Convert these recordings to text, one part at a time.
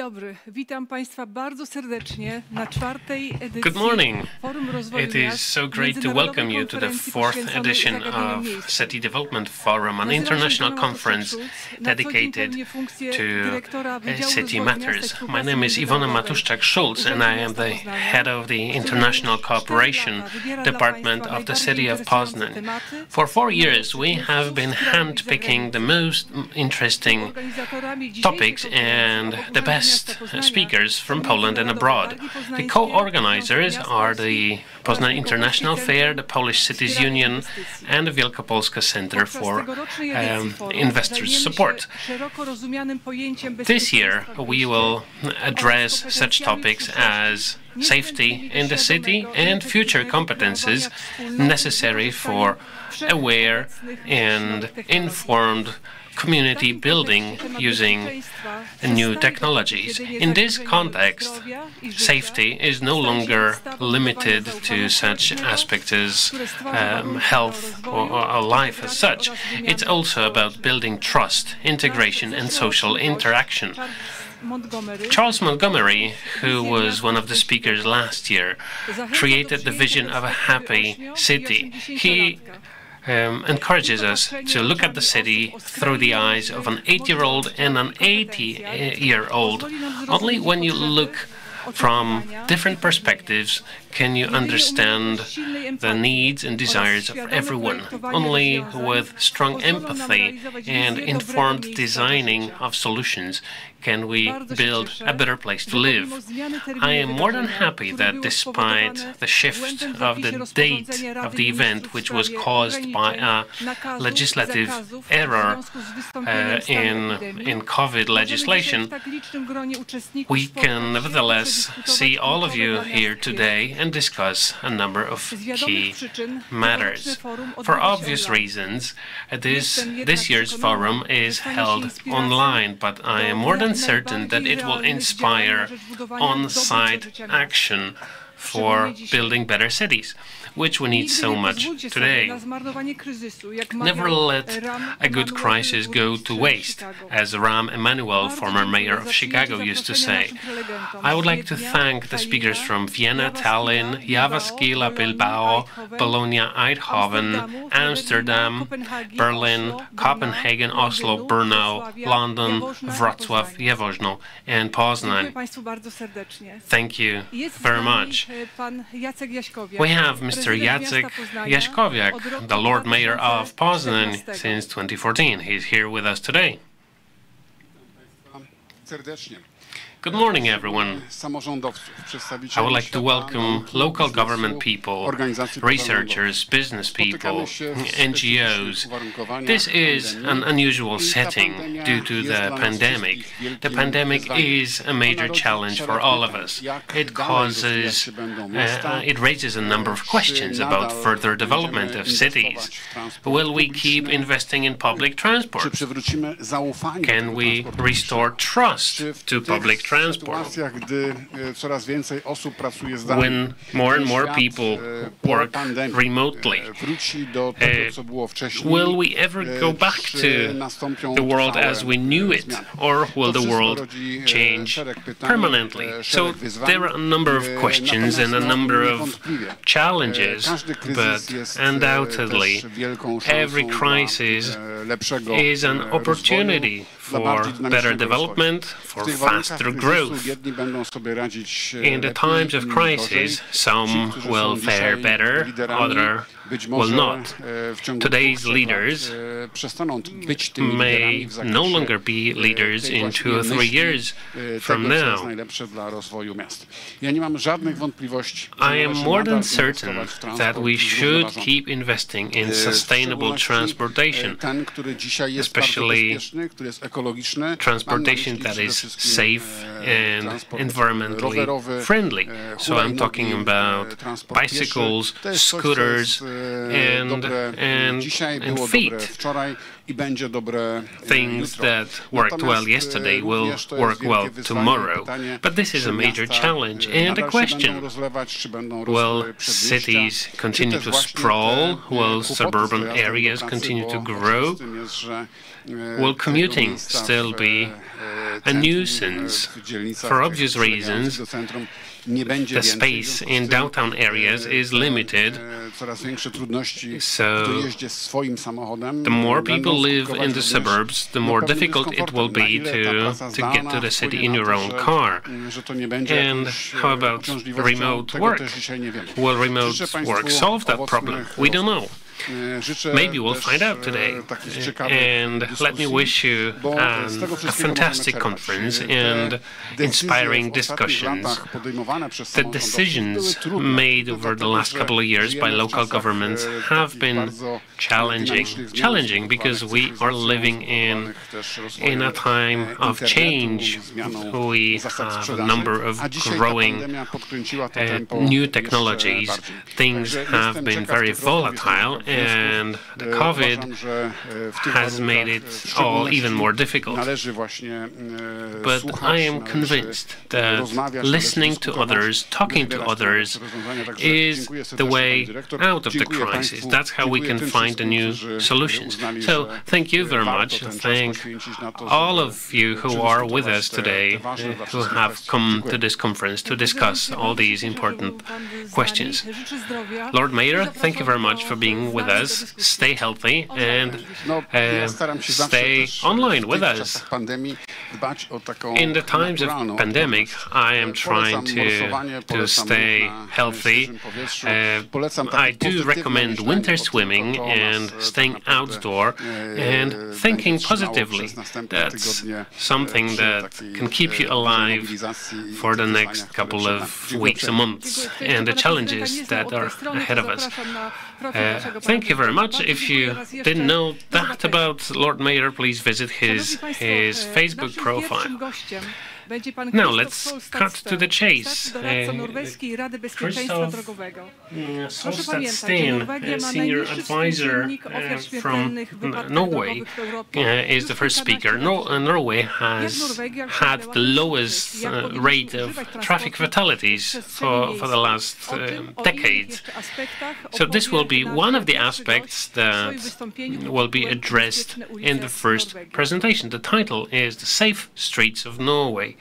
dobry, witam Państwa bardzo serdecznie na czwartej edycji Good morning. Forum Rozwoju It is so great to welcome you to the fourth edition of City Development Forum, an international conference dedicated to city matters. My name is Iwona Matuszczak-Schulz and I am the head of the International Cooperation Department of the City of Poznań. For 4 years we have been handpicking the most interesting topics and the best speakers from Poland and abroad. The co-organizers are the Poznań International Fair, the Polish Cities Union, and the Wielkopolska Center for Investors Support. This year we will address such topics as safety in the city and future competences necessary for aware and informed community building using new technologies. In this context, safety is no longer limited to such aspects as health or life as such. It's also about building trust, integration, and social interaction. Charles Montgomery, who was one of the speakers last year, created the vision of a happy city. He encourages us to look at the city through the eyes of an 8-year-old and an 80-year-old. Only when you look from different perspectives can you understand the needs and desires of everyone. Only with strong empathy and informed designing of solutions can we build a better place to live. I am more than happy that despite the shift of the date of the event, which was caused by a legislative error in COVID legislation, we can nevertheless see all of you here today and discuss a number of key matters. For obvious reasons, this year's forum is held online, but I am more than certain that it will inspire on-site action for building better cities, which we need so much today. Never let a good crisis go to waste, as Rahm Emanuel, former mayor of Chicago, used to say. I would like to thank the speakers from Vienna, Tallinn, Jyväskylä, Bilbao, Bologna, Eindhoven, Amsterdam, Berlin, Copenhagen, Oslo, Brno, London, Wrocław, Jaworzno, and Poznań. Thank you very much. We have Mr. Jacek Jaśkowiak, the Lord Mayor of Poznań since 2014. He's here with us today. Good morning, everyone. I would like to welcome local government people, researchers, business people, NGOs. This is an unusual setting due to the pandemic. The pandemic is a major challenge for all of us. It raises a number of questions about further development of cities. Will we keep investing in public transport? Can we restore trust to public transport? When more and more people work remotely, will we ever go back to the world as we knew it, or will the world change permanently? So there are a number of questions and a number of challenges, but undoubtedly every crisis is an opportunity for better development, for faster growth. In the times of crisis, some will fare better, others will not. Today's leaders may no longer be leaders in 2 or 3 years from now. I am more than certain that we should keep investing in sustainable transportation, especially transportation that is safe and environmentally friendly. So I'm talking about bicycles, scooters, and feet. things that worked well yesterday will work well tomorrow. But this is a major challenge and a question. Will cities continue to sprawl? Will suburban areas continue to grow? Will commuting still be a nuisance? For obvious reasons, the space in downtown areas is limited, so the more people live in the suburbs, the more difficult it will be to get to the city in your own car. And how about remote work? Will remote work solve that problem? We don't know. Maybe we'll find out today. And let me wish you a fantastic conference and inspiring discussions. The decisions made over the last couple of years by local governments have been challenging because we are living in a time of change. We have a number of growing new technologies. Things have been very volatile, and the COVID has made it all even more difficult. But I am convinced that listening to others, talking to others, is the way out of the crisis. That's how we can find the new solutions. So thank you very much. Thank all of you who are with us today, who have come to this conference to discuss all these important questions. Lord Mayor, thank you very much for being with us. Stay healthy and stay online with us. In the times of pandemic, I am trying to stay healthy. I do recommend winter swimming and staying outdoor and thinking positively. That's something that can keep you alive for the next couple of weeks and months and the challenges that are ahead of us. Thank you very much. If you didn't know that about Lord Mayor, please visit his Facebook profile. Now let's cut to the chase. Solstad Steen, senior advisor from Norway, is the first speaker. Norway has had the lowest rate of traffic fatalities for the last decade. So this will be one of the aspects that will be addressed in the first presentation. The title is The Safe Streets of Norway.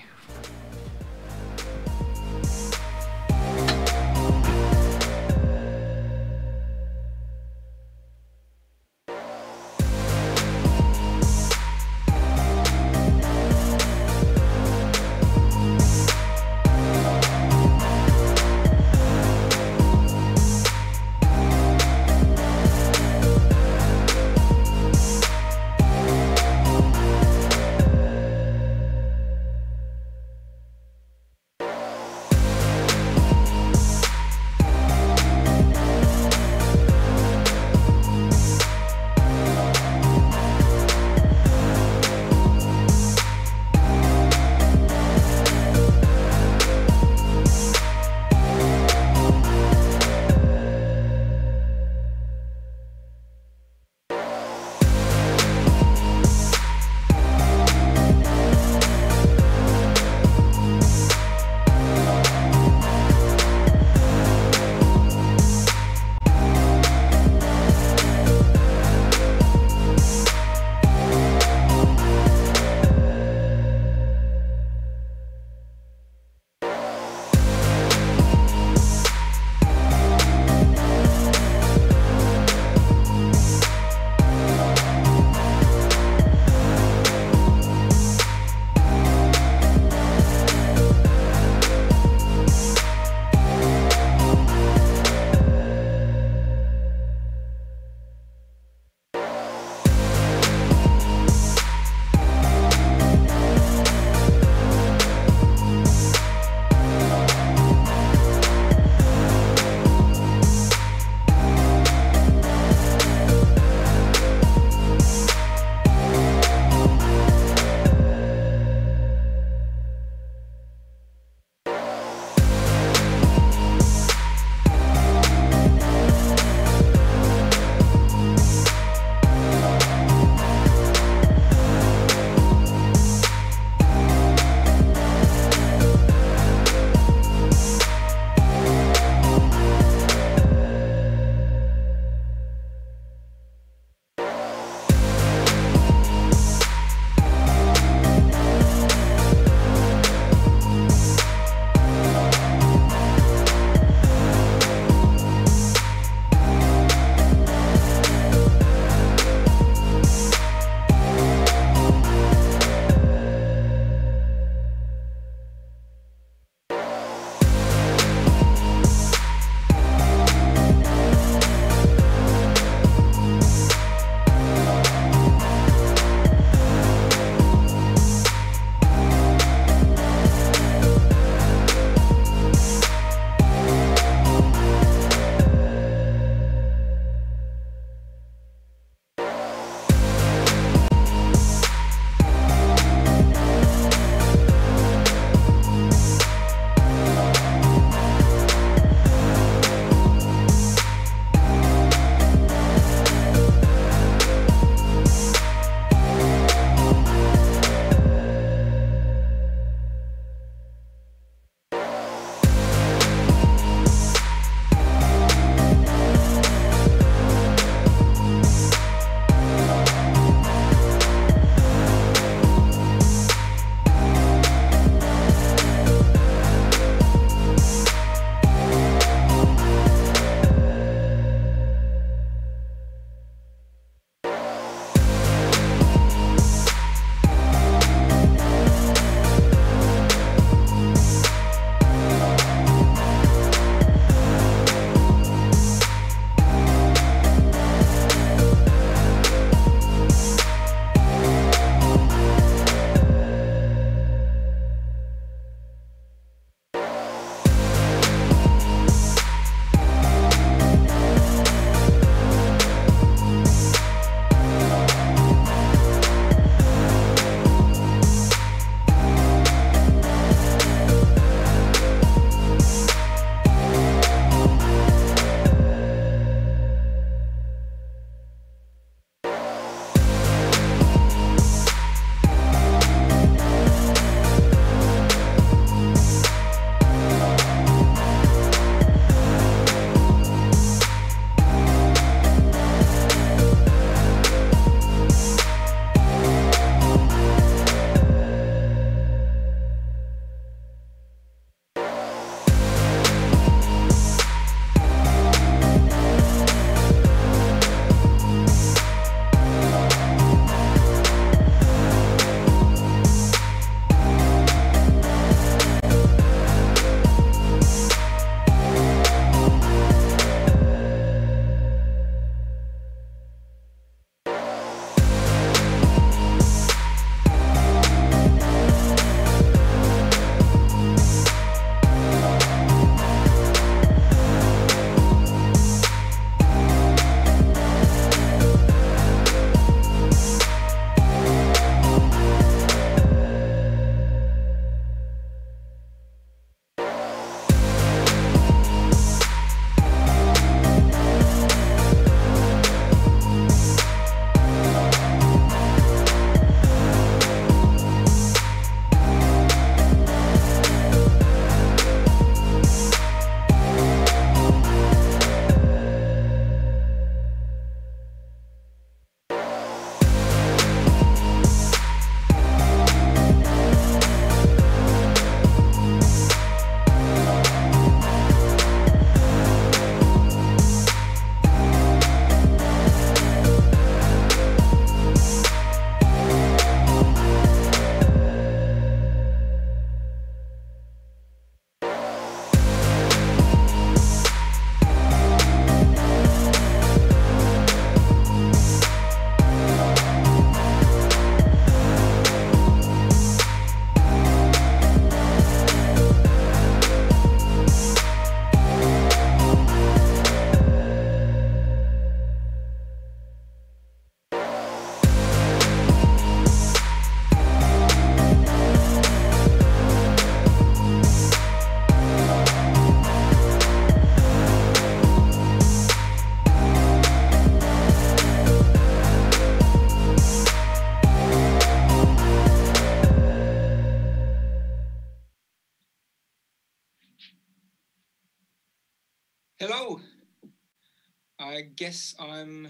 I guess I'm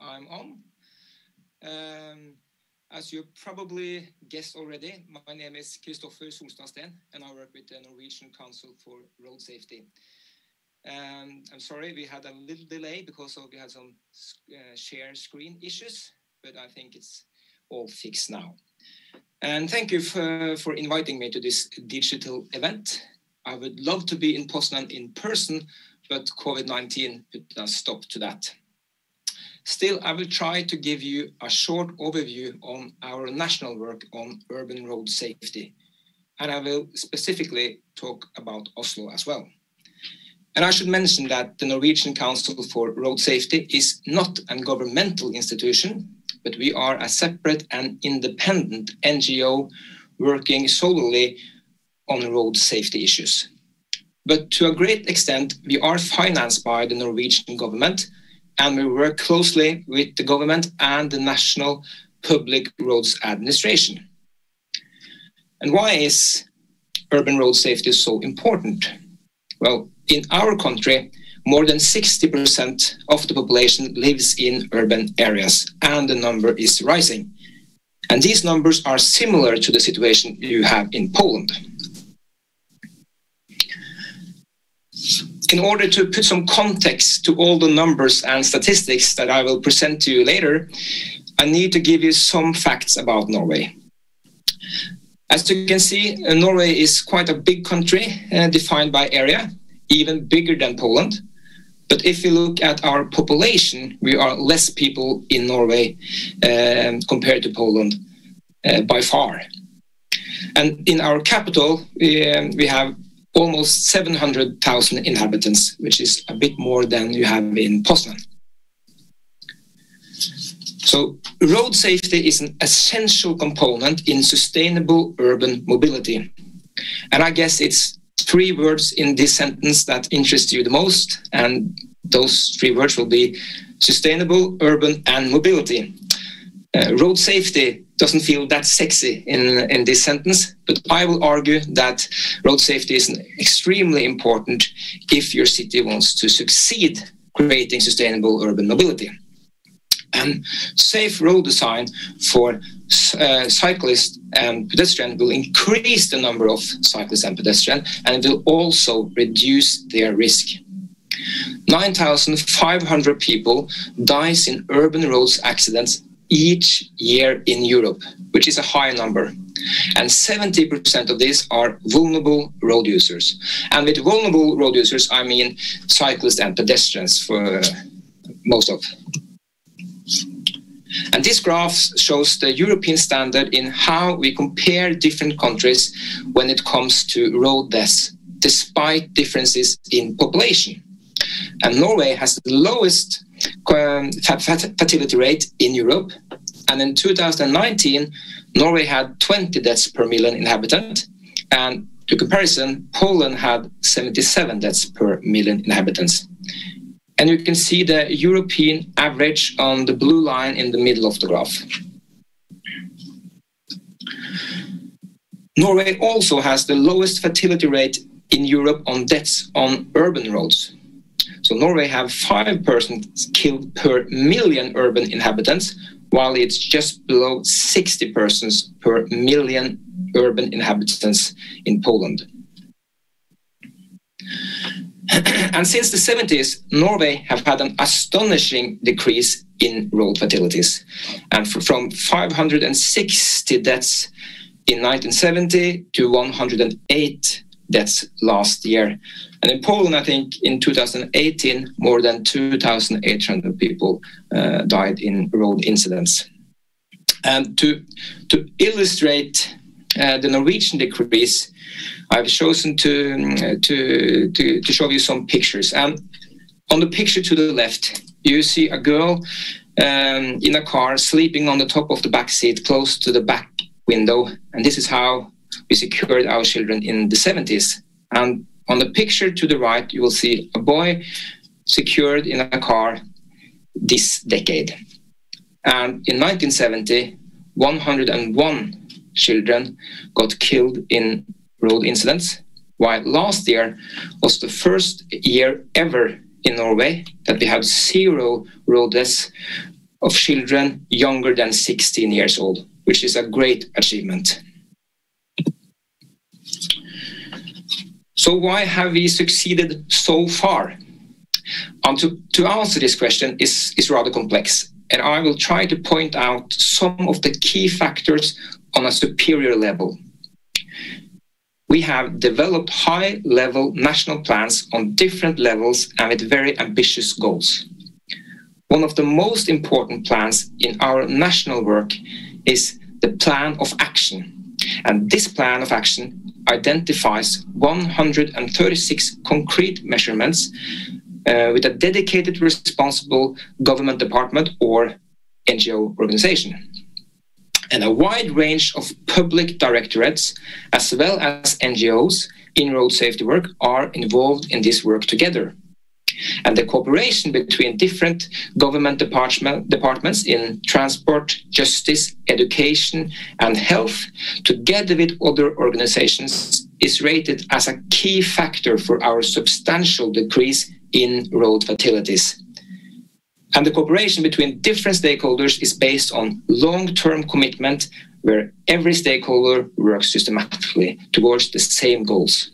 on. As you probably guessed already, my name is Christoffer Solstad Steen, and I work with the Norwegian Council for Road Safety. I'm sorry we had a little delay because we had some share screen issues, but I think it's all fixed now. And thank you for inviting me to this digital event. I would love to be in Poznań in person, but COVID-19 put a stop to that. Still, I will try to give you a short overview on our national work on urban road safety. And I will specifically talk about Oslo as well. And I should mention that the Norwegian Council for Road Safety is not a governmental institution, but we are a separate and independent NGO working solely on road safety issues. But to a great extent, we are financed by the Norwegian government, and we work closely with the government and the National Public Roads Administration. And why is urban road safety so important? Well, in our country, more than 60% of the population lives in urban areas, and the number is rising. And these numbers are similar to the situation you have in Poland. In order to put some context to all the numbers and statistics that I will present to you later, I need to give you some facts about Norway. As you can see, Norway is quite a big country defined by area, even bigger than Poland. But if you look at our population, we are less people in Norway compared to Poland by far. And in our capital, we have almost 700,000 inhabitants, which is a bit more than you have in Poznań. So road safety is an essential component in sustainable urban mobility. And I guess it's 3 words in this sentence that interest you the most, and those 3 words will be sustainable, urban, and mobility. Road safety doesn't feel that sexy in this sentence, but I will argue that road safety is extremely important if your city wants to succeed creating sustainable urban mobility. And safe road design for cyclists and pedestrians will increase the number of cyclists and pedestrians, and it will also reduce their risk. 9,500 people die in urban roads accidents each year in Europe, which is a high number. And 70% of these are vulnerable road users. And with vulnerable road users, I mean cyclists and pedestrians for most of. And this graph shows the European standard in how we compare different countries when it comes to road deaths, despite differences in population. And Norway has the lowest fatality rate in Europe. And in 2019, Norway had 20 deaths per million inhabitants. And to comparison, Poland had 77 deaths per million inhabitants. And you can see the European average on the blue line in the middle of the graph. Norway also has the lowest fatality rate in Europe on deaths on urban roads. So Norway have 5 persons killed per million urban inhabitants, while it's just below 60 persons per million urban inhabitants in Poland. And since the 70s, Norway have had an astonishing decrease in road fatalities. And from 560 deaths in 1970 to 108 deaths last year. And in Poland, I think in 2018, more than 2,800 people died in road incidents. And to illustrate the Norwegian decrease, I've chosen to show you some pictures. And on the picture to the left, you see a girl in a car sleeping on the top of the back seat close to the back window. And this is how we secured our children in the 70s. And on the picture to the right, you will see a boy secured in a car this decade. And in 1970, 101 children got killed in road incidents, while last year was the first year ever in Norway that we have 0 road deaths of children younger than 16 years old, which is a great achievement. So why have we succeeded so far? To answer this question is rather complex, and I will try to point out some of the key factors on a superior level. We have developed high-level national plans on different levels and with very ambitious goals. One of the most important plans in our national work is the Plan of Action. And this Plan of Action identifies 136 concrete measurements with a dedicated responsible government department or NGO organization. And a wide range of public directorates as well as NGOs in road safety work are involved in this work together. And the cooperation between different government departments in transport, justice, education and health, together with other organizations, is rated as a key factor for our substantial decrease in road fatalities. And the cooperation between different stakeholders is based on long-term commitment where every stakeholder works systematically towards the same goals.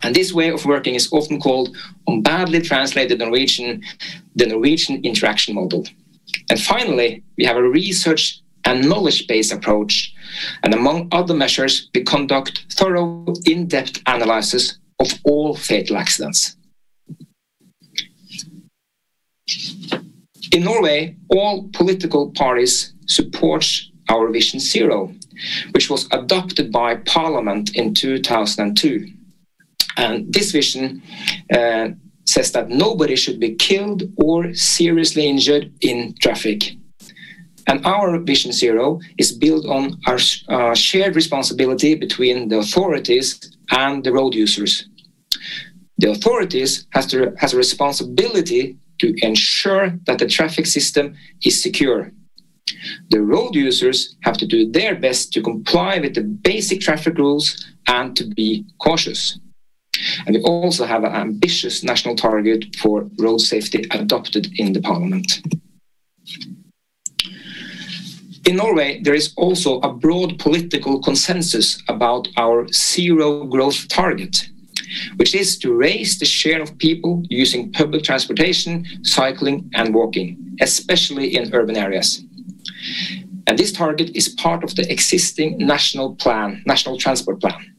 And this way of working is often called, on badly translated Norwegian, the Norwegian interaction model. And finally, we have a research and knowledge-based approach. And among other measures, we conduct thorough, in-depth analysis of all fatal accidents. In Norway, all political parties support our Vision Zero, which was adopted by Parliament in 2002. And this vision says that nobody should be killed or seriously injured in traffic. And our Vision Zero is built on our shared responsibility between the authorities and the road users. The authorities has a responsibility to ensure that the traffic system is secure. The road users have to do their best to comply with the basic traffic rules and to be cautious. And we also have an ambitious national target for road safety adopted in the Parliament. In Norway, there is also a broad political consensus about our zero growth target, which is to raise the share of people using public transportation, cycling and walking, especially in urban areas. And this target is part of the existing national transport plan.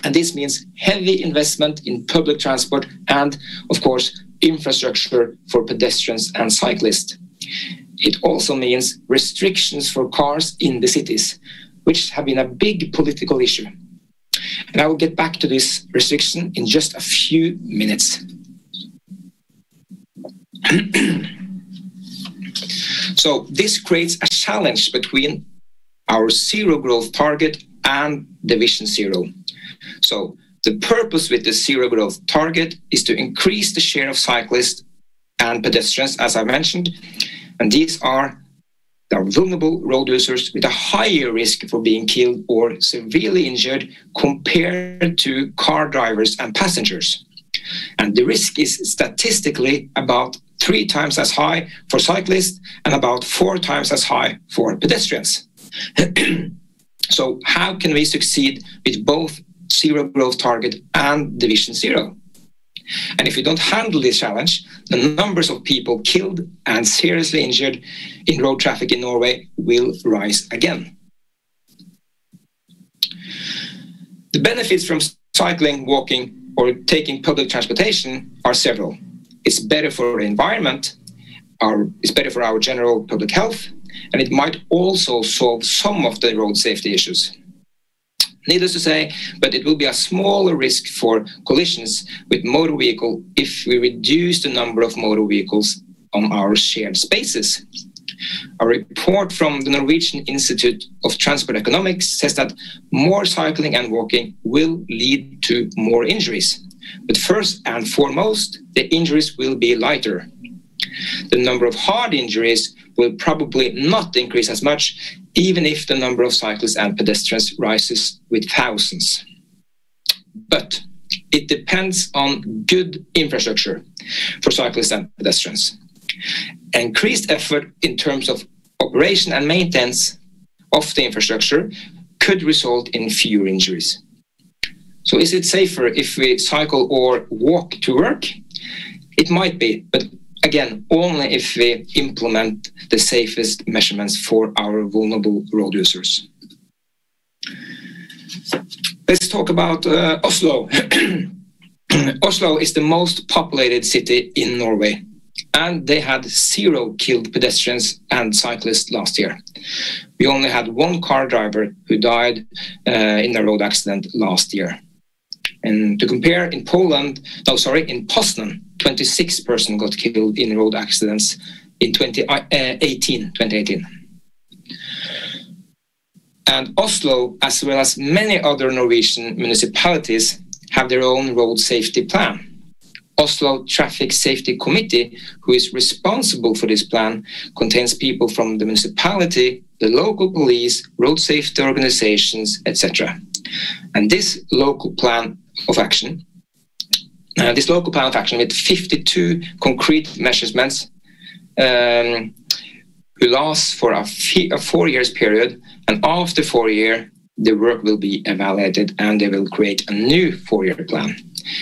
And this means heavy investment in public transport and, of course, infrastructure for pedestrians and cyclists. It also means restrictions for cars in the cities, which have been a big political issue. And I will get back to this restriction in just a few minutes. So this creates a challenge between our zero growth target and the Vision Zero. So the purpose with the zero growth target is to increase the share of cyclists and pedestrians, as I mentioned, and these are the vulnerable road users with a higher risk for being killed or severely injured compared to car drivers and passengers. And the risk is statistically about 3 times as high for cyclists and about 4 times as high for pedestrians. So how can we succeed with both zero growth target and the Vision Zero? And if we don't handle this challenge, the numbers of people killed and seriously injured in road traffic in Norway will rise again. The benefits from cycling, walking, or taking public transportation are several. It's better for the environment, it's better for our general public health, and it might also solve some of the road safety issues. Needless to say, but it will be a smaller risk for collisions with motor vehicle if we reduce the number of motor vehicles on our shared spaces. A report from the Norwegian Institute of Transport Economics says that more cycling and walking will lead to more injuries. But first and foremost, the injuries will be lighter. The number of hard injuries will probably not increase as much, even if the number of cyclists and pedestrians rises with thousands. But it depends on good infrastructure. for cyclists and pedestrians. Increased effort in terms of operation and maintenance of the infrastructure could result in fewer injuries. So is it safer if we cycle or walk to work? It might be, but again, only if we implement the safest measurements for our vulnerable road users. Let's talk about Oslo. Oslo is the most populated city in Norway, and they had 0 killed pedestrians and cyclists last year. We only had 1 car driver who died in a road accident last year. And to compare, in Poznań, 26 persons got killed in road accidents in 2018. And Oslo, as well as many other Norwegian municipalities, have their own road safety plan. Oslo Traffic Safety Committee, who is responsible for this plan, contains people from the municipality, the local police, road safety organizations, etc. And this local plan of action with 52 concrete measurements who lasts for a 4 years period, and after 4 years, the work will be evaluated and they will create a new 4-year plan.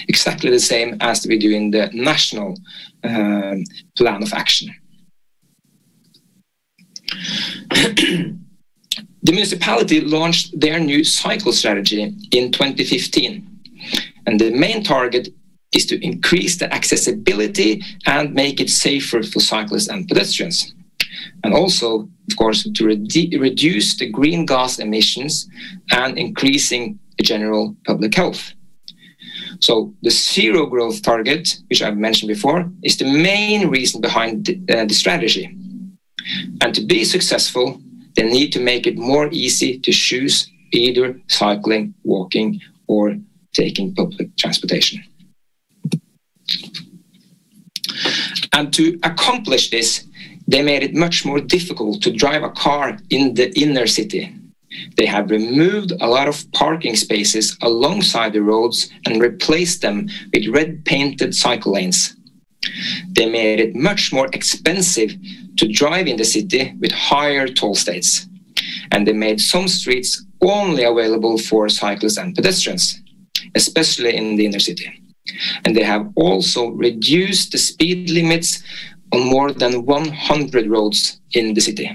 Exactly the same as we do in the national plan of action. The municipality launched their new cycle strategy in 2015, and the main target is to increase the accessibility and make it safer for cyclists and pedestrians. And also, of course, to reduce the green gas emissions and increasing the general public health. So the 0 growth target, which I've mentioned before, is the main reason behind the strategy. And to be successful, they need to make it more easy to choose either cycling, walking, or taking public transportation. And to accomplish this, they made it much more difficult to drive a car in the inner city. They have removed a lot of parking spaces alongside the roads and replaced them with red-painted cycle lanes. They made it much more expensive to drive in the city with higher toll states. And they made some streets only available for cyclists and pedestrians, especially in the inner city. And they have also reduced the speed limits on more than 100 roads in the city.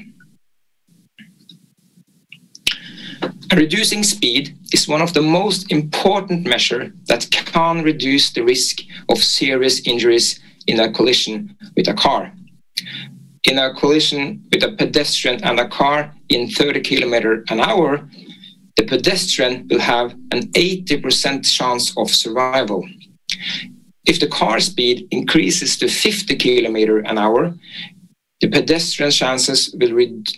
Reducing speed is one of the most important measures that can reduce the risk of serious injuries in a collision with a car. In a collision with a pedestrian and a car in 30 km/h, the pedestrian will have an 80% chance of survival. If the car speed increases to 50 km/h, the pedestrian chances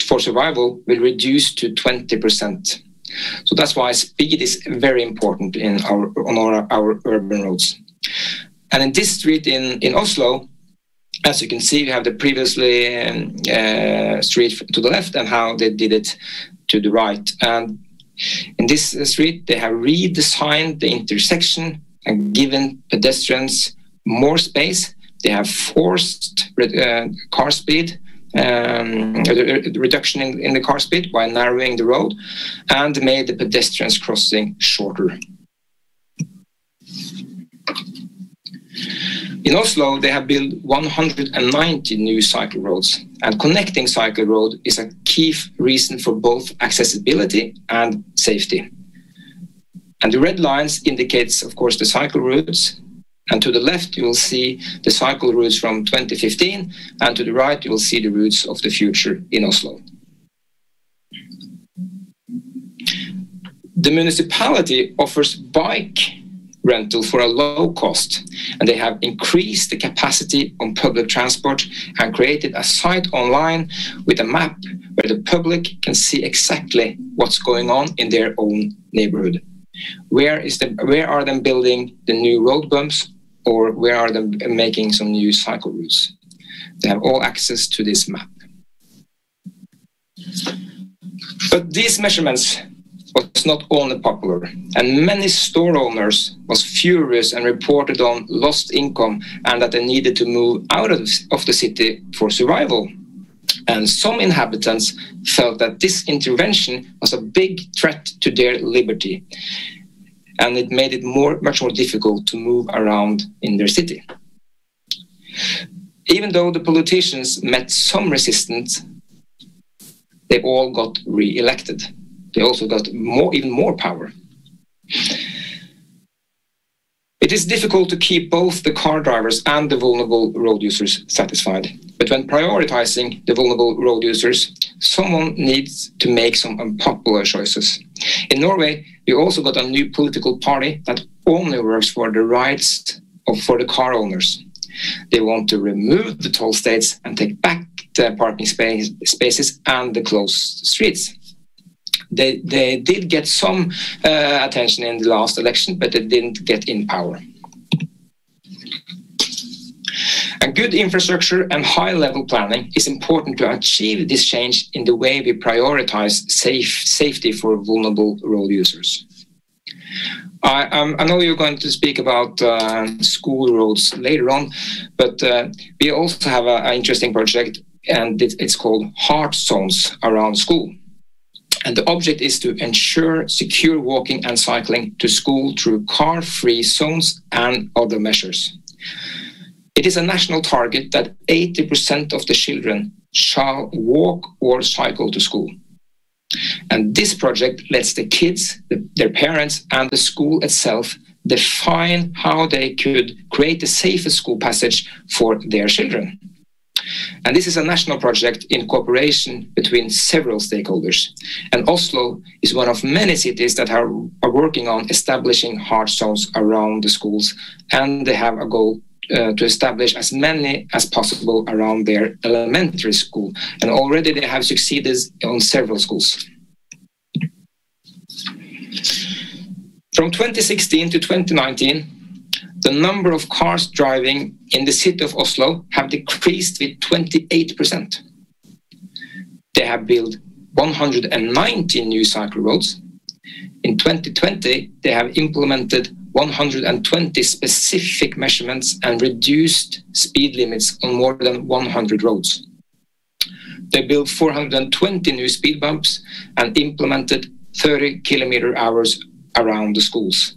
for survival will reduce to 20%. So that's why speed is very important on our urban roads. And in this street in Oslo, as you can see, we have the previously street to the left and how they did it to the right. And in this street, they have redesigned the intersection and given pedestrians more space. They have forced car speed, reduction in the car speed by narrowing the road, and made the pedestrians crossing shorter. In Oslo, they have built 190 new cycle roads, and connecting cycle road is a key reason for both accessibility and safety. And the red lines indicates, of course, the cycle routes. And to the left, you will see the cycle routes from 2015, and to the right, you will see the routes of the future in Oslo. The municipality offers bike rental for a low cost, and they have increased the capacity on public transport and created a site online with a map where the public can see exactly what's going on in their own neighborhood. Where are they building the new road bumps, or where are they making some new cycle routes? They have all access to this map. But these measurements was not only popular, and many store owners was furious and reported on lost income and that they needed to move out of the city for survival. And some inhabitants felt that this intervention was a big threat to their liberty, and it made it much more difficult to move around in their city. Even though the politicians met some resistance, they all got re-elected. They also got even more power. It is difficult to keep both the car drivers and the vulnerable road users satisfied. But when prioritizing the vulnerable road users, someone needs to make some unpopular choices. In Norway, we also got a new political party that only works for the rights for the car owners. They want to remove the toll states and take back the parking spaces and the closed streets. They did get some attention in the last election, but they didn't get in power. A good infrastructure and high-level planning is important to achieve this change in the way we prioritize safety for vulnerable road users. I know you're going to speak about school roads later on, but we also have an interesting project, and it's called Heart Zones around school. And the object is to ensure secure walking and cycling to school through car-free zones and other measures. It is a national target that 80% of the children shall walk or cycle to school. And this project lets the kids, their parents, and the school itself define how they could create the safest school passage for their children. And this is a national project in cooperation between several stakeholders. And Oslo is one of many cities that are working on establishing heart zones around the schools, and they have a goal to establish as many as possible around their elementary school. And already they have succeeded on several schools. From 2016 to 2019, the number of cars driving in the city of Oslo have decreased with 28%. They have built 190 new cycle roads. In 2020, they have implemented 120 specific measurements and reduced speed limits on more than 100 roads. They built 420 new speed bumps and implemented 30 km/h around the schools.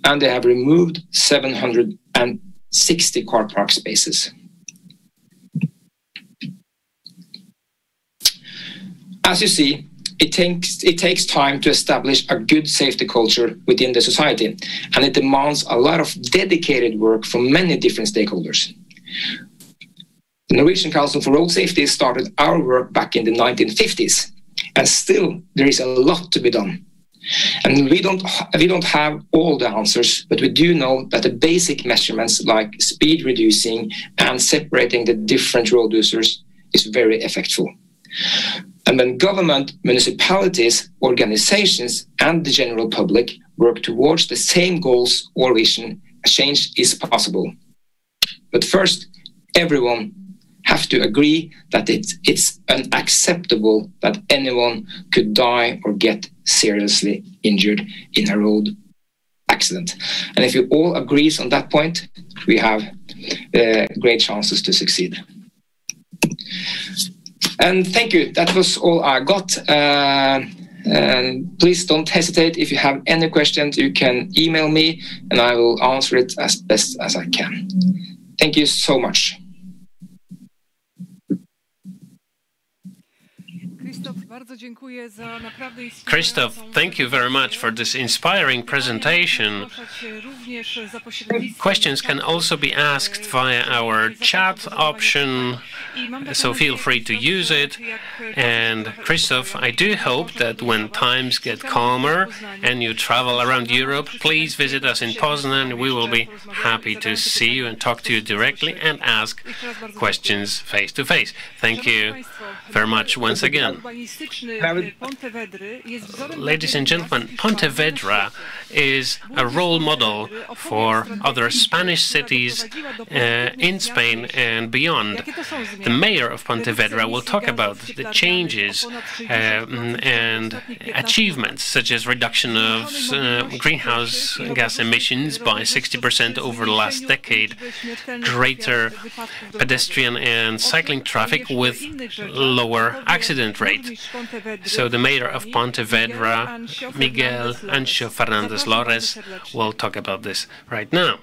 And they have removed 760 car park spaces. As you see, it takes time to establish a good safety culture within the society, and it demands a lot of dedicated work from many different stakeholders. The Norwegian Council for Road Safety started our work back in the 1950s, and still there is a lot to be done. And we don't have all the answers, but we do know that the basic measurements like speed reducing and separating the different road users is very effective. And when government, municipalities, organizations, and the general public work towards the same goals or vision, a change is possible. But first, everyone have to agree that it's unacceptable that anyone could die or get seriously injured in a road accident. And if you all agree on that point, we have great chances to succeed. And thank you. That was all I got. And please don't hesitate. If you have any questions, you can email me and I will answer it as best as I can. Thank you so much. Christoph, thank you very much for this inspiring presentation. Questions can also be asked via our chat option, so feel free to use it. And Christoph, I do hope that when times get calmer and you travel around Europe, please visit us in Poznań. We will be happy to see you and talk to you directly and ask questions face to face. Thank you very much once again. Ladies and gentlemen, Pontevedra is a role model for other Spanish cities in Spain and beyond. The mayor of Pontevedra will talk about the changes and achievements, such as reduction of greenhouse gas emissions by 60% over the last decade, greater pedestrian and cycling traffic with lower accident rate. So the mayor of Pontevedra, Miguel Anxo Fernandez Lores, will talk about this right now.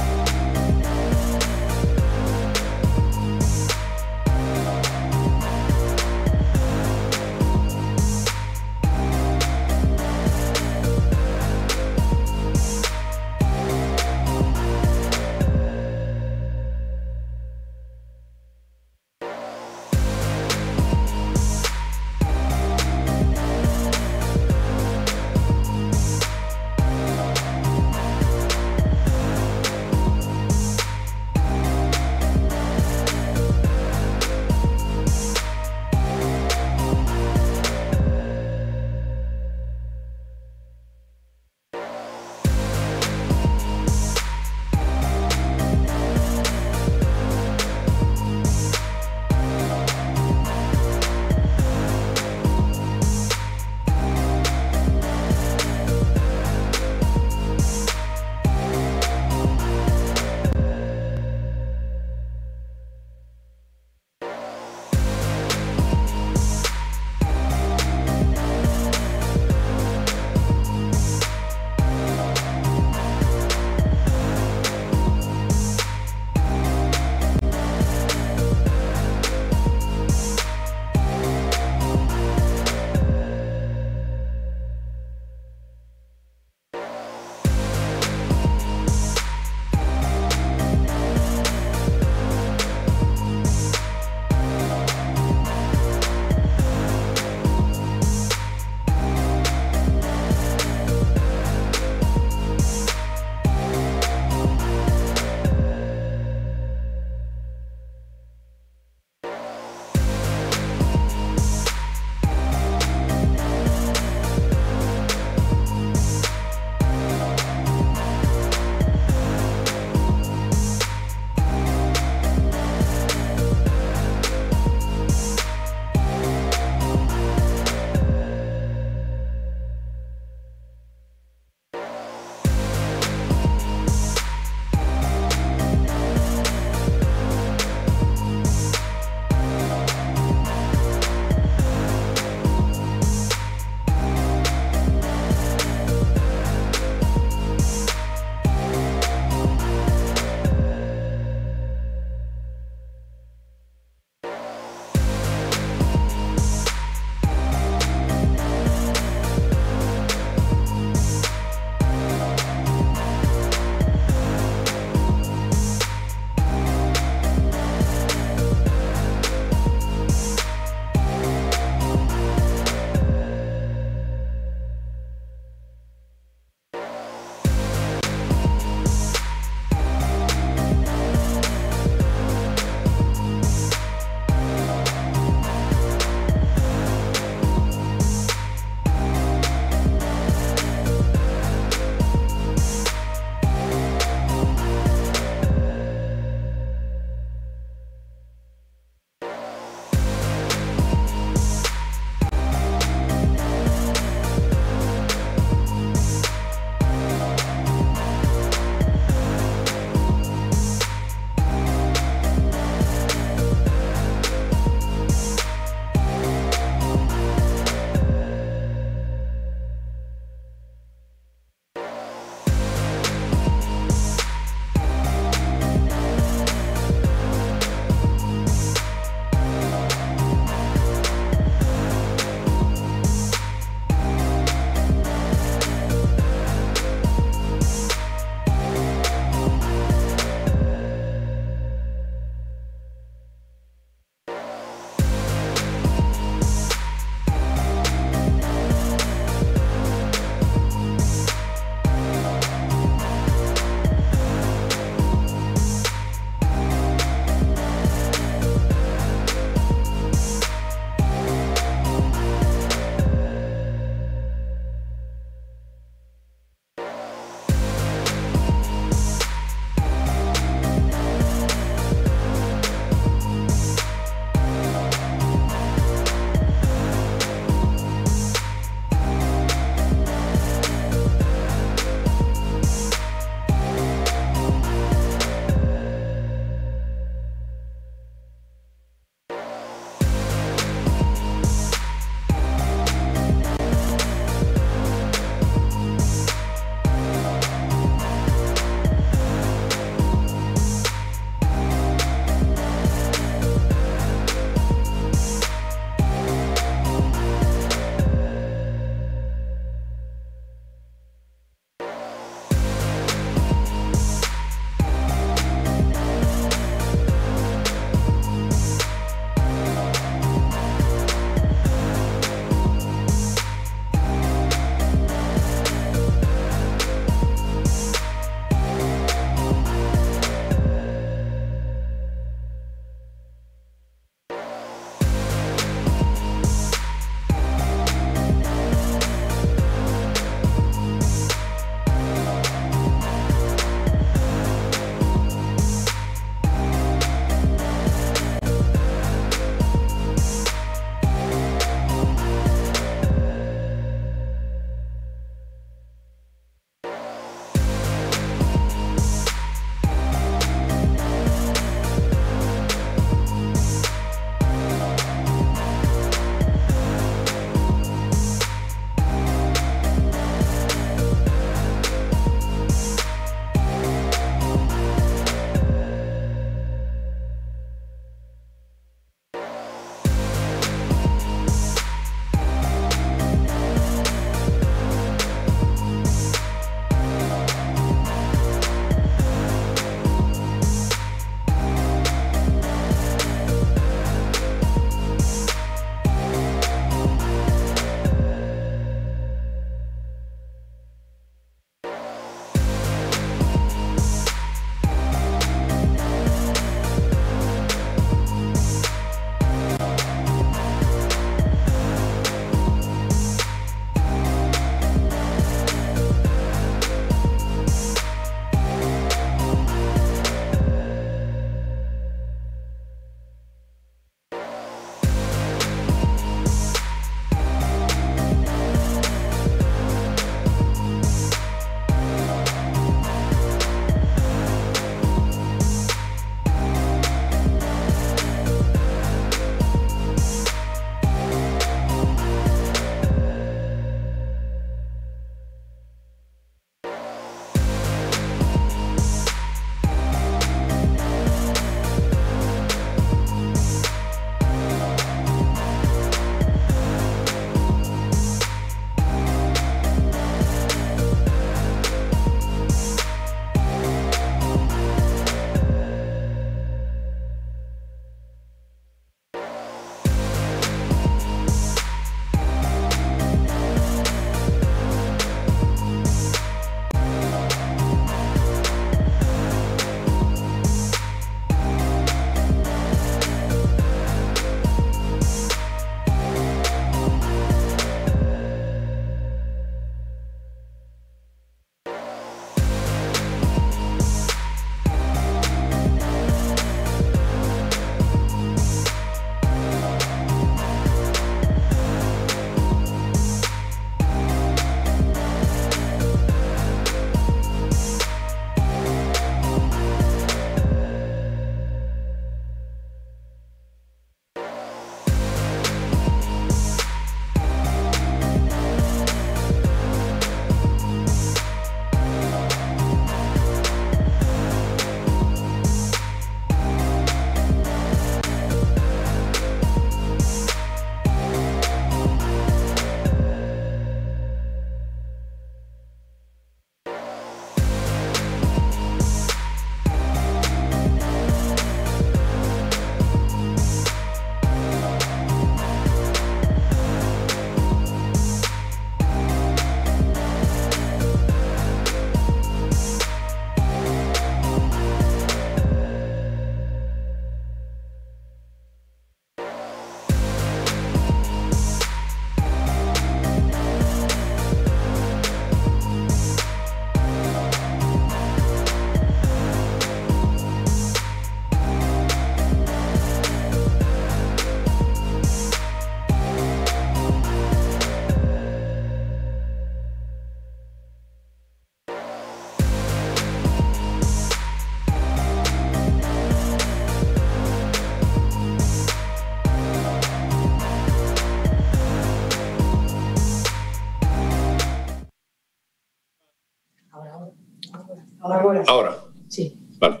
Ahora. Sí. Vale.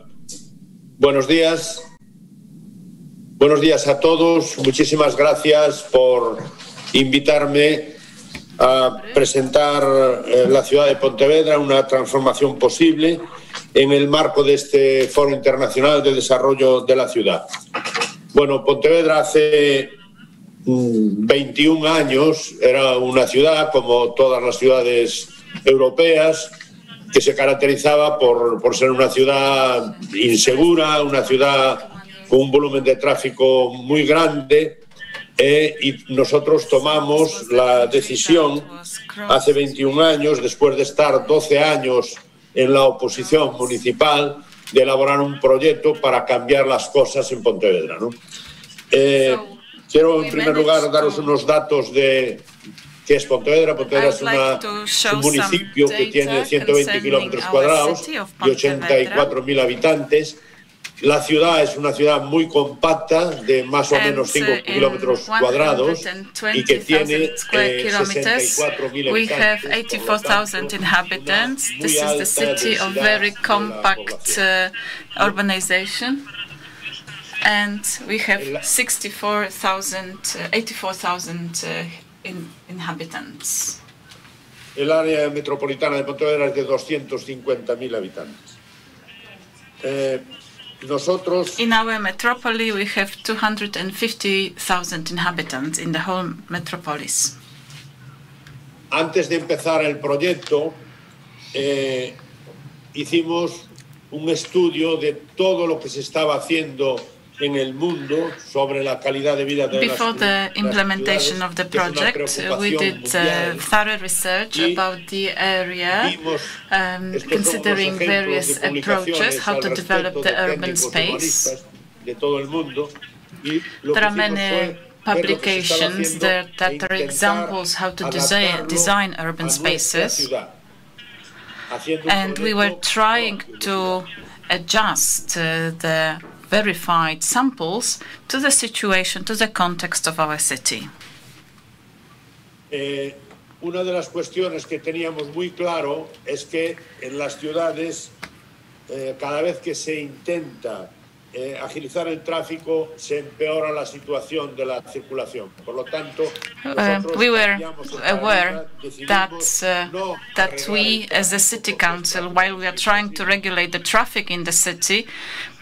Buenos días. Buenos días a todos. Muchísimas gracias por invitarme a presentar la ciudad de Pontevedra, una transformación posible, en el marco de este Foro Internacional de Desarrollo de la Ciudad. Bueno, Pontevedra hace 21 años era una ciudad, como todas las ciudades europeas, que se caracterizaba por ser una ciudad insegura, una ciudad con un volumen de tráfico muy grande, y nosotros tomamos la decisión hace 21 años, después de estar 12 años en la oposición municipal, de elaborar un proyecto para cambiar las cosas en Pontevedra, ¿no? Quiero en primer lugar daros unos datos de qué es Pontevedra. Pontevedra es un municipio que tiene 120 kilómetros cuadrados y 84.000 habitantes. La ciudad es una ciudad muy compacta, de más o menos 5 kilómetros cuadrados, y que tiene 64.000 We have habitantes. 84,000 inhabitants. This is the city of very compact urbanization. And we have 84,000 inhabitants. El área metropolitana de Pontevedra es de 250.000 habitantes. Nosotros, in our metropolis, we have 250,000 inhabitants in the whole metropolis. antes de empezar el proyecto, hicimos un estudio de todo lo que se estaba haciendo en el mundo sobre la calidad de vida de Before the implementation of the project, we did thorough research about the area, considering various approaches how to develop the urban space. There are many publications that are examples how to design urban spaces, and we were trying to adjust the verified samples to the situation, to the context of our city. Una de las cuestiones que teníamos muy claro es que en las ciudades, cada vez que se intenta agilizar el tráfico, se empeora la situación de la circulación. Por lo tanto, we were aware that we, as the city council, while we are trying to regulate the traffic in the city,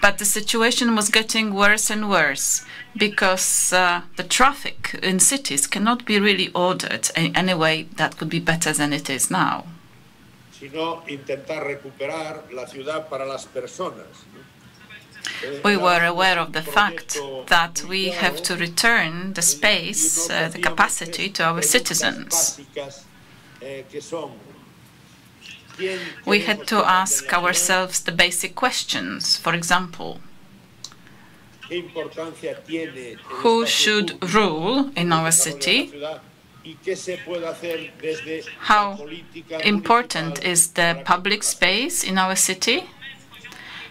but the situation was getting worse and worse, because the traffic in cities cannot be really ordered in any way that could be better than it is now. Sino intentar recuperar la ciudad para las personas. We were aware of the fact that we have to return the space, the capacity to our citizens. We had to ask ourselves the basic questions. For example, who should rule in our city? How important is the public space in our city?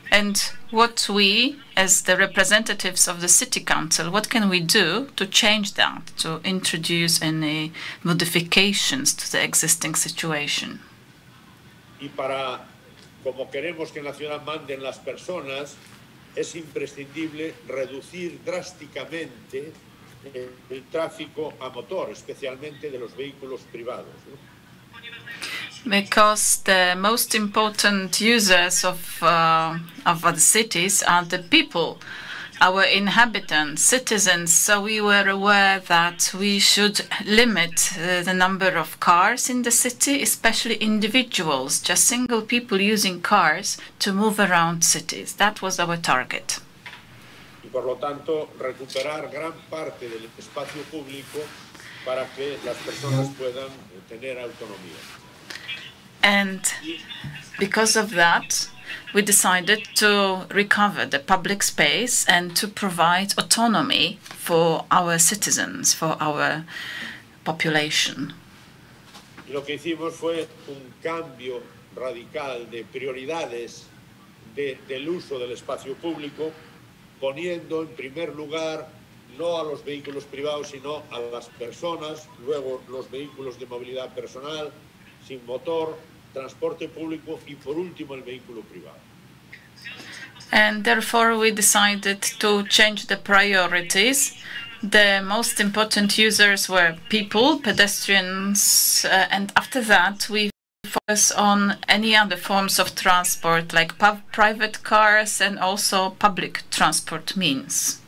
And what we, as the representatives of the city council, what can we do to change that, to introduce any modifications to the existing situation? Y para, como queremos que en la ciudad manden las personas, es imprescindible reducir drásticamente el tráfico a motor, especialmente de los vehículos privados, ¿no? Because the most important users of the cities are the people, our inhabitants, citizens. So we were aware that we should limit the number of cars in the city, especially individuals, just single people using cars to move around cities. That was our target. Y por lo tanto, recuperar gran parte del espacio público para que las personas puedan tener autonomía. And because of that, we decided to recover the public space and to provide autonomy for our citizens, for our population. Y lo que hicimos fue un cambio radical de prioridades del uso del espacio público, poniendo en primer lugar no a los vehículos privados, sino a las personas, luego los vehículos de movilidad personal, sin motor, transporte público y por último el vehículo privado. And therefore we decided to change the priorities. The most important users were people, pedestrians, and after that we focus on any other forms of transport like private cars and also public transport means.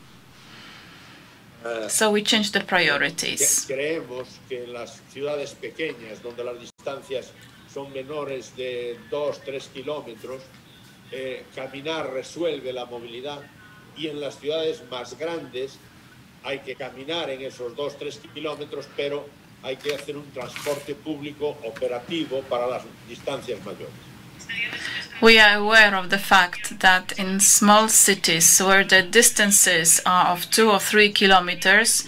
So we changed the priorities. Creemos que en las ciudades pequeñas, donde las distancias son menores de 2-3 kilómetros, caminar resuelve la movilidad, y en las ciudades más grandes hay que caminar en esos 2-3 kilómetros, pero hay que hacer un transporte público operativo para las distancias mayores. We are aware of the fact that in small cities where the distances are of 2 or 3 kilometers,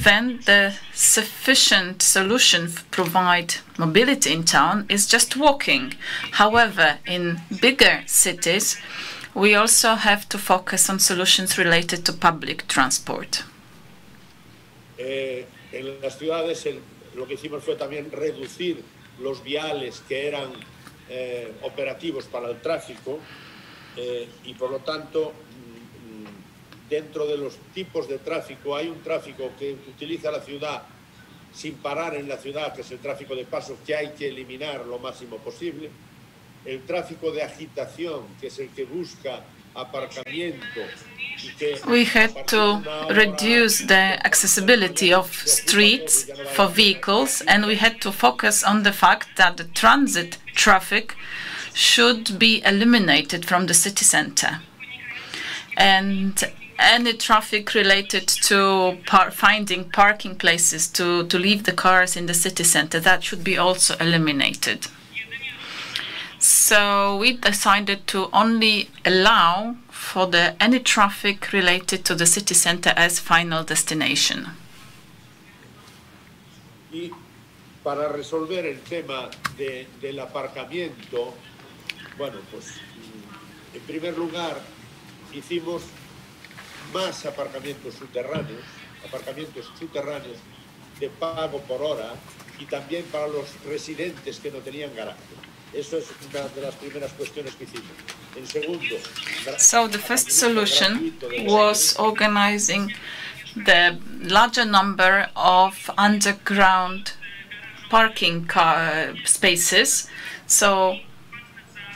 then the sufficient solution to provide mobility in town is just walking. However, in bigger cities, we also have to focus on solutions related to public transport. En las ciudades lo que hicimos fue también reducir los viales que eran operativos para el tráfico y por lo tanto dentro de los tipos de tráfico hay un tráfico que utiliza la ciudad sin parar en la ciudad, que es el tráfico de paso, que hay que eliminar lo máximo posible, el tráfico de agitación, que es el que busca aparcamiento. We had to reduce the accessibility of streets for vehicles, and we had to focus on the fact that the transit traffic should be eliminated from the city center. And any traffic related to finding parking places to leave the cars in the city center, that should be also eliminated. So we decided to only allow for any traffic related to the city center as final destination. Y para resolver el tema del aparcamiento, bueno, pues en primer lugar hicimos más aparcamientos subterráneos de pago por hora y también para los residentes que no tenían garaje. Eso es una de las primeras cuestiones que hicimos. En segundo, so the first solution was organizing the larger number of underground parking spaces. So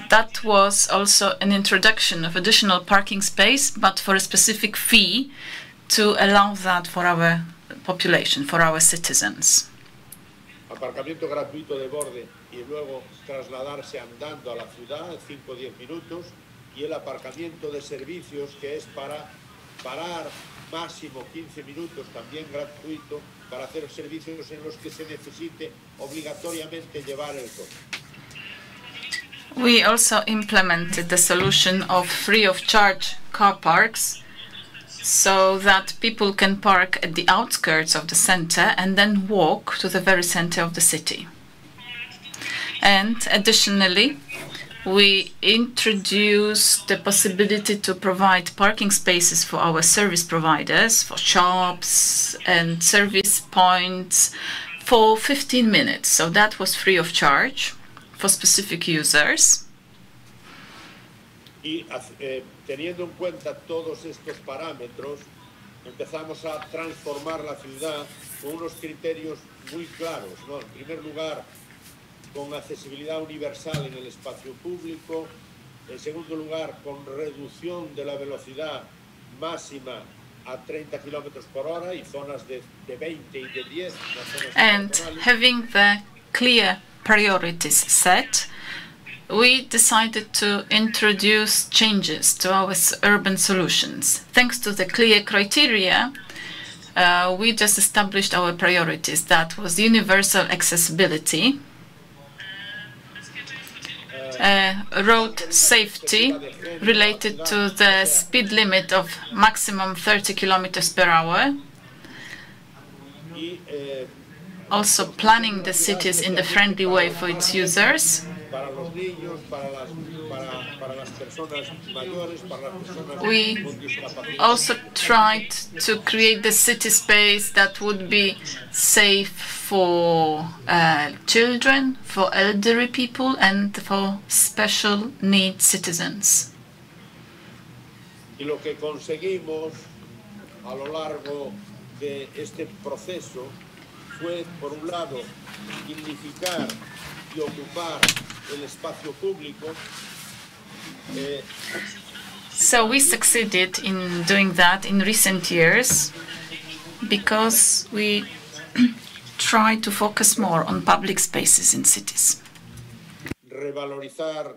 that was also an introduction of additional parking space, but for a specific fee to allow that for our population, for our citizens. Aparcamiento gratuito de borde y luego trasladarse andando a la ciudad 5 o 10 minutos, y el aparcamiento de servicios, que es para parar máximo 15 minutos, también gratuito, para hacer servicios en los que se necesite obligatoriamente llevar el coche. We also implemented the solution of free of charge car parks, so that people can park at the outskirts of the center and then walk to the very center of the city. And additionally, we introduced the possibility to provide parking spaces for our service providers, for shops and service points for 15 minutes. So that was free of charge for specific users. Y teniendo en cuenta todos estos parámetros, empezamos a transformar la ciudad con unos criterios muy claros, ¿no? En primer lugar, con accesibilidad universal en el espacio público. En segundo lugar, con reducción de la velocidad máxima a 30 kilómetros por hora y zonas de 20 y de 10. And having the clear priorities set, we decided to introduce changes to our urban solutions. Thanks to the clear criteria, we just established our priorities. That was universal accessibility, road safety related to the speed limit of maximum 30 kilometers per hour, also planning the cities in the friendly way for its users, We also tried to create the city space that would be safe for children, for elderly people, and for special needs citizens. Y lo que conseguimos a lo largo de este proceso fue, por un lado, dignificar y ocupar el espacio público. So we succeeded in doing that in recent years because we try to focus more on public spaces in cities. Revalorizar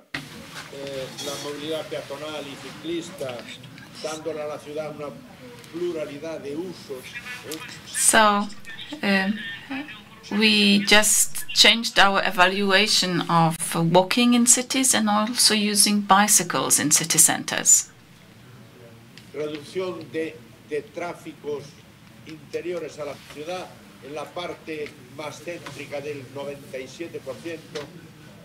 la movilidad peatonal y ciclista, dándole a la ciudad una pluralidad de usos. So we just changed our evaluation of walking in cities and also using bicycles in city centers. Reducción de tráficos interiores a la ciudad en la parte más céntrica del 97%,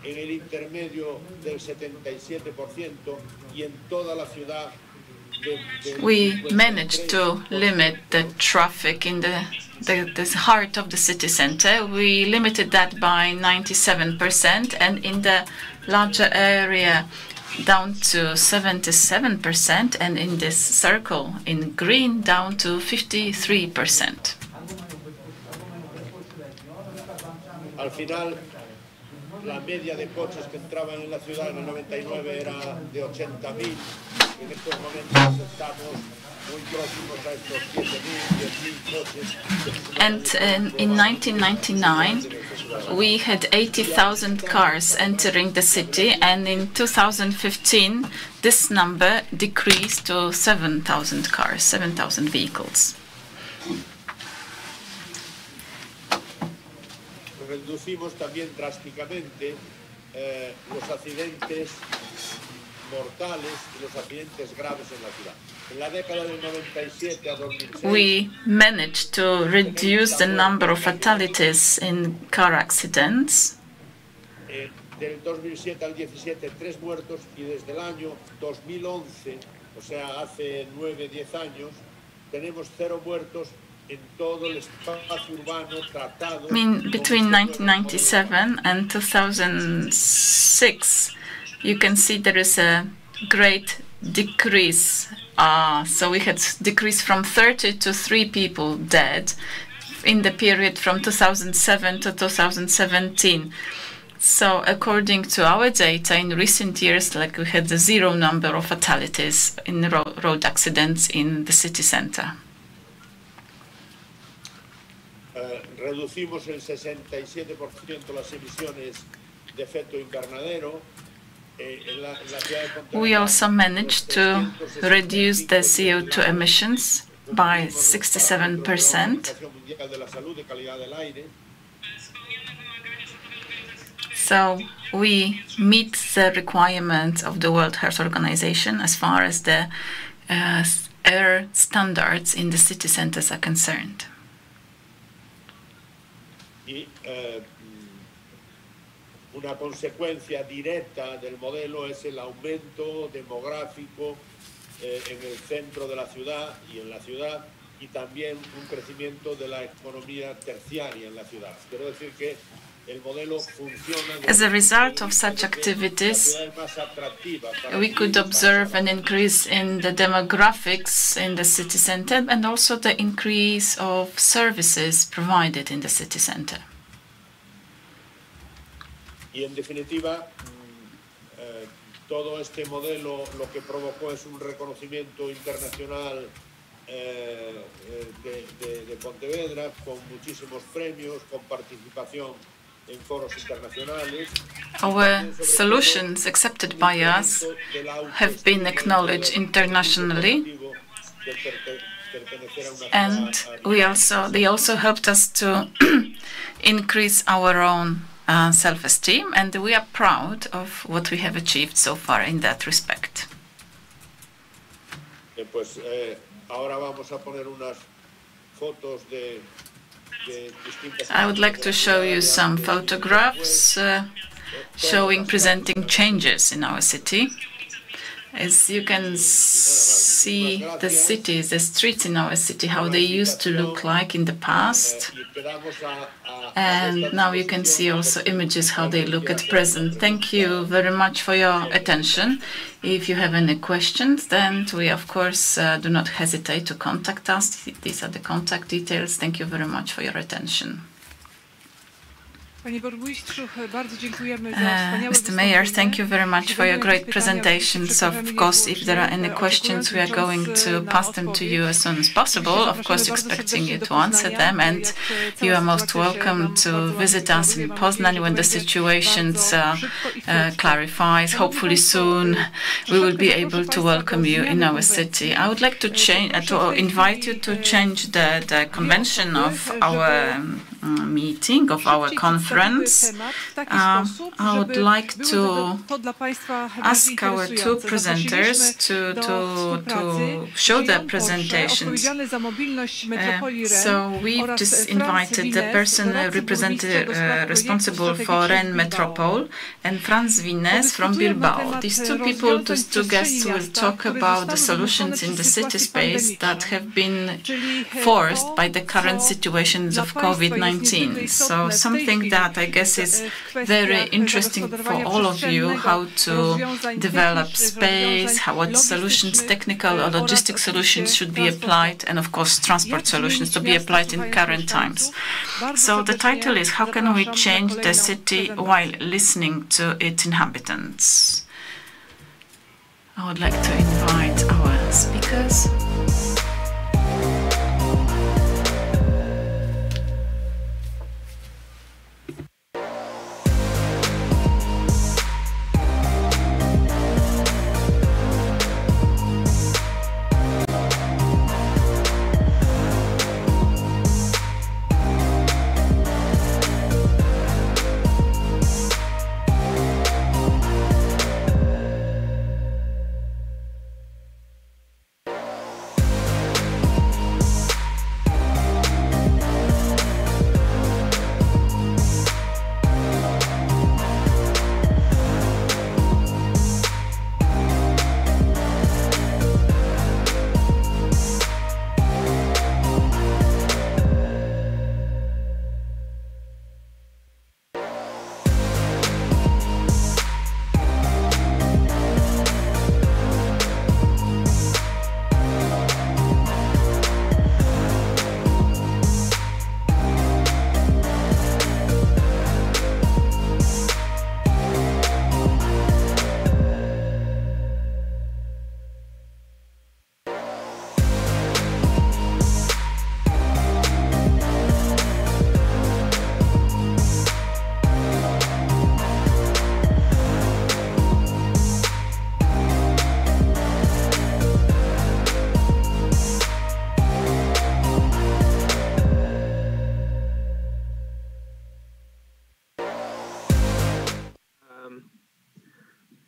en el intermedio del 77% y en toda la ciudad. We managed to limit the traffic in the heart of the city center. We limited that by 97%, and in the larger area down to 77%, and in this circle in green down to 53%. Al final, la media de coches que entraban en la ciudad en el 99 era de 80.000. En estos momentos estamos muy próximos a estos 7.000, 10.000 coches. And in 1999, we had 80,000 cars entering the city, and in 2015, this number decreased to 7,000 cars, 7,000 vehicles. Reducimos también drásticamente los accidentes mortales y los accidentes graves en la ciudad. En la década del 97 a 2006, we managed to reduce the number of fatalities in car accidents. Del 2007 al 17, 3 muertos, y desde el año 2011, o sea, hace 9-10 años, tenemos 0 muertos en todo el espacio urbano tratado. I mean, between 1997 and 2006, you can see there is a great decrease. So we had decreased from 30 to 3 people dead in the period from 2007 to 2017. So according to our data, in recent years, like we had the 0 number of fatalities in road accidents in the city center. Reducimos el 67% las emisiones de efecto invernadero. We also managed to reduce the CO2 emissions by 67%. So we meet the requirements of the World Health Organization as far as the air standards in the city centers are concerned. Una consecuencia directa del modelo es el aumento demográfico en el centro de la ciudad y en la ciudad, y también un crecimiento de la economía terciaria en la ciudad. Quiero decir que el modelo funciona. As a result of such activities, we could observe an increase in the demographics in the city center and also the increase of services provided in the city center. Y en definitiva, todo este modelo lo que provocó es un reconocimiento internacional de Pontevedra, con muchísimos premios, con participación en foros internacionales. Our solutions accepted by us have been acknowledged internationally, and they also helped us to increase our own self-esteem, and we are proud of what we have achieved so far in that respect. Pues ahora vamos a poner unas fotos de I would like to show you some photographs presenting changes in our city. As you can see, the cities, the streets in our city, how they used to look like in the past. And now you can see also images, how they look at present. Thank you very much for your attention. If you have any questions, then we, of course, do not hesitate to contact us. These are the contact details. Thank you very much for your attention. Mr. Mayor, thank you very much for your great presentations. Of course, if there are any questions, we are going to pass them to you as soon as possible, of course, expecting you to answer them. And you are most welcome to visit us in Poznań when the situation clarifies. Hopefully soon we will be able to welcome you in our city. I would like to invite you to change the convention of our meeting, of our conference. I would like to ask our two presenters to show their presentations. So we've just invited the person responsible for Rennes Metropole and Fran Viñez from Bilbao. These two people, these two guests, will talk about the solutions in the city space that have been forced by the current situations of COVID-19. So something that I guess is very interesting for all of you, how to develop space, what solutions, technical or logistic solutions should be applied, and of course transport solutions to be applied in current times. So the title is, How Can We Change the City While Listening to its Inhabitants? I would like to invite our speakers.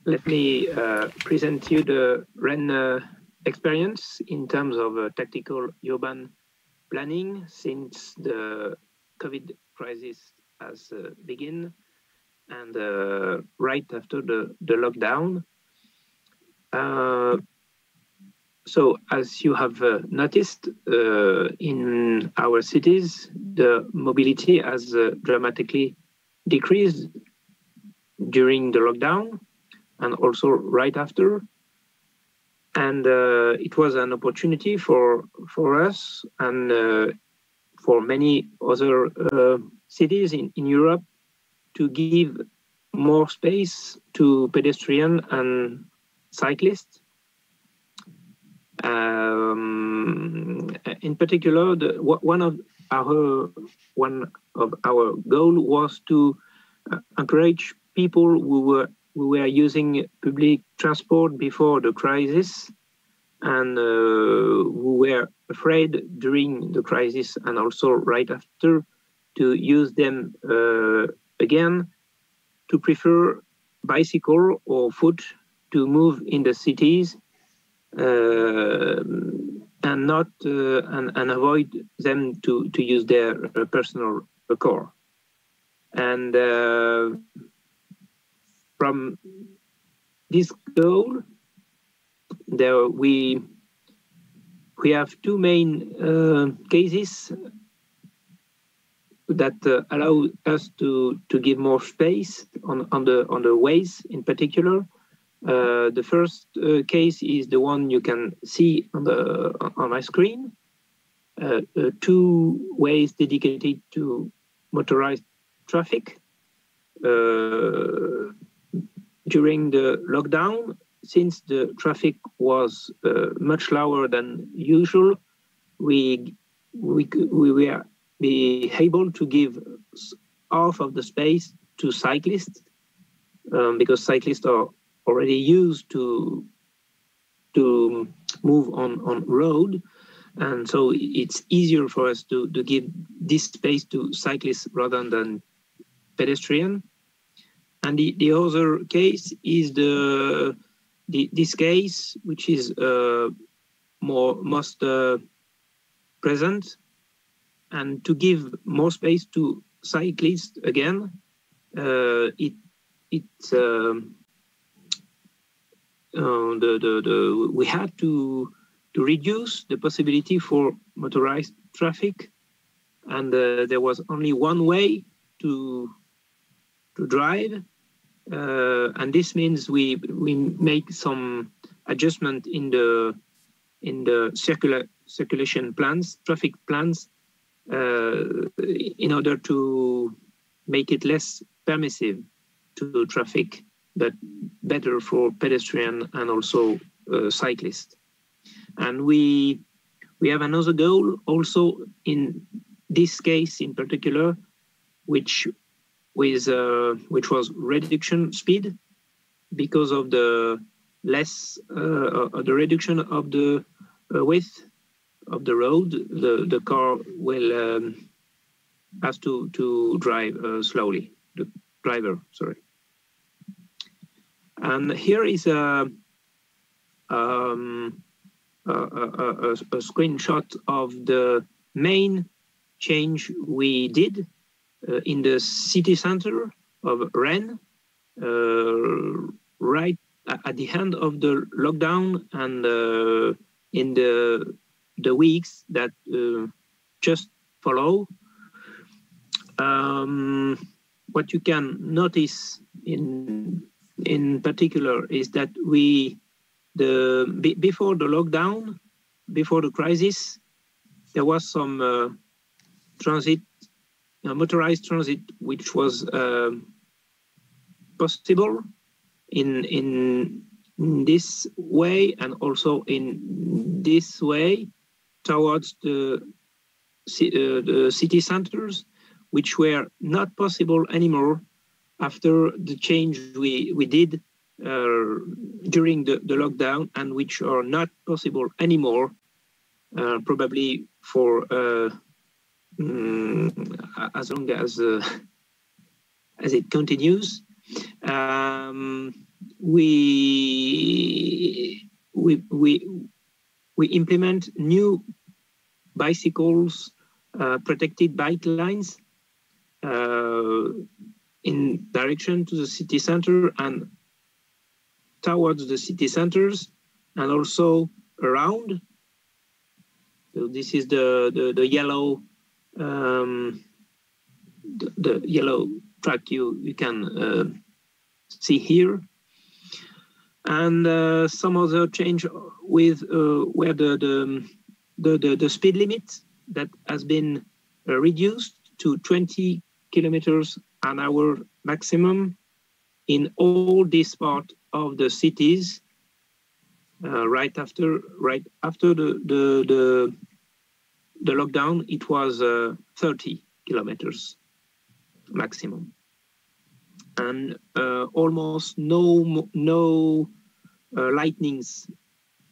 Let me present you the Rennes experience in terms of tactical urban planning since the COVID crisis has begun and right after the lockdown. So as you have noticed, in our cities, the mobility has dramatically decreased during the lockdown and also right after. And it was an opportunity for us and for many other cities in Europe to give more space to pedestrians and cyclists. In particular, one of our goal was to encourage people who were using public transport before the crisis and who were afraid during the crisis and also right after to use them again, to prefer bicycle or foot to move in the cities and not and avoid them to use their personal car. And from this goal, there we have two main cases that allow us to give more space on the ways in particular. The first case is the one you can see on my screen. Two ways dedicated to motorized traffic. During the lockdown, since the traffic was much lower than usual, we were able to give half of the space to cyclists, because cyclists are already used to move on road, and so it's easier for us to give this space to cyclists rather than pedestrian. And the other case is this case, which is most present, and to give more space to cyclists again, we had to reduce the possibility for motorized traffic, and there was only one way to drive, and this means we make some adjustment in the circulation plans, traffic plans, in order to make it less permissive to traffic, but better for pedestrian and also cyclists. And we have another goal also in this case in particular, which was reduction speed, because of the reduction of the width of the road. The car will has to drive slowly. The driver, sorry. And here is a screenshot of the main change we did in the city center of Rennes, right at the end of the lockdown, and in the weeks that just follow. What you can notice in particular is that before the lockdown, before the crisis, there was some transit, motorized transit, which was possible in this way and also in this way towards the city centers, which were not possible anymore after the change we did during the lockdown, and which are not possible anymore, probably for as long as it continues. We implement new bicycles, protected bike lines in direction to the city center and towards the city centers, and also around. So this is the yellow the yellow track you can see here, and some other change with where the speed limit that has been reduced to 20 kilometers an hour maximum in all this part of the cities. Right after the lockdown, it was 30 kilometers maximum, and almost no lightnings,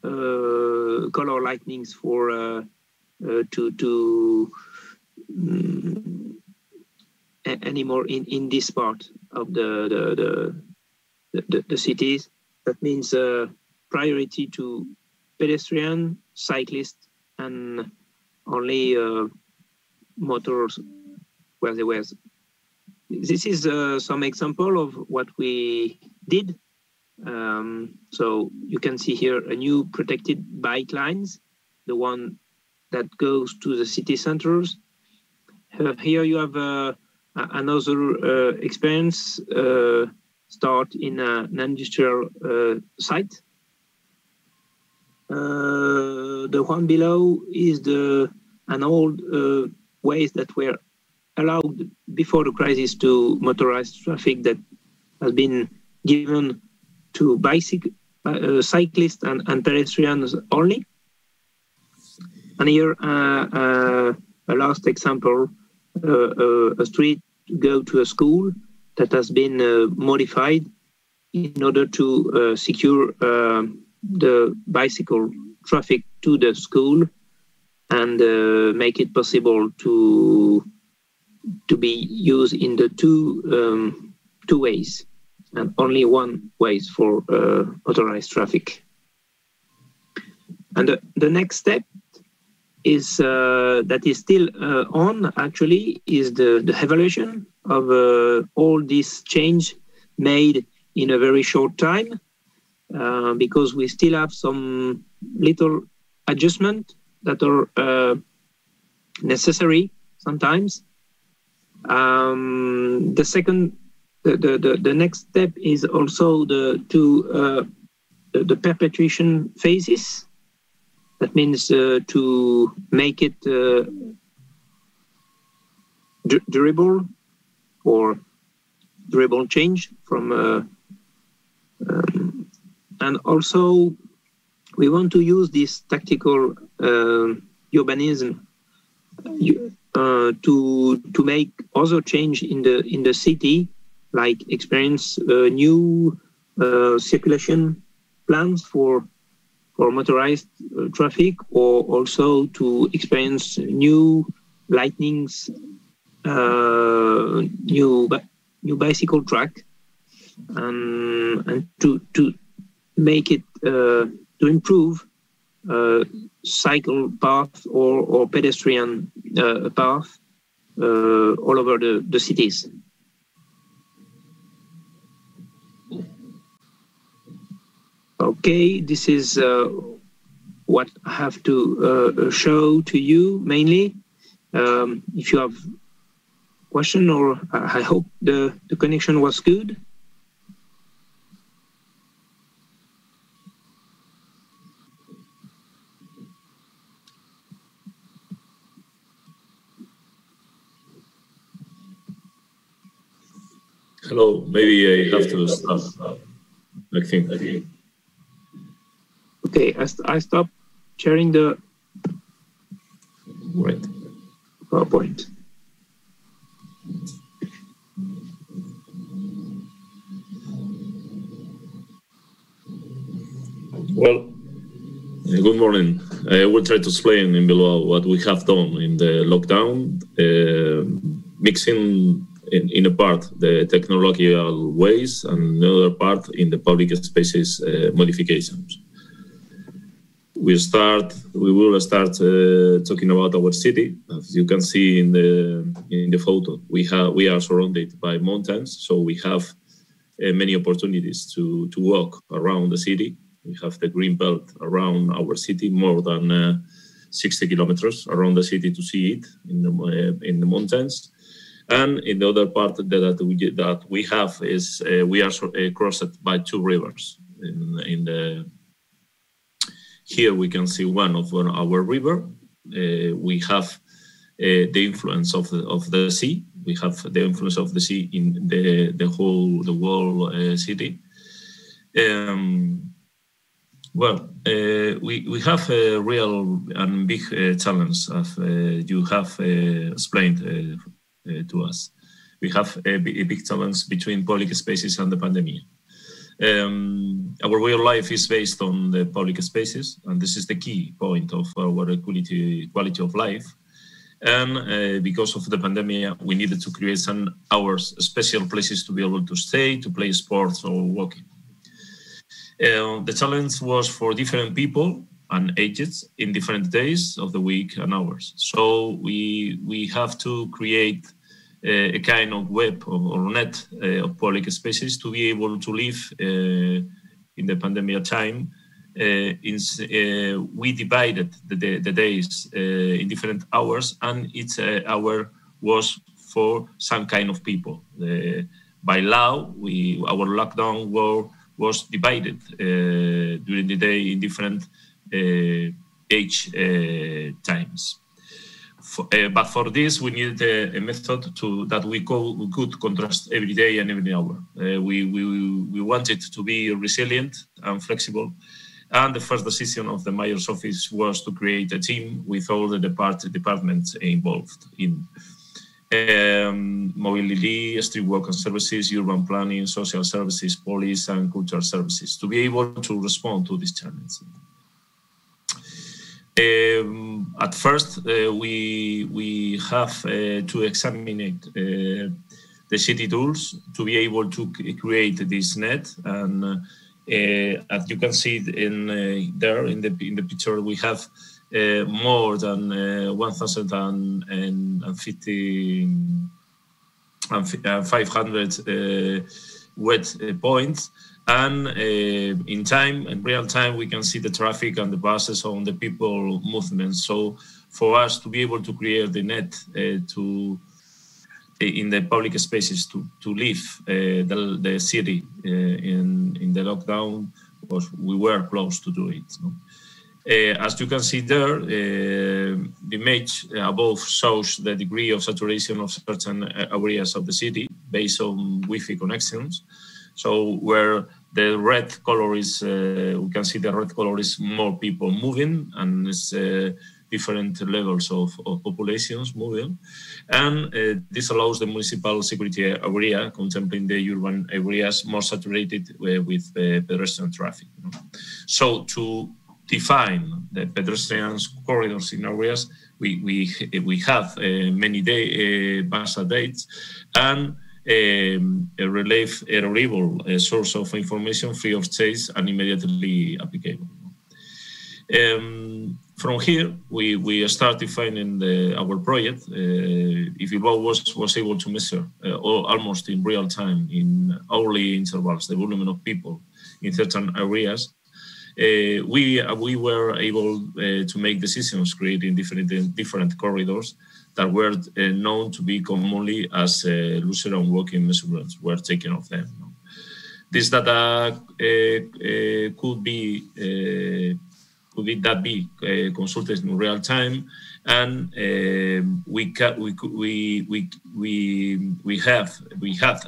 color lightnings for anymore in this part of the cities. That means priority to pedestrian, cyclists, and only motors where there was this is some example of what we did. So you can see here a new protected bike lines, the one that goes to the city centers. Here you have another experience start in an industrial site. The one below is an old ways that were allowed before the crisis to motorized traffic that has been given to cyclists and pedestrians only. And here a last example, a street to go to a school that has been modified in order to secure the bicycle traffic to the school and make it possible to be used in the two ways and only one ways for motorized traffic. And the next step is that is still on actually is the evaluation of all this change made in a very short time, because we still have some little adjustment that are necessary sometimes. The next step is also the perpetuation phases. That means to make it durable or durable change from, and also we want to use this tactical urbanism to make other change in the city, like experience new circulation plans for motorized traffic, or also to experience new lightnings, new bicycle track, and to make it to improve cycle path or pedestrian path all over the cities. Okay, this is what I have to show to you mainly. If you have question, or I hope the connection was good. Hello, maybe I have to stop. I think. Okay, I stop sharing the right PowerPoint. Well, good morning. I will try to explain in below what we have done in the lockdown, mixing in a part the technological ways and the other part in the public spaces modifications. We will start talking about our city. As you can see in the photo, we are surrounded by mountains, so we have many opportunities to walk around the city. We have the green belt around our city, more than 60 kilometers around the city to see it in the mountains. And in the other part that we have is we are crossed by two rivers. Here we can see one of our river. We have the influence of the sea. We have the influence of the sea in the whole city. We have a real and big challenge, as you have explained to us. We have a big challenge between public spaces and the pandemic. Our way of life is based on the public spaces, and this is the key point of our quality of life. And because of the pandemic, we needed to create some hours, special places to be able to stay, to play sports or walking. The challenge was for different people and ages in different days of the week and hours. So we have to create a kind of web or net of public spaces to be able to live in the pandemic time. We divided the days in different hours, and each hour was for some kind of people. By law, our lockdown was divided during the day in different age times. But for this, we needed a method that we could contrast every day and every hour. We wanted to be resilient and flexible. And the first decision of the mayor's office was to create a team with all the departments involved in mobility, street worker services, urban planning, social services, police, and cultural services to be able to respond to this challenge. At first, we have to examine the city tools to be able to create this net, and as you can see there in the picture, we have more than 1,500 wet points. And in real time, we can see the traffic and the buses on the people movement. So for us to be able to create the net in the public spaces to live the city in the lockdown, we were close to do it. No? As you can see there, the image above shows the degree of saturation of certain areas of the city based on Wi-Fi connections. So where the red color is, we can see the red color is more people moving, and it's different levels of populations moving. And this allows the municipal security area, contemplating the urban areas more saturated with pedestrian traffic. You know? So to define the pedestrian corridors in areas, we have many bus dates and a reliable source of information free of charge and immediately applicable. From here, we start defining our project. If Bilbao was able to measure almost in real time, in hourly intervals, the volume of people in certain areas, we were able to make decisions creating different corridors that were known to be commonly as leisure and walking measurements were taken of them. This data could be consulted in real time, and we had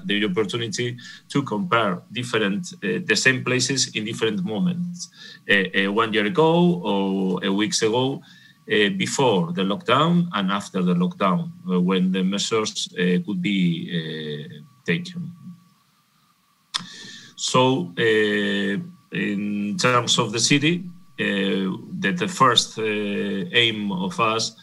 the opportunity to compare the same places in different moments, 1 year ago or weeks ago, before the lockdown and after the lockdown, when the measures could be taken. So, in terms of the city, the first aim of us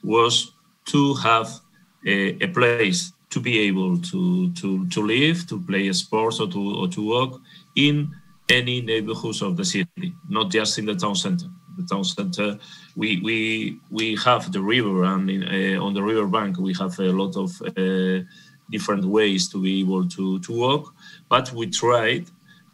was to have a place to be able to live, to play sports, or to walk in any neighborhoods of the city, not just in the town center. The town center, we have the river, and on the river bank we have a lot of different ways to be able to walk, but we tried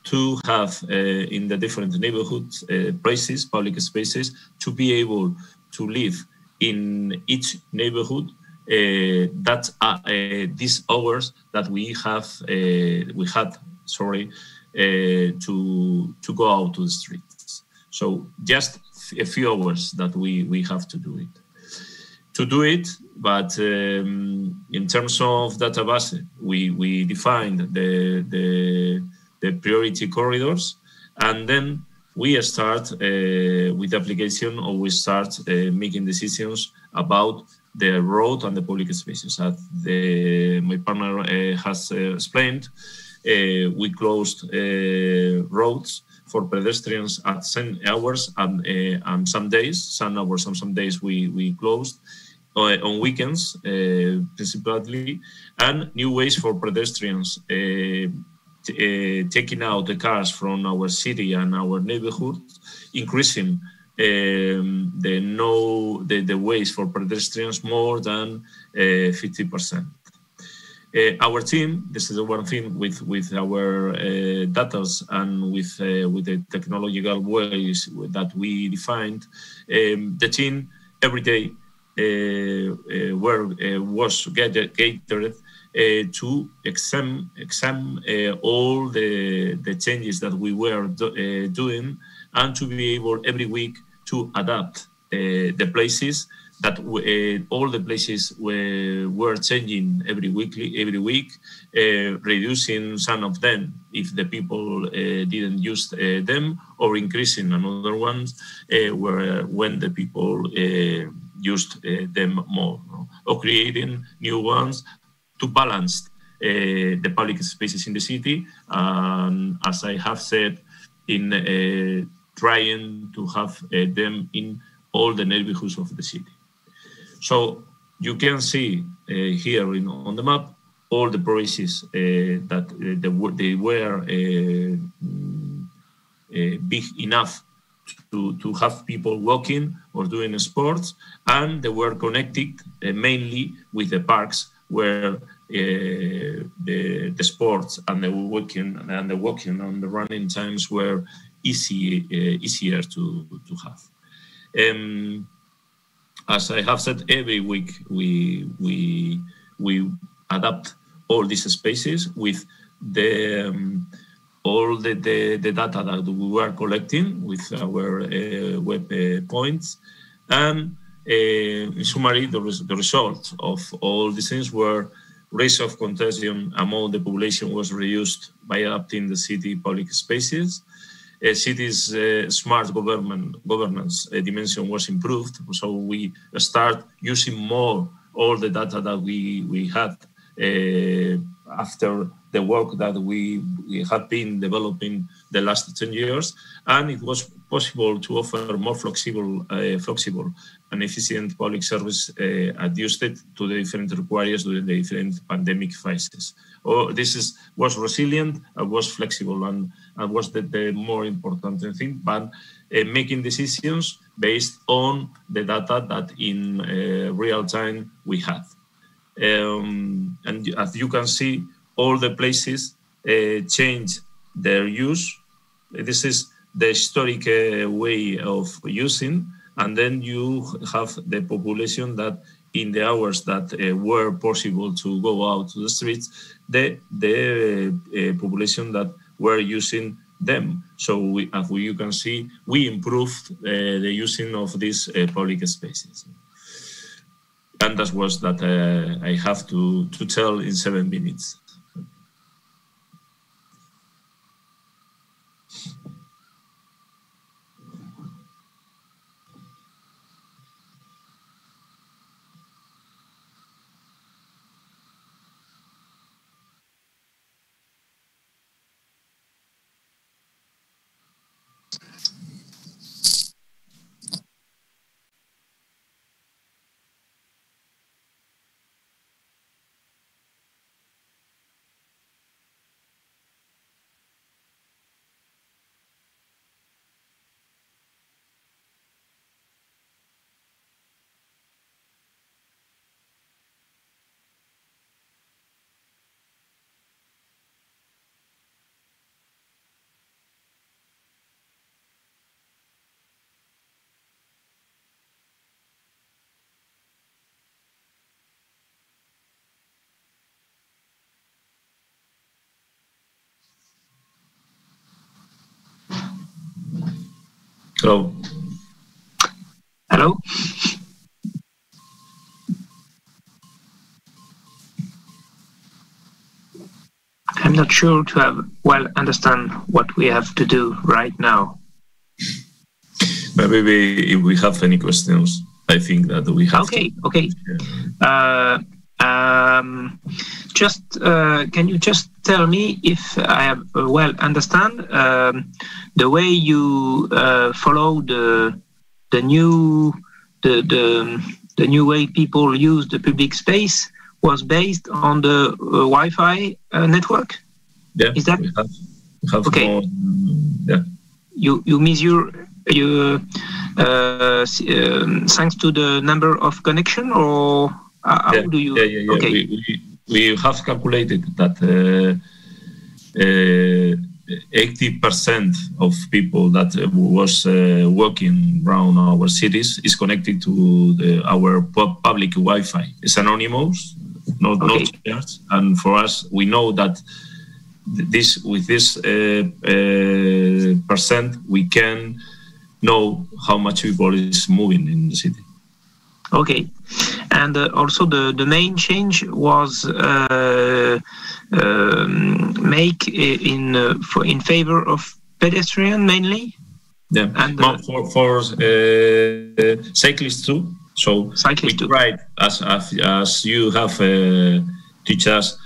to have in the different neighborhoods, places, public spaces, to be able to live in each neighborhood that these hours that we had to go out to the streets. So just a few hours that we have to do it. But in terms of database, we defined the priority corridors, and then we start with the application, or we start making decisions about the road and the public spaces. As my partner has explained, we closed roads for pedestrians at some hours and some days, some hours and some days we closed on weekends, principally, and new ways for pedestrians taking out the cars from our city and our neighborhood, increasing the ways for pedestrians more than 50%. Our team, this is the one thing with our data and with the technological ways that we defined. The team every day was gathered to examine all the changes that we were doing, and to be able every week to adapt the places that all the places were changing every week, reducing some of them if the people didn't use them, or increasing another ones when the people used them more, no? Or creating new ones to balance the public spaces in the city, and as I have said, in trying to have them in all the neighborhoods of the city. So you can see here on the map all the places that they were big enough to have people walking or doing sports, and they were connected mainly with the parks where the sports and the walking and the running times were easier to have. As I have said, every week we adapt all these spaces with all the data that we were collecting with our web points, and in summary, the result of all these things were rates of contagion among the population was reduced by adapting the city public spaces. City's smart governance dimension was improved, so we start using more all the data that we had after the work that we had been developing the last 10 years, and it was possible to offer more flexible and efficient public service adjusted to the different requirements during the different pandemic phases. This was resilient, was flexible, and was the more important thing, but making decisions based on the data that in real time we had. And as you can see, all the places change their use. This is the historic way of using, and then you have the population that in the hours that were possible to go out to the streets, the population that were using them. So as you can see, we improved the using of these public spaces. And that was that I have to tell in 7 minutes. Hello. Hello. I'm not sure to have well understand what we have to do right now. Maybe if we have any questions, I think that we have. Okay. Can you just tell me if I have well understand the way you follow the new way people use the public space was based on the Wi-Fi network? Yeah, is that we have okay? More, yeah. You measure thanks to the number of connection, or how do you? Yeah. Okay. we have calculated that 80% of people that was walking around our cities is connected to our public Wi-Fi. It's anonymous, not shared. And for us, we know that with this percent, we can know how much people is moving in the city. Okay, and also the main change was make in favor of pedestrian mainly. Yeah, and for cyclists too. So cyclists we tried, as you have teach us,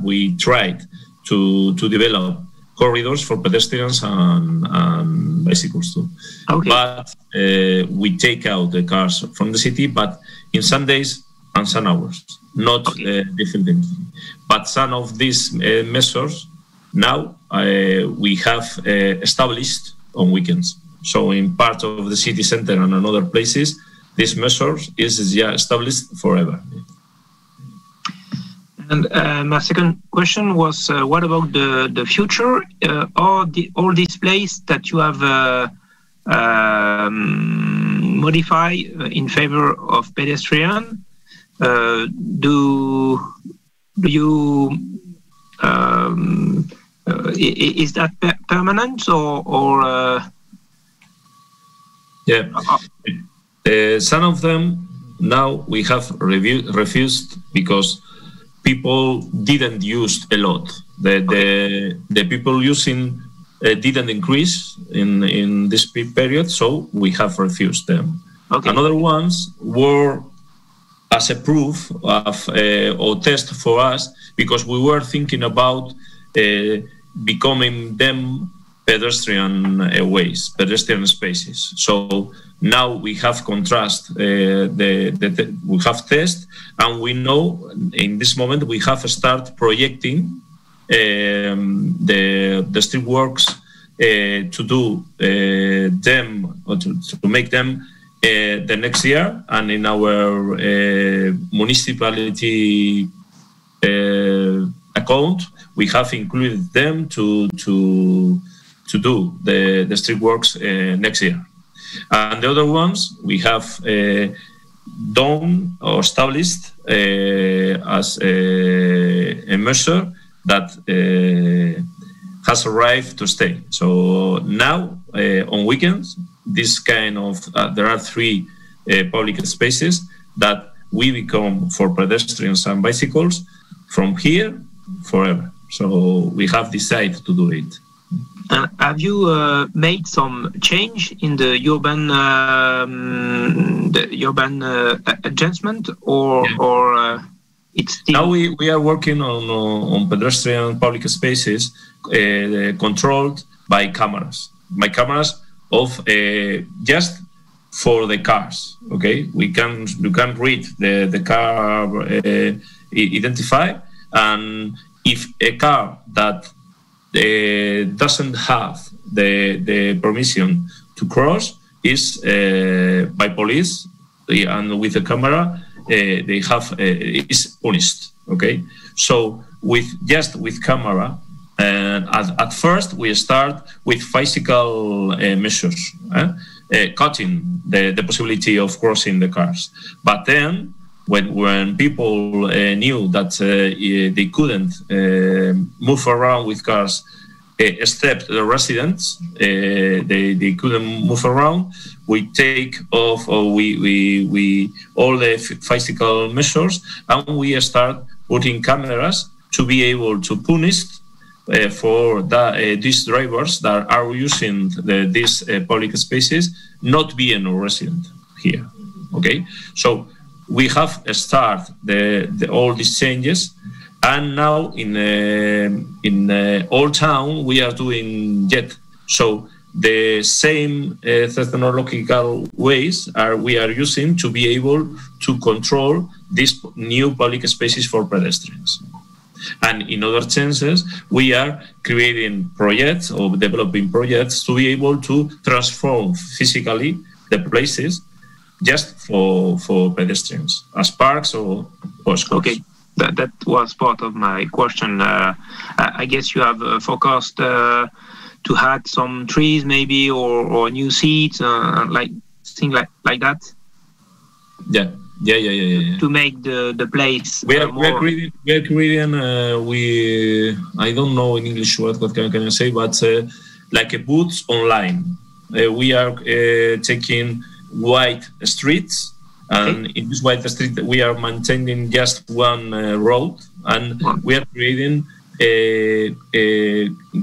we tried to develop corridors for pedestrians and bicycles too. Okay. But we take out the cars from the city, but in some days and some hours, not different things. But some of these measures now we have established on weekends. So in part of the city center and in other places, these measures is established forever. And my second question was, what about the future? All these places that you have modified in favor of pedestrian, do you is that permanent or? Yeah, some of them now we have refused because people didn't use a lot. The people using didn't increase in this period, so we have refused them. Okay. Another ones were as a proof of or test for us because we were thinking about becoming them pedestrian ways, pedestrian spaces. So now we have contrast, we have test, and we know in this moment we have start projecting the street works to do them or to make them the next year, and in our municipality account we have included them to do the street works next year. And the other ones we have done or established as a measure that has arrived to stay. So now on weekends, this kind of there are 3 public spaces that we become for pedestrians and bicycles from here forever. So we have decided to do it. Have you made some change in the urban adjustment, or it's still? Now we are working on pedestrian public spaces controlled by cameras of just for the cars. Okay, you can read the car identify, and if a car that doesn't have the permission to cross is by police, and with the camera they have is punished. Okay, so with camera, and at first we start with physical measures, cutting the possibility of crossing the cars, but then when people knew that they couldn't move around with cars except the residents, they couldn't move around, we take off we all the physical measures, and we start putting cameras to be able to punish for these drivers that are using these public spaces not being a resident here. Okay, so we have started all these changes, and now in Old Town we are doing yet. So the same technological ways we are using to be able to control these new public spaces for pedestrians. And in other chances, we are creating projects or developing projects to be able to transform physically the places just for pedestrians, as parks or postcodes. Okay, that was part of my question. I guess you have forecast to add some trees maybe or new seats, like things like that. Yeah. To make the place we are creating. I don't know in English what can I say, but like a booths online. We are taking wide streets, and in this wide street we are maintaining just one road, and we are creating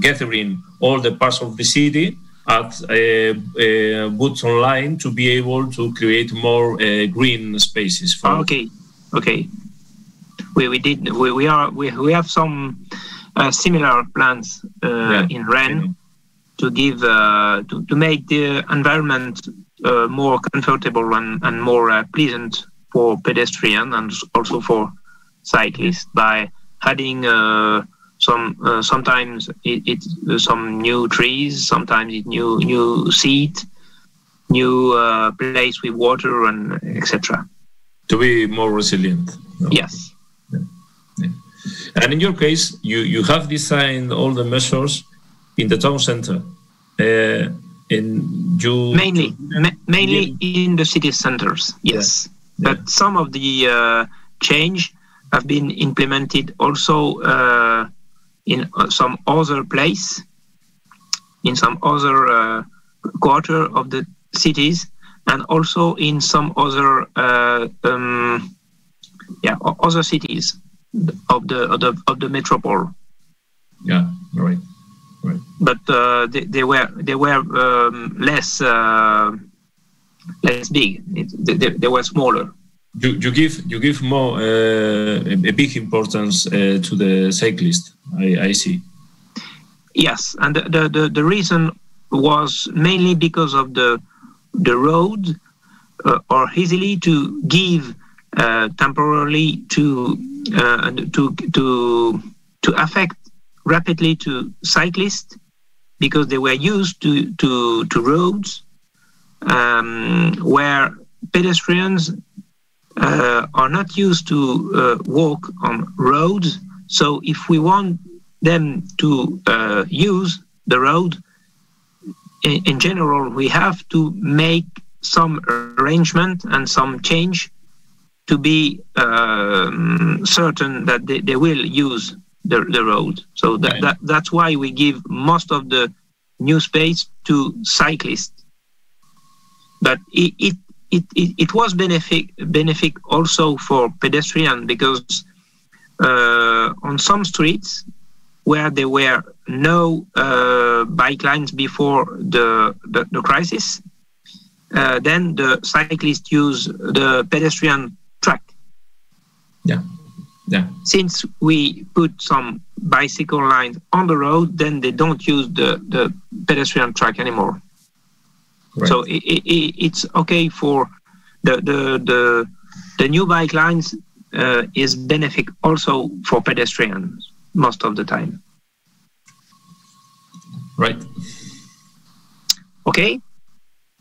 gathering all the parts of the city at booths online to be able to create more green spaces. For okay. We have some similar plans in Rennes to give to make the environment more comfortable and more pleasant for pedestrians and also for cyclists by adding sometimes it's some new trees, sometimes it's new seat, new place with water and etc. To be more resilient. No? Yes. Yeah. And in your case, you have designed all the measures in the town center. Mainly in the city centers. Yes, but some of the change have been implemented also in some other place, in some other quarter of the cities, and also in some other other cities of the metropole. Yeah, right. But they were less big. They were smaller. You give more a big importance to the cyclist. I see. Yes, and the reason was mainly because of the road are easily to give temporarily to affect rapidly to cyclists because they were used to roads where pedestrians are not used to walk on roads. So if we want them to use the road, in general, we have to make some arrangement and some change to be certain that they will use the road. So that's why we give most of the new space to cyclists. But it was benefit also for pedestrians because on some streets where there were no bike lines before the crisis, then the cyclists use the pedestrian track. Yeah. Since we put some bicycle lines on the road, then they don't use the pedestrian track anymore. Right. So it's okay for the new bike lines is benefit also for pedestrians most of the time. Right. Okay.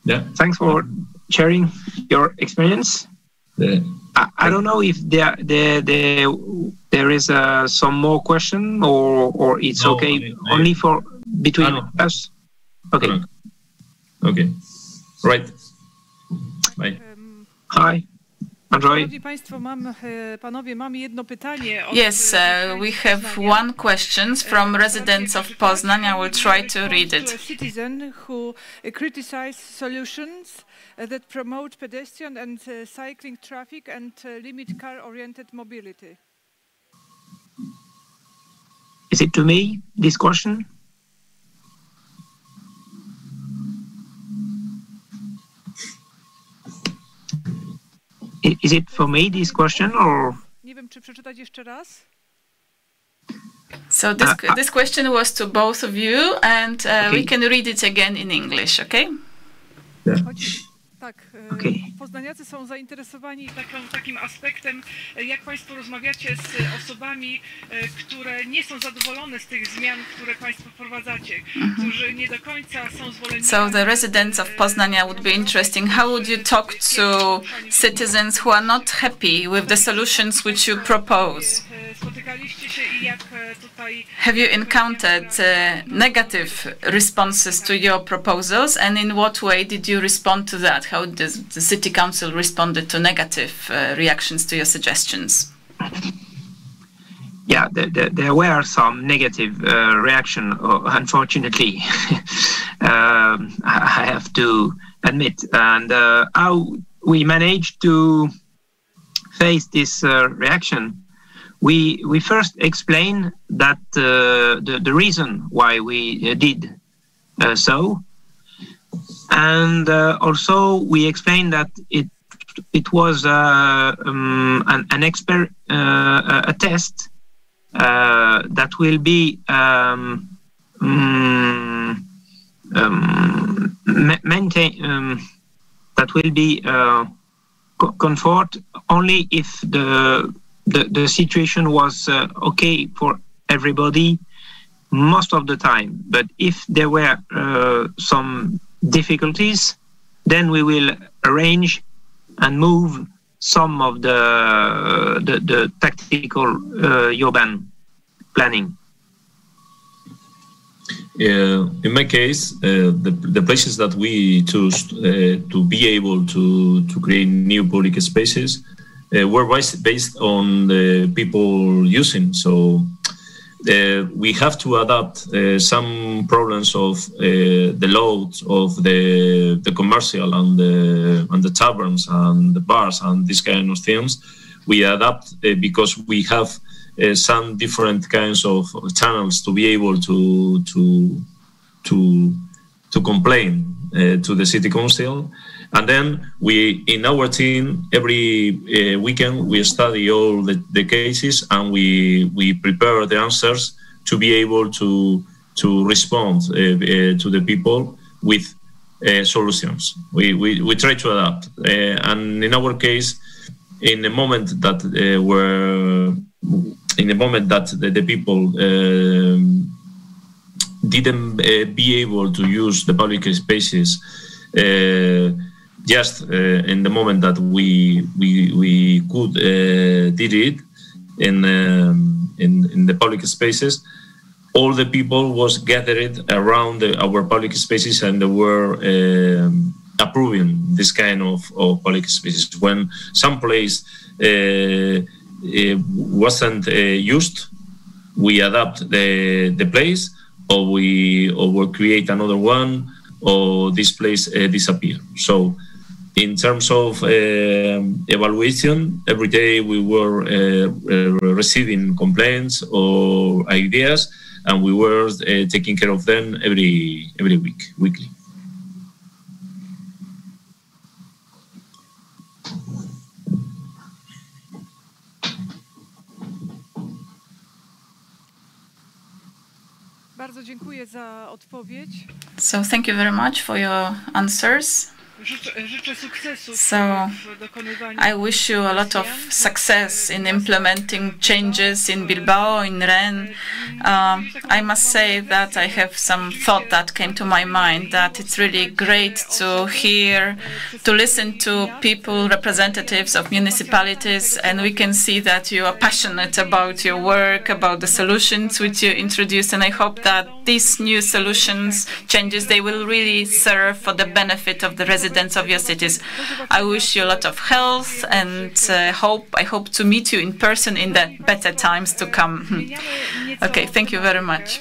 Yeah. Thanks for sharing your experience. Yeah. I don't know if there is some more question or it's okay only for between us. Okay. Okay. Right. Bye. Hi. Andrzej. Yes, we have one question from residents of Poznań. I will try to read it. A citizen who criticized solutions that promote pedestrian and cycling traffic and limit car-oriented mobility. Is it to me, this question? Is it for me, this question, or? Nie wiem, czy przeczytać jeszcze raz? So this question was to both of you, and we can read it again in English, okay? Yeah. Okay. Poznaniacy są zainteresowani takim aspektem, jak Państwo rozmawiacie z osobami, które nie są zadowolone z tych zmian, które Państwo wprowadzacie, którzy nie do końca są zwolennikami. So the residents of Poznań would be interesting. How would you talk to citizens who are not happy with the solutions which you propose? Have you encountered negative responses to your proposals, and in what way did you respond to that? How does the City Council responded to negative reactions to your suggestions? Yeah, there were some negative reaction, unfortunately. I have to admit. And how we managed to face this reaction, we first explain that the reason why we did so, and also we explained that it was a test that will be comfort only if the situation was okay for everybody most of the time. But if there were some difficulties, then we will arrange and move some of the tactical urban planning. In my case, the places that we chose to be able to create new public spaces were based on the people using. So we have to adapt some problems of the load of the commercial and the taverns and the bars and these kind of things. We adapt because we have some different kinds of channels to be able to complain to the city council. And then we, in our team, every weekend we study all the cases and we prepare the answers to be able to respond to the people with solutions. We try to adapt, and in our case, in the moment that the people didn't be able to use the public spaces. Just in the moment that we could did it in the public spaces, all the people was gathered around our public spaces and they were approving this kind of public spaces. When some place wasn't used, we adapt the place, or we create another one, or this place disappear. So in terms of evaluation, every day we were receiving complaints or ideas, and we were taking care of them every weekly. Bardzo dziękuję za odpowiedź. So thank you very much for your answers. So I wish you a lot of success in implementing changes in Bilbao, in Rennes. I must say that I have some thought that came to my mind, that it's really great to listen to people, representatives of municipalities, and we can see that you are passionate about your work, about the solutions which you introduced, and I hope that these new solutions, changes, they will really serve for the benefit of the residents of your cities. I wish you a lot of health, and I hope to meet you in person in the better times to come. Okay, thank you very much.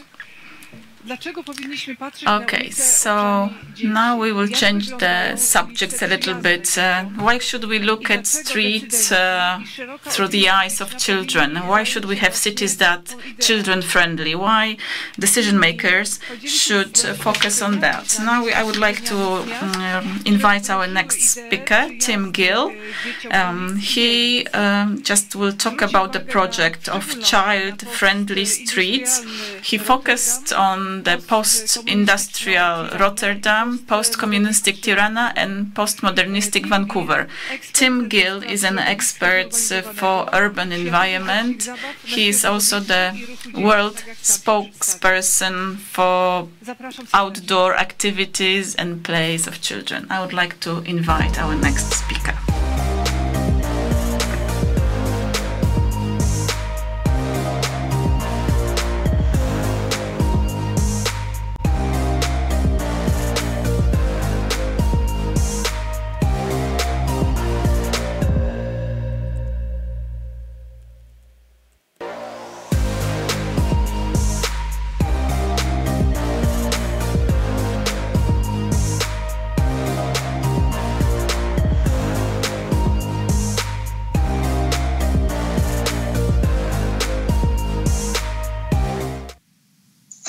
Okay, so now we will change the subjects a little bit. Why should we look at streets through the eyes of children? Why should we have cities that children-friendly? Why decision makers should focus on that? Now I would like to invite our next speaker, Tim Gill. He just will talk about the project of child-friendly streets. He focused on on the post-industrial Rotterdam, post-communistic Tirana, and post-modernistic Vancouver. Tim Gill is an expert for urban environment. He is also the world spokesperson for outdoor activities and plays of children. I would like to invite our next speaker.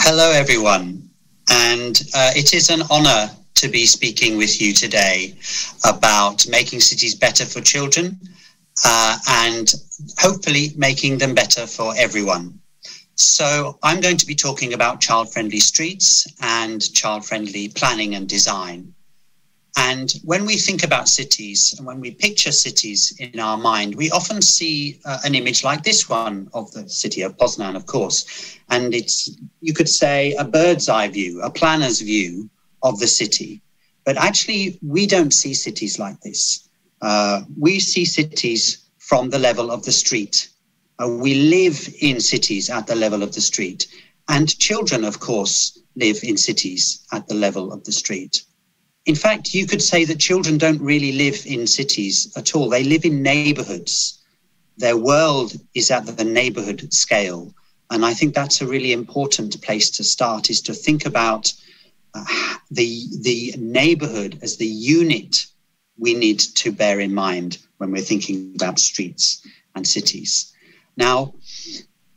Hello, everyone, and it is an honor to be speaking with you today about making cities better for children and hopefully making them better for everyone. So I'm going to be talking about child-friendly streets and child-friendly planning and design. And when we think about cities and when we picture cities in our mind, we often see an image like this one of the city of Poznań, of course. And it's, you could say, a bird's eye view, a planner's view of the city. But actually, we don't see cities like this. We see cities from the level of the street. We live in cities at the level of the street. And children, of course, live in cities at the level of the street. In fact, you could say that children don't really live in cities at all. They live in neighborhoods. Their world is at the neighborhood scale. And I think that's a really important place to start, is to think about the neighborhood as the unit we need to bear in mind when we're thinking about streets and cities. Now,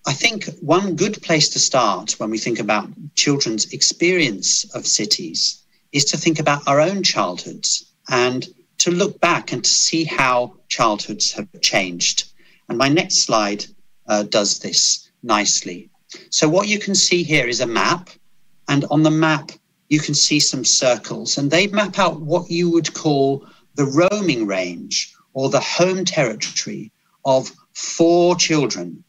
I think one good place to start when we think about children's experience of cities is to think about our own childhoods and to look back and to see how childhoods have changed. And my next slide does this nicely. So what you can see here is a map, and on the map you can see some circles, and they map out what you would call the roaming range or the home territory of 4 children.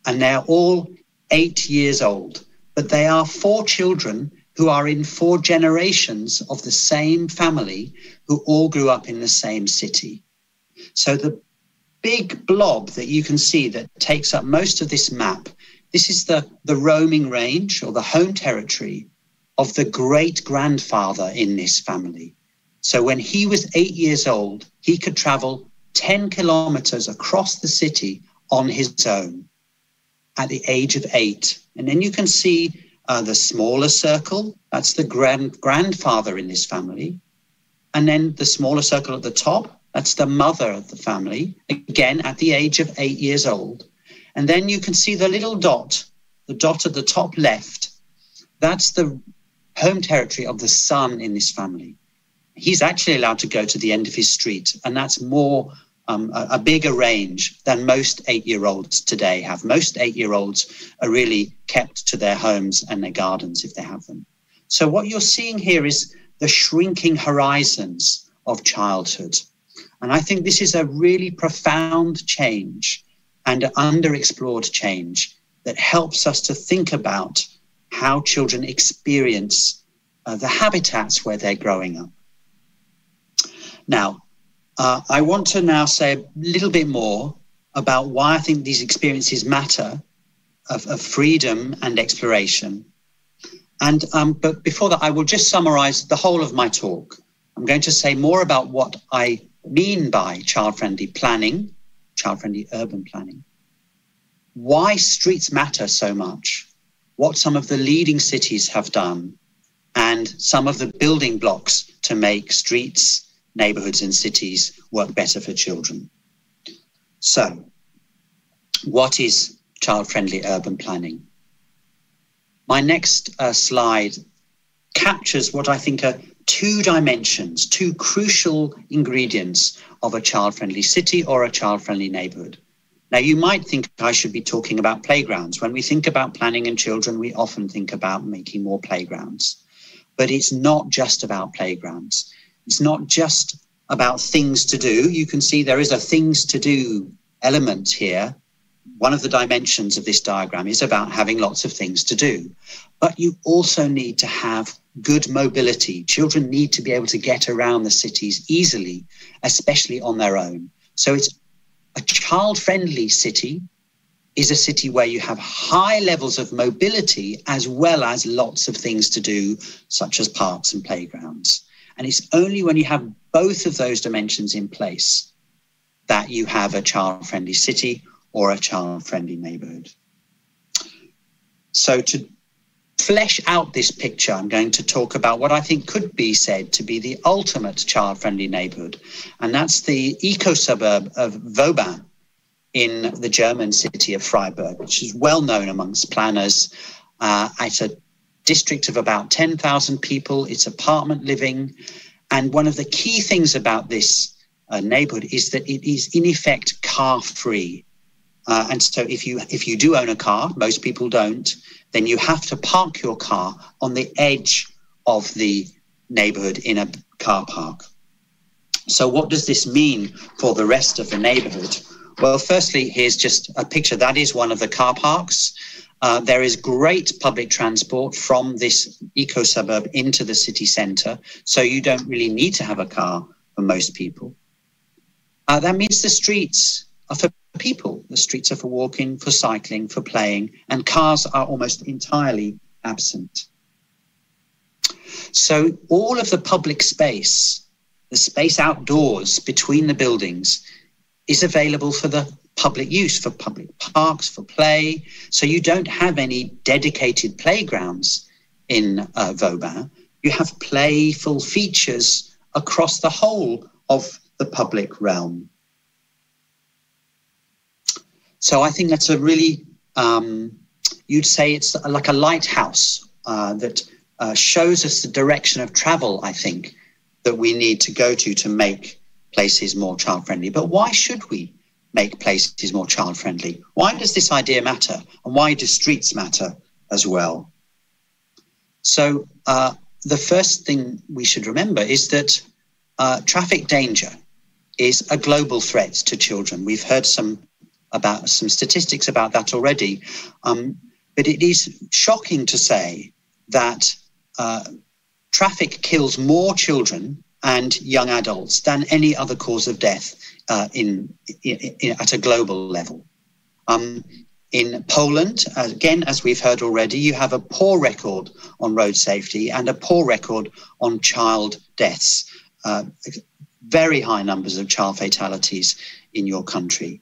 And they're all 8 years old, but they are 4 children who are in 4 generations of the same family who all grew up in the same city. So the big blob that you can see that takes up most of this map, this is the roaming range or the home territory of the great-grandfather in this family. So when he was 8 years old, he could travel 10 kilometers across the city on his own at the age of 8. And then you can see the smaller circle, that's the grandfather in this family. And then the smaller circle at the top, that's the mother of the family, again at the age of 8 years old. And then you can see the little dot, the dot at the top left, that's the home territory of the son in this family. He's actually allowed to go to the end of his street, and that's more a bigger range than most 8-year-olds today have. Most 8-year-olds are really kept to their homes and their gardens if they have them. So what you're seeing here is the shrinking horizons of childhood. And I think this is a really profound change and an underexplored change that helps us to think about how children experience the habitats where they're growing up. Now, I want to now say a little bit more about why I think these experiences matter of freedom and exploration. And but before that, I will just summarize the whole of my talk. I'm going to say more about what I mean by child-friendly planning, child-friendly urban planning, why streets matter so much, what some of the leading cities have done, and some of the building blocks to make streets, neighborhoods and cities work better for children. So, what is child-friendly urban planning? My next slide captures what I think are 2 dimensions, 2 crucial ingredients of a child-friendly city or a child-friendly neighborhood. Now, you might think I should be talking about playgrounds. When we think about planning and children, we often think about making more playgrounds. But it's not just about playgrounds. It's not just about things to do. You can see there is a things to do element here. One of the dimensions of this diagram is about having lots of things to do. But you also need to have good mobility. Children need to be able to get around the cities easily, especially on their own. So it's a child-friendly city is a city where you have high levels of mobility as well as lots of things to do, such as parks and playgrounds. And it's only when you have both of those dimensions in place that you have a child-friendly city or a child-friendly neighborhood. So to flesh out this picture, I'm going to talk about what I think could be said to be the ultimate child-friendly neighborhood, and that's the eco-suburb of Vauban in the German city of Freiburg, which is well known amongst planners. It's a district of about 10,000 people. It's apartment living. And one of the key things about this neighborhood is that it is in effect car-free. And so if you do own a car, most people don't, then you have to park your car on the edge of the neighborhood in a car park. So what does this mean for the rest of the neighborhood? Well, firstly, here's just a picture. That is one of the car parks. There is great public transport from this eco-suburb into the city centre, so you don't really need to have a car for most people. That means the streets are for people. The streets are for walking, for cycling, for playing, and cars are almost entirely absent. So all of the public space, the space outdoors between the buildings, is available for the public use, for public parks, for play. So you don't have any dedicated playgrounds in Vauban. You have playful features across the whole of the public realm. So I think that's a really, you'd say it's like a lighthouse that shows us the direction of travel, I think, that we need to go to make places more child-friendly. But why should we make places more child-friendly? Why does this idea matter? And why do streets matter as well? So the first thing we should remember is that traffic danger is a global threat to children. We've heard some statistics about that already. But it is shocking to say that traffic kills more children and young adults than any other cause of death at a global level. In Poland, again, as we've heard already, you have a poor record on road safety and a poor record on child deaths. Very high numbers of child fatalities in your country.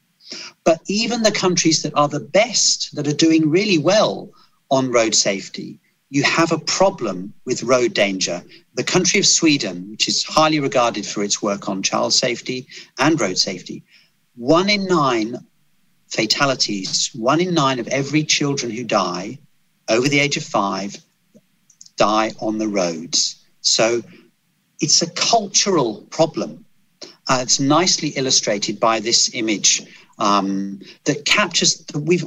But even the countries that are the best, that are doing really well on road safety, you have a problem with road danger. The country of Sweden, which is highly regarded for its work on child safety and road safety, 1 in 9 fatalities, 1 in 9 of every children who die over the age of 5 die on the roads. So it's a cultural problem. It's nicely illustrated by this image that captures that we've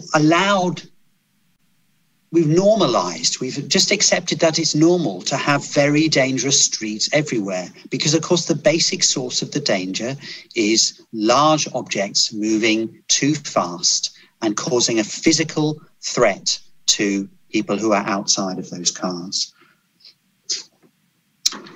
normalized, we've just accepted that it's normal to have very dangerous streets everywhere, because of course the basic source of the danger is large objects moving too fast and causing a physical threat to people who are outside of those cars.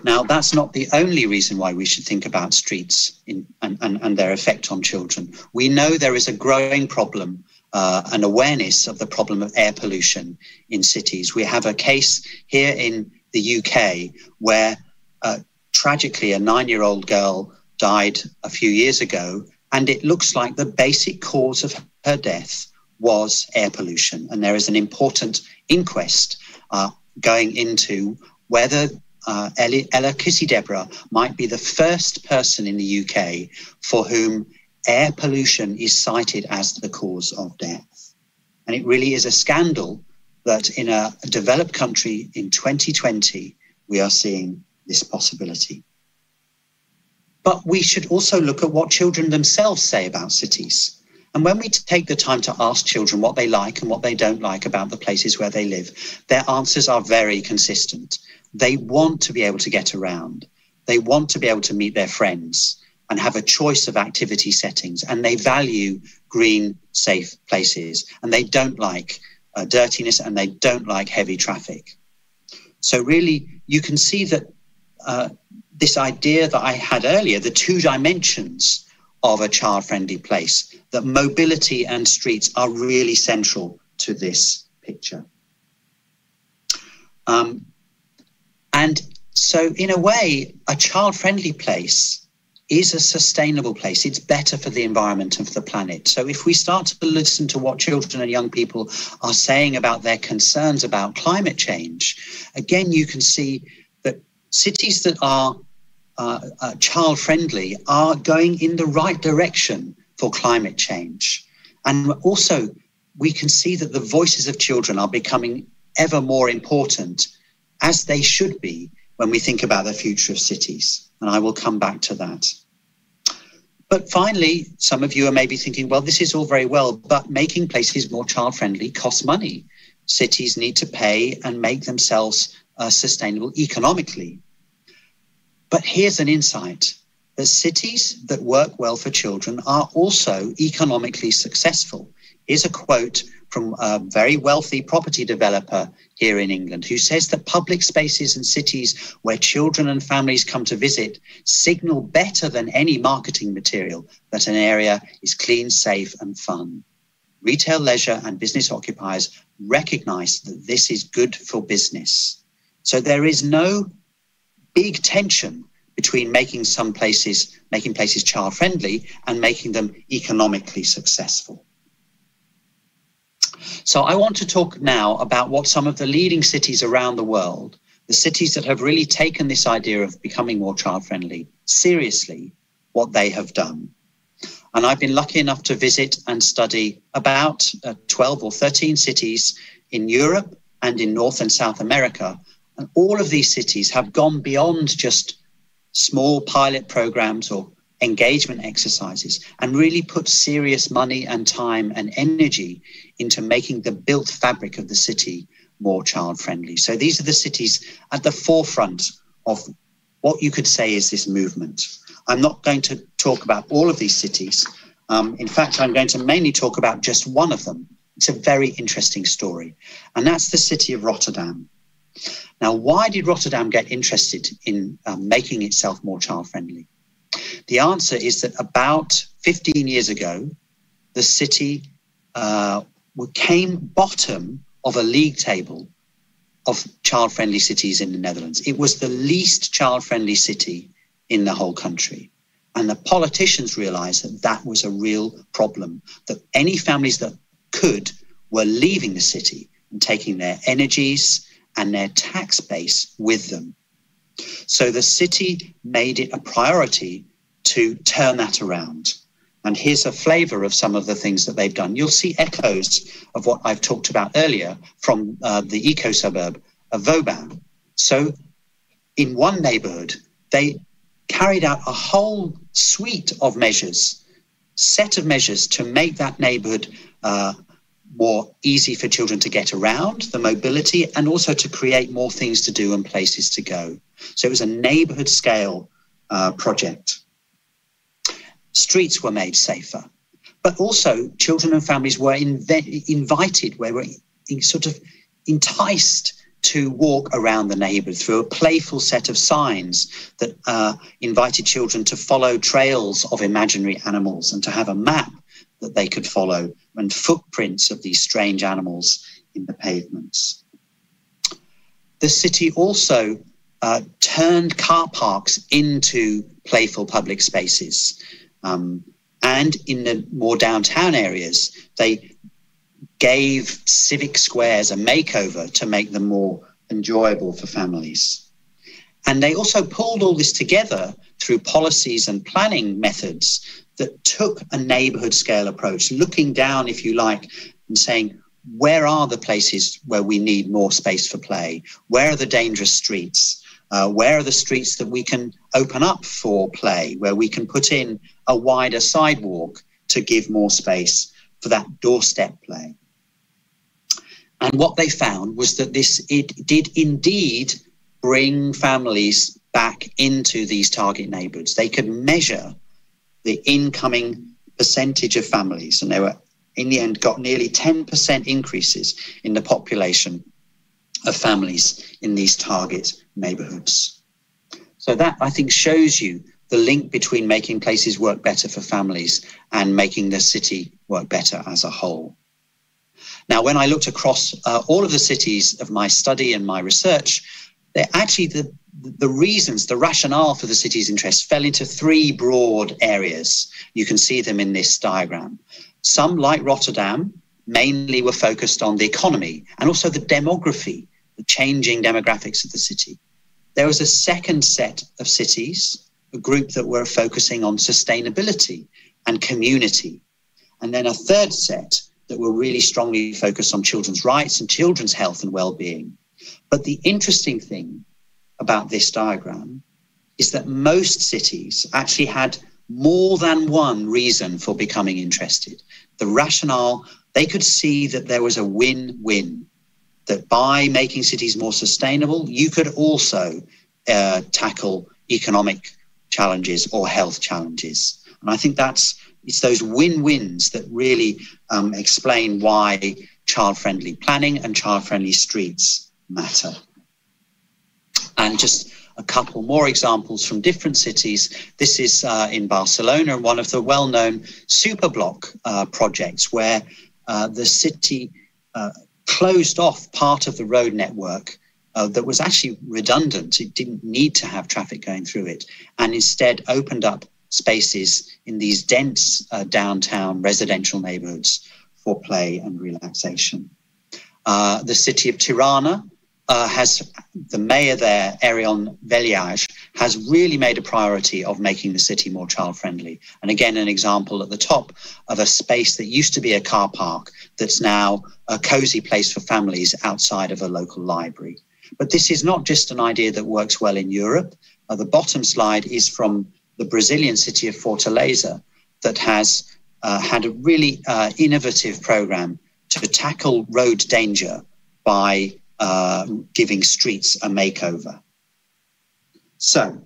Now, that's not the only reason why we should think about streets and their effect on children. We know there is a growing problem, an awareness of the problem of air pollution in cities. We have a case here in the UK where tragically a 9-year-old girl died a few years ago, and it looks like the basic cause of her death was air pollution. And there is an important inquest going into whether Ella Kissi-Debrah might be the first person in the UK for whom air pollution is cited as the cause of death. And it really is a scandal that in a developed country in 2020, we are seeing this possibility. But we should also look at what children themselves say about cities. And when we take the time to ask children what they like and what they don't like about the places where they live, their answers are very consistent. They want to be able to get around. They want to be able to meet their friends and have a choice of activity settings. And they value green, safe places. And they don't like dirtiness, and they don't like heavy traffic. So really, you can see that this idea that I had earlier, the two dimensions of a child-friendly place, that mobility and streets are really central to this picture. And so in a way, a child-friendly place is a sustainable place. It's better for the environment and for the planet. So if we start to listen to what children and young people are saying about their concerns about climate change, again, you can see that cities that are child-friendly are going in the right direction for climate change. And also, we can see that the voices of children are becoming ever more important, as they should be, when we think about the future of cities. And I will come back to that. But finally, some of you are maybe thinking, well, this is all very well, but making places more child-friendly costs money. Cities need to pay and make themselves sustainable economically. But here's an insight. The cities that work well for children are also economically successful. Here's a quote from a very wealthy property developer here in England, who says that public spaces and cities where children and families come to visit signal better than any marketing material that an area is clean, safe and fun. Retail, leisure and business occupiers recognize that this is good for business. So there is no big tension between making places child-friendly and making them economically successful. So I want to talk now about what some of the leading cities around the world, the cities that have really taken this idea of becoming more child-friendly seriously, what they have done. And I've been lucky enough to visit and study about 12 or 13 cities in Europe and in North and South America. And all of these cities have gone beyond just small pilot programs or engagement exercises and really put serious money and time and energy into making the built fabric of the city more child-friendly. So these are the cities at the forefront of what you could say is this movement. I'm not going to talk about all of these cities. In fact, I'm going to mainly talk about just one of them. It's a very interesting story, and that's the city of Rotterdam. Now, why did Rotterdam get interested in making itself more child-friendly? The answer is that about 15 years ago, the city came bottom of a league table of child-friendly cities in the Netherlands. It was the least child-friendly city in the whole country. And the politicians realized that that was a real problem, that any families that could were leaving the city and taking their energies and their tax base with them. So the city made it a priority to turn that around. And here's a flavor of some of the things that they've done. You'll see echoes of what I've talked about earlier from the eco-suburb of Vauban. So in one neighborhood, they carried out a whole suite of measures, set of measures to make that neighborhood more easy for children to get around, the mobility, and also to create more things to do and places to go. So it was a neighborhood scale project. Streets were made safer, but also children and families were invited, were sort of enticed to walk around the neighborhood through a playful set of signs that invited children to follow trails of imaginary animals and to have a map that they could follow and footprints of these strange animals in the pavements. The city also turned car parks into playful public spaces. And in the more downtown areas, they gave civic squares a makeover to make them more enjoyable for families. And they also pulled all this together through policies and planning methods that took a neighborhood scale approach, looking down, if you like, and saying, where are the places where we need more space for play? Where are the dangerous streets? Where are the streets that we can open up for play, where we can put in a wider sidewalk to give more space for that doorstep play. And what they found was that it did indeed bring families back into these target neighbourhoods. They could measure the incoming percentage of families, and they were, in the end, got nearly 10% increases in the population of families in these target neighbourhoods. So that, I think, shows you the link between making places work better for families and making the city work better as a whole. Now, when I looked across all of the cities of my study and my research, actually the reasons, the rationale for the city's interest fell into three broad areas. You can see them in this diagram. Some, like Rotterdam, mainly were focused on the economy and also the demography, the changing demographics of the city. There was a second set of cities, a group that were focusing on sustainability and community. And then a third set that were really strongly focused on children's rights and children's health and well-being. But the interesting thing about this diagram is that most cities actually had more than one reason for becoming interested. The rationale, they could see that there was a win-win, that by making cities more sustainable, you could also tackle economic challenges or health challenges. And I think it's those win-wins that really explain why child-friendly planning and child-friendly streets matter. And just a couple more examples from different cities. This is in Barcelona, one of the well-known superblock projects where the city closed off part of the road network that was actually redundant. It didn't need to have traffic going through it, and instead opened up spaces in these dense downtown residential neighborhoods for play and relaxation. The city of Tirana has, the mayor there, Arion Veliaj, has really made a priority of making the city more child-friendly. And again, an example at the top of a space that used to be a car park that's now a cozy place for families outside of a local library. But this is not just an idea that works well in Europe. The bottom slide is from the Brazilian city of Fortaleza that has had a really innovative program to tackle road danger by giving streets a makeover. So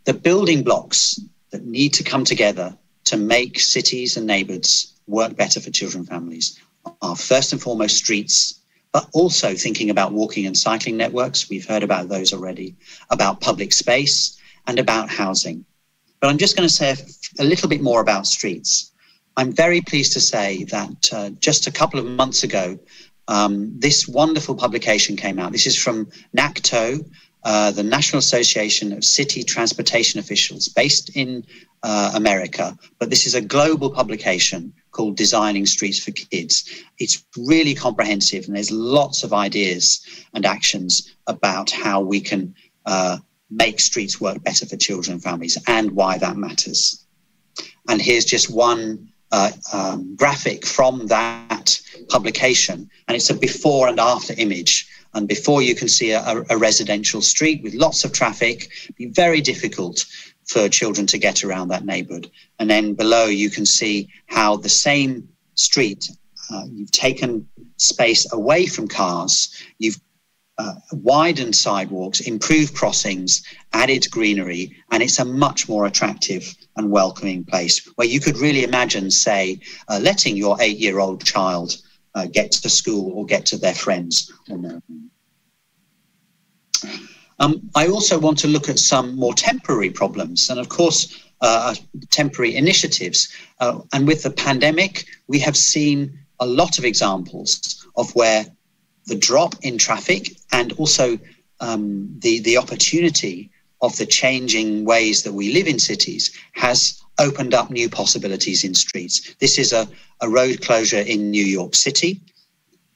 the building blocks that need to come together to make cities and neighbourhoods work better for children and families are first and foremost streets, but also thinking about walking and cycling networks. We've heard about those already, about public space and about housing. But I'm just going to say a little bit more about streets. I'm very pleased to say that just a couple of months ago, this wonderful publication came out. This is from NACTO, the National Association of City Transportation Officials, based in America. But this is a global publication called Designing Streets for Kids. It's really comprehensive, and there's lots of ideas and actions about how we can make streets work better for children and families and why that matters. And here's just one graphic from that publication, and it's a before and after image. And before, you can see a residential street with lots of traffic, be very difficult for children to get around that neighborhood. And then below, you can see how the same street, you've taken space away from cars, you've widened sidewalks, improved crossings, added greenery, and it's a much more attractive and welcoming place where you could really imagine, say, letting your 8-year-old child get to school or get to their friends. I also want to look at some more temporary problems and, of course, temporary initiatives. And with the pandemic, we have seen a lot of examples of where the drop in traffic and also the opportunity of the changing ways that we live in cities has opened up new possibilities in streets. This is a road closure in New York City.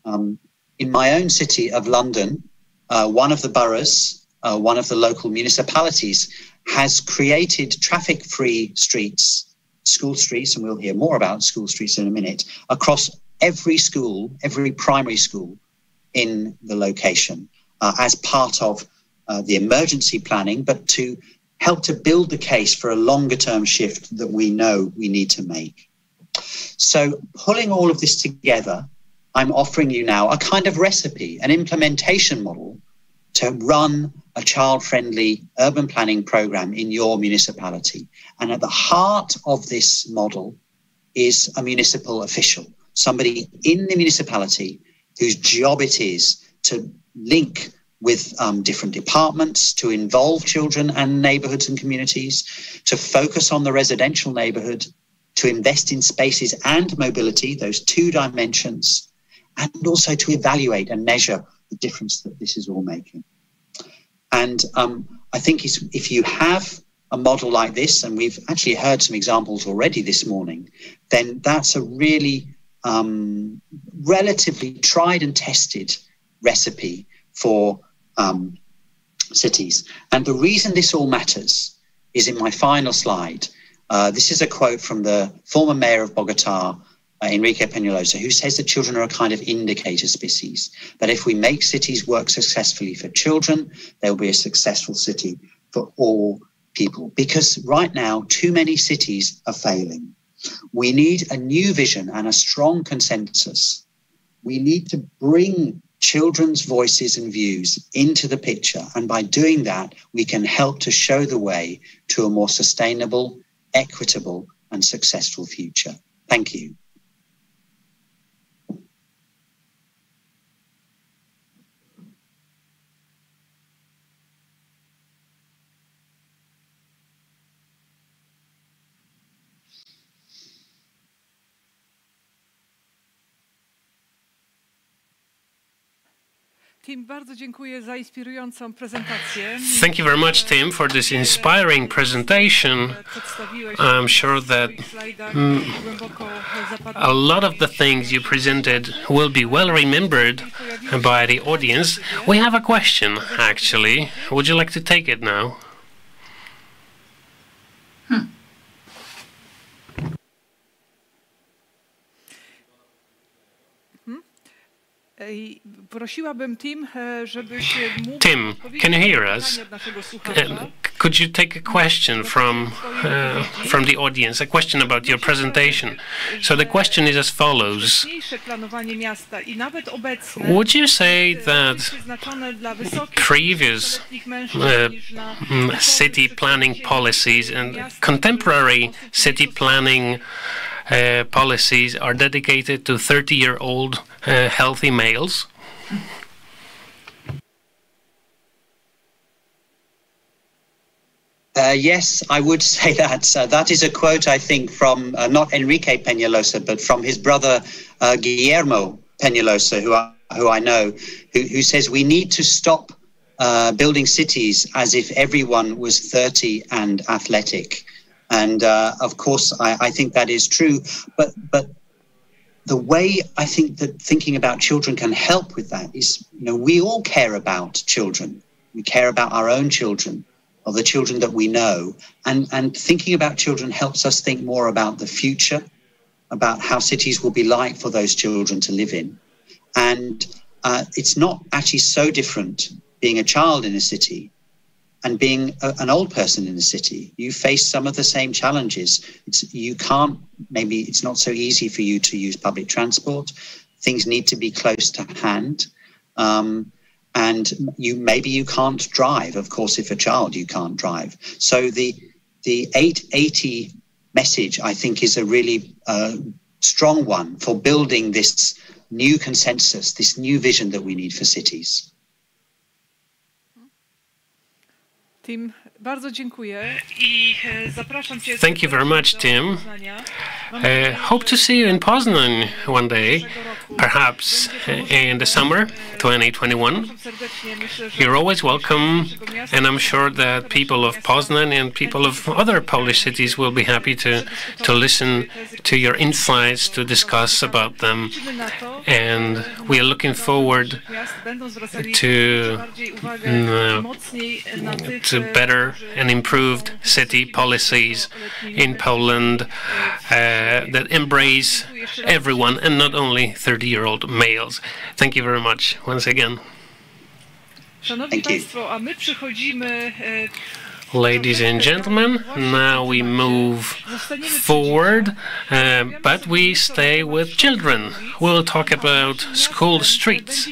In my own city of London, one of the boroughs, one of the local municipalities has created traffic-free streets, school streets, and we'll hear more about school streets in a minute, across every school, every primary school in the location as part of the emergency planning, but to help to build the case for a longer-term shift that we know we need to make. So pulling all of this together, I'm offering you now a kind of recipe, an implementation model to run a child-friendly urban planning program in your municipality. And at the heart of this model is a municipal official, somebody in the municipality whose job it is to link with different departments, to involve children and neighbourhoods and communities, to focus on the residential neighbourhood, to invest in spaces and mobility, those two dimensions, and also to evaluate and measure the difference that this is all making. And I think if you have a model like this, and we've actually heard some examples already this morning, then that's a really relatively tried and tested recipe for cities. And the reason this all matters is in my final slide. This is a quote from the former mayor of Bogota, Enrique Peñalosa, who says that children are a kind of indicator species, that if we make cities work successfully for children, there will be a successful city for all people. Because right now, too many cities are failing. We need a new vision and a strong consensus. We need to bring children's voices and views into the picture. And by doing that, we can help to show the way to a more sustainable, equitable, and successful future. Thank you. Thank you very much, Tim, for this inspiring presentation. I'm sure that a lot of the things you presented will be well remembered by the audience. We have a question, actually. Would you like to take it now? Tim, can you hear us? Could you take a question from the audience, a question about your presentation? So the question is as follows. Would you say that previous city planning policies and contemporary city planning policies are dedicated to 30-year-old healthy males? Yes, I would say that. That is a quote, I think, from not Enrique Peñalosa, but from his brother Guillermo Peñalosa, who I know, who says we need to stop building cities as if everyone was 30 and athletic. And of course, I think that is true. But the way I think that thinking about children can help with that is, we all care about children. We care about our own children, or the children that we know. And thinking about children helps us think more about the future, about how cities will be like for those children to live in. And it's not actually so different being a child in a city and being an old person in the city. You face some of the same challenges. Maybe it's not so easy for you to use public transport. Things need to be close to hand. And maybe you can't drive. Of course, if a child, you can't drive. So the 880 message, I think, is a really strong one for building this new consensus, this new vision that we need for cities. Tim, bardzo dziękuję. Thank you very much, Tim. Hope to see you in Poznań one day, perhaps in the summer 2021. You're always welcome, and I'm sure that people of Poznań and people of other Polish cities will be happy to listen to your insights, to discuss about them. And we are looking forward to better and improved city policies in Poland that embrace everyone and not only 30-year-old males. Thank you very much once again. Szanowni Państwo, a my przechodzimy Ladies and gentlemen, now we move forward, but we stay with children. We'll talk about school streets.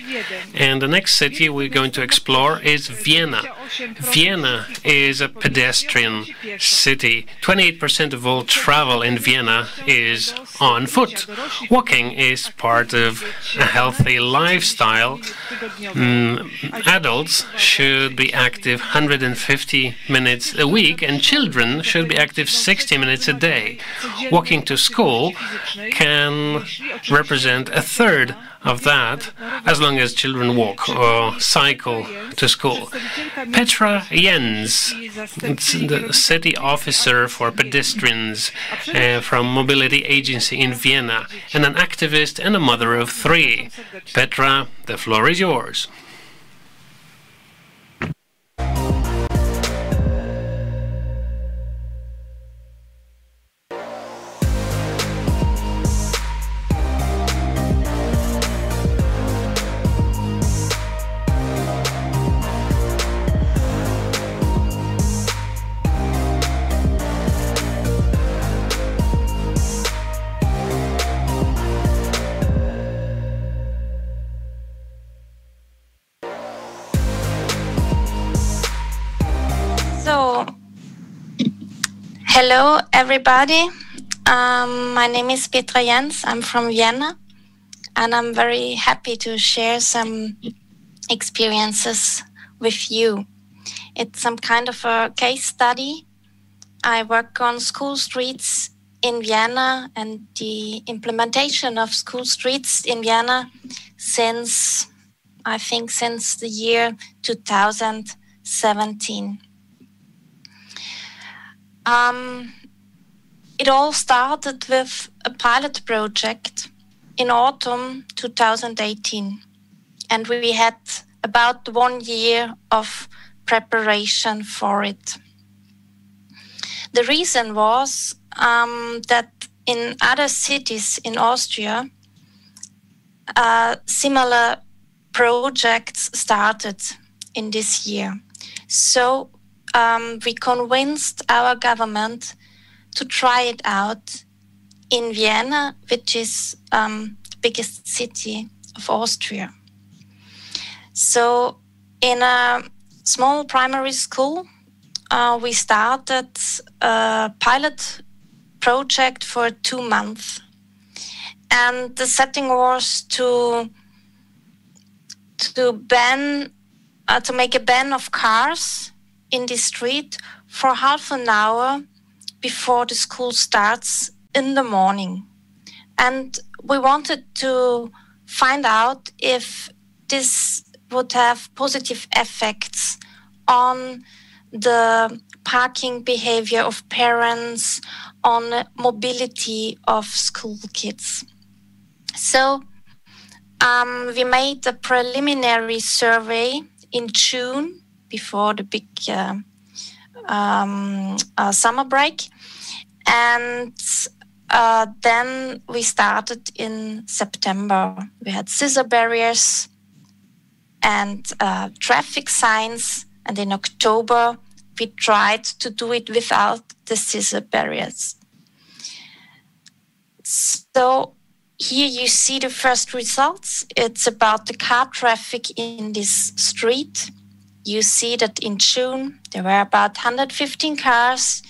And the next city we're going to explore is Vienna. Vienna is a pedestrian city. 28% of all travel in Vienna is on foot. Walking is part of a healthy lifestyle. Adults should be active 150 minutes a week, and children should be active 60 minutes a day. Walking to school can represent a third of that, as long as children walk or cycle to school. Petra Jens, the city officer for pedestrians from Mobility Agency in Vienna, and an activist and a mother of 3. Petra, the floor is yours. Hello, everybody. My name is Petra Jens. I'm from Vienna, and I'm very happy to share some experiences with you. It's some kind of a case study. I work on school streets in Vienna and the implementation of school streets in Vienna since the year 2017. It all started with a pilot project in autumn 2018, and we had about 1 year of preparation for it. The reason was that in other cities in Austria, similar projects started in this year. So we convinced our government to try it out in Vienna, which is the biggest city of Austria. So in a small primary school, we started a pilot project for 2 months. And the setting was to make a ban of cars in the street for half an hour before the school starts in the morning. And we wanted to find out if this would have positive effects on the parking behavior of parents, on mobility of school kids. So we made a preliminary survey in June before the big summer break. And then we started in September. We had scissor barriers and traffic signs. And in October, we tried to do it without the scissor barriers. So here you see the first results. It's about the car traffic in this street. You see that in June, there were about 115 cars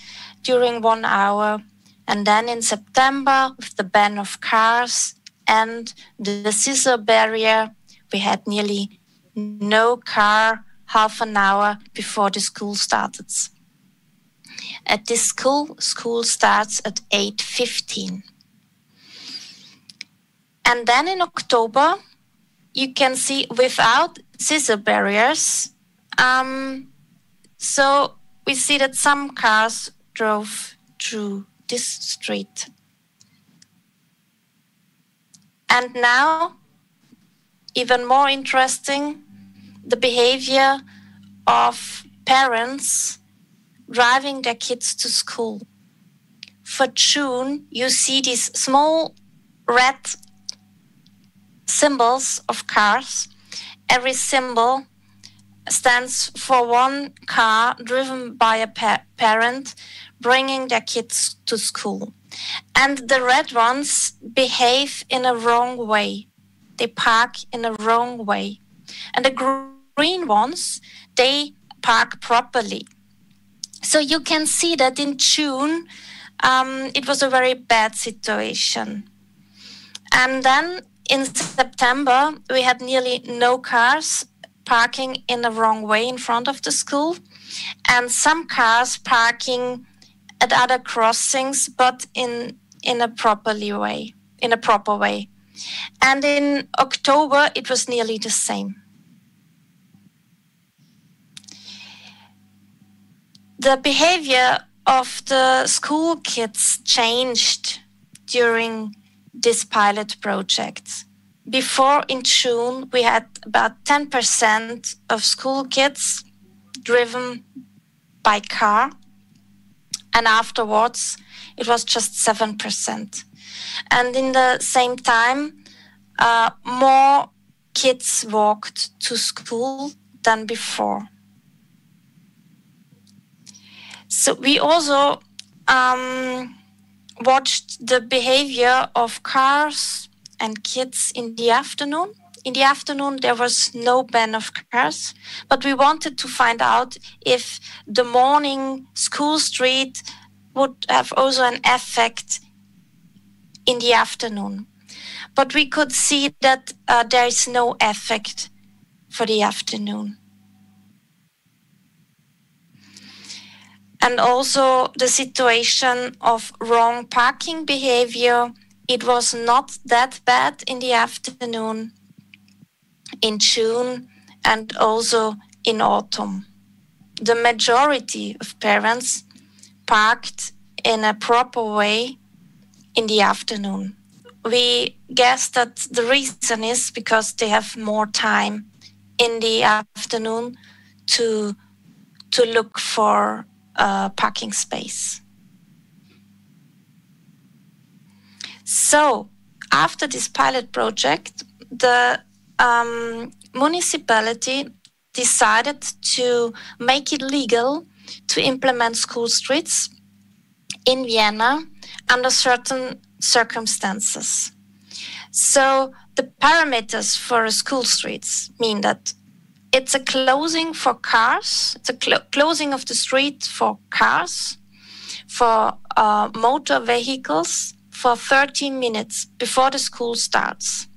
during 1 hour. And then in September, with the ban of cars and the scissor barrier, we had nearly no car half an hour before the school started. At this school starts at 8:15. And then in October, you can see without scissor barriers, so we see that some cars drove through this street. And now, even more interesting, the behavior of parents driving their kids to school. For June, you see these small red symbols of cars. Every symbol stands for one car driven by a parent bringing their kids to school. And the red ones behave in a wrong way. They park in a wrong way. And the green ones, they park properly. So you can see that in June, it was a very bad situation. And then in September, we had nearly no cars parking in the wrong way in front of the school, and some cars parking at other crossings, but in a proper way. And in October, it was nearly the same. The behavior of the school kids changed during this pilot project. Before, in June, we had about 10% of school kids driven by car, and afterwards it was just 7%. And in the same time, more kids walked to school than before. So we also watched the behavior of cars and kids in the afternoon. In the afternoon, there was no ban of cars, but we wanted to find out if the morning school street would have also an effect in the afternoon. But we could see that there is no effect for the afternoon. And also the situation of wrong parking behavior, it was not that bad in the afternoon, in June, and also in autumn. The majority of parents parked in a proper way in the afternoon. We guess that the reason is because they have more time in the afternoon to look for a parking space. So after this pilot project, the municipality decided to make it legal to implement school streets in Vienna under certain circumstances. So the parameters for a school streets mean that it's a closing for cars, it's a closing of the street for cars, for motor vehicles, for 13 minutes before the school starts.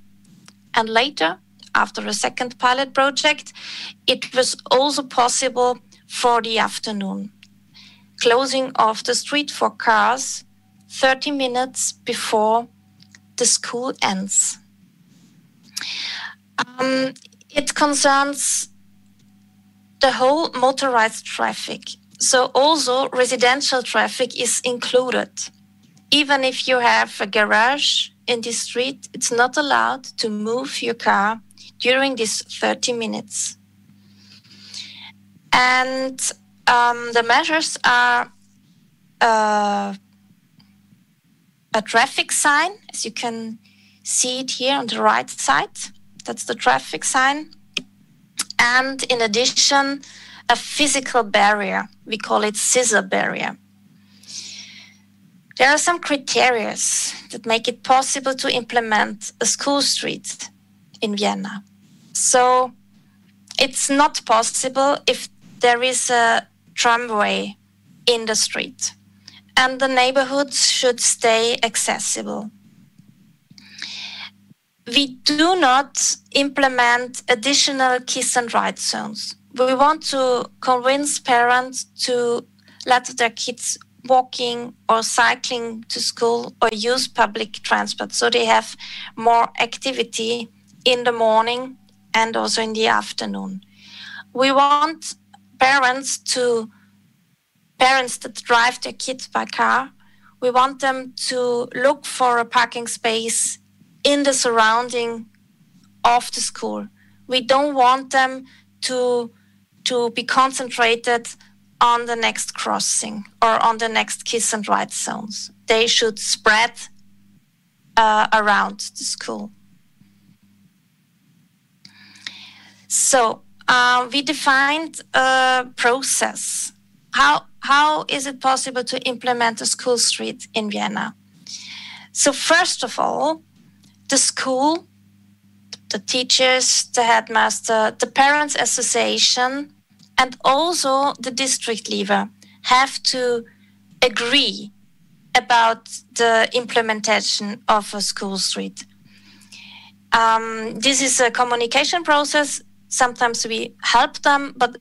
And later, after a second pilot project, it was also possible for the afternoon. Closing of the street for cars 30 minutes before the school ends. It concerns the whole motorized traffic. So also residential traffic is included. Even if you have a garage in the street, it's not allowed to move your car during these 30 minutes. And the measures are a traffic sign, as you can see it here on the right side. That's the traffic sign. And in addition, a physical barrier. We call it scissor barrier. There are some criteria that make it possible to implement a school street in Vienna. So it's not possible if there is a tramway in the street, and the neighborhoods should stay accessible. We do not implement additional kiss and ride zones. We want to convince parents to let their kids walking or cycling to school or use public transport, so they have more activity in the morning and also in the afternoon. We want parents that drive their kids by car, we want them to look for a parking space in the surrounding of the school. We don't want them to be concentrated on the next crossing or on the next kiss and ride zones. They should spread around the school. So we defined a process. How is it possible to implement a school street in Vienna? So first of all, the school, the teachers, the headmaster, the parents' association, and also the district leader have to agree about the implementation of a school street. This is a communication process. Sometimes we help them, but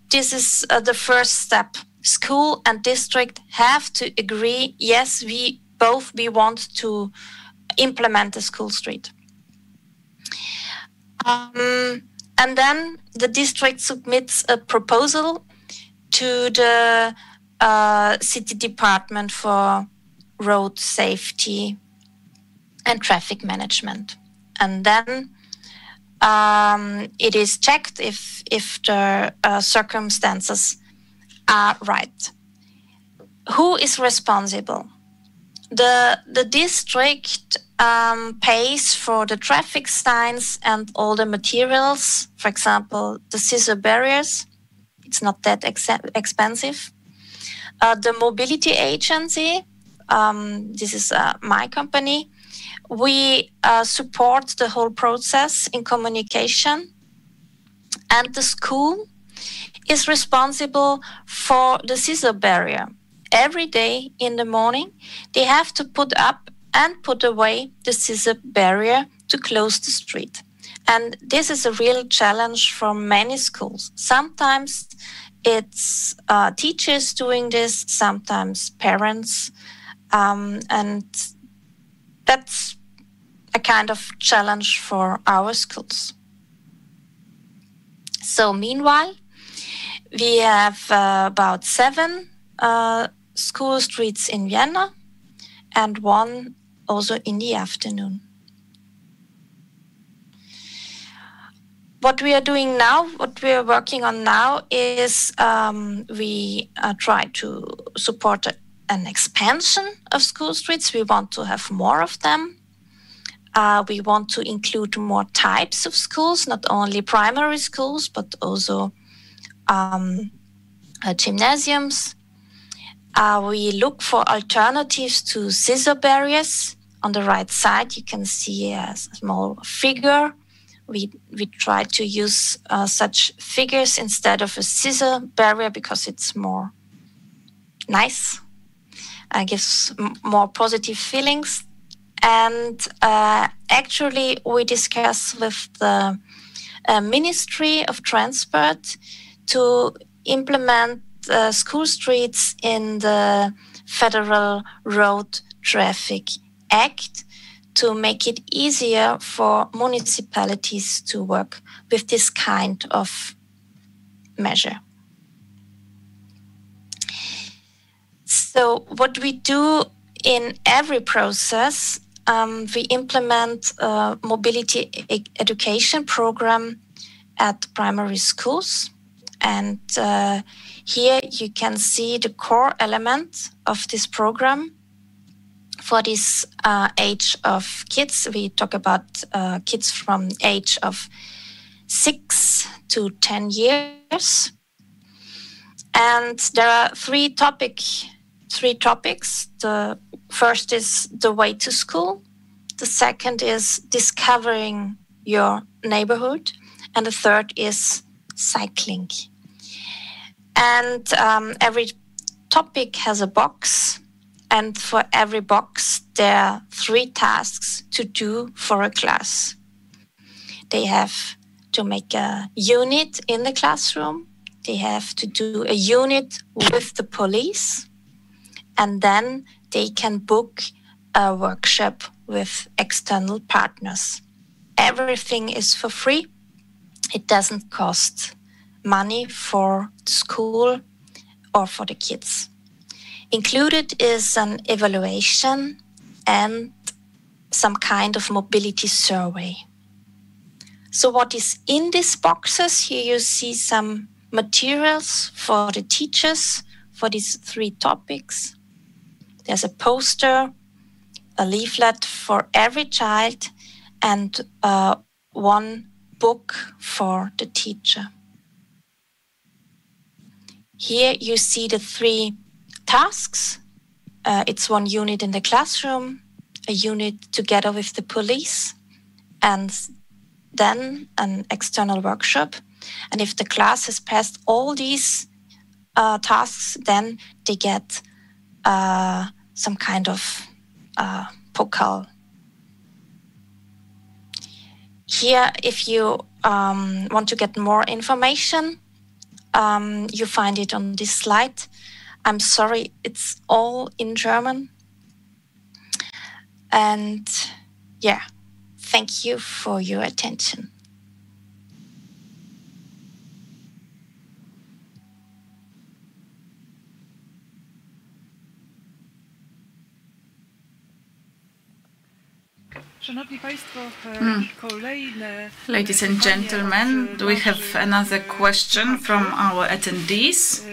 this is the first step. School and district have to agree, yes, we want to implement the school street. And then the district submits a proposal to the city department for road safety and traffic management. And then it is checked if the circumstances are right. Who is responsible? The district pays for the traffic signs and all the materials, for example, the scissor barriers. It's not that expensive. The mobility agency, this is my company, we support the whole process in communication. And the school is responsible for the scissor barrier. Every day in the morning, they have to put up and put away the scissor barrier to close the street. And this is a real challenge for many schools. Sometimes it's teachers doing this, sometimes parents, and that's a kind of challenge for our schools. So meanwhile, we have about 7 school streets in Vienna and 1 also in the afternoon. What we are doing now, what we are working on now is we try to support an expansion of school streets. We want to have more of them. We want to include more types of schools, not only primary schools, but also gymnasiums. We look for alternatives to scissor barriers. On the right side, you can see a small figure. We try to use such figures instead of a scissor barrier because it's more nice, gives more positive feelings. And actually, we discuss with the Ministry of Transport to implement school streets in the Federal Road Traffic Act to make it easier for municipalities to work with this kind of measure. So what we do in every process, we implement a mobility education program at primary schools. And here you can see the core element of this program. For this age of kids, we talk about kids from age of 6 to 10 years. And there are three topics. The first is the way to school. The second is discovering your neighborhood. And the third is cycling. And every topic has a box. And for every box, there are 3 tasks to do for a class. They have to make a unit in the classroom. They have to do a unit with the police. And then they can book a workshop with external partners. Everything is for free. It doesn't cost money for the school or for the kids. Included is an evaluation and some kind of mobility survey. So what is in these boxes? Here you see some materials for the teachers for these 3 topics. There's a poster, a leaflet for every child, and 1 book for the teacher. Here you see the 3 tasks. It's 1 unit in the classroom, a unit together with the police, and then an external workshop. And if the class has passed all these tasks, then they get some kind of pokal. Here, if you want to get more information, you find it on this slide. I'm sorry, it's all in German. And yeah, thank you for your attention. Ladies and gentlemen, we have another question from our attendees.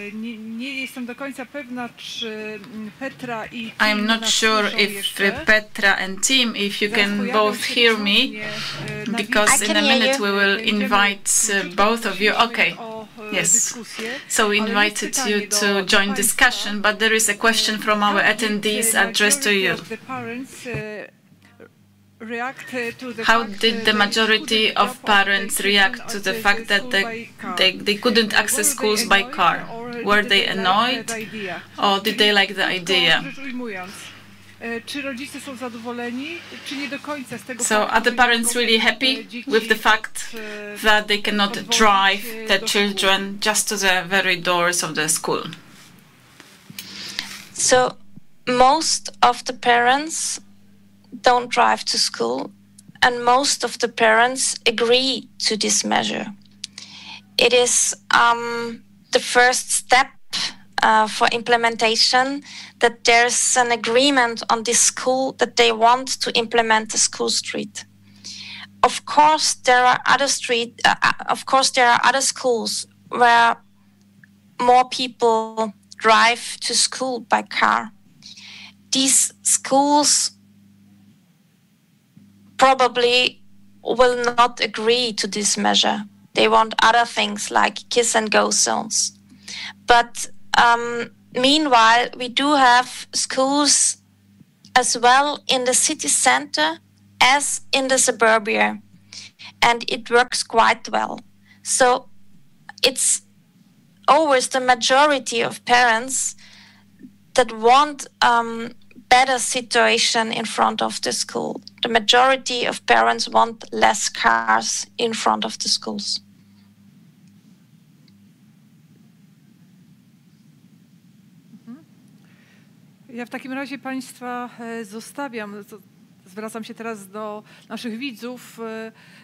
I'm not sure if Petra and Tim, if you can both hear me, because in a minute we will invite both of you. Okay. Yes, so we invited you to join discussion, but there is a question from our attendees addressed to you. How did the majority of parents react to the fact that they couldn't access schools by car? Were they annoyed, or did they like the idea? So are the parents really happy with the fact that they cannot drive their children just to the very doors of the school? So most of the parents don't drive to school, and most of the parents agree to this measure. It is the first step for implementation, that there's an agreement on this school that they want to implement the school street. Of course, there are other schools where more people drive to school by car. These schools probably will not agree to this measure. They want other things like kiss and go zones. But meanwhile, we do have schools as well in the city center as in the suburbia, and it works quite well. So it's always the majority of parents that want better situation in front of the school. The majority of parents want less cars in front of the schools. Ja w takim razie Państwa zostawiam, zwracam się teraz do naszych widzów,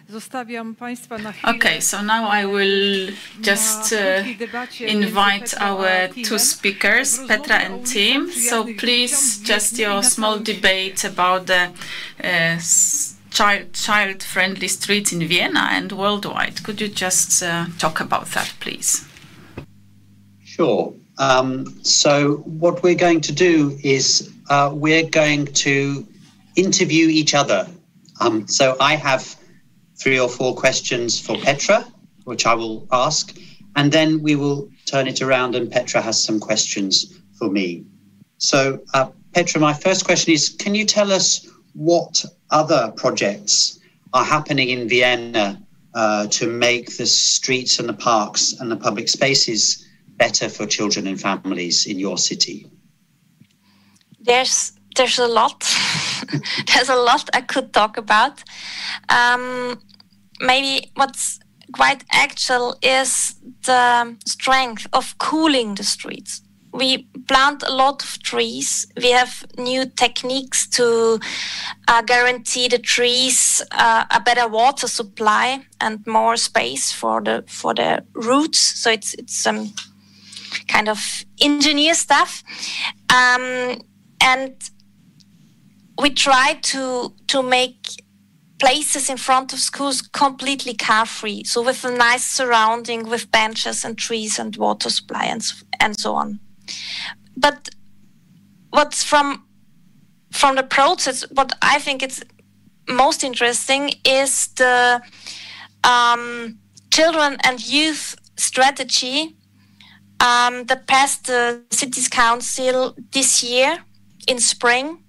zostawiam Państwa na chwilę. Okay, so now I will just invite our 2 speakers, Petra and Tim. So please, just your small debate about the child-friendly streets in Vienna and worldwide. Could you just talk about that, please? Sure. So what we're going to do is we're going to interview each other. So I have 3 or 4 questions for Petra, which I will ask, and then we will turn it around and Petra has some questions for me. So Petra, my first question is, can you tell us what other projects are happening in Vienna to make the streets and the parks and the public spaces better for children and families in your city? There's a lot. There's a lot I could talk about. Maybe what's quite actual is the strength of cooling the streets. We plant a lot of trees. We have new techniques to guarantee the trees a better water supply and more space for the roots. So it's kind of engineer stuff, and we try to make places in front of schools completely car-free, so with a nice surrounding with benches and trees and water supply and so on. But what's from the process, what I think is most interesting is the children and youth strategy that passed the city's council this year in spring.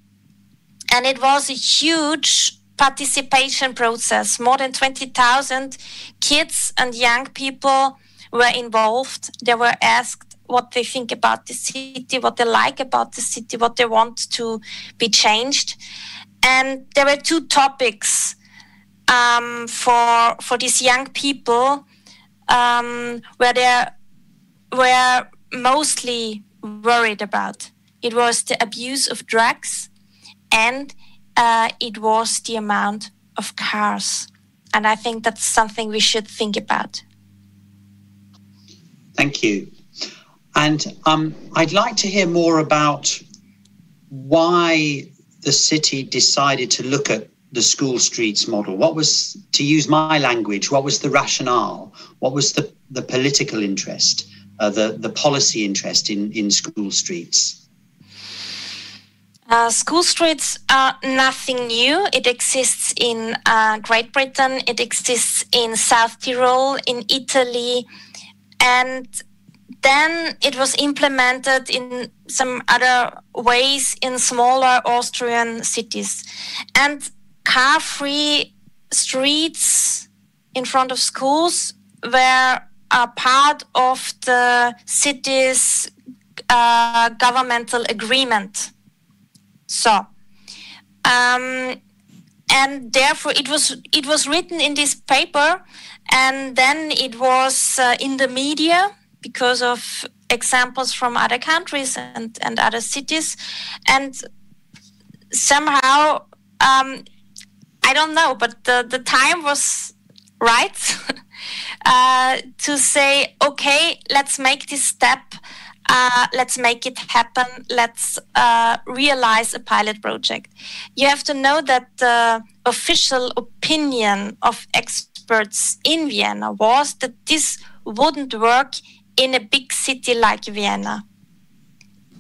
And it was a huge participation process. More than 20,000 kids and young people were involved. They were asked what they think about the city, what they like about the city, what they want to be changed. And there were two topics for these young people where they were mostly worried about. It was the abuse of drugs, and it was the amount of cars. And I think that's something we should think about. Thank you. And I'd like to hear more about why the city decided to look at the school streets model. What was, to use my language, what was the rationale? What was the political interest, the policy interest in school streets? School streets are nothing new. It exists in Great Britain, it exists in South Tyrol, in Italy, and then it was implemented in some other ways in smaller Austrian cities. And car-free streets in front of schools were a part of the city's governmental agreement. So, and therefore it was written in this paper, and then it was in the media because of examples from other countries and other cities, and somehow I don't know, but the time was right to say, okay, let's make this step. Let's make it happen. Let's realize a pilot project. You have to know that the official opinion of experts in Vienna was that this wouldn't work in a big city like Vienna.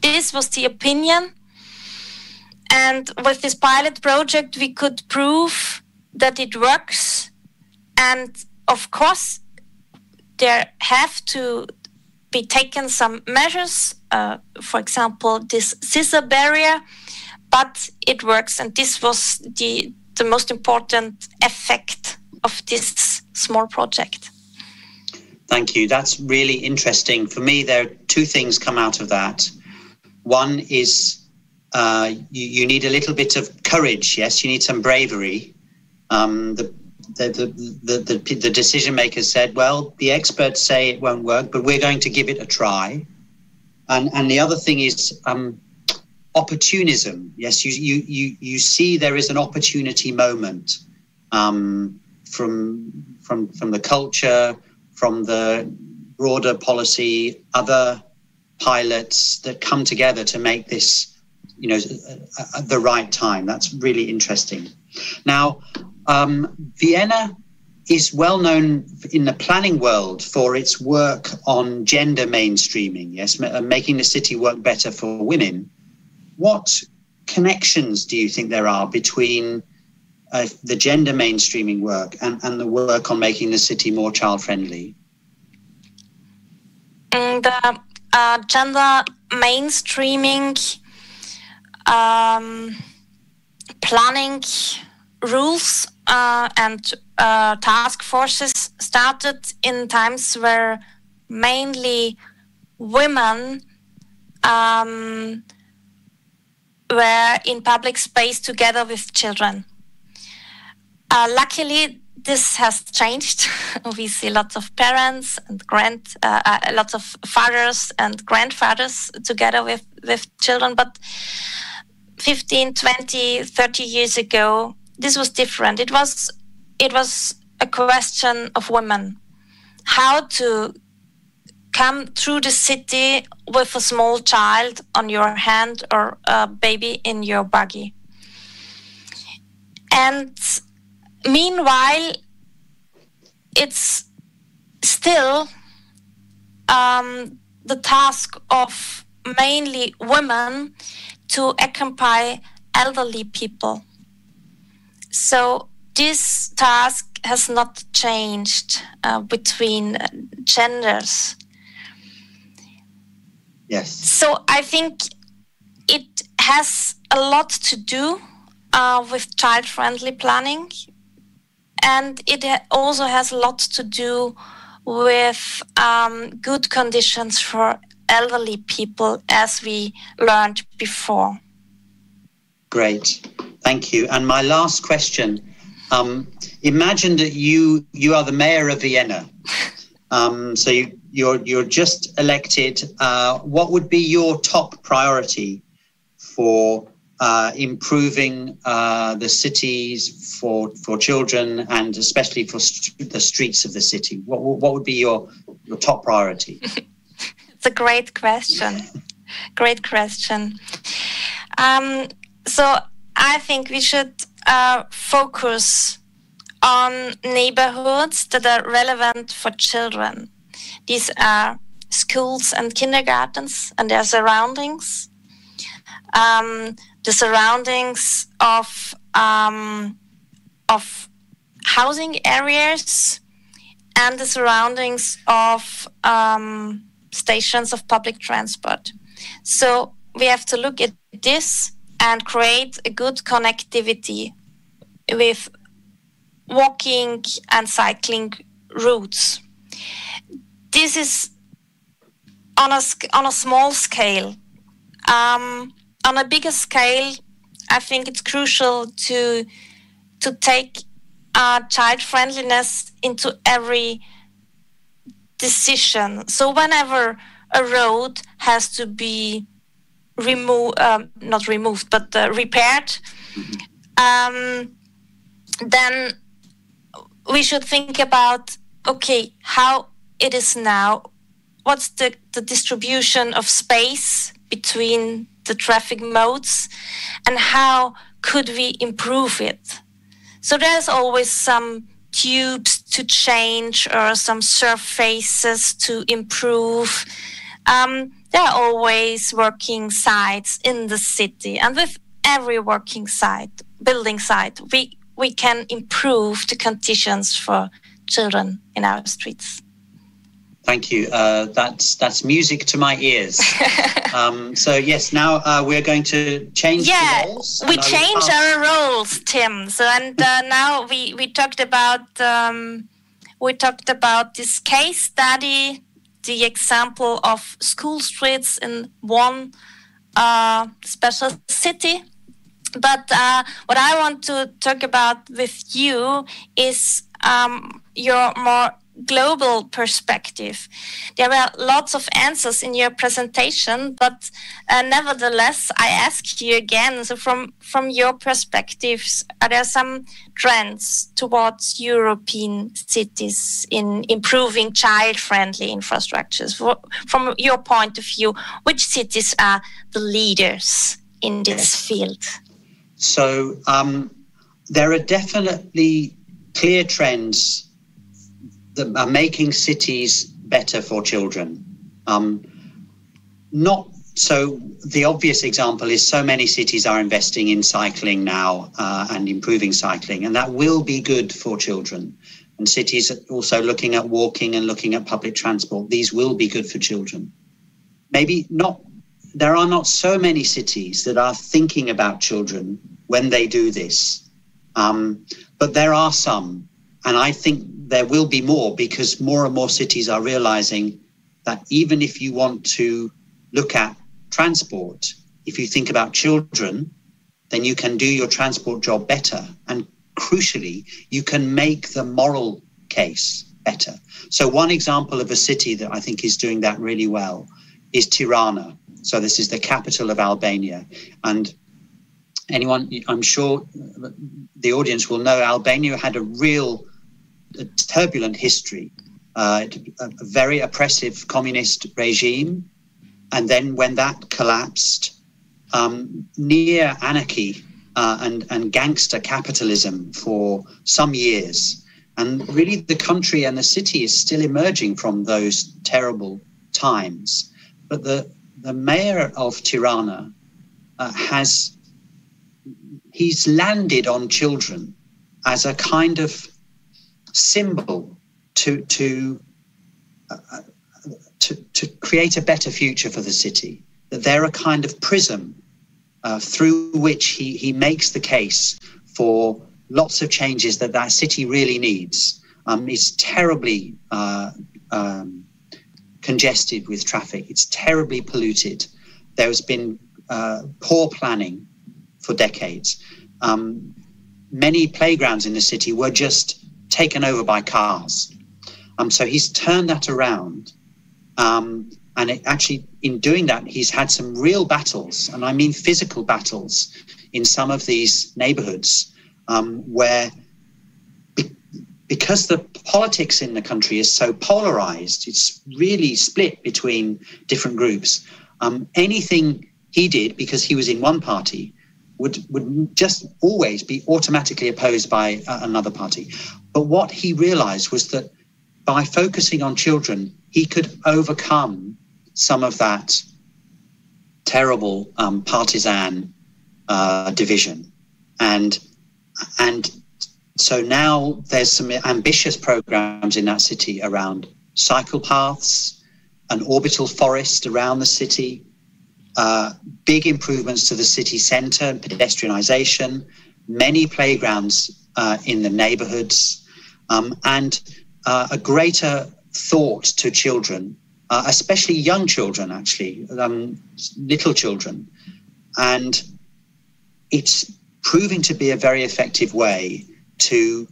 This was the opinion. And with this pilot project, we could prove that it works. And of course, there have to be taken some measures, for example, this scissor barrier, but it works, and this was the most important effect of this small project. Thank you. That's really interesting. For me, there are two things come out of that. One is you need a little bit of courage. Yes, you need some bravery. The decision makers said, well, the experts say it won't work, but we're going to give it a try. And the other thing is opportunism. Yes, you see there is an opportunity moment from the culture, from the broader policy, other pilots that come together to make this, at the right time. That's really interesting. Now, Vienna is well known in the planning world for its work on gender mainstreaming, yes, making the city work better for women. What connections do you think there are between the gender mainstreaming work and the work on making the city more child-friendly? The gender mainstreaming planning rules and task forces started in times where mainly women were in public space together with children. Luckily, this has changed. We see lots of parents and lots of fathers and grandfathers together with children, but 15, 20, 30 years ago, this was different. It was a question of women, how to come through the city with a small child on your hand or a baby in your buggy. And meanwhile, it's still the task of mainly women to accompany elderly people. So this task has not changed between genders. Yes. So I think it has a lot to do with child-friendly planning, and it also has a lot to do with good conditions for elderly people, as we learned before. Great, thank you. And my last question, imagine that you are the mayor of Vienna. So you're just elected. What would be your top priority for improving the cities for children, and especially for the streets of the city? What would be your top priority? It's a great question. Great question. So I think we should focus on neighborhoods that are relevant for children. These are schools and kindergartens and their surroundings. The surroundings of housing areas, and the surroundings of stations of public transport. So we have to look at this and create a good connectivity with walking and cycling routes. This is on a small scale. On a bigger scale, I think it's crucial to take child friendliness into every decision. So whenever a road has to be repaired, then we should think about, okay, how it is now, what's the distribution of space between the traffic modes, and how could we improve it? So there's always some tubes to change or some surfaces to improve. There are always working sites in the city, and with every working site, building site, we can improve the conditions for children in our streets. Thank you. That's music to my ears. So yes, now we're going to change the roles. We change our roles, Tim. So now we talked about this case study, the example of school streets in one special city. But what I want to talk about with you is your more global perspective. There were lots of answers in your presentation, but nevertheless, I ask you again, so from your perspectives, are there some trends towards European cities in improving child-friendly infrastructures? From your point of view, which cities are the leaders in this field? So there are definitely clear trends that are making cities better for children. Not so the obvious example is so many cities are investing in cycling now and improving cycling, and that will be good for children. And cities are also looking at walking and looking at public transport. These will be good for children. Maybe not, there are not so many cities that are thinking about children when they do this. But there are some, and I think there will be more, because more and more cities are realizing that even if you want to look at transport, if you think about children, then you can do your transport job better. And crucially, you can make the moral case better. So one example of a city that I think is doing that really well is Tirana. So this is the capital of Albania. And anyone, I'm sure the audience will know, Albania had a turbulent history, a very oppressive communist regime. And then when that collapsed, near anarchy and gangster capitalism for some years. And really the country and the city is still emerging from those terrible times. But the mayor of Tirana he's landed on children as a kind of symbol to create a better future for the city, that they're a kind of prism through which he makes the case for lots of changes that city really needs. It's terribly congested with traffic. It's terribly polluted. There's been poor planning for decades. Many playgrounds in the city were just taken over by cars. So he's turned that around. And actually, in doing that, he's had some real battles, and I mean physical battles, in some of these neighborhoods where, because the politics in the country is so polarized, it's really split between different groups. Anything he did, because he was in one party, would just always be automatically opposed by another party. But what he realized was that by focusing on children, he could overcome some of that terrible partisan division. And so now there's some ambitious programs in that city around cycle paths, an orbital forest around the city, big improvements to the city centre and pedestrianisation, many playgrounds in the neighbourhoods, and a greater thought to children, especially young children, actually, little children. And it's proving to be a very effective way to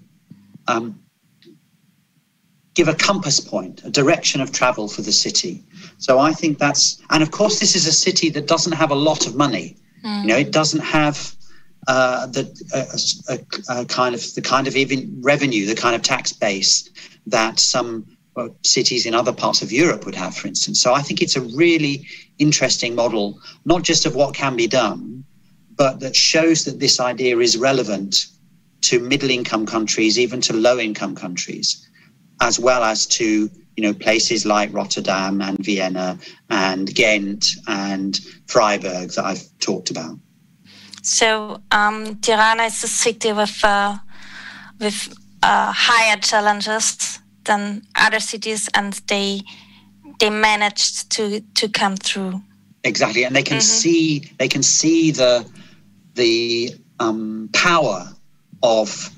give a compass point, a direction of travel for the city. So I think that's, and of course, this is a city that doesn't have a lot of money. You know, it doesn't have the kind of even revenue, the kind of tax base that some cities in other parts of Europe would have, for instance. So I think it's a really interesting model, not just of what can be done, but that shows that this idea is relevant to middle-income countries, even to low-income countries, as well as to, you know, places like Rotterdam and Vienna and Ghent and Freiburg that I've talked about. So Tirana is a city with higher challenges than other cities, and they managed to come through. Exactly, and they can see the power of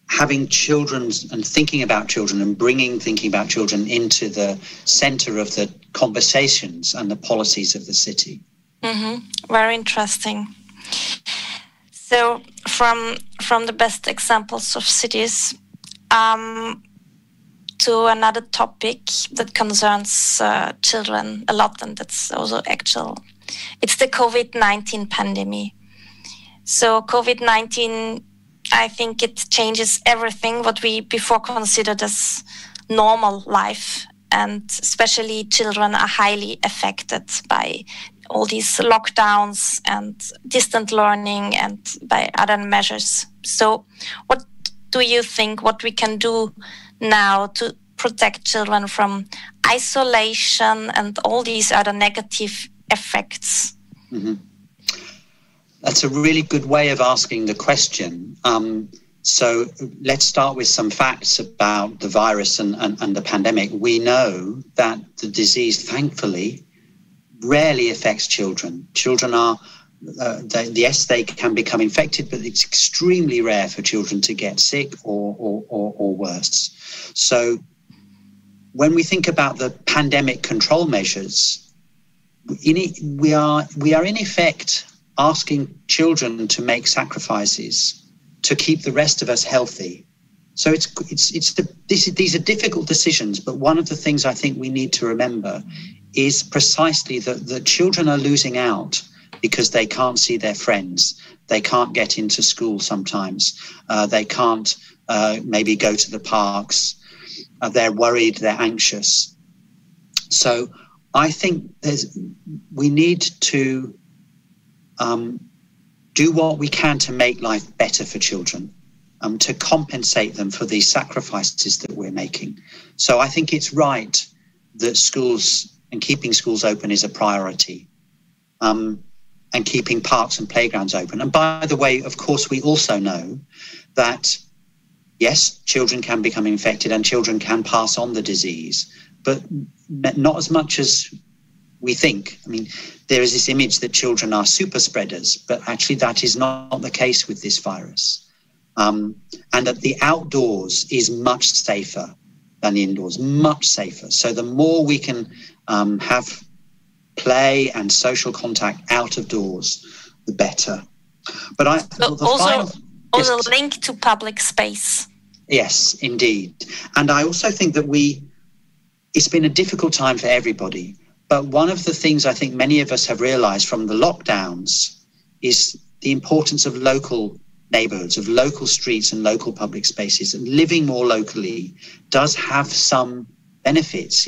having children and thinking about children and bringing thinking about children into the center of the conversations and the policies of the city. Very interesting. So from the best examples of cities to another topic that concerns children a lot, and that's also actual. It's the COVID-19 pandemic. So COVID-19, I think it changes everything what we before considered as normal life, and especially children are highly affected by all these lockdowns and distant learning and by other measures. So what do you think what we can do now to protect children from isolation and all these other negative effects? That's a really good way of asking the question. So let's start with some facts about the virus and the pandemic. We know that the disease, thankfully, rarely affects children. Children are, yes, they can become infected, but it's extremely rare for children to get sick or worse. So when we think about the pandemic control measures, we are in effect asking children to make sacrifices to keep the rest of us healthy. So these are difficult decisions, but one of the things I think we need to remember is precisely that the children are losing out because they can't see their friends. They can't get into school sometimes. They can't maybe go to the parks. They're worried, they're anxious. So I think we need to do what we can to make life better for children, to compensate them for these sacrifices that we're making. So I think it's right that schools and keeping schools open is a priority, and keeping parks and playgrounds open. And by the way, of course, we also know that, yes, children can become infected and children can pass on the disease, but not as much as we think. I mean, there is this image that children are super spreaders, but actually that is not the case with this virus. And that the outdoors is much safer than the indoors, much safer. So the more we can have play and social contact out of doors, the better. But also link to public space. Yes, indeed. And I also think that it's been a difficult time for everybody. But one of the things I think many of us have realized from the lockdowns is the importance of local neighborhoods, of local streets and local public spaces. And living more locally does have some benefits.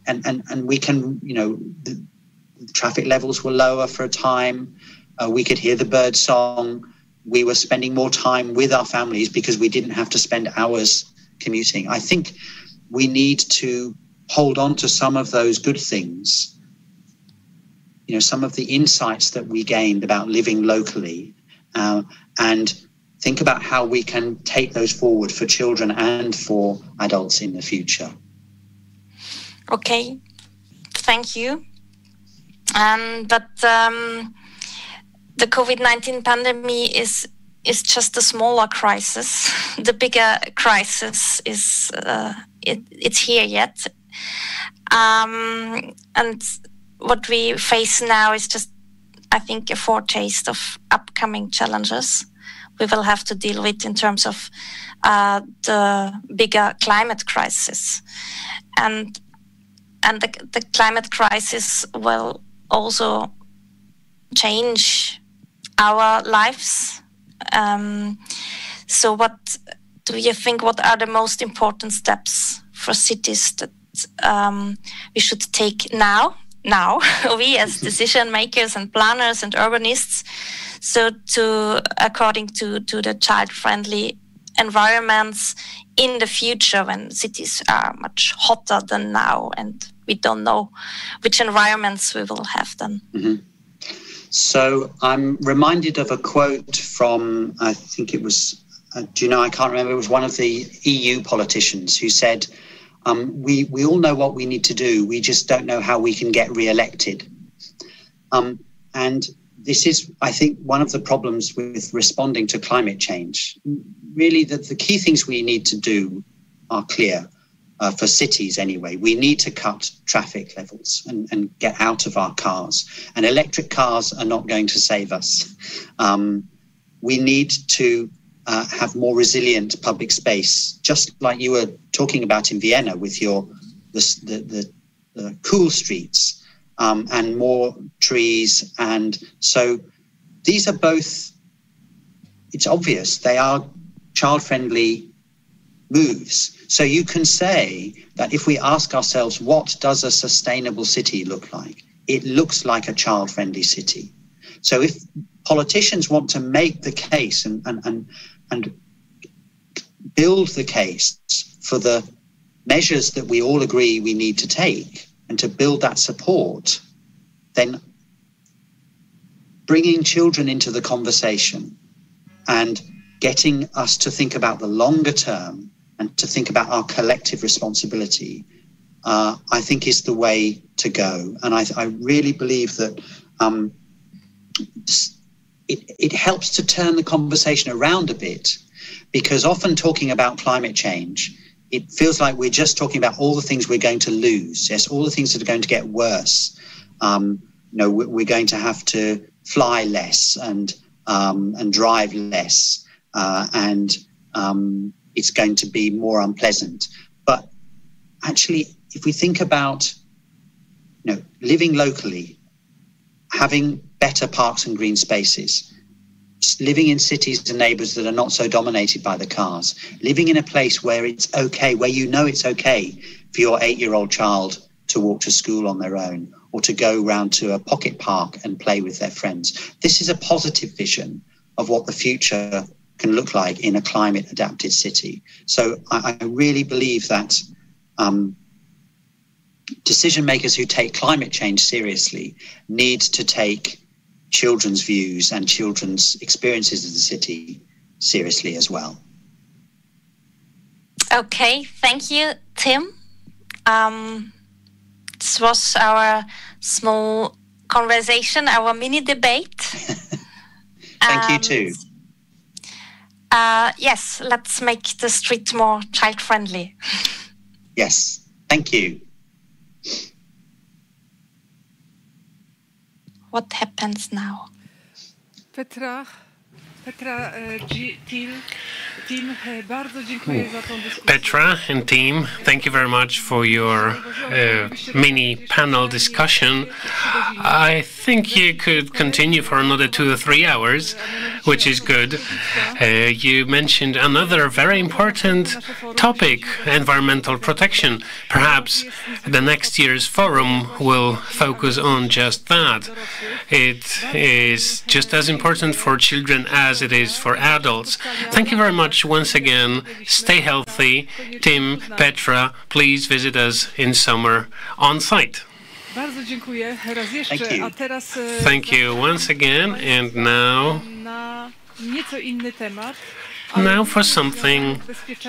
And we can, the traffic levels were lower for a time. We could hear the bird song. We were spending more time with our families because we didn't have to spend hours commuting. I think we need to hold on to some of those good things, some of the insights that we gained about living locally, and think about how we can take those forward for children and for adults in the future. Okay, thank you. But the COVID-19 pandemic is just a smaller crisis. The bigger crisis is it's here yet. And what we face now is just, I think, a foretaste of upcoming challenges we will have to deal with in terms of the bigger climate crisis. And the climate crisis will also change our lives. So what do you think, what are the most important steps for cities that we should take now, we as decision makers and planners and urbanists, so according to the child-friendly environments in the future when cities are much hotter than now and we don't know which environments we will have then? Mm-hmm. So I'm reminded of a quote from, I think it was, I can't remember, it was one of the EU politicians who said, we all know what we need to do, we just don't know how we can get re-elected. And this is, I think, one of the problems with responding to climate change. Really, the key things we need to do are clear, for cities anyway. We need to cut traffic levels and get out of our cars. And electric cars are not going to save us. We need to have more resilient public space, just like you were talking about in Vienna with the cool streets and more trees. And so these are both, it's obvious, they are child-friendly moves. So you can say that if we ask ourselves, what does a sustainable city look like? It looks like a child-friendly city. So if politicians want to make the case and build the case for the measures that we all agree we need to take and to build that support, then bringing children into the conversation and getting us to think about the longer term and to think about our collective responsibility, I think is the way to go. And I really believe that it helps to turn the conversation around a bit, because often talking about climate change, it feels like we're just talking about all the things we're going to lose. Yes, all the things that are going to get worse. We're going to have to fly less and drive less, and it's going to be more unpleasant. But actually, if we think about living locally, having better parks and green spaces, living in cities and neighbours that are not so dominated by the cars, living in a place where it's okay, where it's okay for your 8-year-old child to walk to school on their own or to go round to a pocket park and play with their friends. This is a positive vision of what the future can look like in a climate adapted city. So I really believe that decision makers who take climate change seriously need to take children's views and children's experiences of the city seriously as well. Okay, thank you, Tim. This was our small conversation, our mini debate. Thank you too. Yes, let's make the street more child-friendly. Yes, thank you. What happens now? Petra Tim, bardzo dziękuję za tą dyskusję. Petra and team, thank you very much for your mini panel discussion. I think you could continue for another 2 or 3 hours, which is good. You mentioned another very important topic, environmental protection. Perhaps the next year's forum will focus on just that. It is just as important for children as it is for adults. Thank you very much once again. Stay healthy. Tim, Petra, please visit us in summer on site. Bardzo dziękuję raz jeszcze, a teraz thank you once again, and now na nieco inny temat. Now for something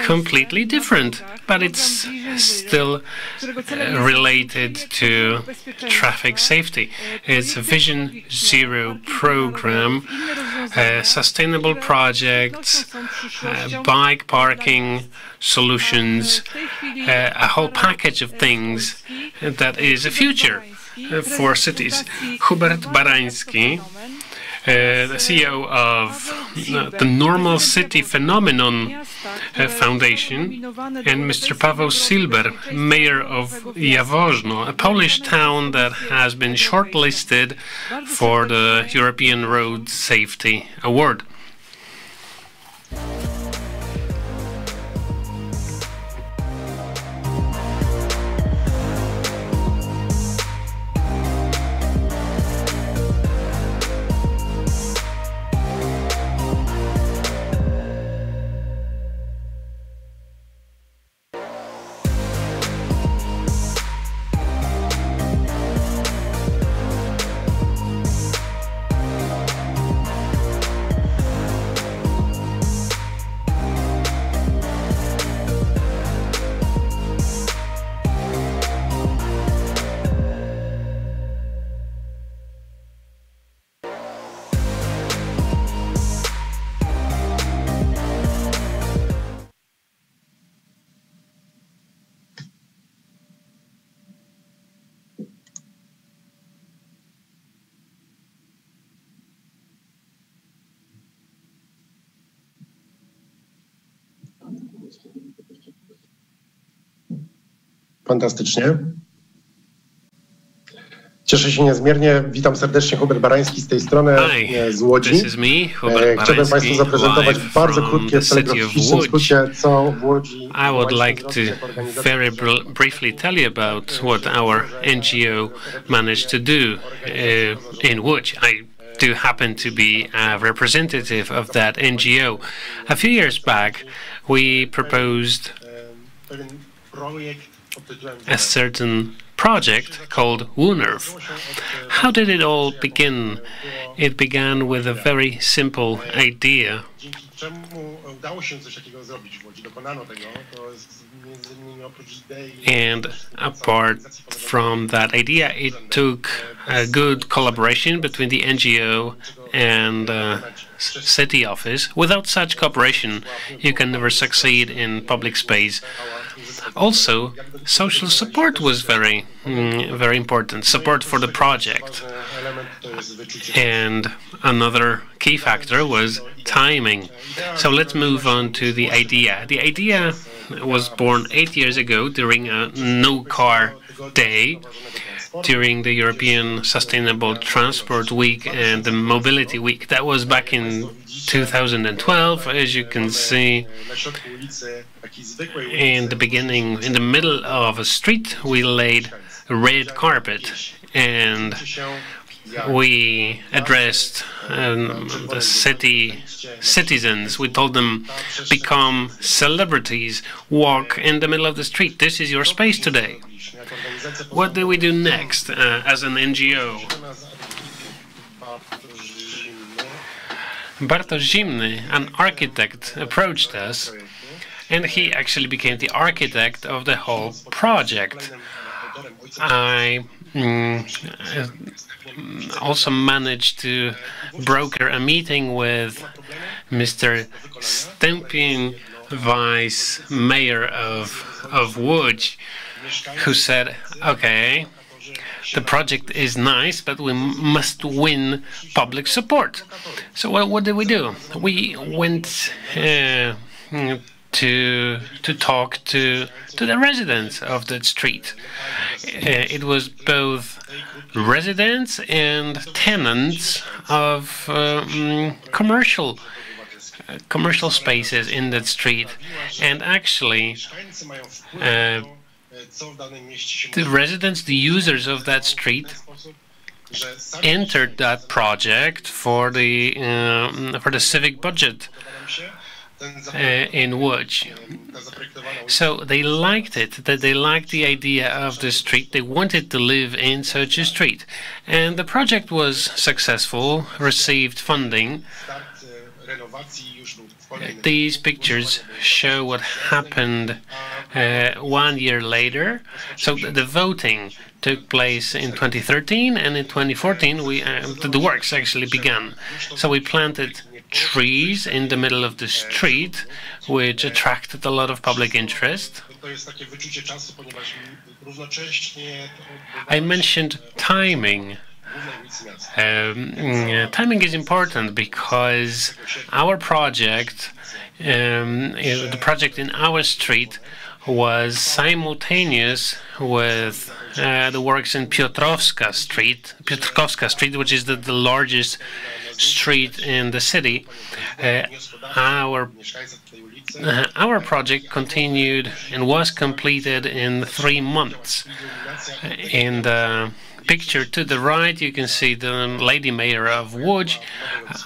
completely different, but it's still related to traffic safety. It's a Vision Zero program, sustainable projects, bike parking solutions, a whole package of things that is a future for cities. Hubert Barański, the CEO of the Normal City Phenomenon Foundation, and Mr. Paweł Silbert, mayor of Jaworzno, a Polish town that has been shortlisted for the European Road Safety Award. Fantastycznie. Cieszę się niezmiernie. Witam serdecznie, Hubert Barański z tej strony, z Łodzi. Chciałbym Państwu zaprezentować w bardzo krótkie, telegraficznym skrócie, co w Łodzi... I would like to very briefly tell you about what our NGO managed to do in Łódź. I do happen to be a representative of that NGO. A few years back, we proposed a certain project called WUNERV. How did it all begin? It began with a very simple idea. And apart from that idea, it took a good collaboration between the NGO and city office. Without such cooperation, you can never succeed in public space. Also, social support was very important, support for the project. And another key factor was timing. So let's move on to the idea. The idea was born 8 years ago during a no-car day, during the European Sustainable Transport Week and the Mobility Week. That was back in 2012, as you can see. In the beginning, in the middle of a street, we laid a red carpet and we addressed the city citizens. We told them, become celebrities, walk in the middle of the street. This is your space today. What do we do next as an NGO? Bartosz Zimny, an architect, approached us and he actually became the architect of the whole project. I also managed to broker a meeting with Mr. Steen, vice mayor of Łódź, who said, okay, the project is nice, but we must win public support. So what did we do? We went to talk to the residents of that street. It was both residents and tenants of commercial spaces in that street, and actually the residents, the users of that street, entered that project for the civic budget in Łódź. So they liked it, that they liked the idea of the street. They wanted to live in such a street. And the project was successful, received funding. These pictures show what happened 1 year later. So the voting took place in 2013, and in 2014 the works actually began. So we planted trees in the middle of the street, which attracted a lot of public interest. I mentioned timing. Timing is important because our project, the project in our street, was simultaneous with the works in Piotrkowska Street, which is the largest street in the city. Our project continued and was completed in 3 months. In the picture to the right, you can see the lady mayor of Łódź.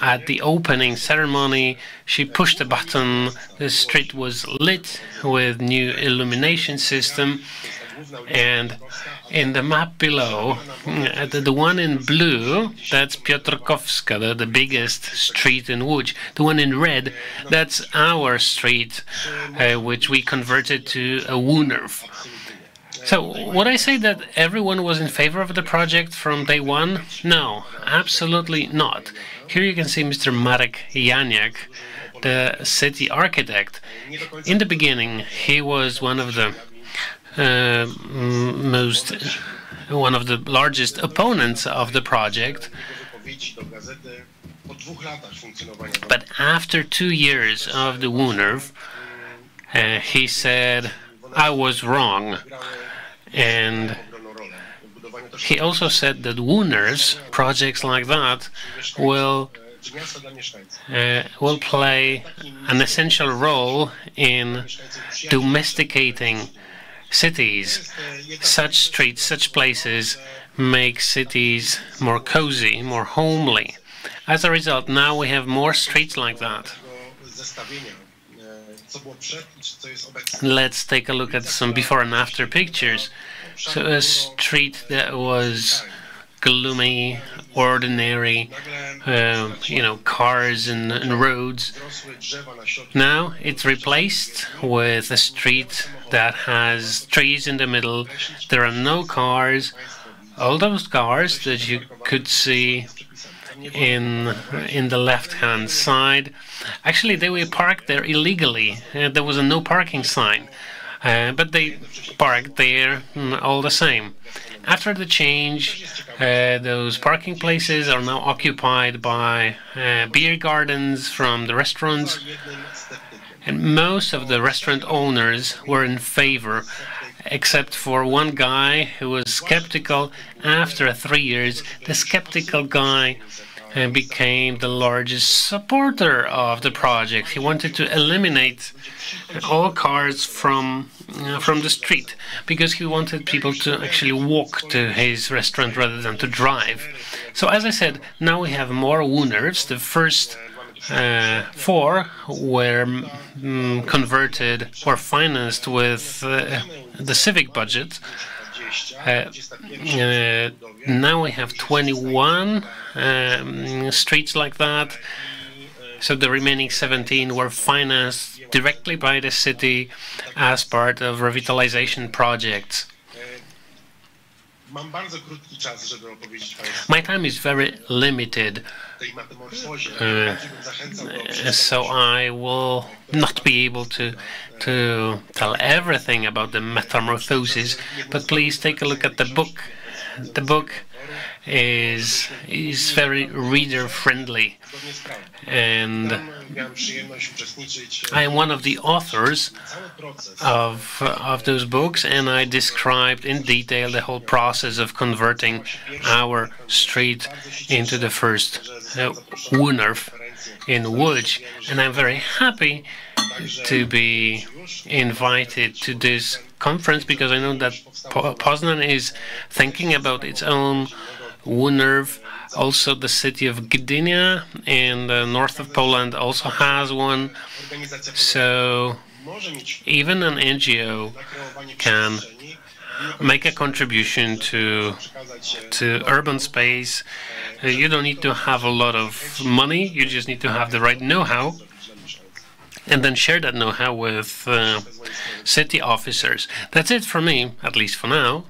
At the opening ceremony, she pushed a button. The street was lit with new illumination system. And in the map below, the one in blue, that's Piotrkowska, the biggest street in Łódź. The one in red, that's our street, which we converted to a Woonerv. So would I say that everyone was in favor of the project from day one? No, absolutely not. Here you can see Mr. Marek Janiak, the city architect. In the beginning, he was one of the largest opponents of the project. But after 2 years of the Woonerv, he said, I was wrong. And he also said that Woonervs, projects like that, will play an essential role in domesticating cities. Such streets, such places make cities more cozy, more homely. As a result, now we have more streets like that. Let's take a look at some before and after pictures. So a street that was gloomy, ordinary, cars and roads. Now it's replaced with a street that has trees in the middle. There are no cars. All those cars that you could see in the left-hand side, actually they were parked there illegally. There was a no parking sign, but they parked there all the same. After the change, those parking places are now occupied by beer gardens from the restaurants, and most of the restaurant owners were in favor, except for one guy who was skeptical. After 3 years, the skeptical guy became the largest supporter of the project. He wanted to eliminate all cars from the street because he wanted people to actually walk to his restaurant rather than to drive. So as I said, now we have more Woonervs. The first 4 were converted or financed with the civic budget. Now we have 21 streets like that. So the remaining 17 were financed directly by the city as part of revitalization projects. My time is very limited, so I will not be able to tell everything about the metamorphosis, but please take a look at the book. The book is very reader-friendly, and I am one of the authors of those books, and I described in detail the whole process of converting our street into the first Woonerf in Łódź, and I'm very happy to be invited to this conference because I know that Poznań is thinking about its own Woonerf. Also, the city of Gdynia in the north of Poland also has one. So even an NGO can make a contribution to urban space. You don't need to have a lot of money. You just need to have the right know-how, and then share that know-how with city officers. That's it for me, at least for now.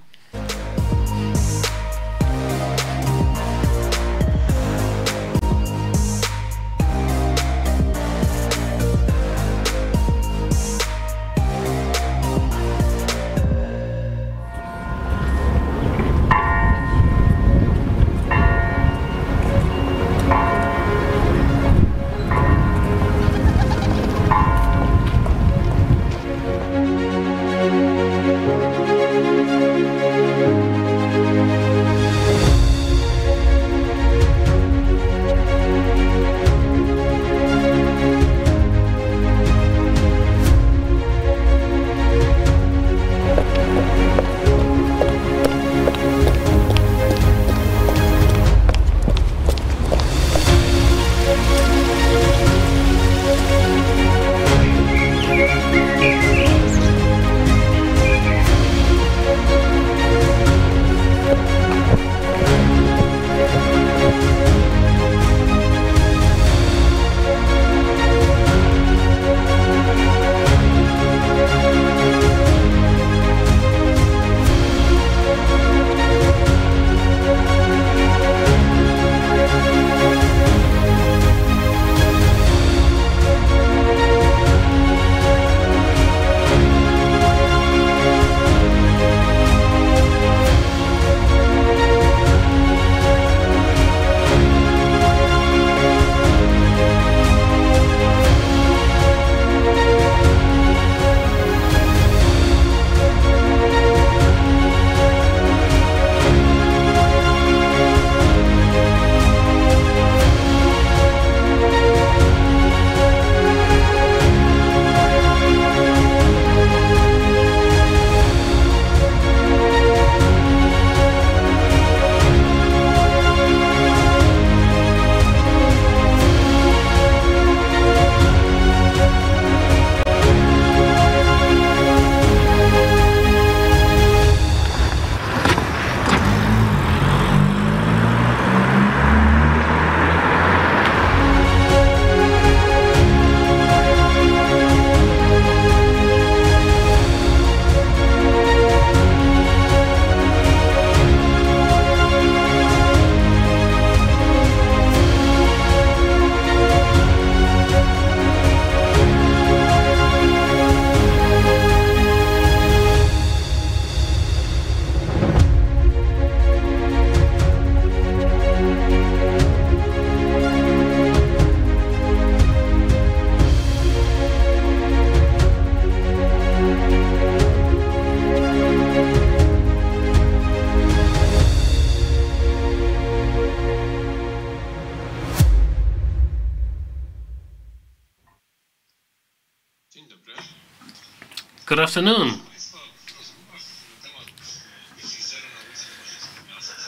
Good afternoon.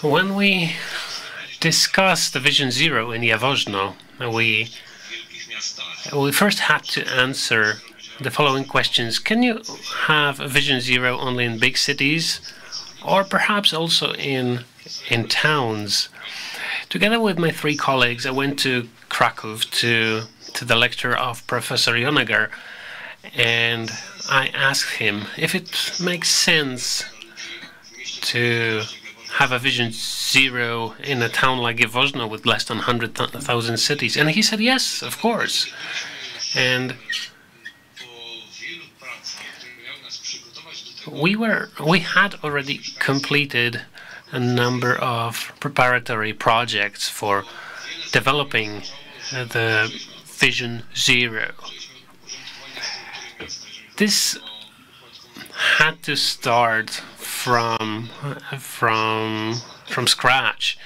When we discussed the Vision Zero in Jaworzno, we first had to answer the following questions. Can you have a Vision Zero only in big cities, or perhaps also in towns? Together with my three colleagues, I went to Kraków to the lecture of Professor Jonneger, And I asked him if it makes sense to have a Vision Zero in a town like Jaworzno with less than 100,000 cities. And he said, yes, of course. And we had already completed a number of preparatory projects for developing the Vision Zero. This had to start from scratch.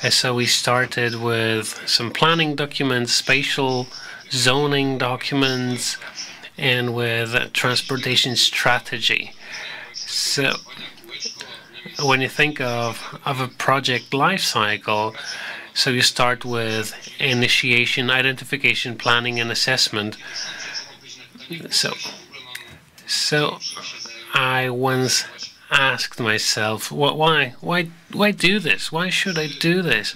So we started with some planning documents, spatial zoning documents, and with a transportation strategy. So when you think of a project life cycle, so you start with initiation, identification, planning, and assessment. So I once asked myself, why do this? Why should I do this?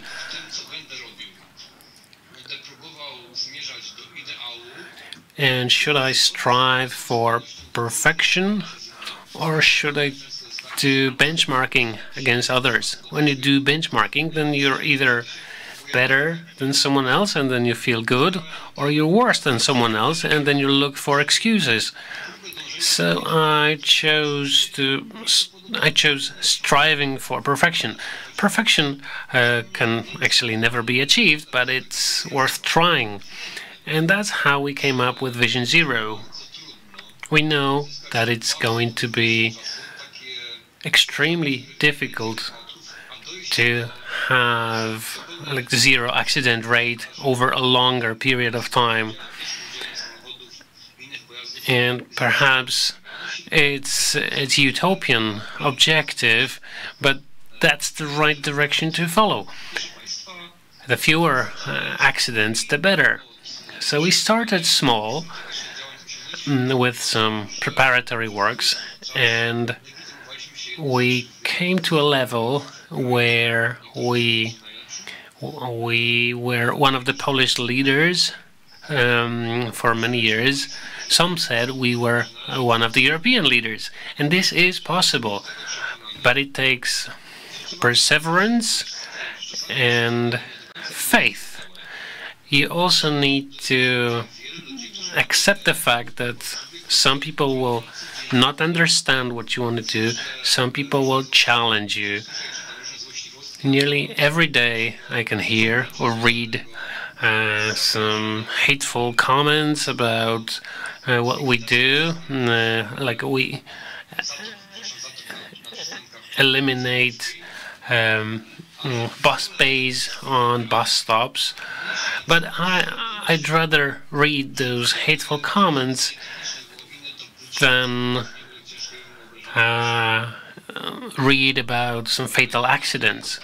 And should I strive for perfection, or should I do benchmarking against others? When you do benchmarking, then you're either better than someone else and then you feel good, or you're worse than someone else and then you look for excuses. So I chose striving for perfection. Perfection can actually never be achieved, but it's worth trying. And that's how we came up with Vision Zero. We know that it's going to be extremely difficult to have like the zero accident rate over a longer period of time. And perhaps it's utopian objective, but that's the right direction to follow. The fewer accidents, the better. So we started small with some preparatory works, and we came to a level where we were one of the Polish leaders for many years. Some said we were one of the European leaders, and this is possible, but it takes perseverance and faith. You also need to accept the fact that some people will not understand what you want to do. Some people will challenge you. Nearly every day I can hear or read some hateful comments about what we do, like we eliminate bus bays on bus stops, but I'd rather read those hateful comments than read about some fatal accidents.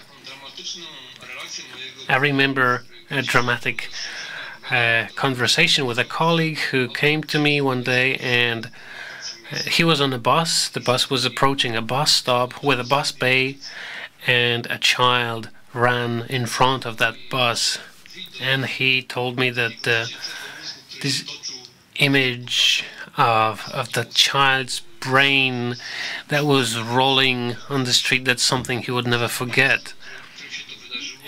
I remember a dramatic conversation with a colleague who came to me one day, and he was on a bus. The bus was approaching a bus stop with a bus bay, and a child ran in front of that bus. And he told me that this image of the child's brain that was rolling on the street, that's something he would never forget.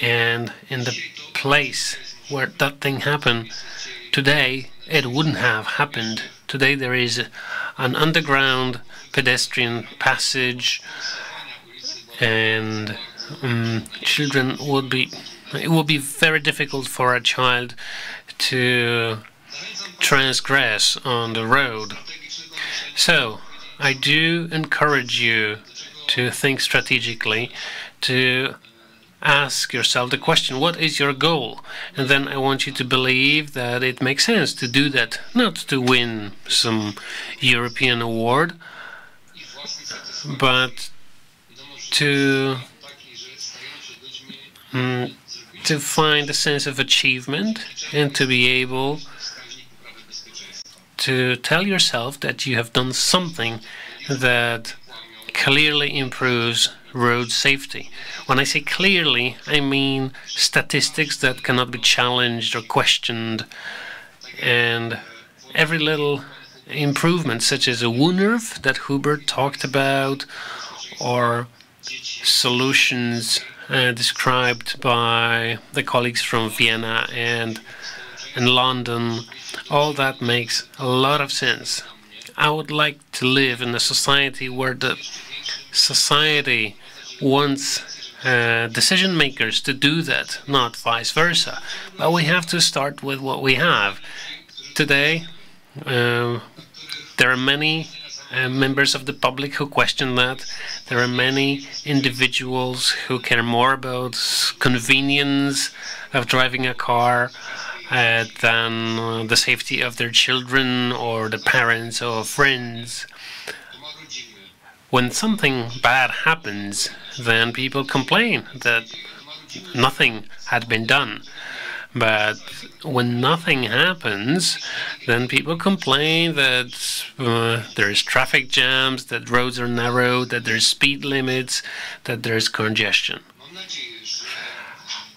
And in the place where that thing happened, today it wouldn't have happened. Today there is an underground pedestrian passage, and children would be, it would be very difficult for a child to transgress on the road. So I do encourage you to think strategically, to ask yourself the question, what is your goal? And then I want you to believe that it makes sense to do that, not to win some European award, but to find a sense of achievement and to be able to tell yourself that you have done something that clearly improves road safety. When I say clearly, I mean statistics that cannot be challenged or questioned, and every little improvements such as a WUNRV that Hubert talked about, or solutions described by the colleagues from Vienna and London. All that makes a lot of sense. I would like to live in a society where the society wants decision makers to do that, not vice versa. But we have to start with what we have. Today, there are many members of the public who question that. There are many individuals who care more about convenience of driving a car than the safety of their children or the parents or friends. When something bad happens, then people complain that nothing had been done. But when nothing happens, then people complain that there's traffic jams, that roads are narrow, that there's speed limits, that there's congestion.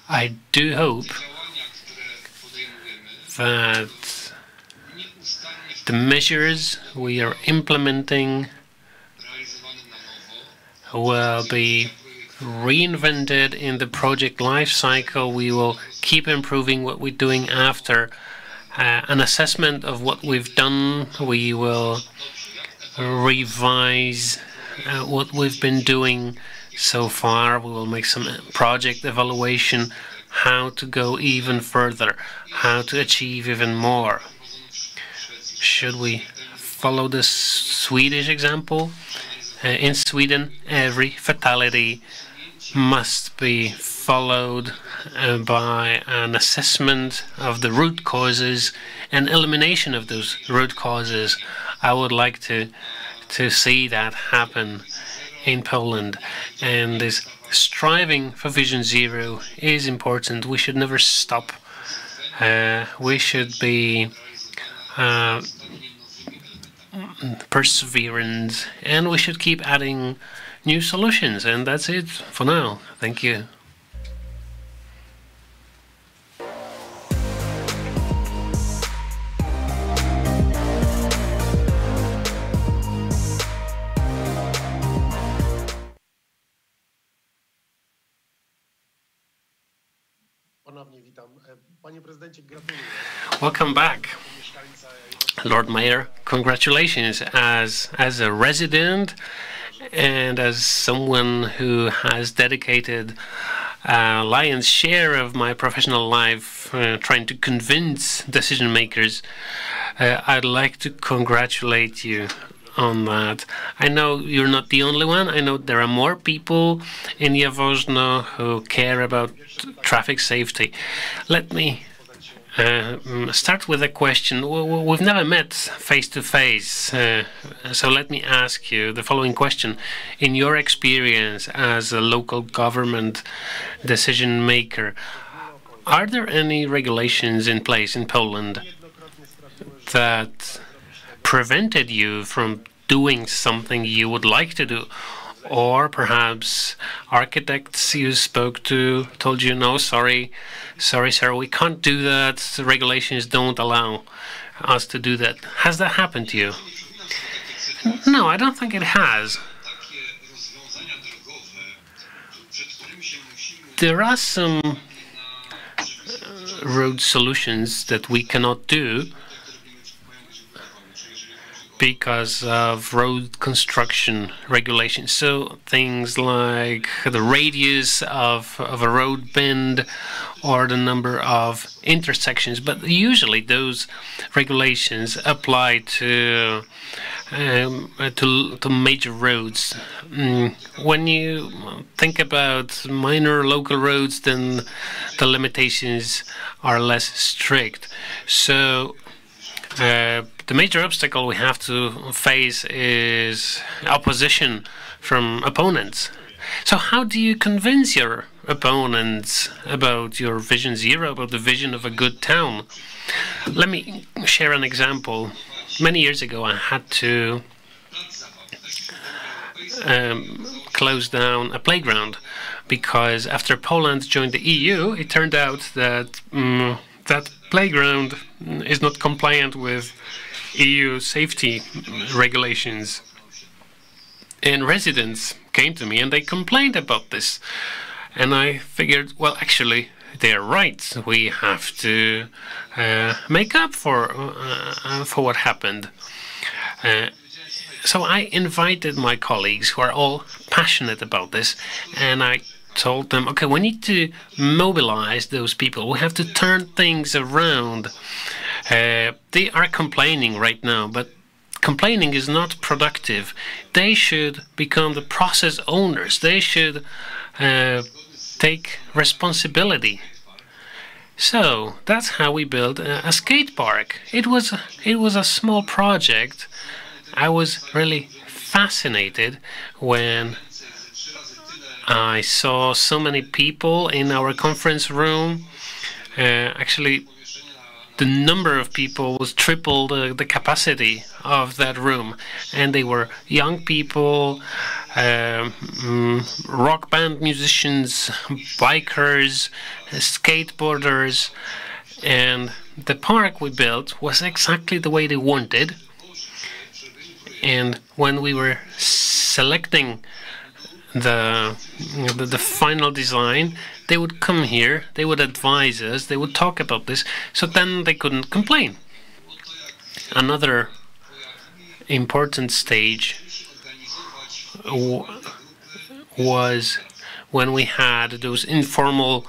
I do hope that the measures we are implementing will be reinvented in the project life cycle. We will keep improving what we're doing after an assessment of what we've done. We will revise what we've been doing so far. We will make some project evaluation, how to go even further, how to achieve even more. Should we follow the Swedish example? In Sweden, every fatality must be followed by an assessment of the root causes and elimination of those root causes. I would like to see that happen in Poland. And this striving for Vision Zero is important. We should never stop. We should be perseverant, and we should keep adding new solutions. And that's it for now. Thank you. Welcome back, Lord Mayor. Congratulations as a resident and as someone who has dedicated a lion's share of my professional life trying to convince decision makers. I'd like to congratulate you on that. I know you're not the only one. I know there are more people in Jaworzno who care about traffic safety. Let me start with a question. We've never met face to face, so let me ask you the following question. In your experience as a local government decision maker, are there any regulations in place in Poland that prevented you from doing something you would like to do? Or perhaps architects you spoke to told you, no, sorry, sir, we can't do that. The regulations don't allow us to do that. Has that happened to you? No, I don't think it has. There are some road solutions that we cannot do because of road construction regulations. So things like the radius of a road bend or the number of intersections. But usually those regulations apply to major roads. When you think about minor local roads, then the limitations are less strict. So the major obstacle we have to face is opposition from opponents. So how do you convince your opponents about your Vision Zero, about the vision of a good town? Let me share an example. Many years ago, I had to close down a playground because after Poland joined the EU, it turned out that that playground is not compliant with EU safety regulations. And residents came to me and they complained about this. And I figured, well, actually, they're right. We have to make up for what happened. So I invited my colleagues who are all passionate about this, and I told them, okay, we need to mobilize those people. We have to turn things around. They are complaining right now, but complaining is not productive. They should become the process owners. They should take responsibility. So that's how we built a skate park. It was a small project. I was really fascinated when I saw so many people in our conference room. Actually, the number of people was triple the capacity of that room, and they were young people, rock band musicians, bikers, skateboarders, and the park we built was exactly the way they wanted. And when we were selecting the final design, they would come here, they would advise us, they would talk about this, so then they couldn't complain. Another important stage was when we had those informal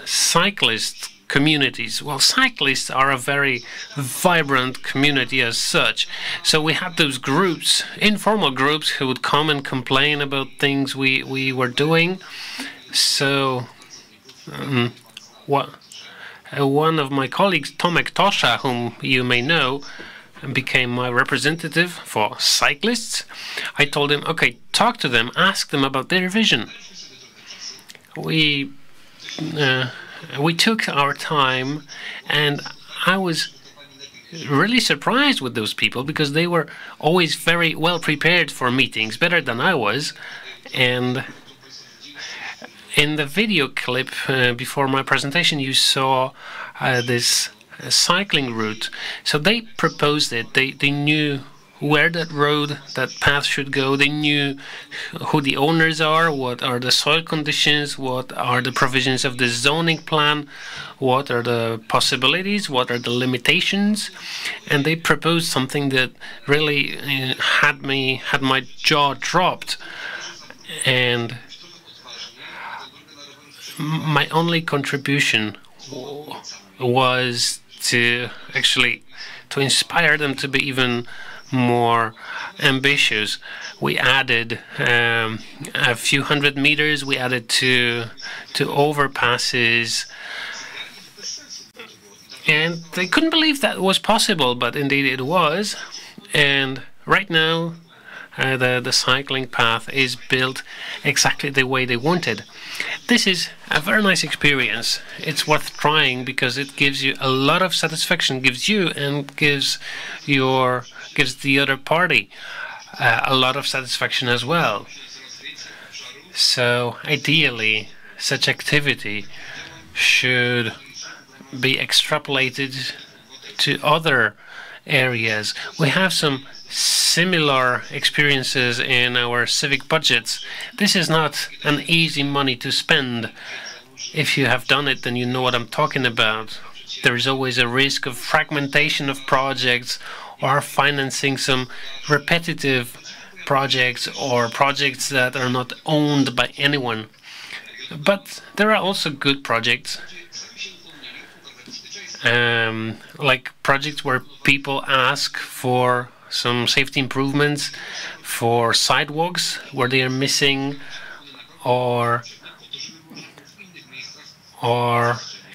cyclist communities. Well, cyclists are a very vibrant community as such. So we had those groups, informal groups, who would come and complain about things we were doing. So one of my colleagues, Tomek Tosza, whom you may know, became my representative for cyclists. I told him, okay, talk to them, ask them about their vision. We took our time, and I was really surprised with those people because they were always very well prepared for meetings, better than I was. And in the video clip before my presentation, you saw this cycling route. So they proposed it. They knew where that road, that path should go. They knew who the owners are, what are the soil conditions, what are the provisions of the zoning plan, what are the possibilities, what are the limitations. And they proposed something that really had my jaw dropped. And my only contribution was to inspire them to be even more ambitious. We added a few hundred meters. We added to overpasses, and they couldn't believe that was possible, but indeed it was. And right now, the cycling path is built exactly the way they wanted. This is a very nice experience. It's worth trying because it gives you a lot of satisfaction, gives you and gives the other party a lot of satisfaction as well. So ideally, such activity should be extrapolated to other areas. We have some similar experiences in our civic budgets. This is not an easy money to spend. If you have done it, then you know what I'm talking about. There is always a risk of fragmentation of projects, or financing some repetitive projects or projects that are not owned by anyone. But there are also good projects, like projects where people ask for some safety improvements for sidewalks where they are missing, or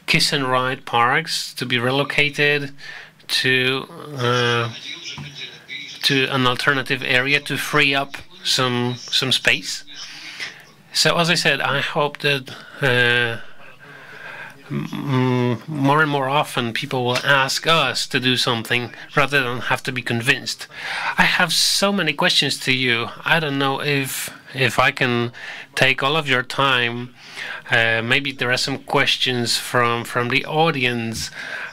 kiss and ride parks to be relocated to an alternative area to free up some space. So as I said, I hope that more and more often people will ask us to do something rather than have to be convinced. I have so many questions to you. I don't know if I can take all of your time. Maybe there are some questions from the audience.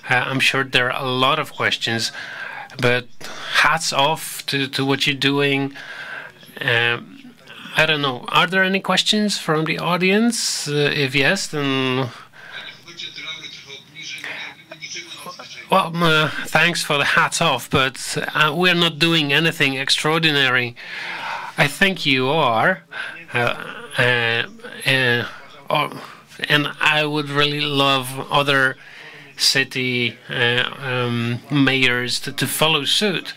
I'm sure there are a lot of questions. but hats off to what you're doing. I don't know. Are there any questions from the audience? If yes, then... Well, thanks for the hats off, but we're not doing anything extraordinary. I think you are. And I would really love other city mayors to follow suit.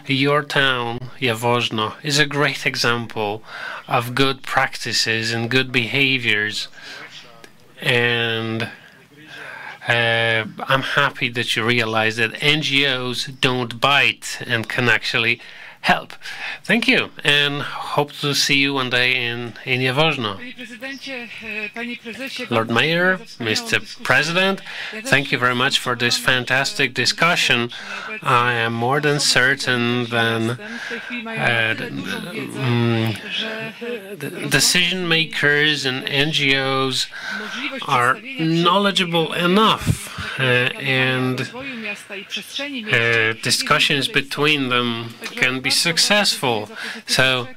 Your town, Jaworzno, is a great example of good practices and good behaviors. And I'm happy that you realize that NGOs don't bite and can actually help. Thank you, and hope to see you one day in Jaworzno. Lord Mayor, Mr. President, thank you very much for this fantastic discussion. I am more than certain that decision makers and NGOs are knowledgeable enough and discussions between them can be successful. So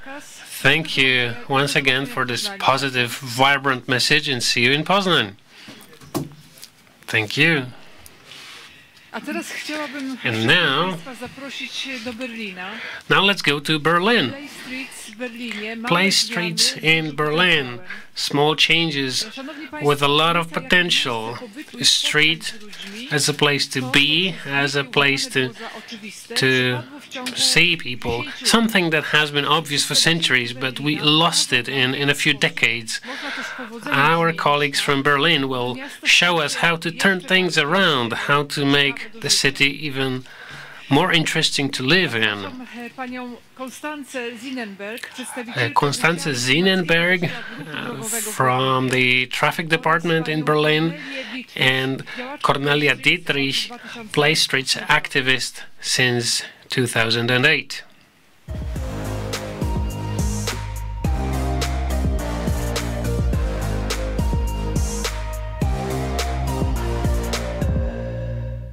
thank you once again for this positive, vibrant message, and see you in Poznań. Thank you. And now let's go to Berlin. Playstreets in Berlin. Small changes with a lot of potential. A street as a place to be, as a place to see people. Something that has been obvious for centuries, but we lost it in a few decades. Our colleagues from Berlin will show us how to turn things around, how to make the city even more interesting to live in. Constanze Siedenburg from the traffic department in Berlin, and Cornelia Dittrich, Playstreets activist since 2008.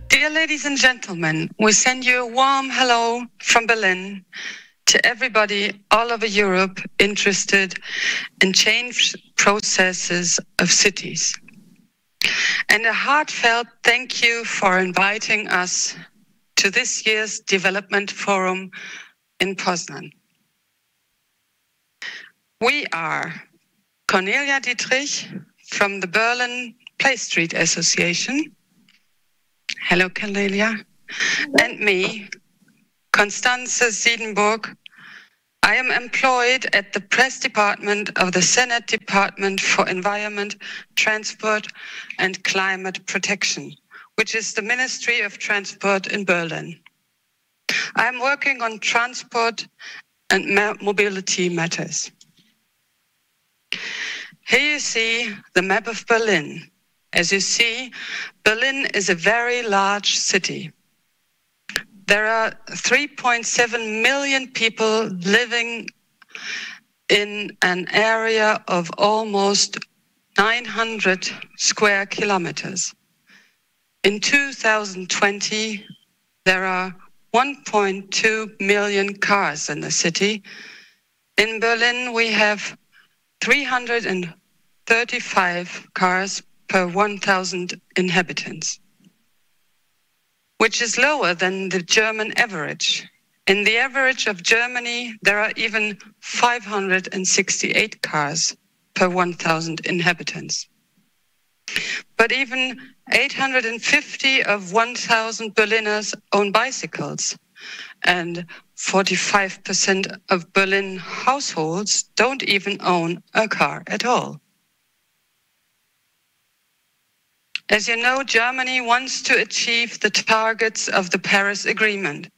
Dear ladies and gentlemen, we send you a warm hello from Berlin to everybody all over Europe interested in change processes of cities. And a heartfelt thank you for inviting us to this year's Development Forum in Poznań. We are Cornelia Dittrich from the Berlin Playstreet Association. Hello, Cornelia. And me, Constanze Siedenburg. I am employed at the press department of the Senate Department for Environment, Transport and Climate Protection, which is the Ministry of Transport in Berlin. I am working on transport and mobility matters. Here you see the map of Berlin. As you see, Berlin is a very large city. There are 3.7 million people living in an area of almost 900 square kilometers. In 2020, there are 1.2 million cars in the city. In Berlin, we have 335 cars per 1,000 inhabitants, which is lower than the German average. In the average of Germany, there are even 568 cars per 1,000 inhabitants. But even 850 of 1,000 Berliners own bicycles, and 45% of Berlin households don't even own a car at all. As you know, Germany wants to achieve the targets of the Paris Agreement.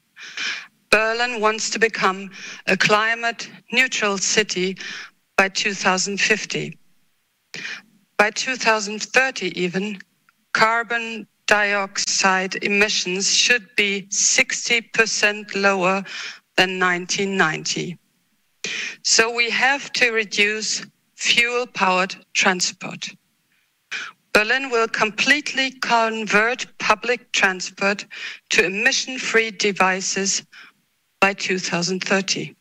Berlin wants to become a climate neutral city by 2050. By 2030 even, carbon dioxide emissions should be 60% lower than 1990. So we have to reduce fuel-powered transport. Berlin will completely convert public transport to emission-free devices by 2030.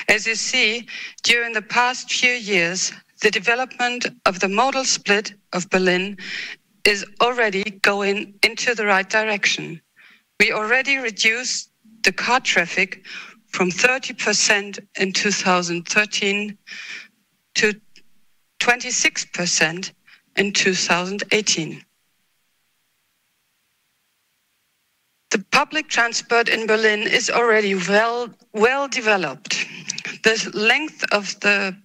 As you see, during the past few years, the development of the modal split of Berlin is already going into the right direction. We already reduced the car traffic from 30% in 2013 to 26% in 2018. The public transport in Berlin is already well developed. The length of the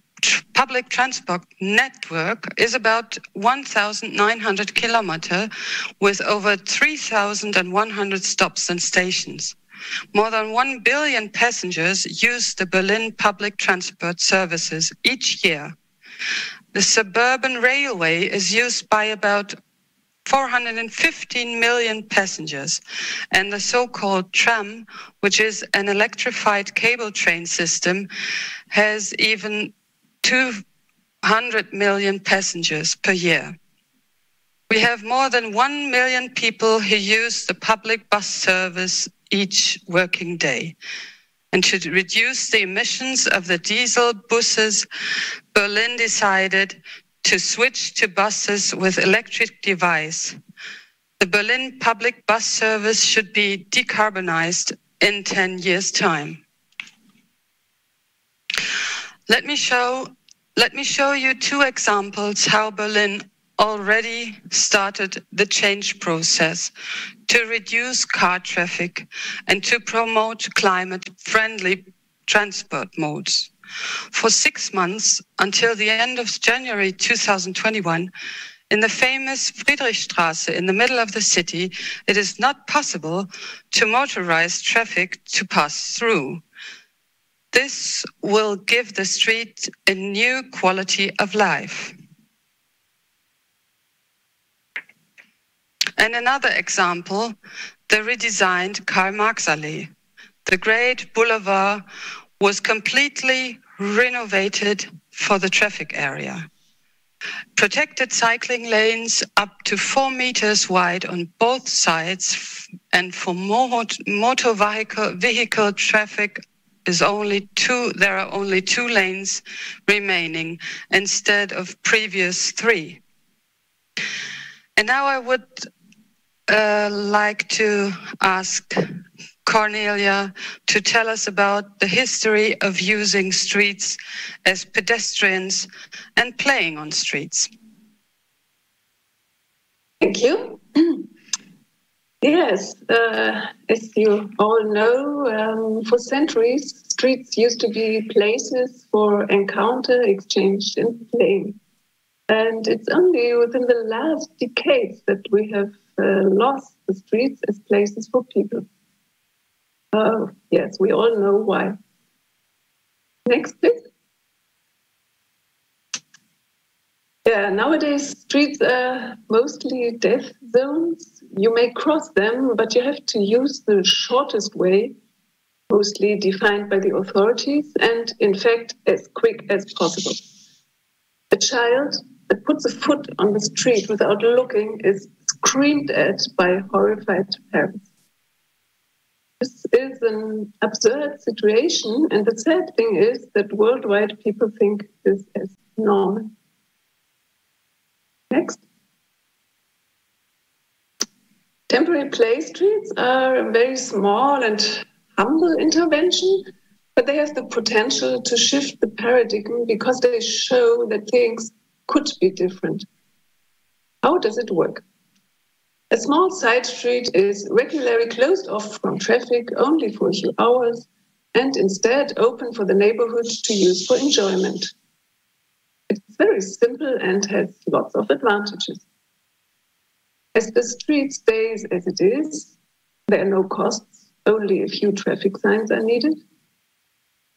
public transport network is about 1,900 kilometers with over 3,100 stops and stations. More than 1 billion passengers use the Berlin public transport services each year. The suburban railway is used by about 415 million passengers, and the so-called tram, which is an electrified cable train system, has even 200 million passengers per year. We have more than 1 million people who use the public bus service each working day. And to reduce the emissions of the diesel buses, Berlin decided to switch to buses with electric device. The Berlin public bus service should be decarbonized in 10 years' time. Let me show you two examples how Berlin already started the change process to reduce car traffic and to promote climate-friendly transport modes. For 6 months, until the end of January 2021, in the famous Friedrichstraße in the middle of the city, it is not possible to motorize traffic to pass through. This will give the street a new quality of life. And another example, the redesigned Karl-Marx-Allee. The great boulevard was completely renovated for the traffic area. Protected cycling lanes up to 4 meters wide on both sides, and for motor vehicle traffic there are only 2 lanes remaining instead of previous 3. And now I would like to ask Cornelia to tell us about the history of using streets as pedestrians and playing on streets. Thank you. Yes, as you all know, for centuries, streets used to be places for encounter, exchange, and play. And it's only within the last decades that we have lost the streets as places for people. Yes, we all know why. Next, please. Yeah, nowadays streets are mostly death zones. You may cross them, but you have to use the shortest way, mostly defined by the authorities, and in fact, as quick as possible. A child that puts a foot on the street without looking is screamed at by horrified parents. This is an absurd situation, and the sad thing is that worldwide people think this is normal. Next. Temporary play streets are a very small and humble intervention, but they have the potential to shift the paradigm because they show that things could be different. How does it work? A small side street is regularly closed off from traffic only for a few hours and instead open for the neighborhood to use for enjoyment. It's very simple and has lots of advantages. As the street stays as it is, there are no costs, only a few traffic signs are needed.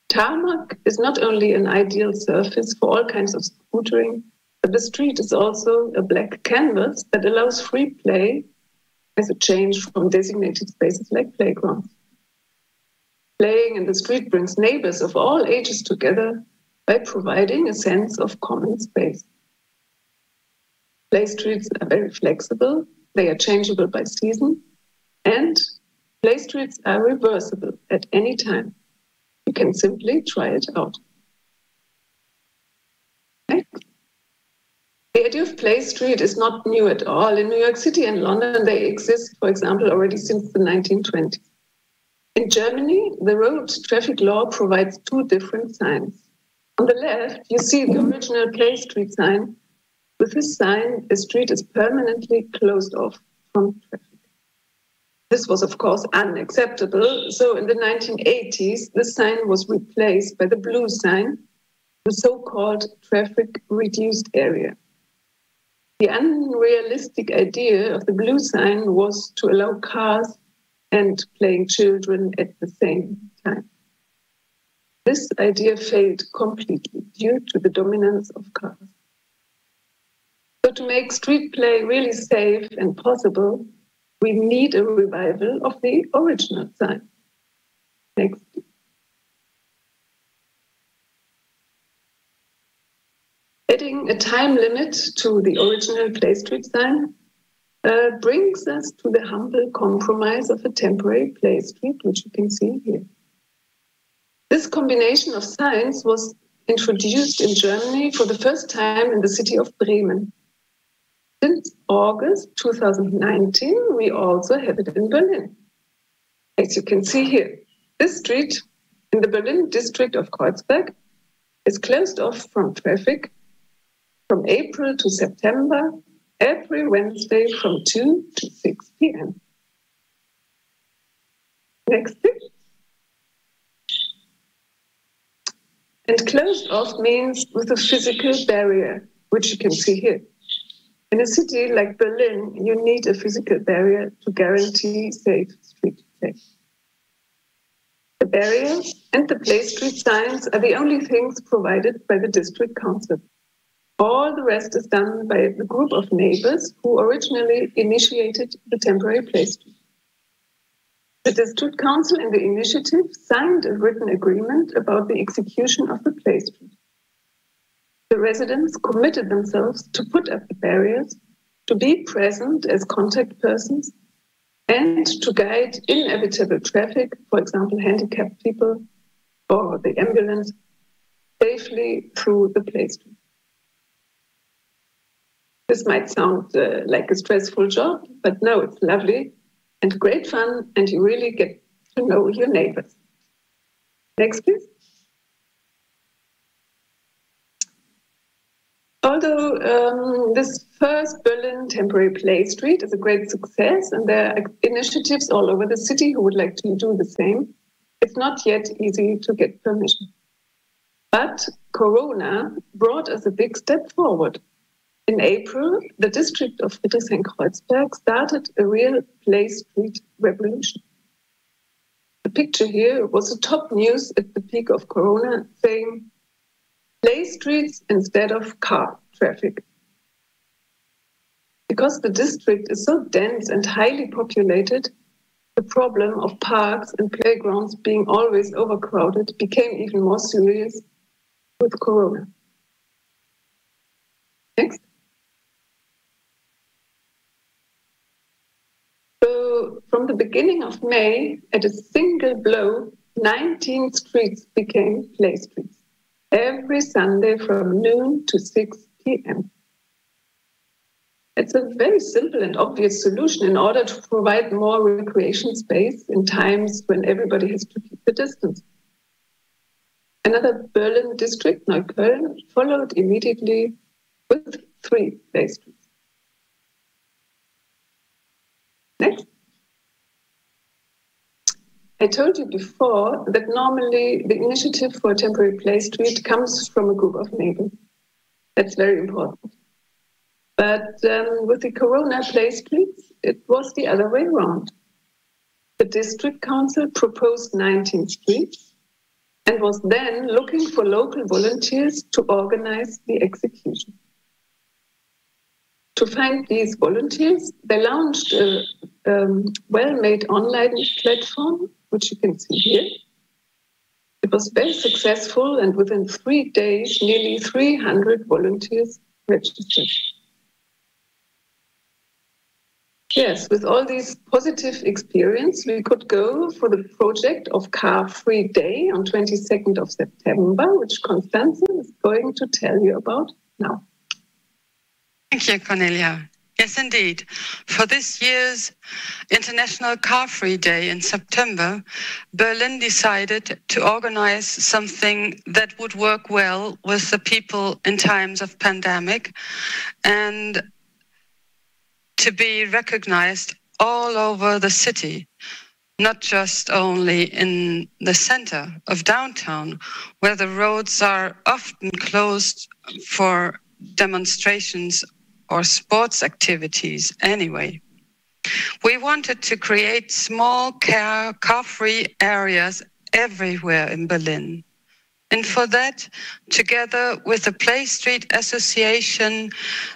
Tarmac is not only an ideal surface for all kinds of scootering, but the street is also a black canvas that allows free play as a change from designated spaces like playgrounds. Playing in the street brings neighbors of all ages together by providing a sense of common space. Play streets are very flexible. They are changeable by season. And play streets are reversible at any time. You can simply try it out. Next. The idea of play street is not new at all. In New York City and London, they exist, for example, already since the 1920s. In Germany, the road traffic law provides two different signs. On the left, you see the original play street sign. With this sign, a street is permanently closed off from traffic. This was, of course, unacceptable. So in the 1980s, this sign was replaced by the blue sign, the so-called traffic reduced area. The unrealistic idea of the blue sign was to allow cars and playing children at the same time. This idea failed completely due to the dominance of cars. So to make street play really safe and possible, we need a revival of the original sign. Next. Adding a time limit to the original play street sign brings us to the humble compromise of a temporary play street, which you can see here. This combination of signs was introduced in Germany for the first time in the city of Bremen. Since August 2019, we also have it in Berlin. As you can see here, this street in the Berlin district of Kreuzberg is closed off from traffic from April to September, every Wednesday from 2 to 6 p.m. Next thing. And closed off means with a physical barrier, which you can see here. In a city like Berlin, you need a physical barrier to guarantee safe street play. The barriers and the play street signs are the only things provided by the district council. All the rest is done by the group of neighbors who originally initiated the temporary play street. The district council and the initiative signed a written agreement about the execution of the play street. The residents committed themselves to put up the barriers, to be present as contact persons, and to guide inevitable traffic, for example, handicapped people or the ambulance, safely through the play street. This might sound like a stressful job, but no, it's lovely and great fun, and you really get to know your neighbors. Next, please. Although this first Berlin temporary play street is a great success, and there are initiatives all over the city who would like to do the same, it's not yet easy to get permission. But Corona brought us a big step forward. In April, the district of Friedrichshain-Kreuzberg started a real play street revolution. The picture here was the top news at the peak of Corona, saying, play streets instead of car traffic. Because the district is so dense and highly populated, the problem of parks and playgrounds being always overcrowded became even more serious with Corona. Next. So from the beginning of May, at a single blow, 19 streets became play streets. Every Sunday from noon to 6 p.m. It's a very simple and obvious solution in order to provide more recreation space in times when everybody has to keep the distance. Another Berlin district, Neukölln, followed immediately with 3 play streets. Next. I told you before that normally the initiative for a temporary play street comes from a group of neighbors. That's very important. But with the Corona play streets, it was the other way around. The district council proposed 19 streets and was then looking for local volunteers to organize the execution. To find these volunteers, they launched a well-made online platform, which you can see here. It was very successful, and within 3 days, nearly 300 volunteers registered. Yes, with all these positive experience, we could go for the project of Car-Free Day on 22nd of September, which Constanze is going to tell you about now. Thank you, Cornelia. Yes, indeed. For this year's International Car-Free Day in September, Berlin decided to organize something that would work well with the people in times of pandemic and to be recognized all over the city, not just only in the center of downtown, where the roads are often closed for demonstrations or sports activities anyway. We wanted to create small car-free areas everywhere in Berlin. And for that, together with the Playstreets Association,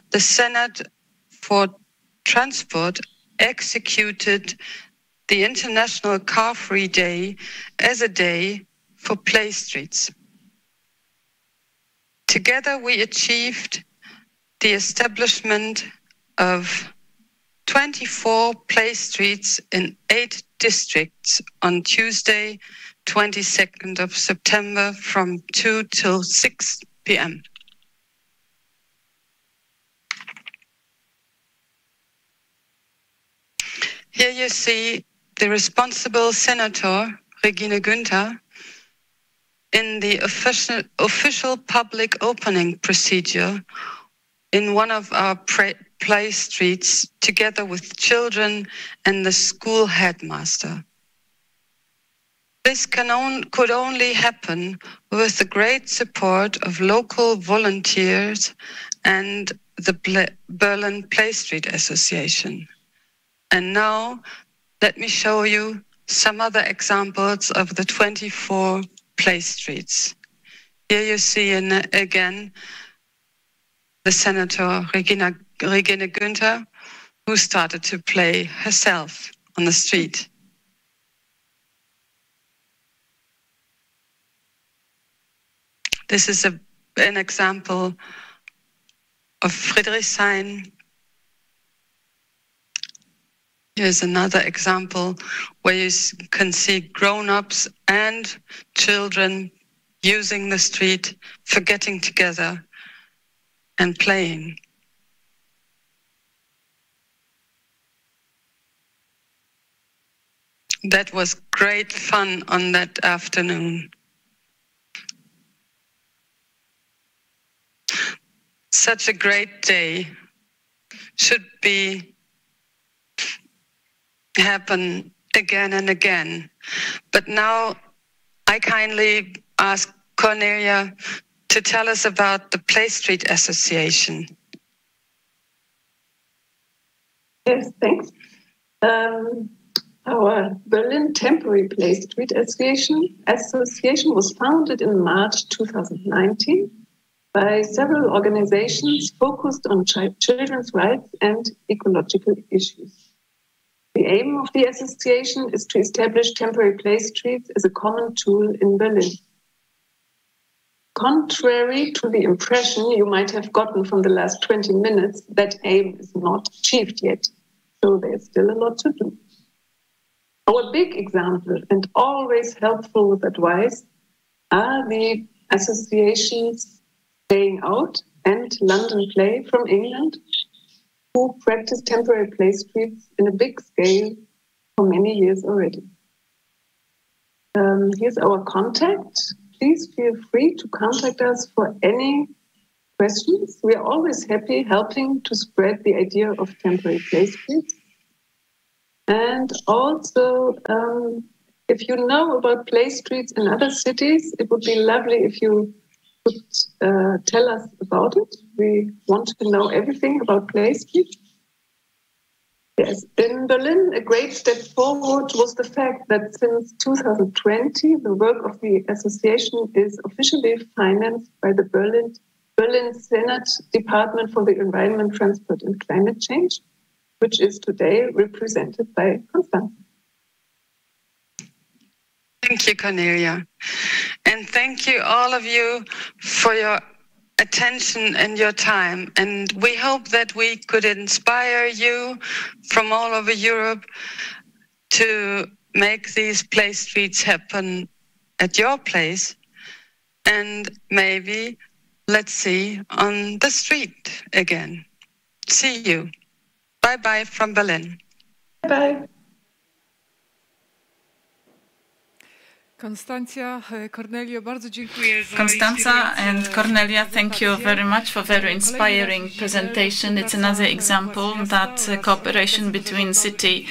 the Senate for Transport executed the International Car-Free Day as a day for Playstreets. Together we achieved the establishment of 24 Playstreets in 8 districts on Tuesday, 22nd of September from 2 till 6 p.m. Here you see the responsible senator, Regine Günther, in the official public opening procedure in one of our Playstreets, together with children and the school headmaster. This could only happen with the great support of local volunteers and the Berlin Playstreets Association. And now, let me show you some other examples of the 24 Playstreets. Here you see again the Senator Regine Günther, who started to play herself on the street. This is an example of Friedrichshain. Here's another example where you can see grown-ups and children using the street for getting together and playing. That was great fun on that afternoon. Such a great day should happen again and again. But now I kindly ask Cornelia to tell us about the Playstreets Association. Yes, thanks. Our Berlin Temporary Playstreets Association was founded in March 2019 by several organizations focused on children's rights and ecological issues. The aim of the association is to establish temporary Playstreets as a common tool in Berlin. Contrary to the impression you might have gotten from the last 20 minutes, that aim is not achieved yet, so there's still a lot to do. Our big example, and always helpful with advice, are the associations Staying Out and London Play from England, who practice temporary Playstreets in a big scale for many years already. Here's our contact. Please feel free to contact us for any questions. We are always happy helping to spread the idea of temporary Playstreets. And also, if you know about Playstreets in other cities, it would be lovely if you could tell us about it. We want to know everything about Playstreets. Yes, in Berlin, a great step forward was the fact that since 2020, the work of the association is officially financed by the Berlin Senate Department for the Environment, Transport and Climate Change, which is today represented by Constanze. Thank you, Cornelia. And thank you, all of you, for your attention and your time. And we hope that we could inspire you from all over Europe to make these play streets happen at your place. And maybe, let's see, on the street again. See you. Bye-bye from Berlin. Bye. Constanze and Cornelia, thank you very much for very inspiring presentation. It's another example that cooperation between city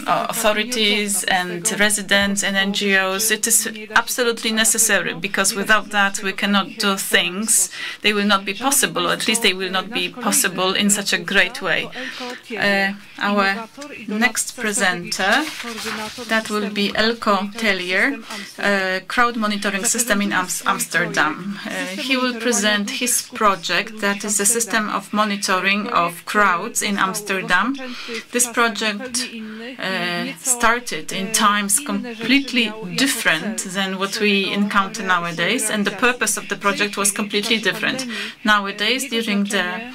authorities and residents and NGOs, it is absolutely necessary, because without that we cannot do things. They will not be possible, or at least they will not be possible in such a great way. Our next presenter, that will be Eelco Thiellier, crowd monitoring system in Amsterdam. He will present his project, that is a system of monitoring of crowds in Amsterdam. This project started in times completely different than what we encounter nowadays, and the purpose of the project was completely different. Nowadays, during the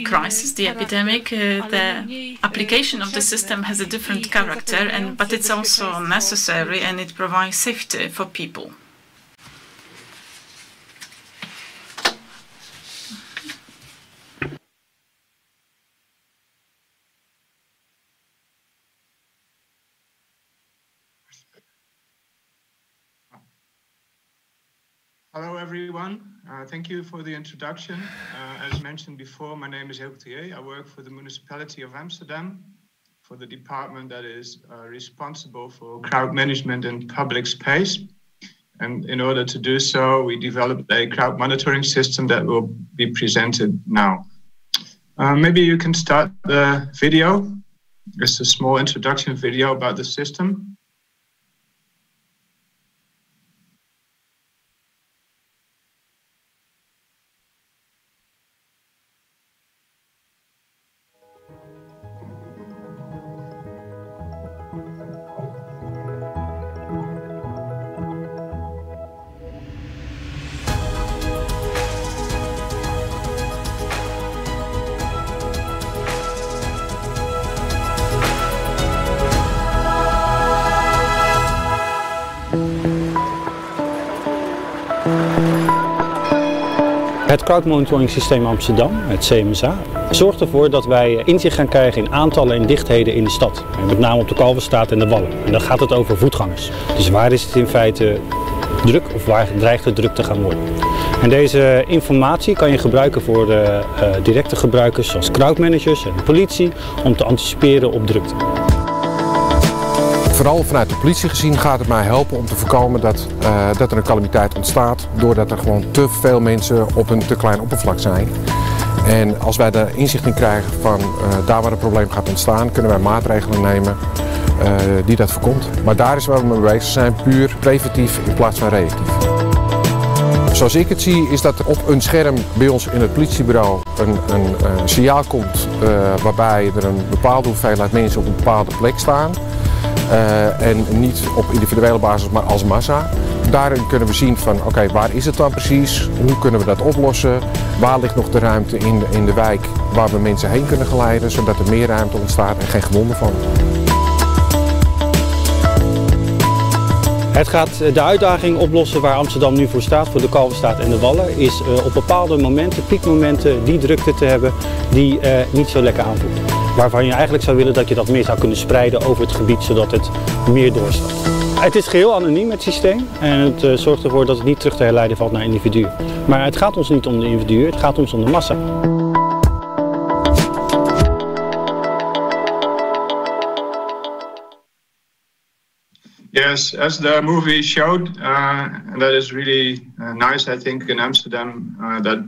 crisis, the epidemic, the application of the system has a different character, but it's also necessary, and it provides safety for people. Hello, everyone. Thank you for the introduction. As mentioned before, my name is Eelco Thiellier. I work for the municipality of Amsterdam, for the department that is responsible for crowd management in public space. And in order to do so, we developed a crowd monitoring system that will be presented now. Maybe you can start the video. It's a small introduction video about the system. Het crowdmonitoring systeem Amsterdam, het CMSA, zorgt ervoor dat wij inzicht gaan krijgen in aantallen en dichtheden in de stad. Met name op de Kalverstraat en de Wallen. En dan gaat het over voetgangers. Dus waar is het in feite druk of waar dreigt het druk te gaan worden? En deze informatie kan je gebruiken voor de directe gebruikers zoals crowdmanagers en de politie om te anticiperen op drukte. Vooral vanuit de politie gezien gaat het mij helpen om te voorkomen dat er een calamiteit ontstaat doordat er gewoon te veel mensen op een te klein oppervlak zijn. En als wij er inzicht in krijgen van daar waar een probleem gaat ontstaan, kunnen wij maatregelen nemen die dat voorkomt. Maar daar is waar we mee bezig zijn, puur preventief in plaats van reactief. Zoals ik het zie is dat er op een scherm bij ons in het politiebureau een signaal komt waarbij er een bepaalde hoeveelheid mensen op een bepaalde plek staan. En niet op individuele basis, maar als massa. Daarin kunnen we zien van oké, waar is het dan precies? Hoe kunnen we dat oplossen? Waar ligt nog de ruimte in de wijk waar we mensen heen kunnen geleiden, zodat er meer ruimte ontstaat en geen gewonden van. Het gaat de uitdaging oplossen waar Amsterdam nu voor staat, voor de Kalverstraat en de Wallen, is op bepaalde momenten, piekmomenten, die drukte te hebben die niet zo lekker aanvoelt. Waarvan je eigenlijk zou willen dat je dat meer zou kunnen spreiden over het gebied, zodat het meer doorstaat. Het is geheel anoniem, het systeem, en het zorgt ervoor dat het niet terug te herleiden valt naar individuen. Maar het gaat ons niet om de individuen, het gaat ons om de massa. Yes, as the movie showed, and that is really nice, I think, in Amsterdam, that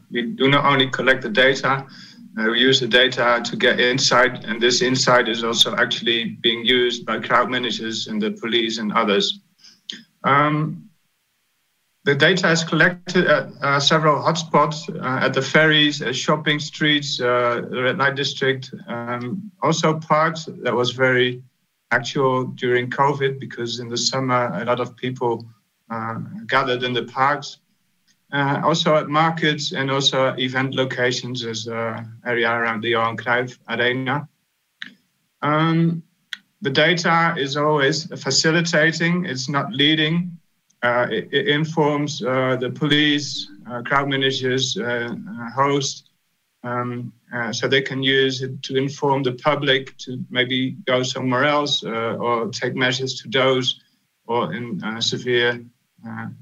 we do not only collect the data, we use the data to get insight, and this insight is also actually being used by crowd managers and the police and others. The data is collected at several hotspots, at the ferries, shopping streets, the red light district, also parks. That was very actual during COVID, because in the summer a lot of people gathered in the parks. also at markets and also at event locations as area around the Johan Cruyff Arena. The data is always facilitating, it's not leading. It informs the police, crowd managers, hosts, so they can use it to inform the public to maybe go somewhere else or take measures to dose or in severe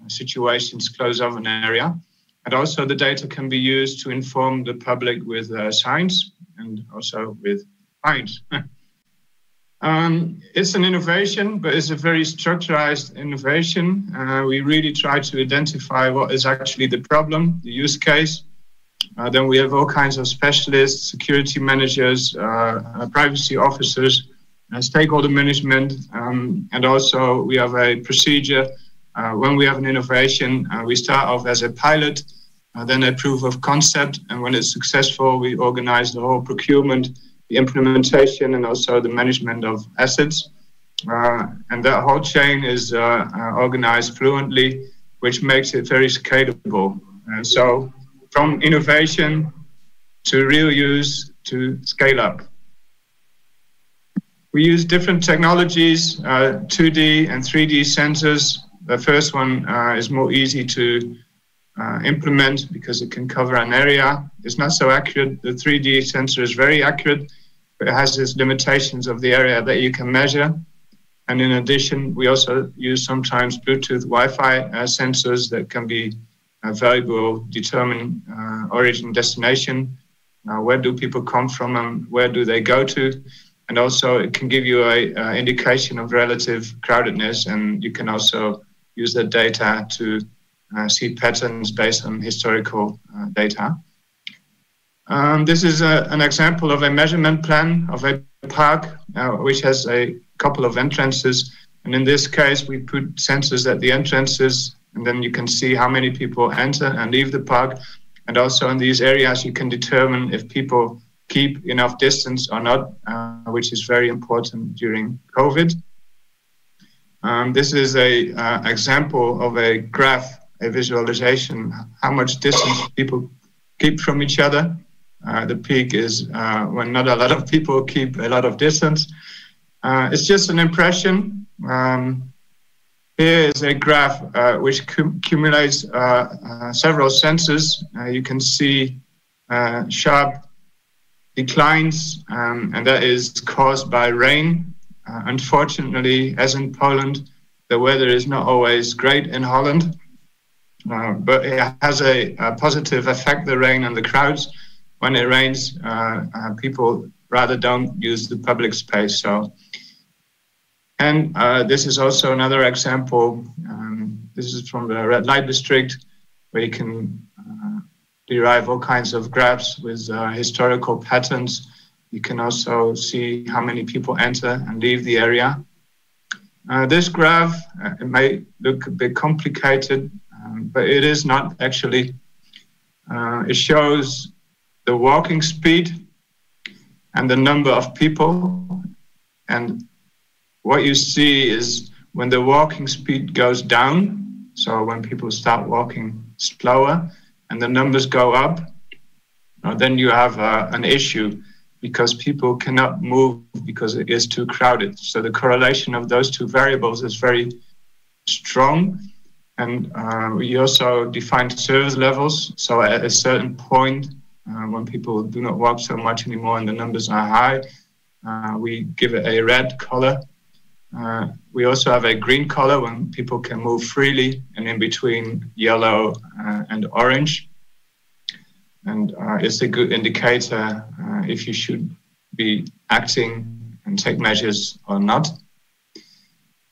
situations close off an area. And also the data can be used to inform the public with signs and also with fines. It's an innovation, but it's a very structured innovation. We really try to identify what is actually the problem, the use case. Then we have all kinds of specialists, security managers, privacy officers, stakeholder management, and also we have a procedure. When we have an innovation, we start off as a pilot, then a proof of concept, and when it's successful, we organize the whole procurement, the implementation, and also the management of assets. And that whole chain is organized fluently, which makes it very scalable. So from innovation to real use to scale up. We use different technologies, 2D and 3D sensors. The first one is more easy to implement because it can cover an area. It's not so accurate. The 3D sensor is very accurate, but it has its limitations of the area that you can measure. And in addition, we also use sometimes Bluetooth Wi-Fi sensors that can be valuable, determine origin, destination, where do people come from and where do they go to. And also it can give you a indication of relative crowdedness, and you can also use that data to see patterns based on historical data. This is an example of a measurement plan of a park, which has a couple of entrances. And in this case, we put sensors at the entrances, and then you can see how many people enter and leave the park. And also in these areas, you can determine if people keep enough distance or not, which is very important during COVID. This is a example of a graph, a visualization, how much distance people keep from each other. The peak is when not a lot of people keep a lot of distance. It's just an impression. Here is a graph which accumulates several sensors. You can see sharp declines, and that is caused by rain. Unfortunately, as in Poland, the weather is not always great in Holland, but it has a positive effect, the rain on the crowds. When it rains, people rather don't use the public space. So, and this is also another example. This is from the red light district, where you can derive all kinds of graphs with historical patterns. You can also see how many people enter and leave the area. This graph, it may look a bit complicated, but it is not actually. It shows the walking speed and the number of people. And what you see is when the walking speed goes down, so when people start walking slower and the numbers go up, then you have an issue because people cannot move because it is too crowded. So the correlation of those two variables is very strong. And we also defined service levels. So at a certain point, when people do not walk so much anymore and the numbers are high, we give it a red color. We also have a green color when people can move freely, and in between yellow and orange. And it's a good indicator if you should be acting and take measures or not.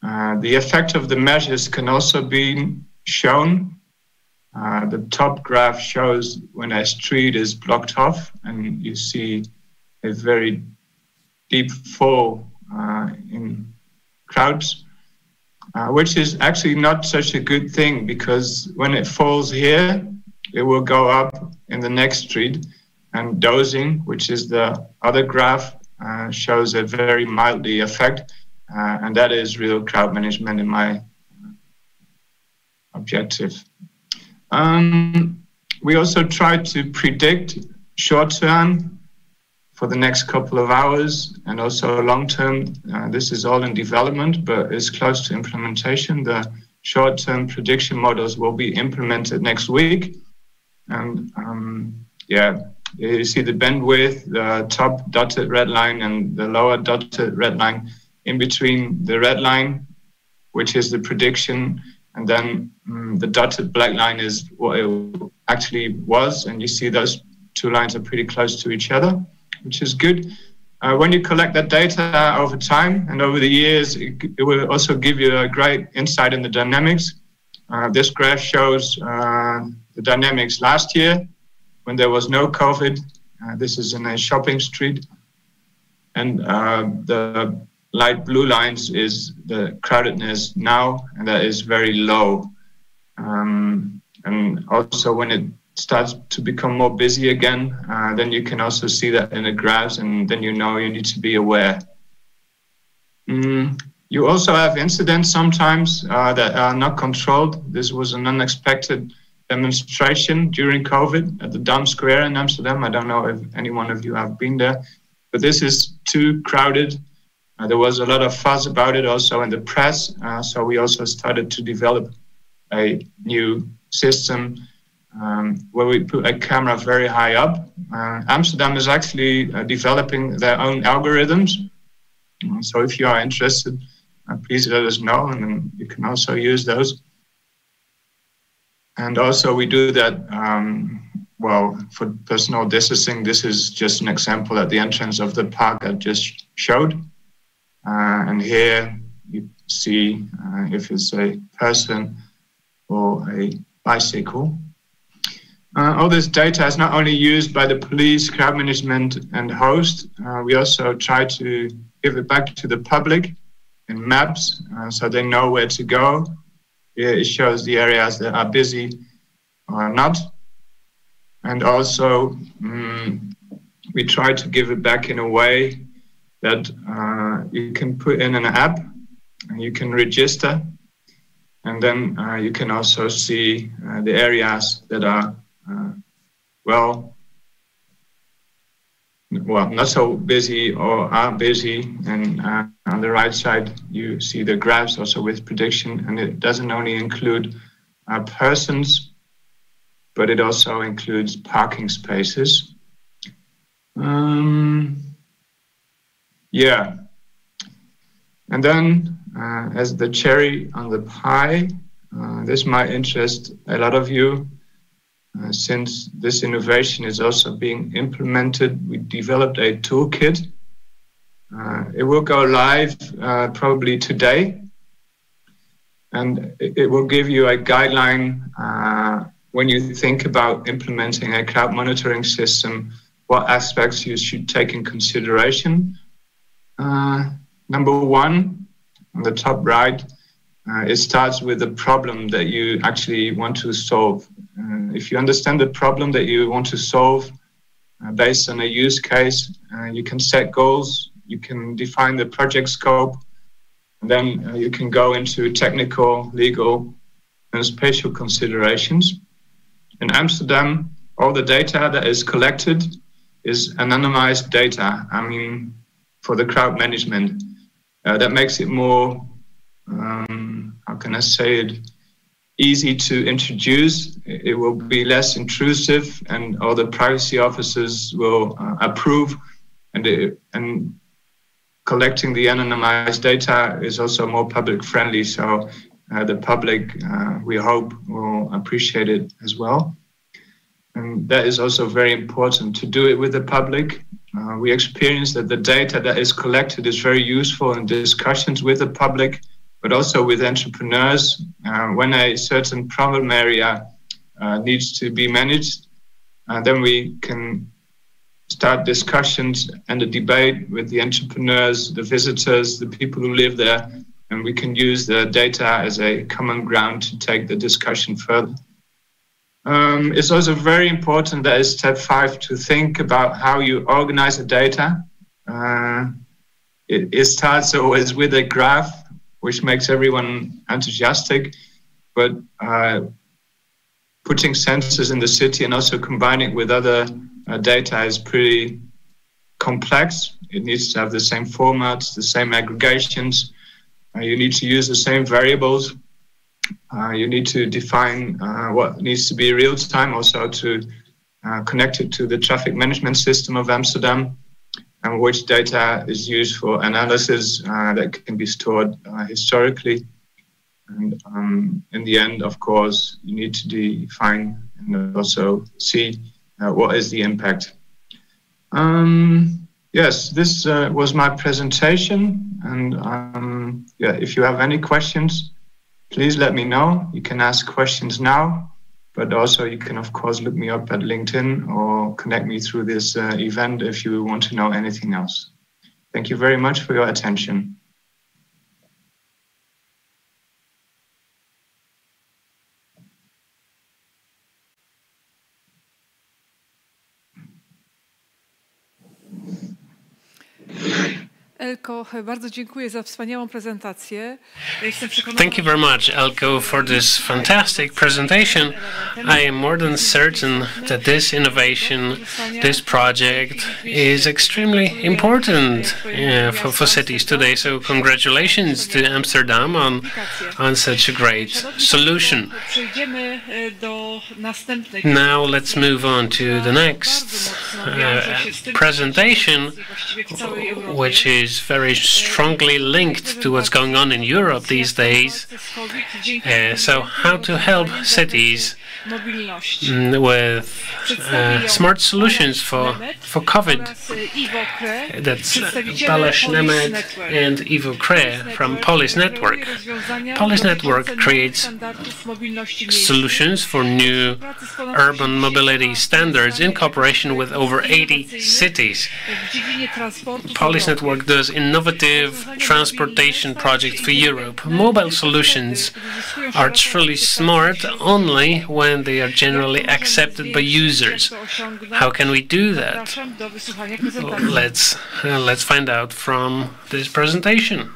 The effect of the measures can also be shown. The top graph shows when a street is blocked off, and you see a very deep fall in crowds, which is actually not such a good thing, because when it falls here, it will go up in the next street. And dosing, which is the other graph, shows a very mildly effect, and that is real crowd management in my objective. We also try to predict short term for the next couple of hours, and also long term. This is all in development, but is close to implementation. The short term prediction models will be implemented next week. And yeah, you see the bandwidth, the top dotted red line and the lower dotted red line. In between the red line, which is the prediction, and then the dotted black line is what it actually was. And you see those two lines are pretty close to each other, which is good. When you collect that data over time and over the years, it will also give you a great insight in the dynamics. This graph shows the dynamics last year when there was no COVID. This is in a shopping street. And the light blue lines is the crowdedness now, and that is very low. And also when it starts to become more busy again, then you can also see that in the graphs, and then you know you need to be aware. You also have incidents sometimes that are not controlled. This was an unexpected demonstration during COVID at the Dam Square in Amsterdam. I don't know if any one of you have been there, but this is too crowded. There was a lot of fuss about it also in the press, so we also started to develop a new system where we put a camera very high up. Amsterdam is actually developing their own algorithms. So if you are interested, please let us know, and then you can also use those. And also we do that, well, for personal distancing. This is just an example at the entrance of the park I just showed. And here you see if it's a person or a bicycle. All this data is not only used by the police, crowd management and host. We also try to give it back to the public in maps so they know where to go. Here it shows the areas that are busy or not. And also we try to give it back in a way that you can put in an app and you can register. And then you can also see the areas that are well, not so busy or are busy. And on the right side, you see the graphs also with prediction. And it doesn't only include persons, but it also includes parking spaces. Yeah. And then as the cherry on the pie, this might interest a lot of you. Since this innovation is also being implemented, we developed a toolkit. It will go live probably today. And it will give you a guideline when you think about implementing a crowd monitoring system, what aspects you should take in consideration. Number one, on the top right, it starts with the problem that you actually want to solve. If you understand the problem that you want to solve based on a use case, you can set goals, you can define the project scope, and then you can go into technical, legal, and spatial considerations. In Amsterdam, all the data that is collected is anonymized data, for the crowd management. That makes it more, how can I say it, easy to introduce. It will be less intrusive, and all the privacy officers will approve. And collecting the anonymized data is also more public friendly. So the public, we hope, will appreciate it as well. And that is also very important to do it with the public. We experience that the data that is collected is very useful in discussions with the public, but also with entrepreneurs. When a certain problem area needs to be managed, then we can start discussions and a debate with the entrepreneurs, the visitors, the people who live there, and we can use the data as a common ground to take the discussion further. It's also very important that is step 5 to think about how you organize the data. It starts always with a graph, which makes everyone enthusiastic, but putting sensors in the city and also combining it with other data is pretty complex. It needs to have the same formats, the same aggregations. You need to use the same variables. You need to define what needs to be real time, also to connect it to the traffic management system of Amsterdam, and which data is used for analysis that can be stored historically. And in the end, of course, you need to define and also see what is the impact. Yes, this was my presentation. And yeah, if you have any questions, please let me know. You can ask questions now, but also you can, of course, look me up at LinkedIn or connect me through this event if you want to know anything else. Thank you very much for your attention. Eelco, bardzo dziękuję za wspaniałą prezentację. Thank you very much, Eelco, for this fantastic presentation. I am more than certain that this innovation, this project is extremely important for cities today. So congratulations to Amsterdam on such a great solution. Now let's move on to the next presentation, which is very strongly linked to what's going on in Europe these days. So how to help cities with smart solutions for COVID. That's Balázs Németh and Ivo Kre from POLIS Network. POLIS Network creates solutions for new urban mobility standards in cooperation with over 80 cities. POLIS Network does innovative transportation projects for Europe. Mobile solutions are truly smart only when they are generally accepted by users. How can we do that? Let's find out from this presentation.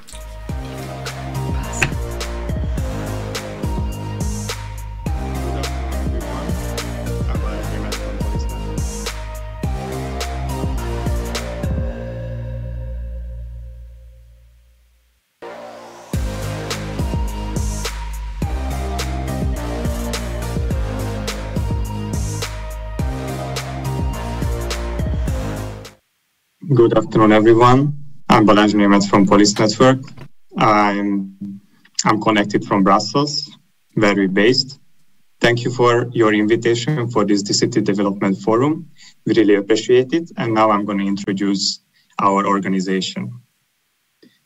Good afternoon, everyone. I'm Balázs Németh from POLIS Network. I'm connected from Brussels, where we're based. Thank you for your invitation for this City Development Forum. We really appreciate it. And now I'm going to introduce our organization.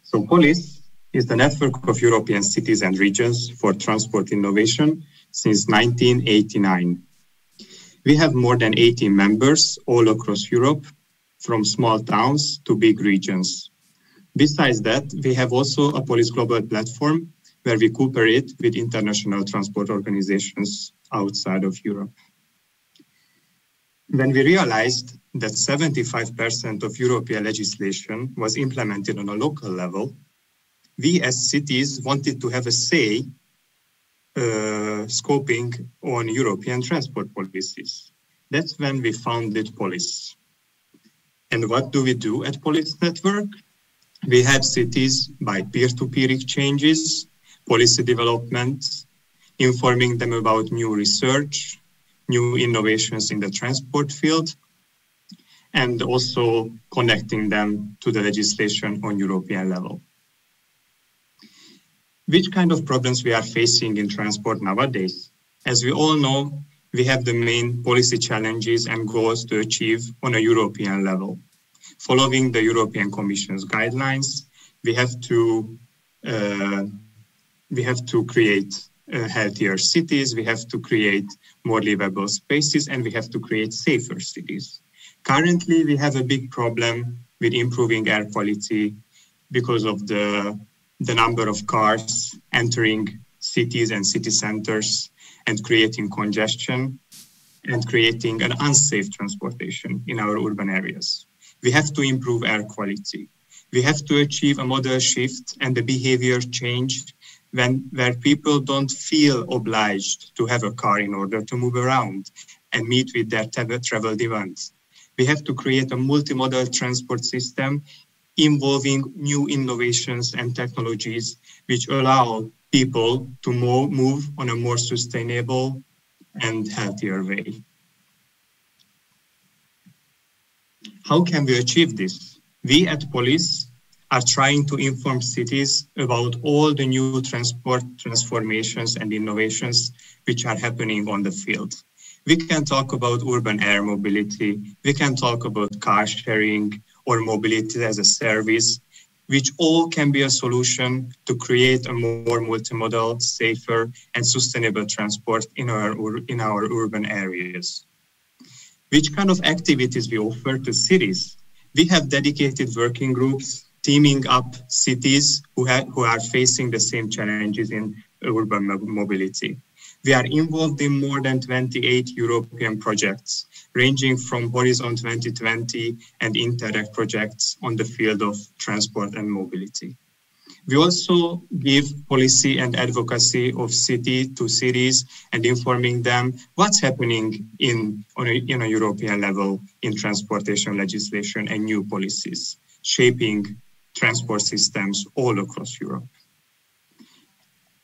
So POLIS is the network of European cities and regions for transport innovation since 1989. We have more than 80 members all across Europe, from small towns to big regions. Besides that, we have also a POLIS global platform where we cooperate with international transport organizations outside of Europe. When we realized that 75% of European legislation was implemented on a local level, we as cities wanted to have a say scoping on European transport policies. That's when we founded POLIS. And what do we do at POLIS Network? We help cities by peer-to-peer exchanges, policy development, informing them about new research, new innovations in the transport field, and also connecting them to the legislation on European level. Which kind of problems we are facing in transport nowadays? As we all know, we have the main policy challenges and goals to achieve on a European level. Following the European Commission's guidelines, we have to create healthier cities, we have to create more livable spaces, and we have to create safer cities. Currently, we have a big problem with improving air quality because of the number of cars entering cities and city centers and creating congestion and creating an unsafe transportation in our urban areas. We have to improve air quality. We have to achieve a model shift and a behavior change where people don't feel obliged to have a car in order to move around and meet with their travel demands. We have to create a multimodal transport system involving new innovations and technologies which allow people to move on a more sustainable and healthier way. How can we achieve this? We at POLIS are trying to inform cities about all the new transport transformations and innovations which are happening on the field. We can talk about urban air mobility, we can talk about car sharing or mobility as a service, which all can be a solution to create a more multimodal, safer and sustainable transport in our urban areas. Which kind of activities we offer to cities? We have dedicated working groups teaming up cities who are facing the same challenges in urban mobility. We are involved in more than 28 European projects, ranging from Horizon 2020 and Interreg projects on the field of transport and mobility. We also give policy and advocacy of city to cities and informing them what's happening on a European level in transportation legislation and new policies, shaping transport systems all across Europe.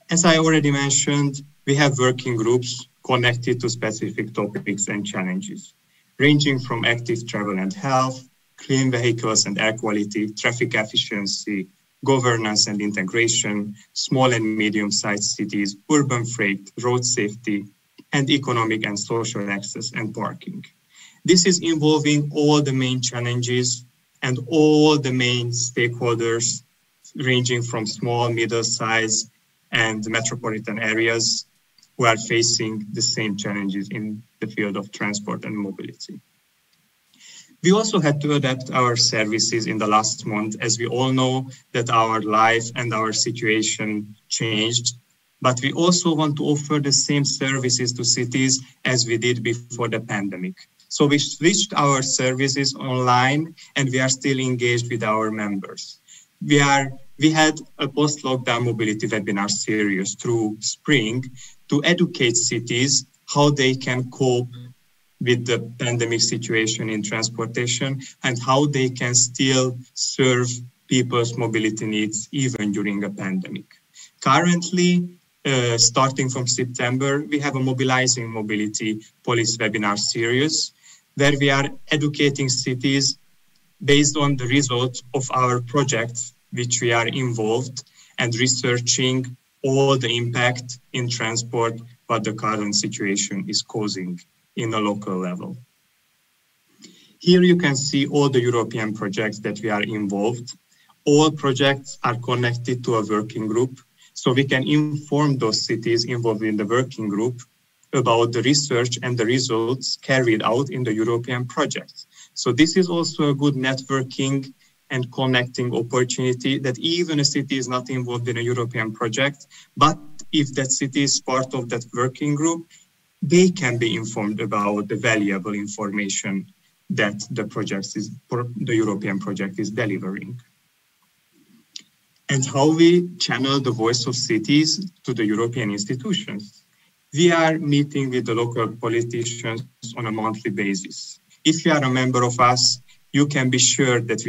As I already mentioned, we have working groups connected to specific topics and challenges, ranging from active travel and health, clean vehicles and air quality, traffic efficiency, governance and integration, small and medium-sized cities, urban freight, road safety, and economic and social access and parking. This is involving all the main challenges and all the main stakeholders, ranging from small, middle-sized, and metropolitan areas who are facing the same challenges in the field of transport and mobility. We also had to adapt our services in the last month, as we all know that our life and our situation changed, but we also want to offer the same services to cities as we did before the pandemic. So we switched our services online and we are still engaged with our members. We had a post-lockdown mobility webinar series through spring to educate cities how they can cope with the pandemic situation in transportation and how they can still serve people's mobility needs even during a pandemic. Currently, starting from September, we have a Mobilizing Mobility POLIS webinar series where we are educating cities based on the results of our projects which we are involved and researching all the impact in transport what the current situation is causing in a local level. Here you can see all the European projects that we are involved. All projects are connected to a working group, so we can inform those cities involved in the working group about the research and the results carried out in the European projects. So this is also a good networking and connecting opportunity that even a city is not involved in a European project, but if that city is part of that working group, they can be informed about the valuable information that the European project is delivering. And how we channel the voice of cities to the European institutions. We are meeting with the local politicians on a monthly basis. If you are a member of us, you can be sure that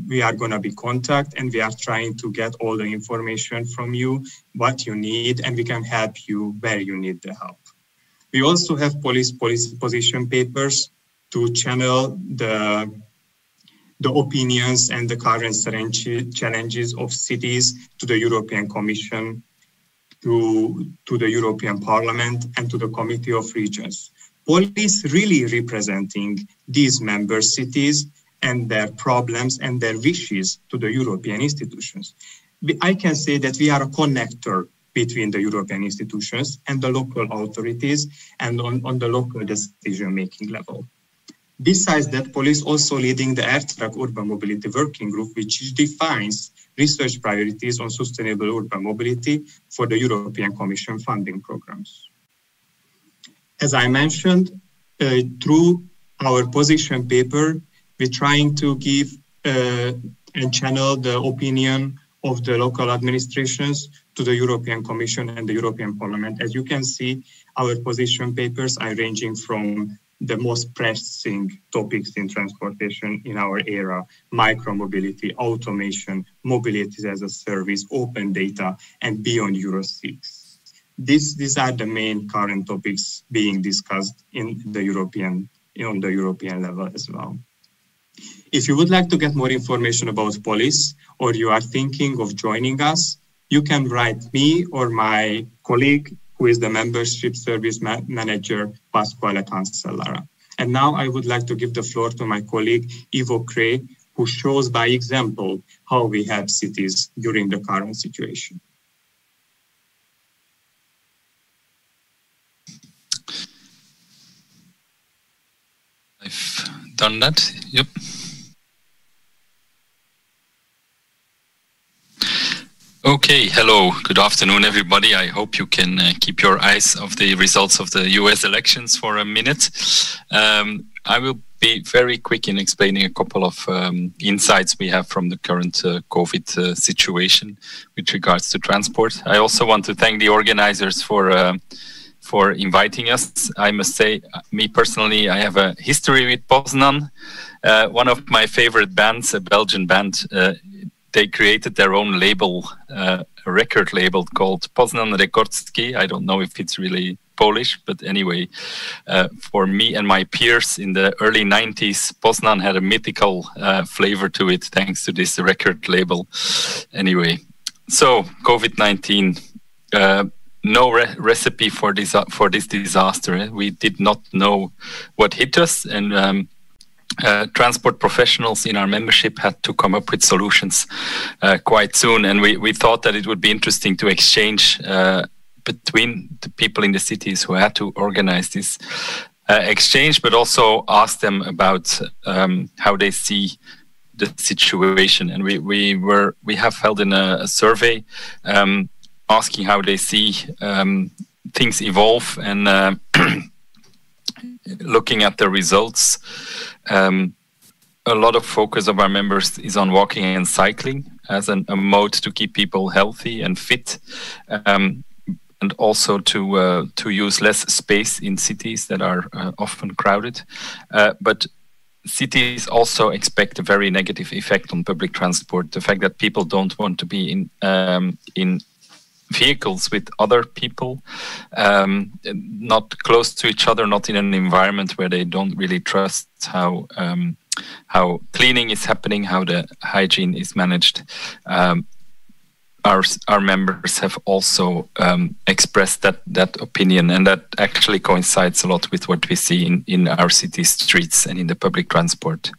we are going to be contact and we are trying to get all the information from you, what you need, and we can help you where you need the help. We also have police position papers to channel the opinions and the current challenges of cities to the European Commission, to the European Parliament, and to the Committee of Regions. Police really representing these member cities and their problems and their wishes to the European institutions. I can say that we are a connector between the European institutions and the local authorities and on the local decision-making level. Besides that, police also leading the AirTrack Urban Mobility Working Group, which defines research priorities on sustainable urban mobility for the European Commission funding programs. As I mentioned, through our position paper, we're trying to give and channel the opinion of the local administrations to the European Commission and the European Parliament. As you can see, our position papers are ranging from the most pressing topics in transportation in our era: micromobility, automation, mobility as a service, open data, and beyond Euro 6. These are the main current topics being discussed on the European level as well. If you would like to get more information about POLIS, or you are thinking of joining us, you can write me or my colleague, who is the membership service manager, Pasquale Cancellara. And now I would like to give the floor to my colleague, Ivo Cray, who shows by example how we help cities during the current situation. I've done that, yep. Okay, hello, good afternoon, everybody. I hope you can keep your eyes off the results of the US elections for a minute. I will be very quick in explaining a couple of insights we have from the current COVID situation with regards to transport. I also want to thank the organizers for inviting us. I must say, me personally, I have a history with Poznań. One of my favorite bands, a Belgian band, they created their own label, a record label called Poznań Rekordski. I don't know if it's really Polish, but anyway, for me and my peers in the early 90s, Poznań had a mythical flavor to it thanks to this record label. Anyway, so COVID-19, no recipe for this disaster. We did not know what hit us, and transport professionals in our membership had to come up with solutions quite soon, and we thought that it would be interesting to exchange between the people in the cities who had to organize this exchange, but also ask them about how they see the situation. And we have held in a survey asking how they see things evolve, and looking at the results. A lot of focus of our members is on walking and cycling as a mode to keep people healthy and fit, and also to use less space in cities that are often crowded. But cities also expect a very negative effect on public transport. The fact that people don't want to be in vehicles with other people, not close to each other, not in an environment where they don't really trust how cleaning is happening, how the hygiene is managed. Our members have also expressed that opinion, and that actually coincides a lot with what we see in our city streets and in the public transport.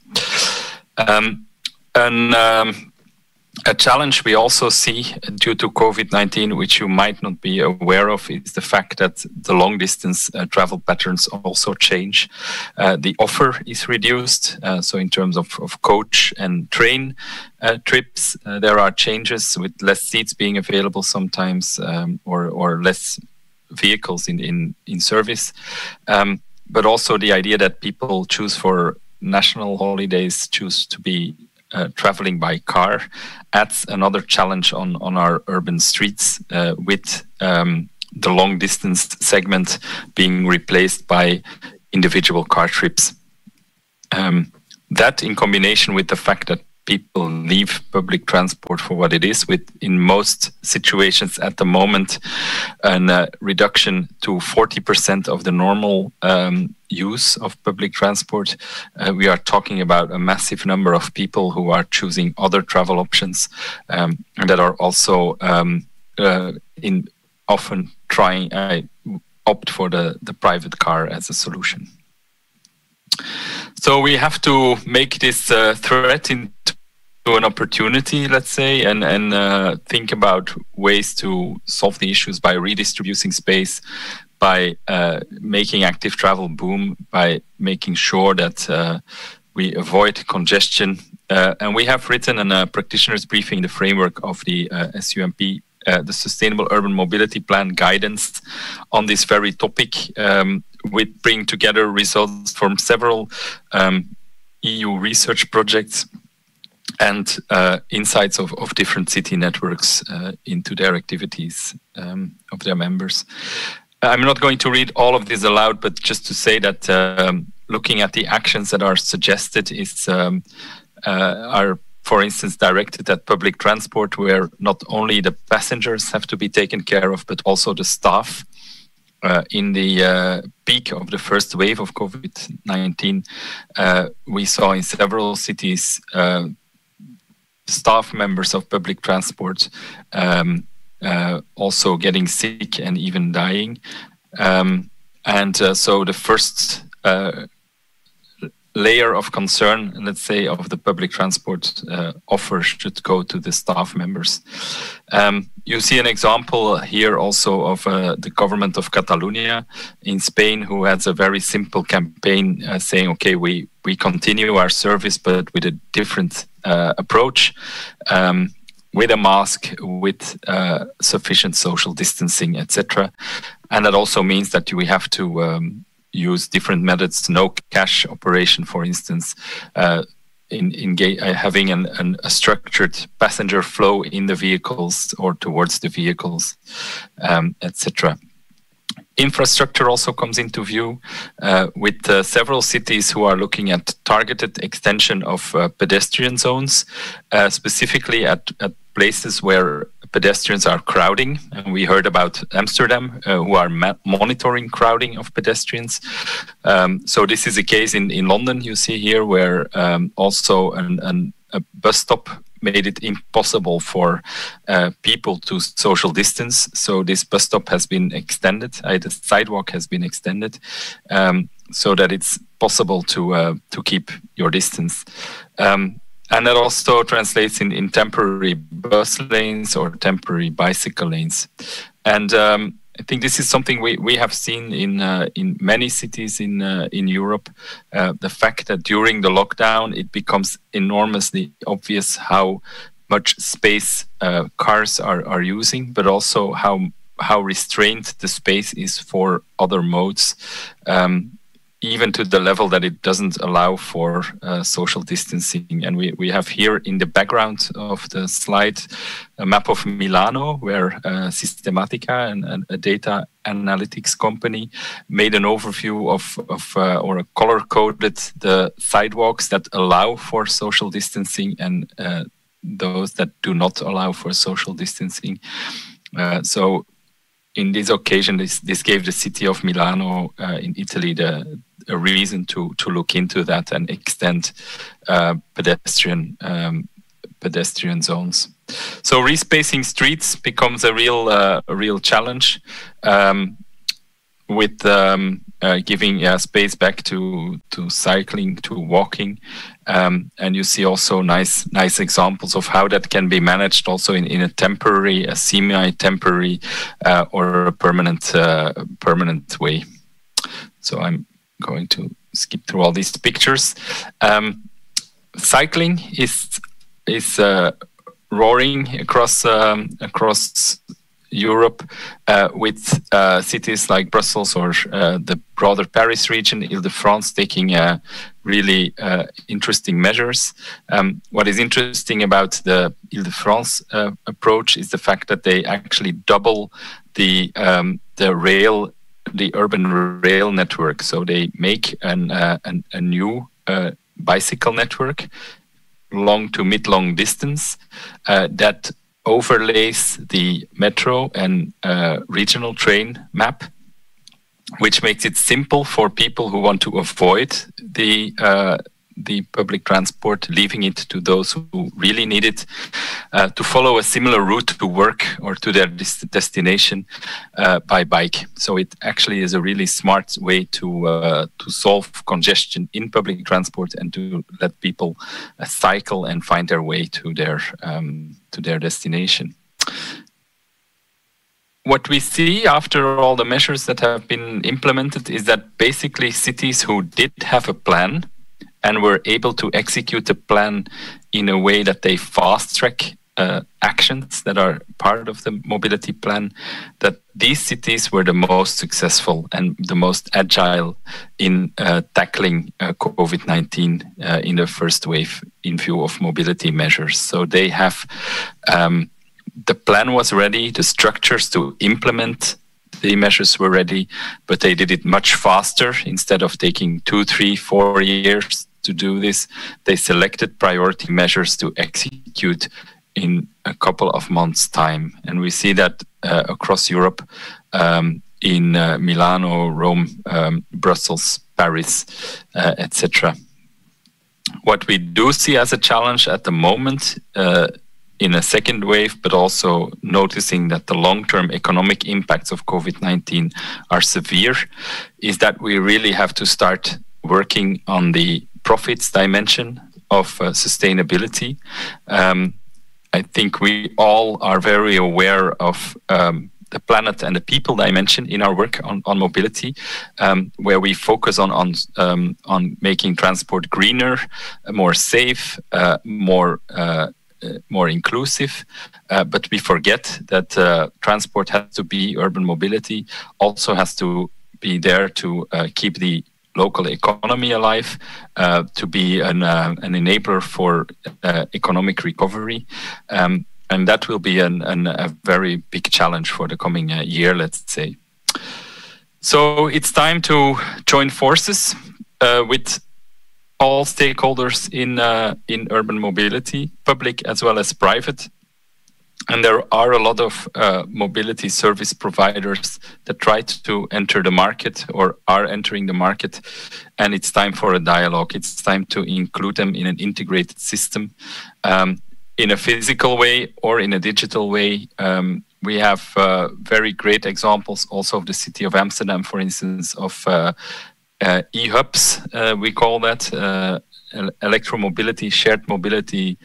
A challenge we also see due to COVID-19, which you might not be aware of, is the fact that the long-distance travel patterns also change. The offer is reduced, so in terms of coach and train trips, there are changes with less seats being available sometimes, or less vehicles in service. But also the idea that people choose for national holidays, choose to be traveling by car, adds another challenge on our urban streets, with the long distance segment being replaced by individual car trips. That in combination with the fact that people leave public transport for what it is, with in most situations at the moment a reduction to 40% of the normal use of public transport. We are talking about a massive number of people who are choosing other travel options, and that are also often trying opt for the private car as a solution. So we have to make this threat into an opportunity, let's say, and think about ways to solve the issues by redistributing space, by making active travel boom, by making sure that we avoid congestion. And we have written in a practitioner's briefing the framework of the SUMP, the Sustainable Urban Mobility Plan guidance on this very topic. We bring together results from several EU research projects and insights of different city networks into their activities of their members. I'm not going to read all of this aloud, but just to say that looking at the actions that are suggested are, for instance, directed at public transport, where not only the passengers have to be taken care of, but also the staff. In the peak of the first wave of COVID-19, we saw in several cities staff members of public transport also getting sick and even dying. So the first layer of concern, let's say, of the public transport offer should go to the staff members. You see an example here also of the government of Catalonia in Spain, who has a very simple campaign saying, okay, we continue our service, but with a different approach, with a mask, with sufficient social distancing, etc. And that also means that we have to use different methods, no cash operation, for instance, having a structured passenger flow in the vehicles or towards the vehicles, etc. Infrastructure also comes into view with several cities who are looking at targeted extension of pedestrian zones, specifically at places where pedestrians are crowding. And we heard about Amsterdam, who are monitoring crowding of pedestrians. So this is a case in London, you see here, where also a bus stop made it impossible for people to social distance. So this bus stop has been extended, the sidewalk has been extended, so that it's possible to keep your distance. And that also translates in temporary bus lanes or temporary bicycle lanes. And I think this is something we have seen in many cities in Europe. The fact that during the lockdown, it becomes enormously obvious how much space cars are using, but also how restrained the space is for other modes. Even to the level that it doesn't allow for social distancing. And we have here in the background of the slide a map of Milano, where Systematica and a data analytics company made an overview or color-coded the sidewalks that allow for social distancing and those that do not allow for social distancing. So in this occasion, this gave the city of Milano in Italy a reason to look into that and extend pedestrian zones. So respacing streets becomes a real challenge, with giving space back to cycling, to walking, and you see also nice examples of how that can be managed also in a temporary, a semi-temporary, or a permanent way. So I'm going to skip through all these pictures. Cycling is roaring across Europe, with cities like Brussels or the broader Paris region, Ile-de-France, taking really interesting measures. What is interesting about the Ile-de-France approach is the fact that they actually double the urban rail network. So they make a new bicycle network, long to mid-long distance, that overlays the metro and regional train map, which makes it simple for people who want to avoid the public transport, leaving it to those who really need it, to follow a similar route to work or to their destination by bike. So it actually is a really smart way to solve congestion in public transport and to let people cycle and find their way to their destination. What we see after all the measures that have been implemented is that basically cities who did have a plan and were able to execute the plan in a way that they fast-track actions that are part of the mobility plan, that these cities were the most successful and the most agile in tackling COVID-19 in the first wave. in view of mobility measures. So they have, the plan was ready, the structures to implement the measures were ready, but they did it much faster. Instead of taking 2, 3, 4 years to do this, they selected priority measures to execute in a couple of months' time. And we see that across Europe, in Milano, Rome, Brussels, Paris, etc. What we do see as a challenge at the moment in a second wave, but also noticing that the long-term economic impacts of COVID-19 are severe, is that we really have to start working on the profits dimension of sustainability. I think we all are very aware of the planet and the people dimension in our work on mobility, where we focus on making transport greener, more safe, more inclusive, but we forget that transport has to be, urban mobility also has to be there to keep the local economy alive, to be an enabler for economic recovery. And that will be a very big challenge for the coming year, let's say. So it's time to join forces with all stakeholders in urban mobility, public as well as private. And there are a lot of mobility service providers that try to enter the market or are entering the market. And it's time for a dialogue. It's time to include them in an integrated system, in a physical way or in a digital way. We have very great examples also of the city of Amsterdam, for instance, of e-hubs, we call that, electromobility, shared mobility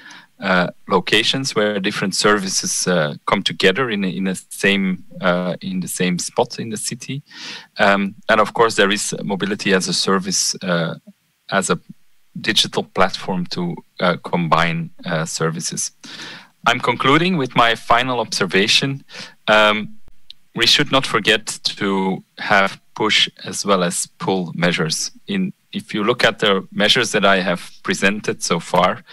locations where different services come together in the same spot in the city. And of course, there is mobility as a service, as a digital platform to combine services. I'm concluding with my final observation. We should not forget to have push as well as pull measures. If you look at the measures that I have presented so far,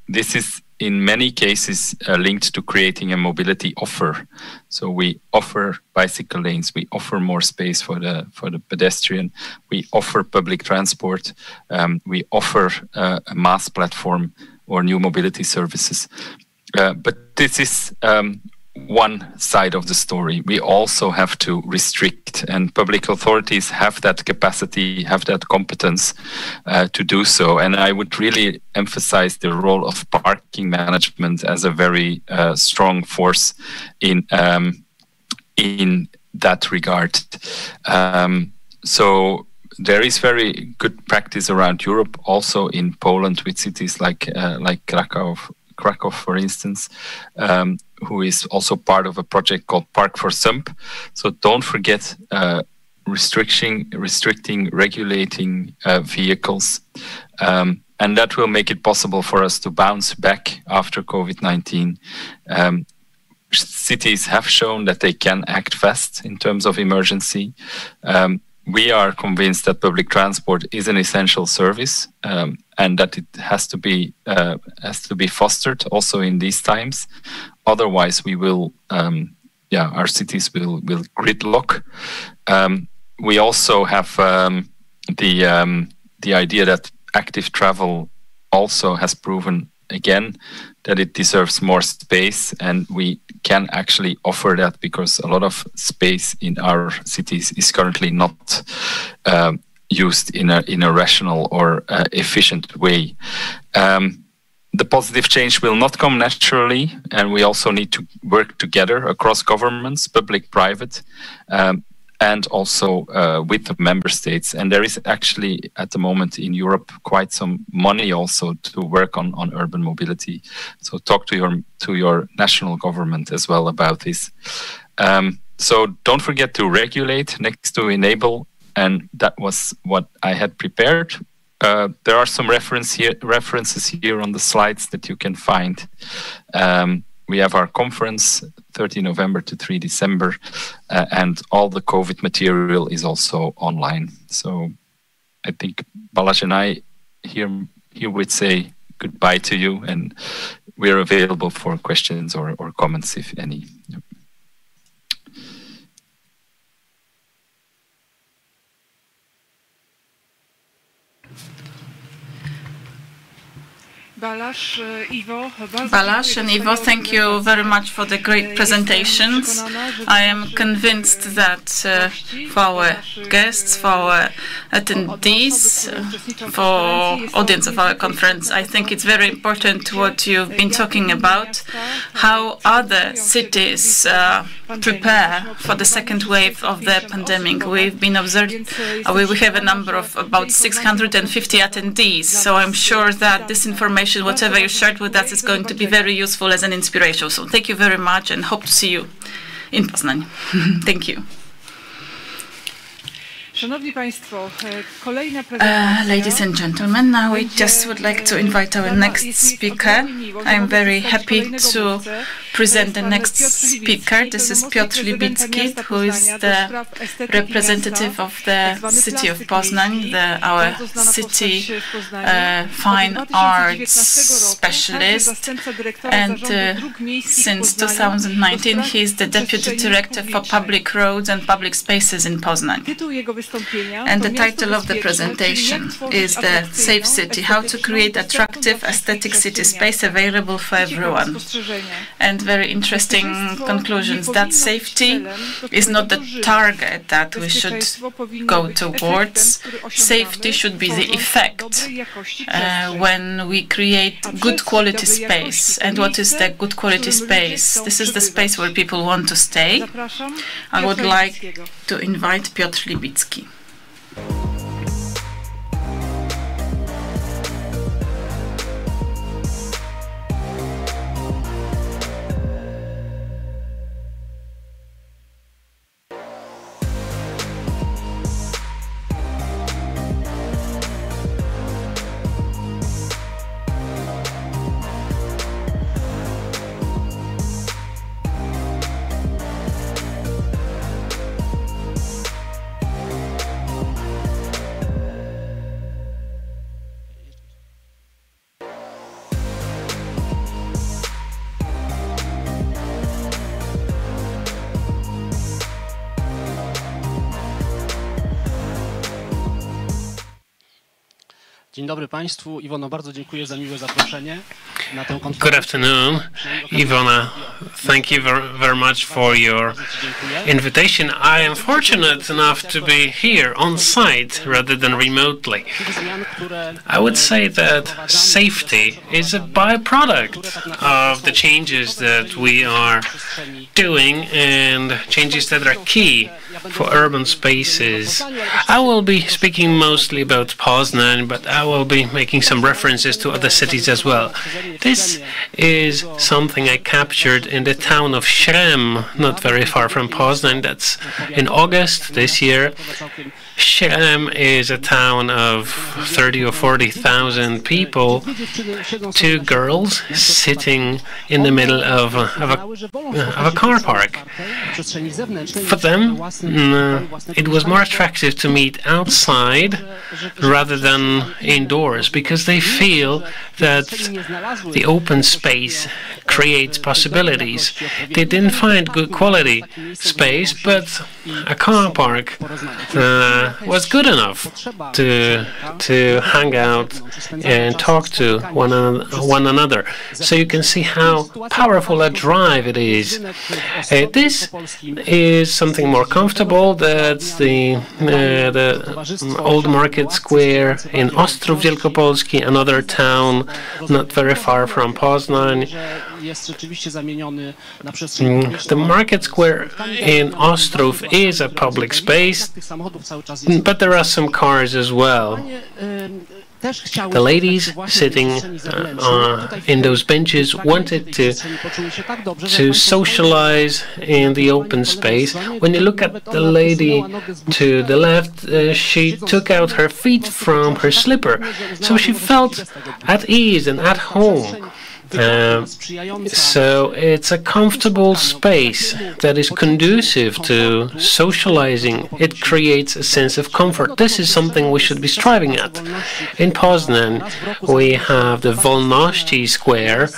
this is in many cases linked to creating a mobility offer. So we offer bicycle lanes, we offer more space for the pedestrian, we offer public transport, we offer a mass platform or new mobility services. But this is one side of the story. We also have to restrict, and public authorities have that capacity, have that competence to do so. And I would really emphasize the role of parking management as a very strong force in that regard. So there is very good practice around Europe, also in Poland, with cities like Krakow, for instance, who is also part of a project called Park for Sump. So don't forget restricting, regulating vehicles. And that will make it possible for us to bounce back after COVID-19. Cities have shown that they can act fast in terms of emergency. We are convinced that public transport is an essential service, and that it has to be fostered also in these times. Otherwise, we will, our cities will gridlock. We also have the idea that active travel also has proven again that it deserves more space, and we can actually offer that because a lot of space in our cities is currently not used in a rational or efficient way. The positive change will not come naturally, and we also need to work together across governments, public, private, and also with the member states. And there is actually at the moment in Europe quite some money also to work on urban mobility. So talk to your national government as well about this. So don't forget to regulate next to enable, and that was what I had prepared. There are some references here on the slides that you can find. We have our conference 30 November to 3 December, and all the COVID material is also online. So I think Balázs and I here you would say goodbye to you, and we're available for questions or comments, if any. Balázs and Ivo, thank you very much for the great presentations. I am convinced that for our guests, for our attendees, for audience of our conference, I think it's very important what you've been talking about, how other cities prepare for the second wave of the pandemic. We've been observing, we have a number of about 650 attendees, so I'm sure that this information, whatever you shared with us, is going to be very useful as an inspiration. So thank you very much and hope to see you in Poznań. Thank you. Ladies and gentlemen, now we just would like to invite our next speaker. I am very happy to present the next speaker. This is Piotr Libicki, who is the representative of the city of Poznań, our city fine arts specialist. And since 2019, he is the deputy director for public roads and public spaces in Poznań. And the title of the presentation is The Safe City, How to Create Attractive Aesthetic City Space Available for Everyone. And very interesting conclusions, that safety is not the target that we should go towards. Safety should be the effect when we create good quality space. And what is the good quality space? This is the space where people want to stay. I would like to invite Piotr Libicki. Dzień dobry Państwu. Iwona, bardzo dziękuję za miłe zaproszenie na tę konferencję. Good afternoon, Ivona. Thank you very much for your invitation. I am fortunate enough to be here on site rather than remotely. I would say that safety is a byproduct of the changes that we are doing and changes that are key for urban spaces. I will be speaking mostly about Poznań, but I will be making some references to other cities as well. This is something I captured in the town of Śrem, not very far from Poznań. That's in August this year. Śrem is a town of 30 or 40,000 people. Two girls sitting in the middle of a car park. For them, it was more attractive to meet outside rather than indoors, because they feel that the open space creates possibilities. They didn't find good quality space, but a car park was good enough to hang out and talk to one another. So you can see how powerful a drive it is. This is something more comfortable. That's the old market square in Ostrów Wielkopolski, another town not very far from Poznań. The market square in Ostrów is a public space, but there are some cars as well. The ladies sitting in those benches wanted to socialize in the open space. When you look at the lady to the left, she took out her feet from her slipper, so she felt at ease and at home. So it's a comfortable space that is conducive to socializing. It creates a sense of comfort. This is something we should be striving at. In Poznań, we have the Wolności Square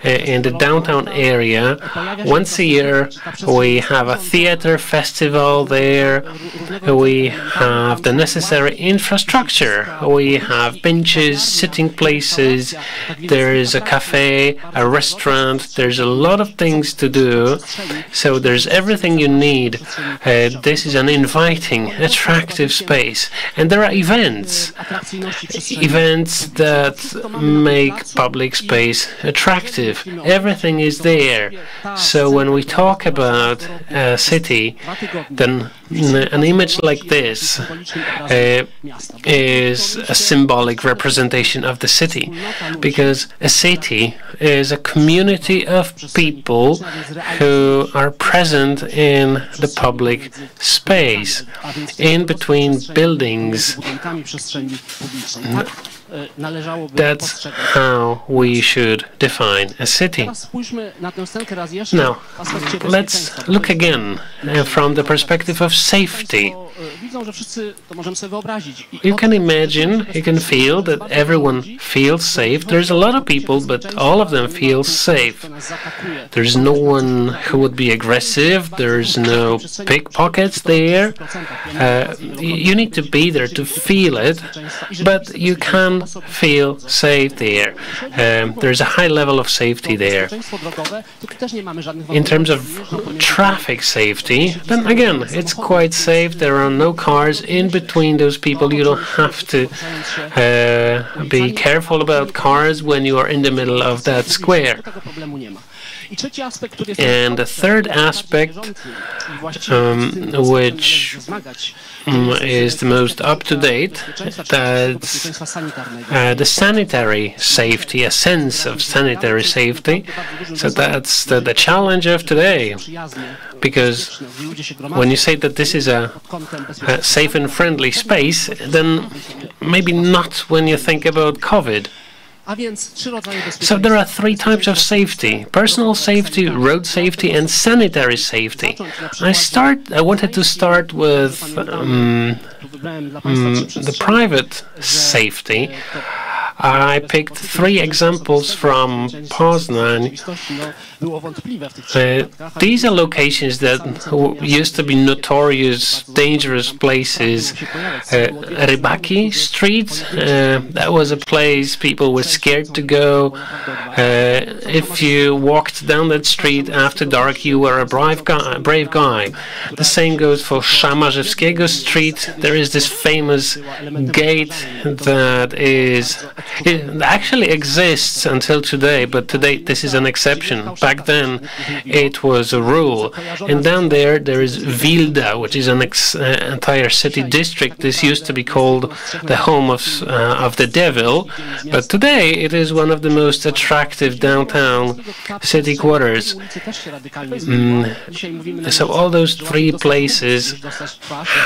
in the downtown area. Once a year, we have a theater festival there. We have the necessary infrastructure. We have benches, sitting places. There is a cafe, a restaurant. There's a lot of things to do. So there's everything you need. This is an inviting, attractive space. And there are events that make public space attractive. Everything is there. So when we talk about a city, then an image like this is a symbolic representation of the city, because a city is a community of people who are present in the public space, in between buildings. That's how we should define a city. Now, let's look again from the perspective of safety. You can imagine, you can feel that everyone feels safe. There's a lot of people, but all of them feel safe. There's no one who would be aggressive. There's no pickpockets there. You need to be there to feel it, but you can feel safe there. There's a high level of safety there. In terms of traffic safety, then again, it's quite safe. There are no cars in between those people. You don't have to be careful about cars when you are in the middle of that square. And the third aspect, which is the most up-to-date, that's the sanitary safety, a sense of sanitary safety. So that's the challenge of today, because when you say that this is a safe and friendly space, then maybe not when you think about COVID. So there are three types of safety: personal safety, road safety, and sanitary safety. I wanted to start with the private safety. I picked three examples from Poznań. These are locations that used to be notorious, dangerous places. Rybaki Street, that was a place people were scared to go. If you walked down that street after dark, you were a brave guy. The same goes for Szamarzewskiego Street. There is this famous gate that it actually exists until today, but today this is an exception. Back then, it was a rule. And down there is Wilda, which is an entire city district. This used to be called the home of the devil, but today it is one of the most attractive downtown city quarters. So all those three places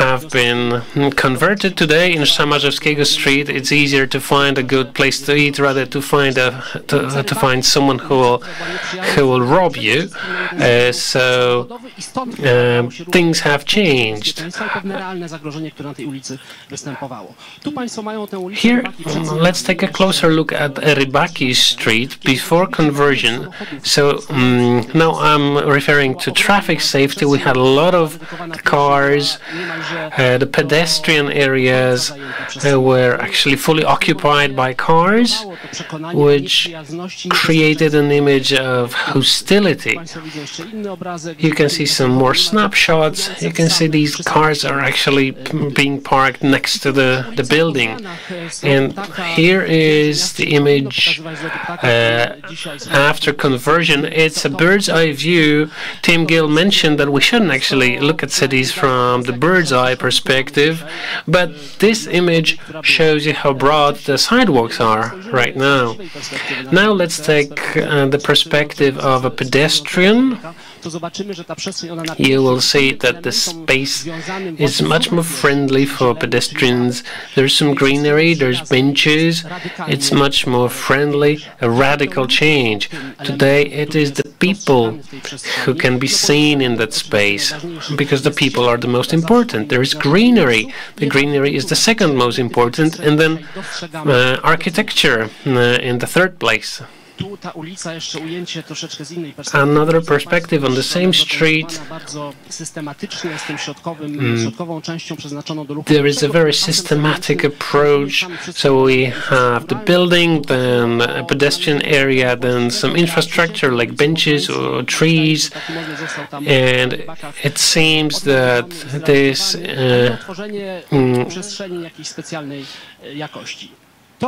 have been converted today. In Szamarzewskiego Street, it's easier to find a good place to eat rather to find someone who will rob you. So things have changed. Here, let's take a closer look at Rybaki Street before conversion. So now I'm referring to traffic safety. We had a lot of cars. The pedestrian areas were actually fully occupied by cars, which created an image of hostility. You can see some more snapshots. You can see these cars are actually being parked next to the building. And here is the image after conversion. It's a bird's eye view. Tim Gill mentioned that we shouldn't actually look at cities from the bird's eye perspective, but this image shows you how broad the sidewalks sidewalks are right now. Now let's take the perspective of a pedestrian. You will see that the space is much more friendly for pedestrians. There's some greenery, there's benches, it's much more friendly, a radical change. Today it is the people who can be seen in that space, because the people are the most important. There is greenery. The greenery is the second most important, and then architecture in the third place. Another perspective on the same street. There is a very systematic approach. So we have the building, then a pedestrian area, then some infrastructure like benches or trees, and it seems that this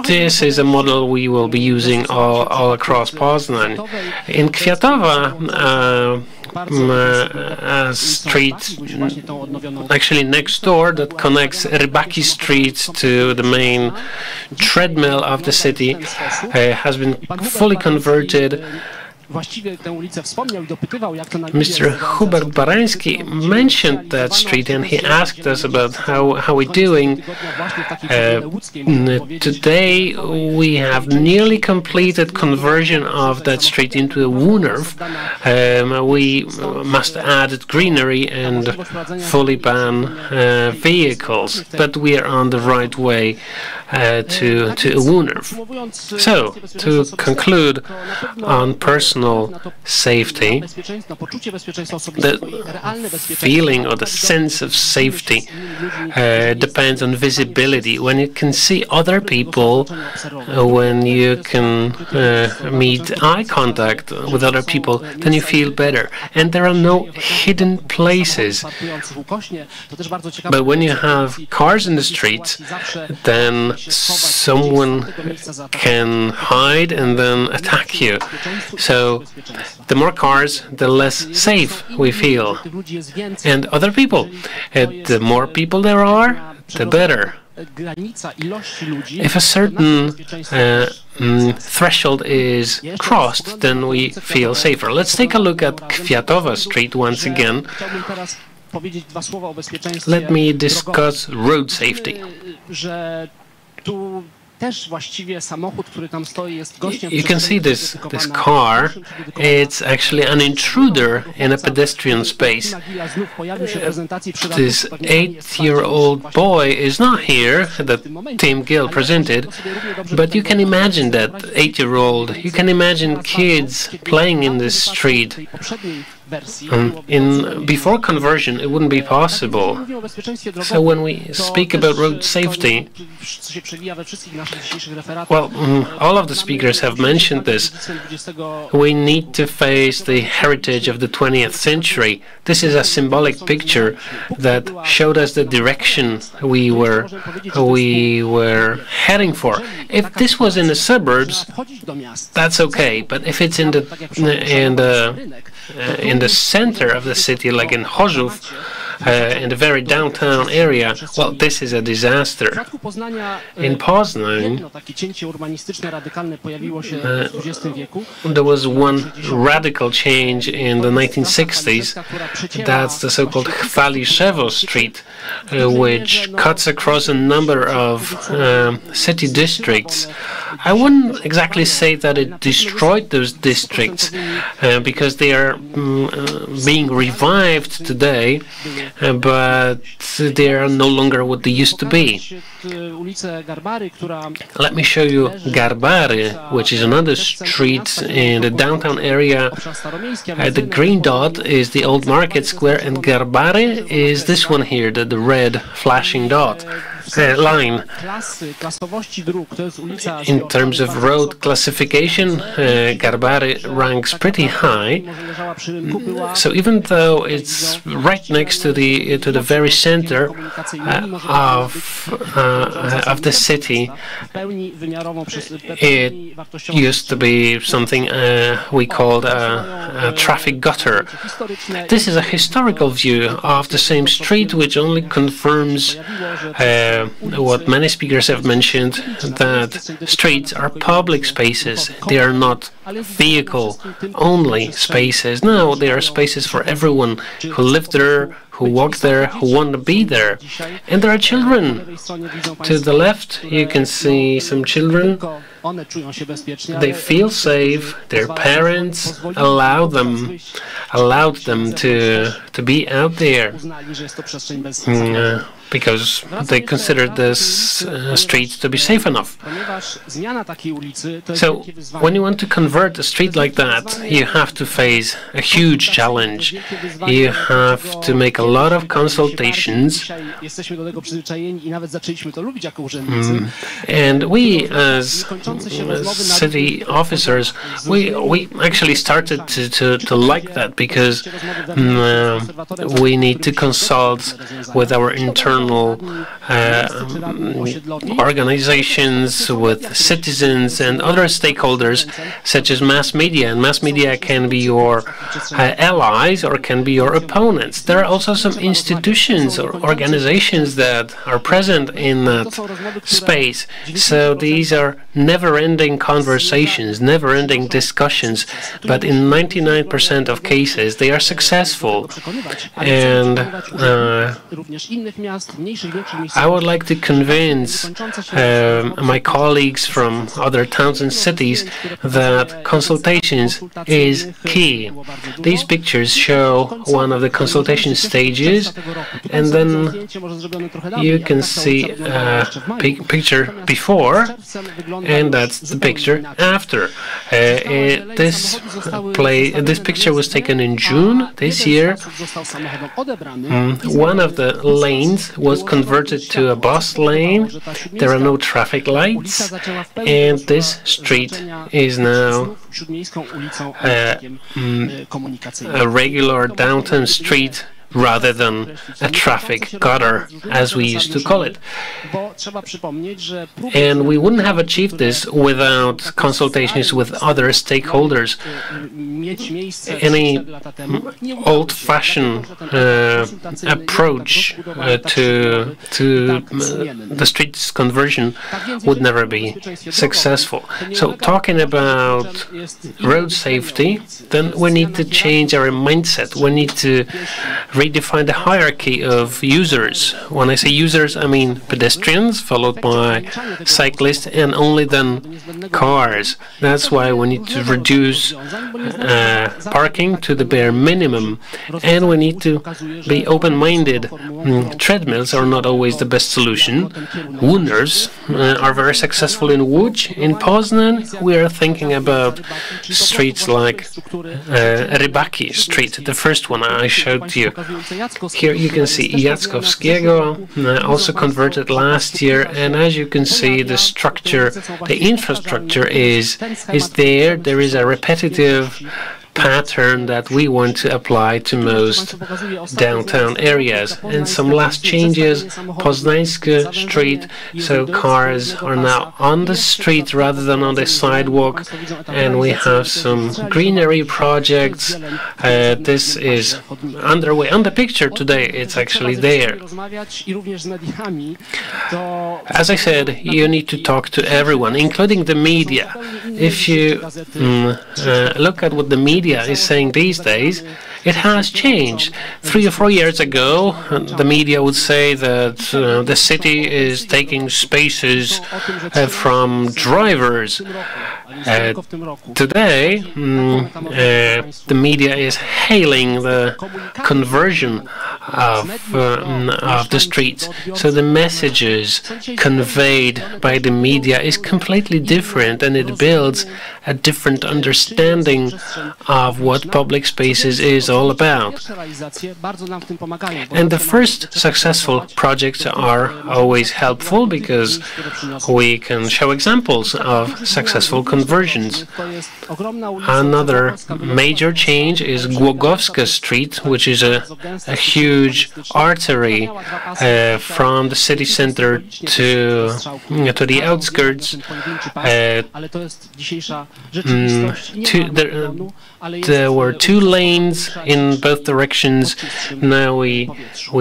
this is a model we will be using all across Poznań. In Kwiatowa, a street actually next door that connects Rybaki Street to the main treadmill of the city has been fully converted. Mr. Hubert Barański mentioned that street, and he asked us about how we're doing. Today we have nearly completed conversion of that street into a Woonerv. We must add greenery and fully ban vehicles, but we are on the right way to a Woonerv. So, to conclude on personal safety, the feeling or the sense of safety depends on visibility. When you can see other people, when you can meet eye contact with other people, then you feel better. And there are no hidden places. But when you have cars in the streets, then someone can hide and then attack you. So the more cars, the less safe we feel. And other people, the more people there are, the better. If a certain threshold is crossed, then we feel safer. Let's take a look at Kwiatowa Street once again. Let me discuss road safety. You can see this car. It's actually an intruder in a pedestrian space. This 8-year-old boy is not here that Tim Gill presented, but you can imagine that 8-year-old. You can imagine kids playing in this street. Before conversion, it wouldn't be possible. So when we speak about road safety, well, all of the speakers have mentioned this. We need to face the heritage of the 20th century. This is a symbolic picture that showed us the direction we were heading for. If this was in the suburbs, that's okay. But if it's in the center of the city, like in Chorzów, in the very downtown area, well, this is a disaster. In Poznań, there was one radical change in the 1960s. That's the so-called Chwaliszewo Street, which cuts across a number of city districts. I wouldn't exactly say that it destroyed those districts, because they are being revived today, but they are no longer what they used to be. Let me show you Garbary, which is another street in the downtown area. The green dot is the old market square, and Garbary is this one here, the red flashing dot. Line. In terms of road classification, Garbary ranks pretty high. So even though it's right next to the very center of the city, it used to be something we called a traffic gutter. This is a historical view of the same street, which only confirms what many speakers have mentioned, that streets are public spaces. They are not vehicle-only spaces. No, they are spaces for everyone who live there, who walk there, who want to be there. And there are children. To the left, you can see some children. They feel safe. Their parents allowed them to be out there because they considered this street to be safe enough. So when you want to convert a street like that, you have to face a huge challenge. You have to make a lot of consultations. And we, as city officers, we actually started to like that, because we need to consult with our internal organizations, with citizens and other stakeholders, such as mass media. And mass media can be your allies or can be your opponents. There are also some institutions or organizations that are present in that space. So these are never-ending conversations, never-ending discussions, but in 99% of cases they are successful. And I would like to convince my colleagues from other towns and cities that consultations is key. These pictures show one of the consultation stages, and then you can see a picture before, and that's the picture after. This picture was taken in June this year. One of the lanes was converted to a bus lane. There are no traffic lights, and this street is now a regular downtown street rather than a traffic gutter, as we used to call it. And we wouldn't have achieved this without consultations with other stakeholders. Any old-fashioned approach to the street's conversion would never be successful. So talking about road safety, then we need to change our mindset. We need to redefine the hierarchy of users. When I say users, I mean pedestrians, followed by cyclists, and only then cars. That's why we need to reduce parking to the bare minimum, and we need to be open-minded. Treadmills are not always the best solution. Wonders are very successful in Łódź. In Poznań, we are thinking about streets like Rybaki Street, the first one I showed you. Here you can see Jackowskiego, also converted last year, and as you can see, the structure, the infrastructure is there. There is a repetitive pattern that we want to apply to most downtown areas. And some last changes: Poznańska Street, so cars are now on the street rather than on the sidewalk, and we have some greenery projects. This is underway. On the picture today, it's actually there. As I said, you need to talk to everyone, including the media. If you look at what the media is saying these days, it has changed. 3 or 4 years ago, the media would say that the city is taking spaces from drivers. Today, the media is hailing the conversion of the streets. So the messages conveyed by the media is completely different, and it builds a different understanding of what public spaces is all about. And the first successful projects are always helpful because we can show examples of successful conversions. Another major change is Głogowska Street, which is a huge huge artery from the city center to the outskirts. There were 2 lanes in both directions. Now we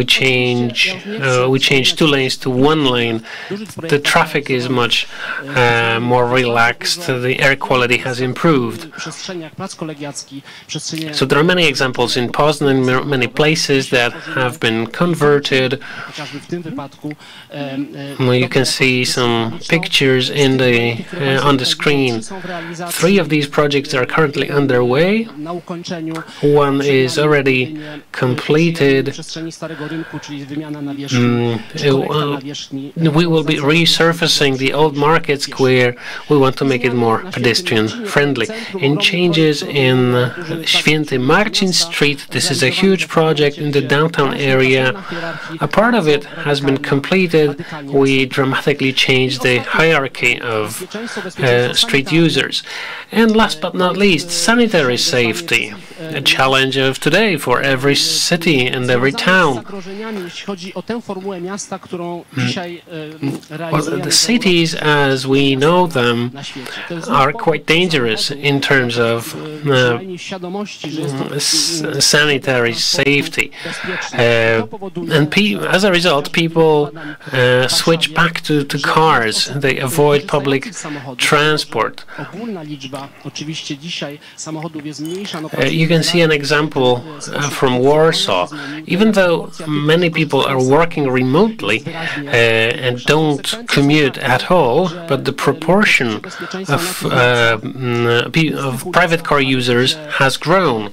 changed 2 lanes to 1 lane. The traffic is much more relaxed. The air quality has improved. So there are many examples in Poznań, many places that have been converted. You can see some pictures in on the screen. 3 of these projects are currently underway. One is already completed. We will be resurfacing the old market square. We want to make it more pedestrian friendly. In changes in Święty Marcin Street, this is a huge project in the downtown area. A part of it has been completed. We dramatically changed the hierarchy of street users. And last but not least, sanitary safety, a challenge of today for every city and every town. The cities as we know them are quite dangerous in terms of sanitary safety. And as a result, people switch back to cars. They avoid public transport. You can see an example from Warsaw. Even though many people are working remotely and don't commute at all, but the proportion of private car users has grown.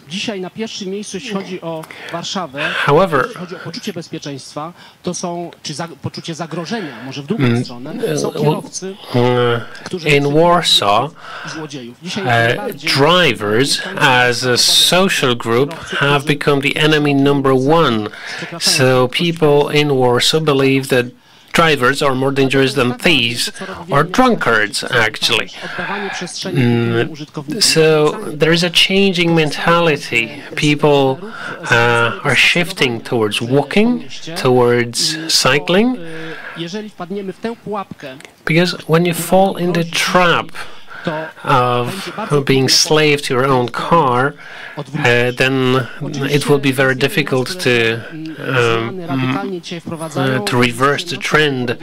Dzisiaj na pierwszym miejscu, jeśli chodzi o Warszawę, jeśli chodzi o poczucie bezpieczeństwa, to są, czy poczucie zagrożenia, może w drugą stronę, są kierowcy, którzy in Warsaw, drivers as a social group have become the enemy #1. So people in Warsaw believe that drivers are more dangerous than thieves or drunkards, actually. So there is a changing mentality. People are shifting towards walking, towards cycling, because when you fall in the trap of being slave to your own car, then it will be very difficult to reverse the trend.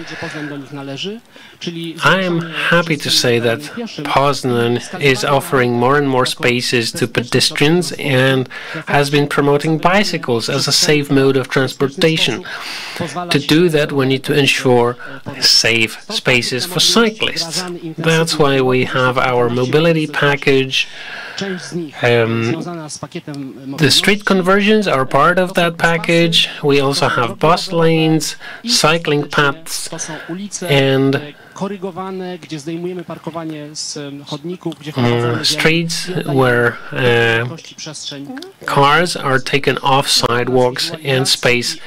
I am happy to say that Poznań is offering more and more spaces to pedestrians and has been promoting bicycles as a safe mode of transportation. To do that, we need to ensure safe spaces for cyclists. That's why we have our mobility package. The street conversions are part of that package. We also have bus lanes, cycling paths, and streets where cars are taken off sidewalks and space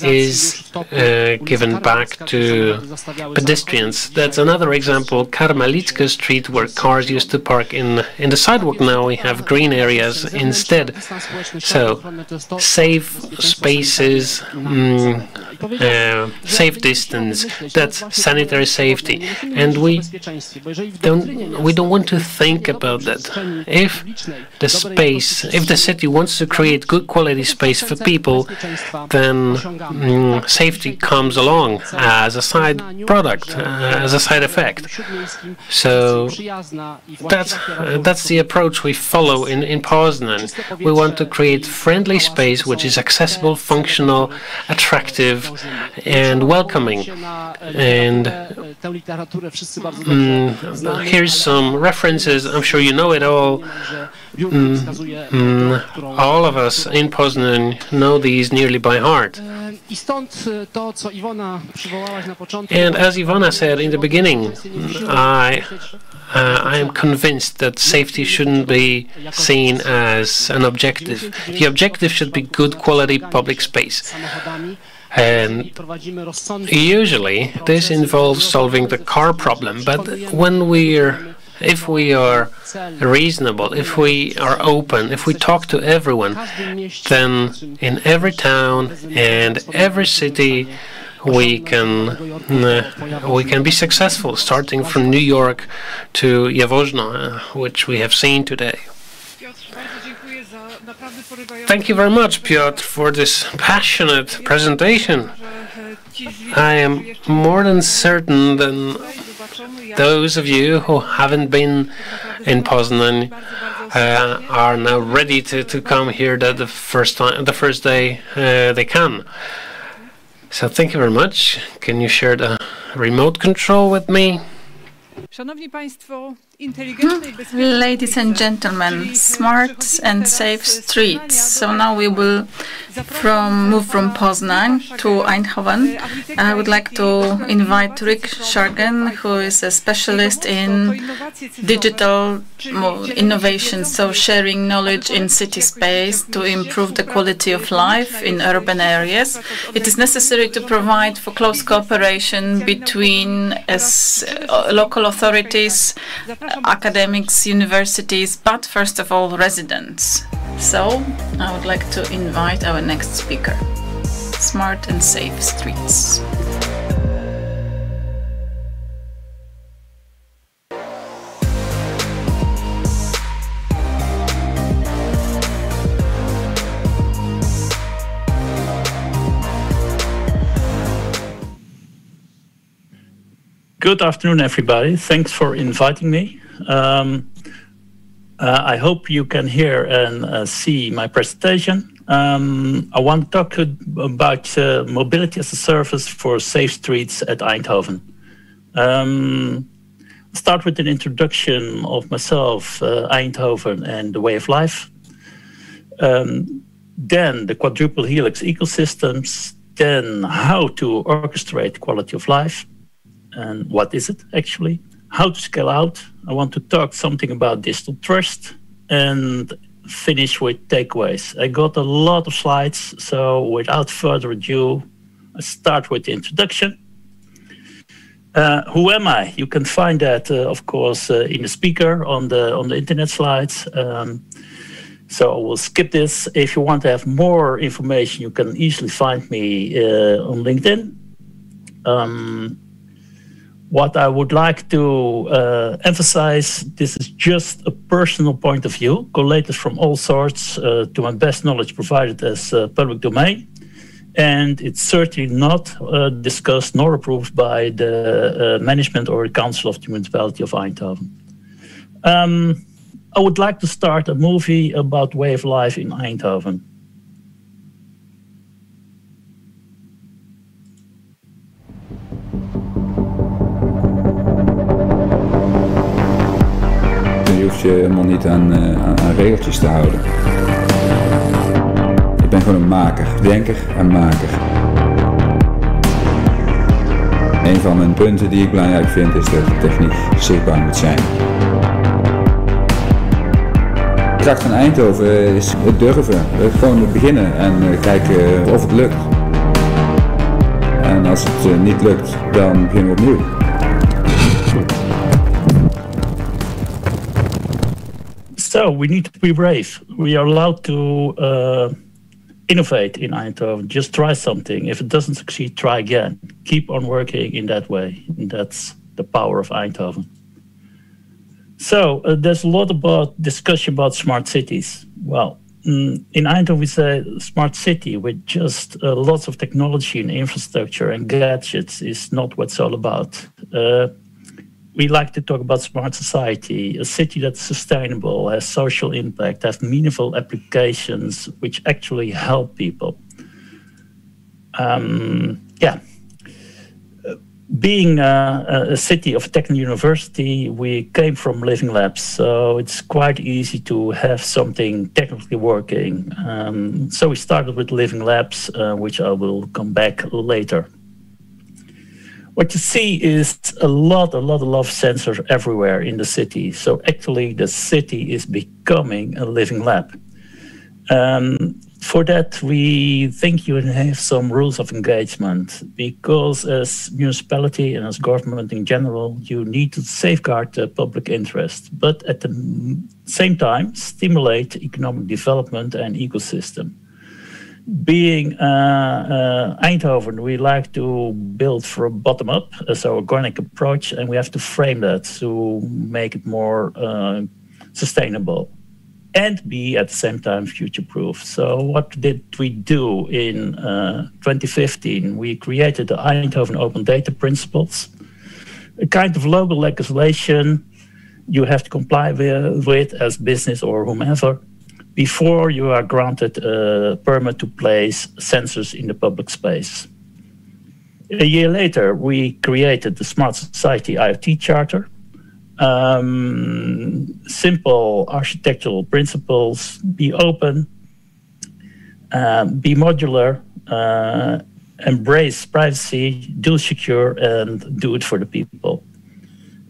is given back to pedestrians. That's another example, Karmelicka Street, where cars used to park in the sidewalk. Now we have green areas instead. So safe spaces, safe distance, that's sanitary safety. And we don't want to think about that. If the city wants to create good quality space for people, then safety comes along as a side product, as a side effect. So that's the approach we follow in Poznań. We want to create friendly space which is accessible, functional, attractive, and welcoming. And here's some references. I'm sure you know it all. All of us in Poznań know these nearly by heart. And as Iwona said in the beginning, I am convinced that safety shouldn't be seen as an objective. The objective should be good quality public space. And usually this involves solving the car problem, but when we're if we are reasonable, if we are open, if we talk to everyone, then in every town and every city we can be successful, starting from New York to Jaworzno, which we have seen today. Thank you very much, Piotr, for this passionate presentation. I am more than certain that those of you who haven't been in Poznań are now ready to come here the first day they can. So thank you very much. Can you share the remote control with me? Ladies and gentlemen, smart and safe streets. So now we will move from Poznań to Eindhoven. I would like to invite Schager, who is a specialist in digital innovation, so sharing knowledge in city space to improve the quality of life in urban areas. It is necessary to provide for close cooperation between local authorities, academics, universities, but first of all residents. So I would like to invite our next speaker. Smart and safe streets. Good afternoon, everybody. Thanks for inviting me. I hope you can hear and see my presentation. I want to talk about mobility as a service for safe streets at Eindhoven. Start with an introduction of myself, Eindhoven, and the way of life. Then the quadruple helix ecosystems. Then how to orchestrate quality of life. And what is it actually? How to scale out. I want to talk something about digital trust and finish with takeaways. I got a lot of slides, so without further ado, I start with the introduction. Who am I? You can find that, of course, in the speaker on the internet slides. So we'll skip this. If you want to have more information, you can easily find me on LinkedIn. What I would like to emphasize, this is just a personal point of view, collated from all sorts to my best knowledge provided as public domain. And it's certainly not discussed nor approved by the management or council of the municipality of Eindhoven. I would like to start a movie about way of life in Eindhoven. Je hoeft je helemaal niet aan regeltjes te houden. Ik ben gewoon een maker, denker en maker. Een van mijn punten die ik belangrijk vind is dat de techniek zichtbaar moet zijn. De kracht van Eindhoven is het durven, gewoon beginnen en kijken of het lukt. En als het niet lukt, dan beginnen we opnieuw. So we need to be brave. We are allowed to innovate in Eindhoven. Just try something. If it doesn't succeed, try again. Keep on working in that way. And that's the power of Eindhoven. So there's a lot about discussion about smart cities. Well, in Eindhoven we say smart city with just lots of technology and infrastructure and gadgets is not what it's all about. We like to talk about smart society, a city that's sustainable, has social impact, has meaningful applications which actually help people. Being a city of technical university, we came from living labs, so it's quite easy to have something technically working. So we started with living labs, which I will come back later. What you see is a lot of sensors everywhere in the city. So actually the city is becoming a living lab. For that, we think you have some rules of engagement, because as municipality and as government in general, you need to safeguard the public interest, but at the same time, stimulate economic development and ecosystem. Being Eindhoven, we like to build from bottom up as our organic approach, and we have to frame that to make it more sustainable and be at the same time future-proof. So what did we do in 2015? We created the Eindhoven Open Data Principles, a kind of local legislation you have to comply with as business or whomever before you are granted a permit to place sensors in the public space. A year later, we created the Smart Society IoT Charter. Simple architectural principles: be open, be modular, embrace privacy, do secure, and do it for the people.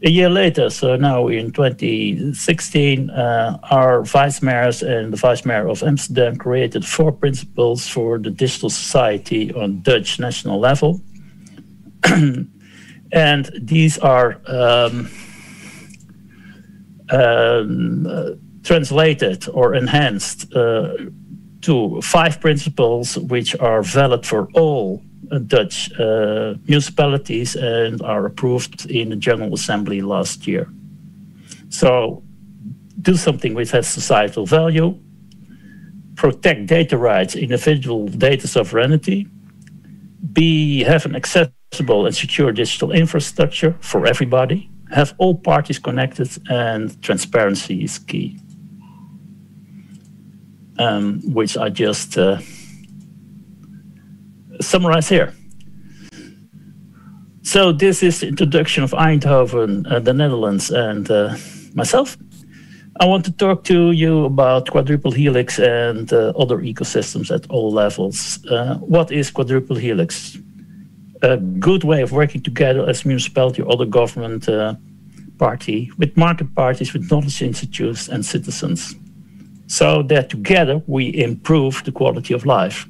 A year later, so now in 2016, our vice mayors and the vice mayor of Amsterdam created 4 principles for the digital society on Dutch national level. And these are translated or enhanced to 5 principles which are valid for all Dutch municipalities and are approved in the General Assembly last year. So do something which has societal value, protect data rights, individual data sovereignty, have an accessible and secure digital infrastructure for everybody, have all parties connected, and transparency is key. Which I just summarize here. So this is the introduction of Eindhoven, the Netherlands, and myself. I want to talk to you about quadruple helix and other ecosystems at all levels. What is quadruple helix? A good way of working together as municipality or other government party with market parties, with knowledge institutes and citizens, so that together we improve the quality of life.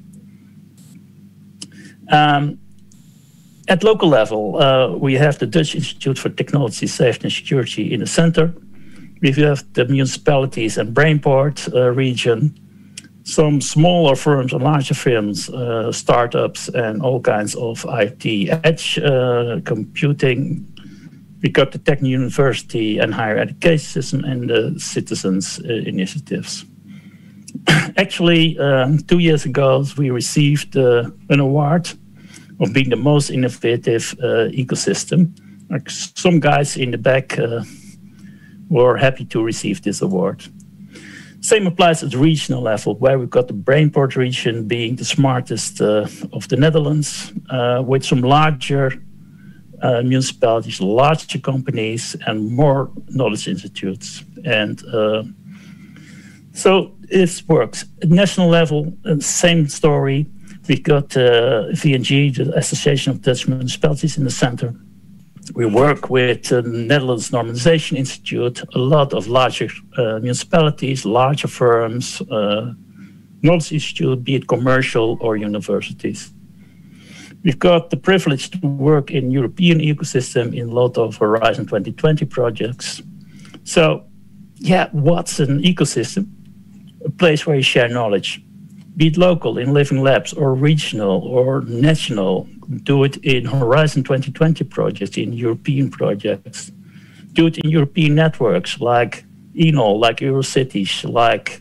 At local level, we have the Dutch Institute for Technology, Safety and Security in the center. We have the municipalities and Brainport region, some smaller firms and larger firms, startups, and all kinds of IT edge computing. We got the Technical University and higher education system and the citizens initiatives. Actually, 2 years ago, we received an award of being the most innovative ecosystem. Like some guys in the back were happy to receive this award. Same applies at the regional level, where we've got the Brainport region being the smartest of the Netherlands, with some larger municipalities, larger companies, and more knowledge institutes. And so it works. At national level, same story. We've got VNG, the Association of Dutch Municipalities, in the center. We work with the Netherlands Normalization Institute, a lot of larger municipalities, larger firms, knowledge institute, be it commercial or universities. We've got the privilege to work in European ecosystem in a lot of Horizon 2020 projects. So, yeah, what's an ecosystem? A place where you share knowledge, be it local in living labs or regional or national. Do it in Horizon 2020 projects, in European projects. Do it in European networks like ENOL, like Eurocities, like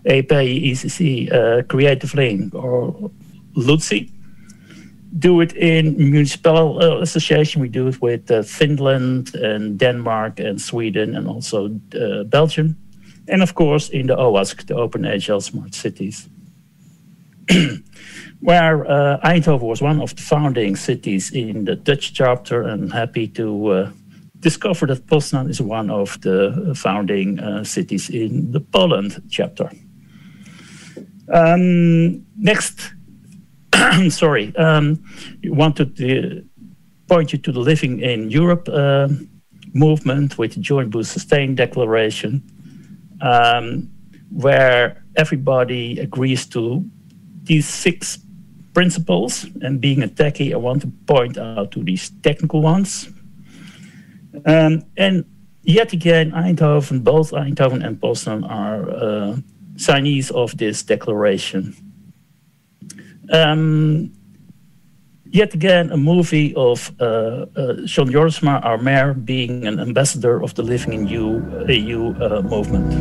API, ECC, Creative Link, or LUTSI. Do it in municipal association. We do it with Finland and Denmark and Sweden and also Belgium. And of course in the OASC, the Open Agile Smart Cities. Where Eindhoven was one of the founding cities in the Dutch chapter, and happy to discover that Poznań is one of the founding cities in the Poland chapter. Next, sorry, wanted to point you to the Living in Europe movement with the Joint Boost Sustain Declaration, where everybody agrees to these 6 principles, and being a techie, I want to point out to these technical ones. And yet again, both Eindhoven and Poznań are signees of this declaration. Yet again, a movie of John Jorisma, our mayor, being an ambassador of the Living in EU movement.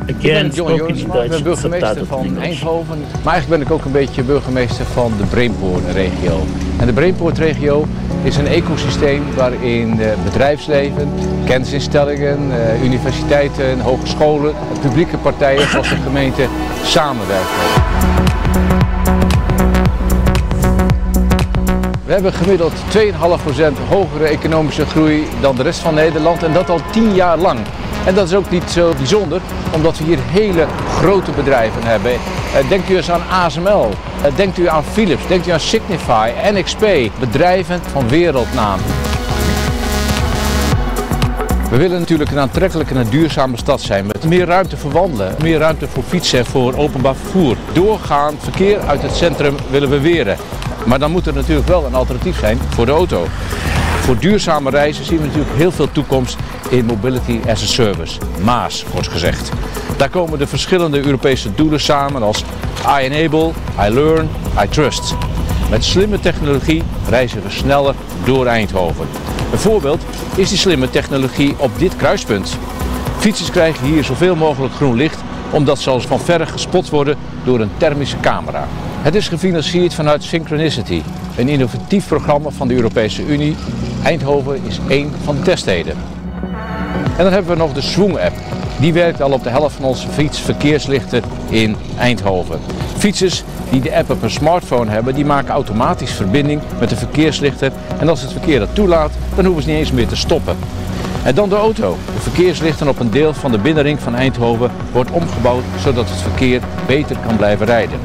Again, ik ben John Jorisma, ik ben burgemeester van Eindhoven, maar eigenlijk ben ik ook een beetje burgemeester van de Brainport-regio. En de Brainport-regio is een ecosysteem waarin bedrijfsleven, kennisinstellingen, universiteiten, hogescholen, publieke partijen zoals de gemeente samenwerken. We hebben gemiddeld 2,5% hogere economische groei dan de rest van Nederland en dat al 10 jaar lang. En dat is ook niet zo bijzonder, omdat we hier hele grote bedrijven hebben. Denkt u eens aan ASML, denkt u aan Philips, denkt u aan Signify, NXP, bedrijven van wereldnaam. We willen natuurlijk een aantrekkelijke en duurzame stad zijn met meer ruimte voor wandelen, meer ruimte voor fietsen en voor openbaar vervoer. Doorgaand verkeer uit het centrum willen we weren. Maar dan moet er natuurlijk wel een alternatief zijn voor de auto. Voor duurzame reizen zien we natuurlijk heel veel toekomst in Mobility as a Service, MaaS wordt gezegd. Daar komen de verschillende Europese doelen samen als I enable, I learn, I trust. Met slimme technologie reizen we sneller door Eindhoven. Een voorbeeld is die slimme technologie op dit kruispunt. Fietsers krijgen hier zoveel mogelijk groen licht, omdat ze als van verre gespot worden door een thermische camera. Het is gefinancierd vanuit Synchronicity, een innovatief programma van de Europese Unie. Eindhoven is één van de teststeden. En dan hebben we nog de Swoong-app. Die werkt al op de helft van onze fietsverkeerslichten in Eindhoven. Fietsers die de app op een smartphone hebben, die maken automatisch verbinding met de verkeerslichten. En als het verkeer dat toelaat, dan hoeven ze niet eens meer te stoppen. En dan de auto. De verkeerslichten op een deel van de binnenring van Eindhoven wordt omgebouwd zodat het verkeer beter kan blijven rijden.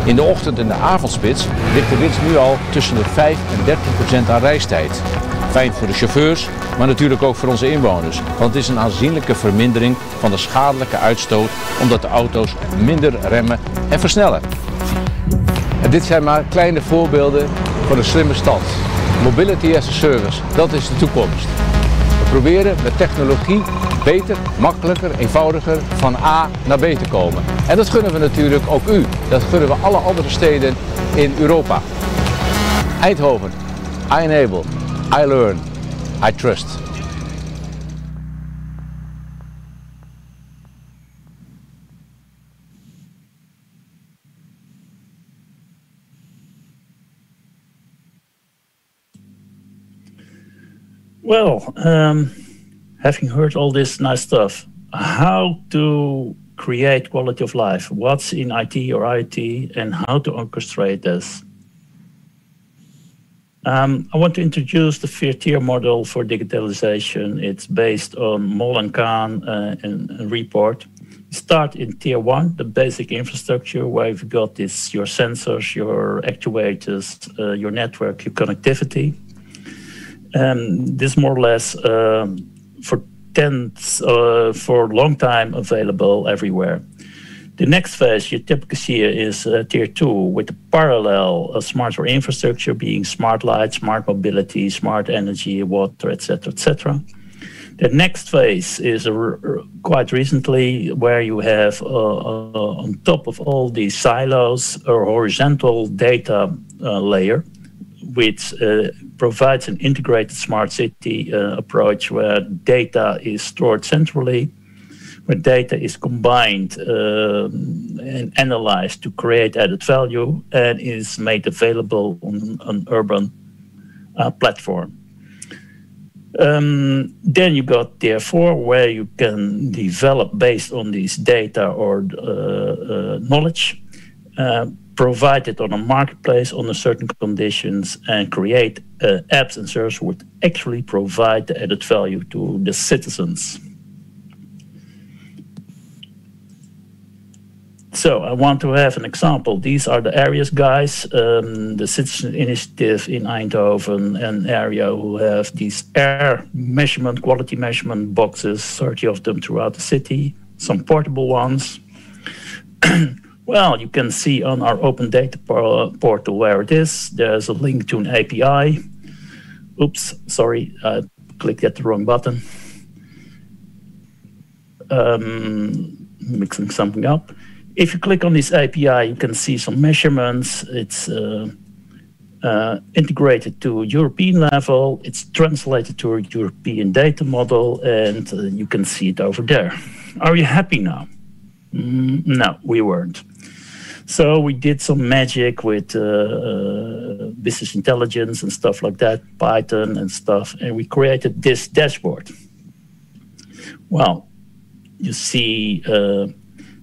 In de ochtend- en de avondspits ligt de winst nu al tussen de 5 en 13% aan reistijd. Fijn voor de chauffeurs, maar natuurlijk ook voor onze inwoners. Want het is een aanzienlijke vermindering van de schadelijke uitstoot, omdat de auto's minder remmen en versnellen. En dit zijn maar kleine voorbeelden van een slimme stad. Mobility as a Service, dat is de toekomst. We proberen met technologie beter, makkelijker, eenvoudiger van A naar B te komen. En dat gunnen we natuurlijk ook u. Dat gunnen we alle andere steden in Europa. Eindhoven, I enable, I learn, I trust. Well, having heard all this nice stuff, how to create quality of life, what's in IT or IT, and how to orchestrate this. I want to introduce the 4-tier model for digitalization. It's based on Moll and Kahn and report. Start in tier 1, the basic infrastructure, where you've got this, your sensors, your actuators, your network, your connectivity. This more or less for a long time available everywhere. The next phase you typically see is tier 2 with the parallel smarter infrastructure being smart lights, smart mobility, smart energy, water, etc., etc. The next phase is quite recently where you have on top of all these silos a horizontal data layer, which provides an integrated smart city approach where data is stored centrally, where data is combined and analyzed to create added value and is made available on an urban platform. Then you got tier 4, where you can develop based on these data or knowledge, provide it on a marketplace under certain conditions, and create apps and services which actually provide the added value to the citizens. So I want to have an example. These are the areas, guys. The citizen initiative in Eindhoven, an area who have these air measurement, quality measurement boxes, 30 of them throughout the city, some portable ones. Well, you can see on our open data portal where it is. There's a link to an API. Oops, sorry, I clicked at the wrong button. Mixing something up. If you click on this API, you can see some measurements. It's integrated to European level. It's translated to a European data model, and you can see it over there. Are you happy now? No, we weren't. So we did some magic with business intelligence and stuff like that, Python and stuff, and we created this dashboard. Well, you see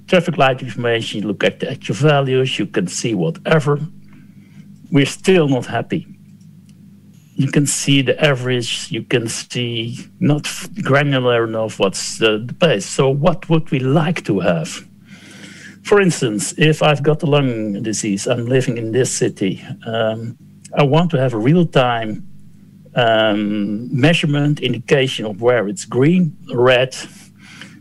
traffic light information, you look at the actual values, you can see whatever. We're still not happy. You can see the average, you can see not granular enough what's the base. So what would we like to have? For instance, if I've got a lung disease, I'm living in this city, I want to have a real-time measurement indication of where it's green, red,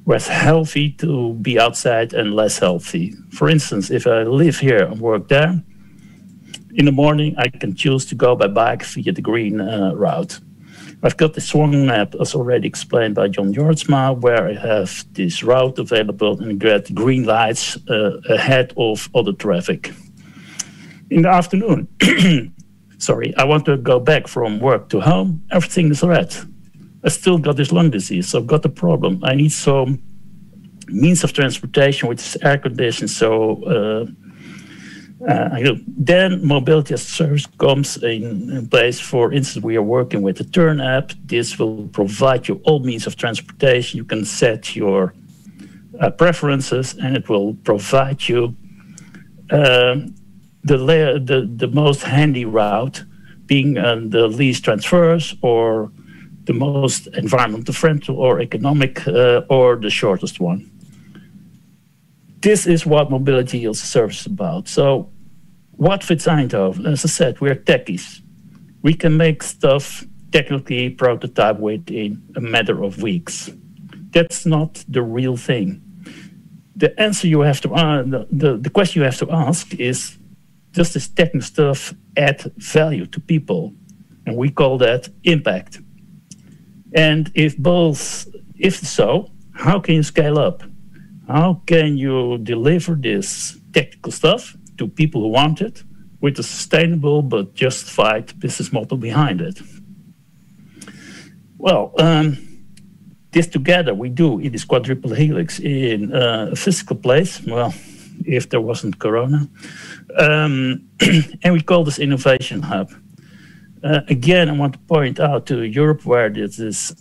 where it's healthy to be outside and less healthy. For instance, if I live here and work there, in the morning I can choose to go by bike via the green route. I've got the Swan map, as already explained by John Jortsma, where I have this route available and get green lights ahead of other traffic. In the afternoon, sorry, I want to go back from work to home, everything is red. I still got this lung disease, so I've got a problem. I need some means of transportation which is air conditioned, so then mobility as a service comes in place. For instance, we are working with the Turn app. This will provide you all means of transportation. You can set your preferences, and it will provide you the most handy route, being the least transfers or the most environmental friendly or economic or the shortest one. This is what mobility as a service is about. So what fits Eindhoven? As I said, we're techies. We can make stuff technically prototype within a matter of weeks. That's not the real thing. The answer you have to the question you have to ask is, does this technical stuff add value to people? And we call that impact. And if so, how can you scale up? How can you deliver this technical stuff to people who want it with a sustainable but justified business model behind it? Well, this together we do in this quadruple helix in a physical place. Well, if there wasn't Corona. And we call this Innovation Hub. Again, I want to point out to Europe where this is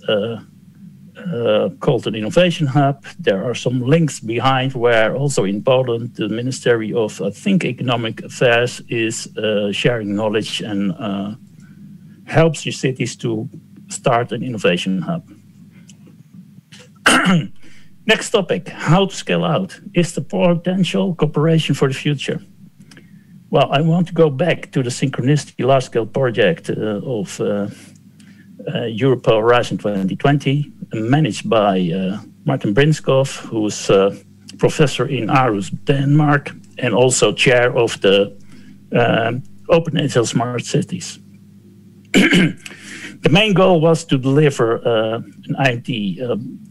called an Innovation Hub. There are some links behind where also in Poland, the Ministry of, I think, Economic Affairs is sharing knowledge and helps your cities to start an Innovation Hub. Next topic, how to scale out. Is the potential cooperation for the future? Well, I want to go back to the Synchronicity large-scale project of Europe Horizon 2020, managed by Martin Brinskov, who's a professor in Aarhus, Denmark, and also chair of the Open Agile Smart Cities. The main goal was to deliver an IoT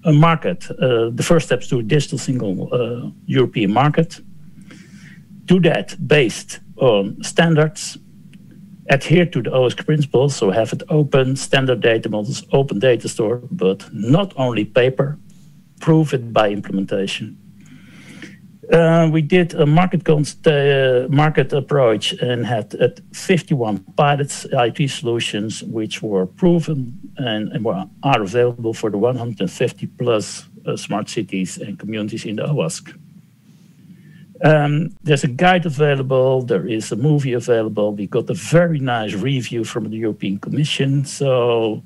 a market, the first steps to a digital single European market. Do that based on standards, adhere to the OSC principles, so have it open, standard data models, open data store, but not only paper, prove it by implementation. We did a market approach and had 51 pilots, IT solutions, which were proven and are available for the 150 plus smart cities and communities in the OSC. There's a guide available, there is a movie available. We got a very nice review from the European Commission. So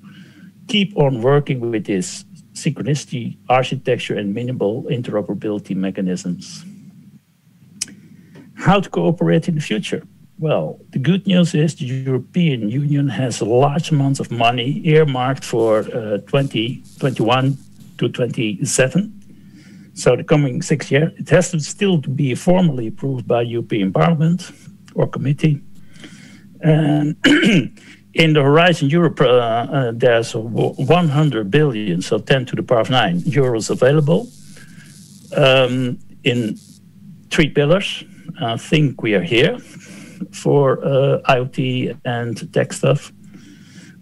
keep on working with this synchronicity architecture and minimal interoperability mechanisms. How to cooperate in the future? Well, the good news is the European Union has a large amount of money earmarked for 2021 to 27. So the coming 6 years, it has to still to be formally approved by European Parliament or committee. And in the Horizon Europe, there's 100 billion, so 10 to the power of 9 euros available in 3 pillars. I think we are here for IoT and tech stuff.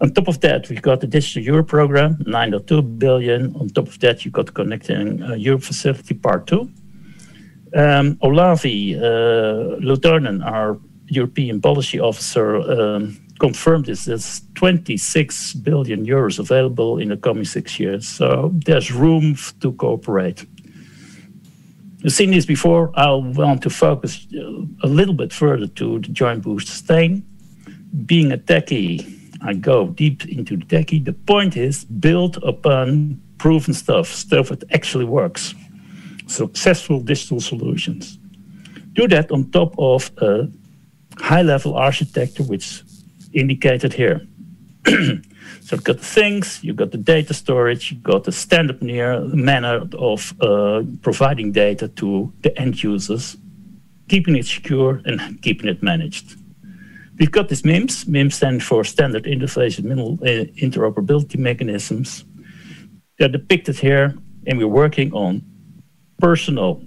On top of that, we've got the Digital Europe program, 9.2 billion. On top of that, you've got the Connecting Europe Facility, Part 2. Olavi Lutonen, our European Policy Officer, confirmed this. There's 26 billion euros available in the coming 6 years. So there's room to cooperate. You've seen this before. I'll want to focus a little bit further to the Joint Booster Steen. Being a techie, I go deep into the techie. The point is build upon proven stuff that actually works. Successful digital solutions. Do that on top of a high-level architecture, which indicated here. So you've got the things, you've got the data storage, you've got the standard manner of providing data to the end users, keeping it secure and keeping it managed. We've got these MIMs. MIMs stand for Standard Interface Minimal Interoperability Mechanisms. They're depicted here, and we're working on personal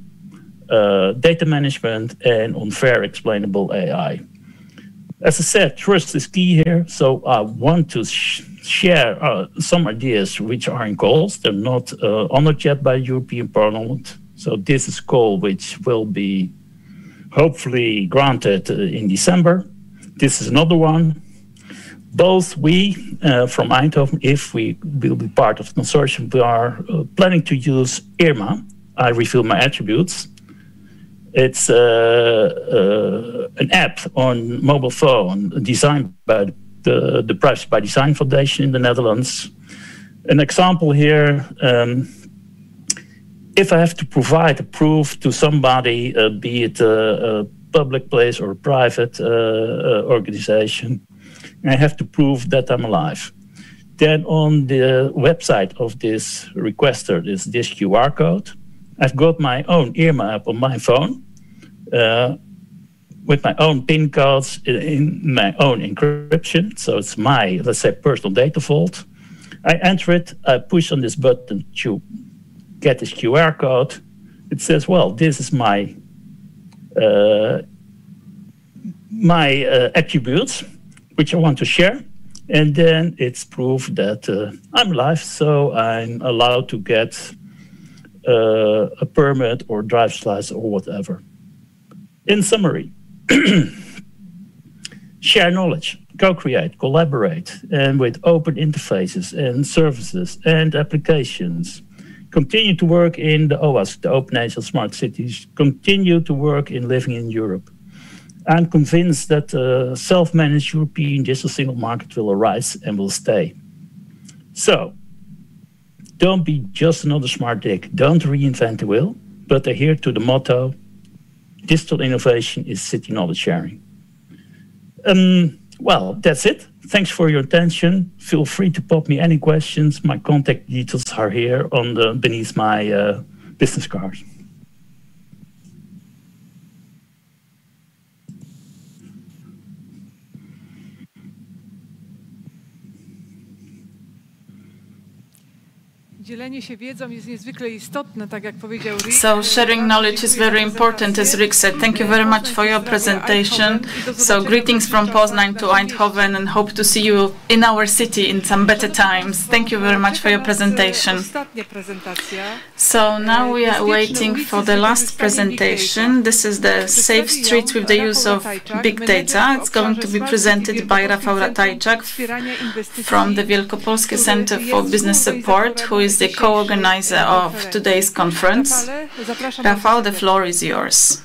data management and on fair explainable AI. As I said, trust is key here, so I want to share some ideas which are in calls. They're not honored yet by European Parliament. So this is a call which will be hopefully granted in December. This is another one. Both we from Eindhoven, if we will be part of the consortium, we are planning to use Irma. I reveal my attributes. It's an app on mobile phone designed by the Privacy by Design Foundation in the Netherlands. An example here, if I have to provide a proof to somebody, be it a public place or a private organization, I have to prove that I'm alive. Then on the website of this requester is this QR code. I've got my own Irma app on my phone with my own PIN codes in my own encryption. So it's my, let's say, personal data vault. I enter it, I push on this button to get this QR code. It says, well, this is my attributes, which I want to share. And then it's proof that I'm alive, so I'm allowed to get a permit or driver's license or whatever. In summary, share knowledge, co-create, collaborate, and with open interfaces and services and applications. Continue to work in the OAS, the Open Asian Smart Cities. Continue to work in living in Europe. I'm convinced that a self-managed European digital single market will arise and will stay. So, don't be just another smart dick. Don't reinvent the wheel, but adhere to the motto, digital innovation is city knowledge sharing. Well, that's it. Thanks for your attention. Feel free to pop me any questions. My contact details are here on the beneath my business card. So sharing knowledge is very important, as Rick said. Thank you very much for your presentation. So greetings from Poznań to Eindhoven, and hope to see you in our city in some better times. Thank you very much for your presentation. So now we are waiting for the last presentation. This is the Safe Streets with the use of big data. It's going to be presented by Rafał Ratajczak from the Wielkopolskie Center for Business Support, who is the co-organizer of today's conference. Rafał, the floor is yours.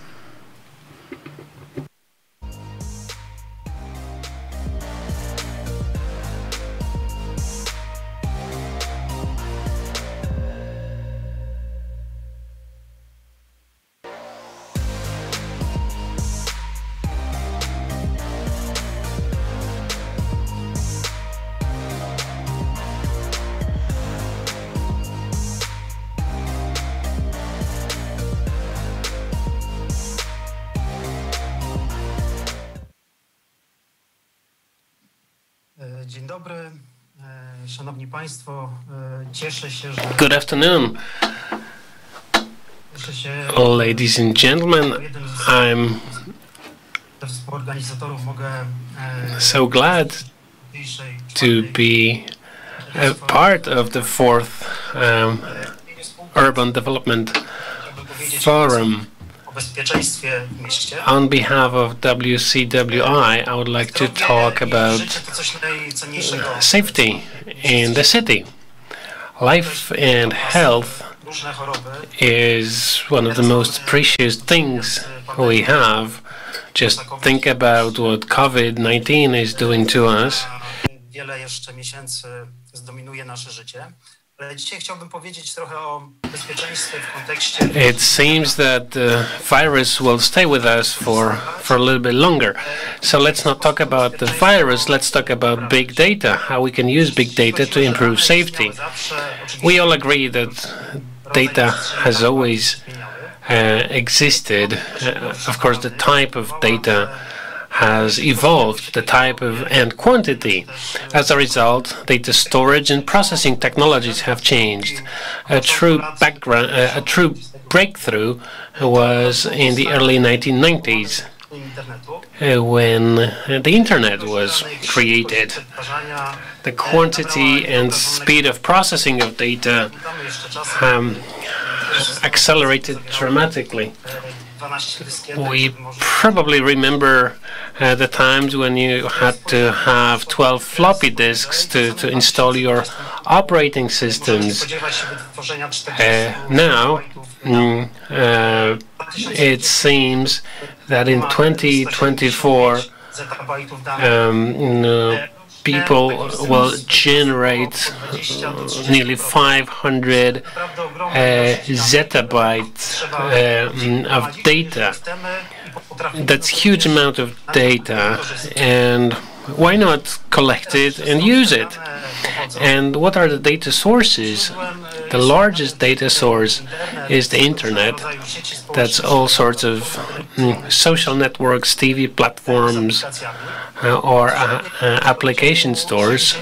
Good afternoon, ladies and gentlemen. I'm so glad to be a part of the 4th Urban Development Forum. On behalf of WCWI, I would like to talk about safety in the city. Life and health is one of the most precious things we have. Just think about what COVID-19 is doing to us. It seems that the virus will stay with us for a little bit longer. So let's not talk about the virus, let's talk about big data, how we can use big data to improve safety. We all agree that data has always existed. Of course, the type of data has evolved, the type of and quantity. As a result, data storage and processing technologies have changed. A true breakthrough was in the early 1990s when the internet was created. The quantity and speed of processing of data accelerated dramatically. We probably remember the times when you had to have 12 floppy disks to install your operating systems. Now, it seems that in 2024, people will generate nearly 500 zettabytes of data. That's a huge amount of data, and why not collect it and use it? And what are the data sources? The largest data source is the internet. That's all sorts of social networks, TV platforms, or application stores.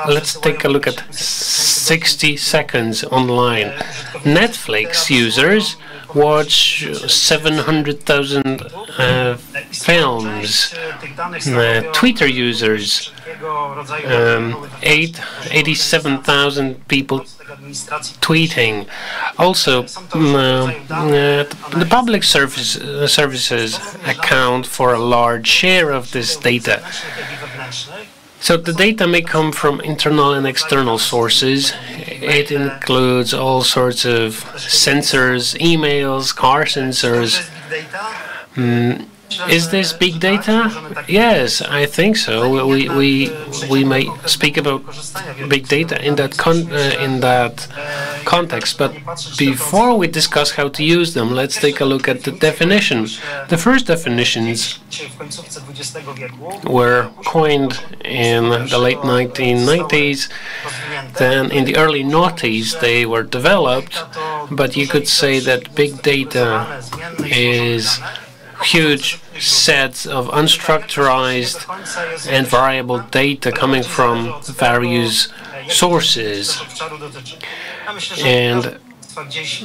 Let's take a look at 60 seconds online. Netflix users watch 700,000 films. Twitter users, 87,000 people tweeting. Also, the public services account for a large share of this data. So the data may come from internal and external sources. It includes all sorts of sensors, emails, car sensors. Is this big data? Yes, I think so. We may speak about big data in that context. But before we discuss how to use them, let's take a look at the definition. The first definitions were coined in the late 1990s. Then in the early noughties they were developed. But you could say that big data is huge sets of unstructured and variable data coming from various sources. And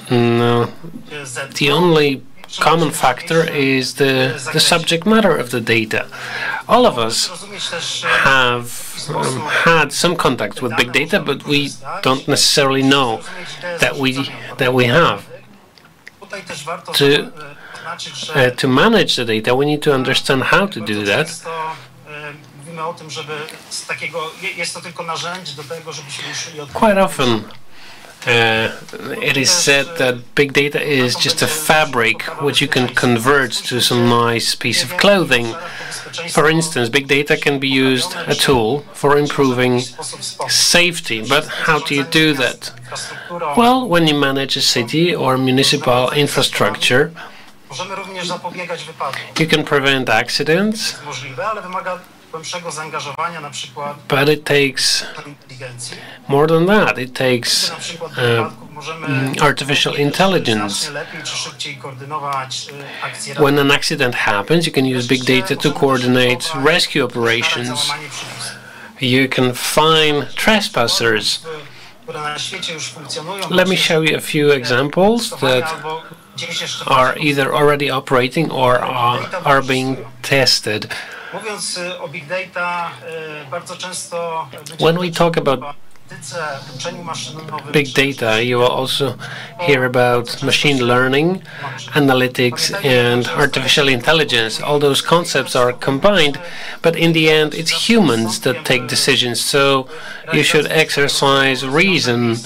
the only common factor is the subject matter of the data. All of us have had some contact with big data, but we don't necessarily know that we have. To manage the data, we need to understand how to do that. Quite often, it is said that big data is just a fabric which you can convert to some nice piece of clothing. For instance, big data can be used as a tool for improving safety. But how do you do that? Well, when you manage a city or municipal infrastructure, you can prevent accidents, but it takes more than that. It takes artificial intelligence. When an accident happens, you can use big data to coordinate rescue operations. You can find trespassers. Let me show you a few examples that are either already operating or are being tested. When we talk about big data, you will also hear about machine learning, analytics, and artificial intelligence. All those concepts are combined, but in the end, it's humans that take decisions. So you should exercise reason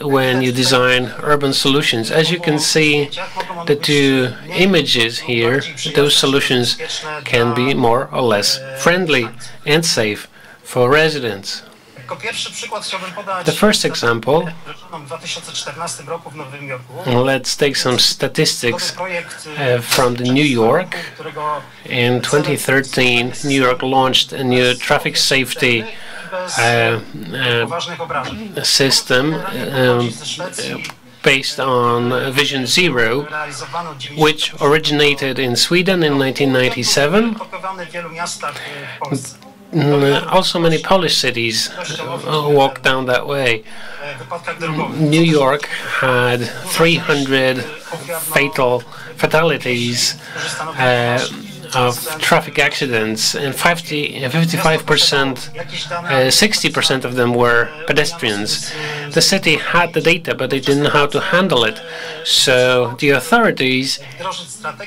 when you design urban solutions. As you can see, the two images here, those solutions can be more or less friendly and safe for residents. The first example, let's take some statistics from New York. In 2013, New York launched a new traffic safety system based on Vision Zero, which originated in Sweden in 1997. Also, many Polish cities walk down that way. New York had 300 fatalities of traffic accidents, and 55%, 60% of them were pedestrians. The city had the data, but they didn't know how to handle it. So the authorities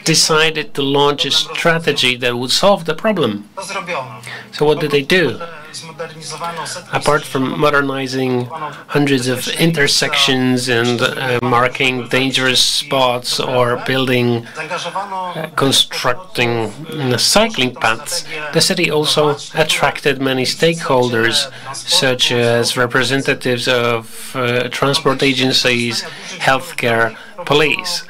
decided to launch a strategy that would solve the problem. So what did they do? Apart from modernizing hundreds of intersections and marking dangerous spots or building, constructing cycling paths, the city also attracted many stakeholders, such as representatives of transport agencies, healthcare, police.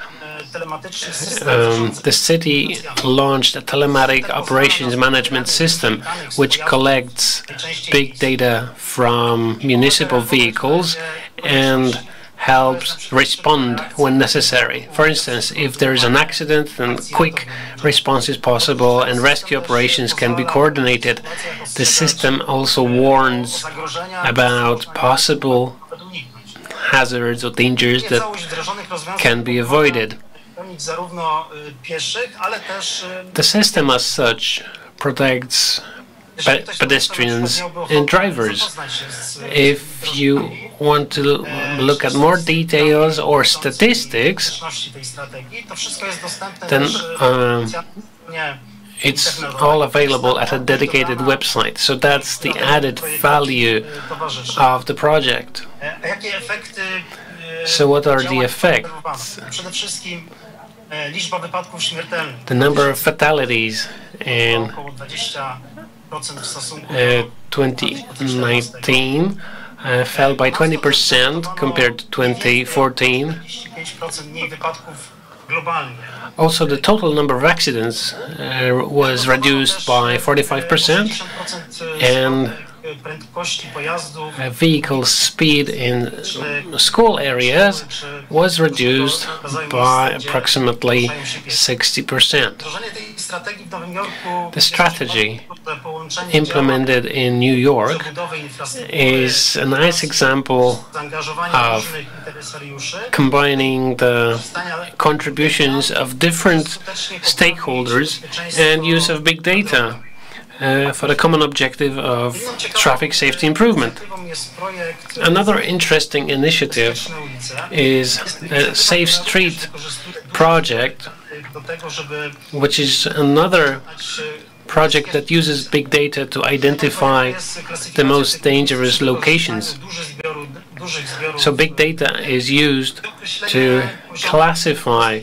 The city launched a telematic operations management system which collects big data from municipal vehicles and helps respond when necessary. For instance, if there is an accident, then quick response is possible and rescue operations can be coordinated. The system also warns about possible hazards or dangers that can be avoided. The system as such protects pedestrians and drivers. If you want to look at more details or statistics, then it's all available at a dedicated website. So that's the added value of the project. So what are the effects? The number of fatalities in 2019 fell by 20% compared to 2014. Also, the total number of accidents was reduced by 45%, and vehicle speed in school areas was reduced by approximately 60%. The strategy implemented in New York is a nice example of combining the contributions of different stakeholders and use of big data for the common objective of traffic safety improvement. Another interesting initiative is a Safe Street project, which is another project that uses big data to identify the most dangerous locations. So big data is used to classify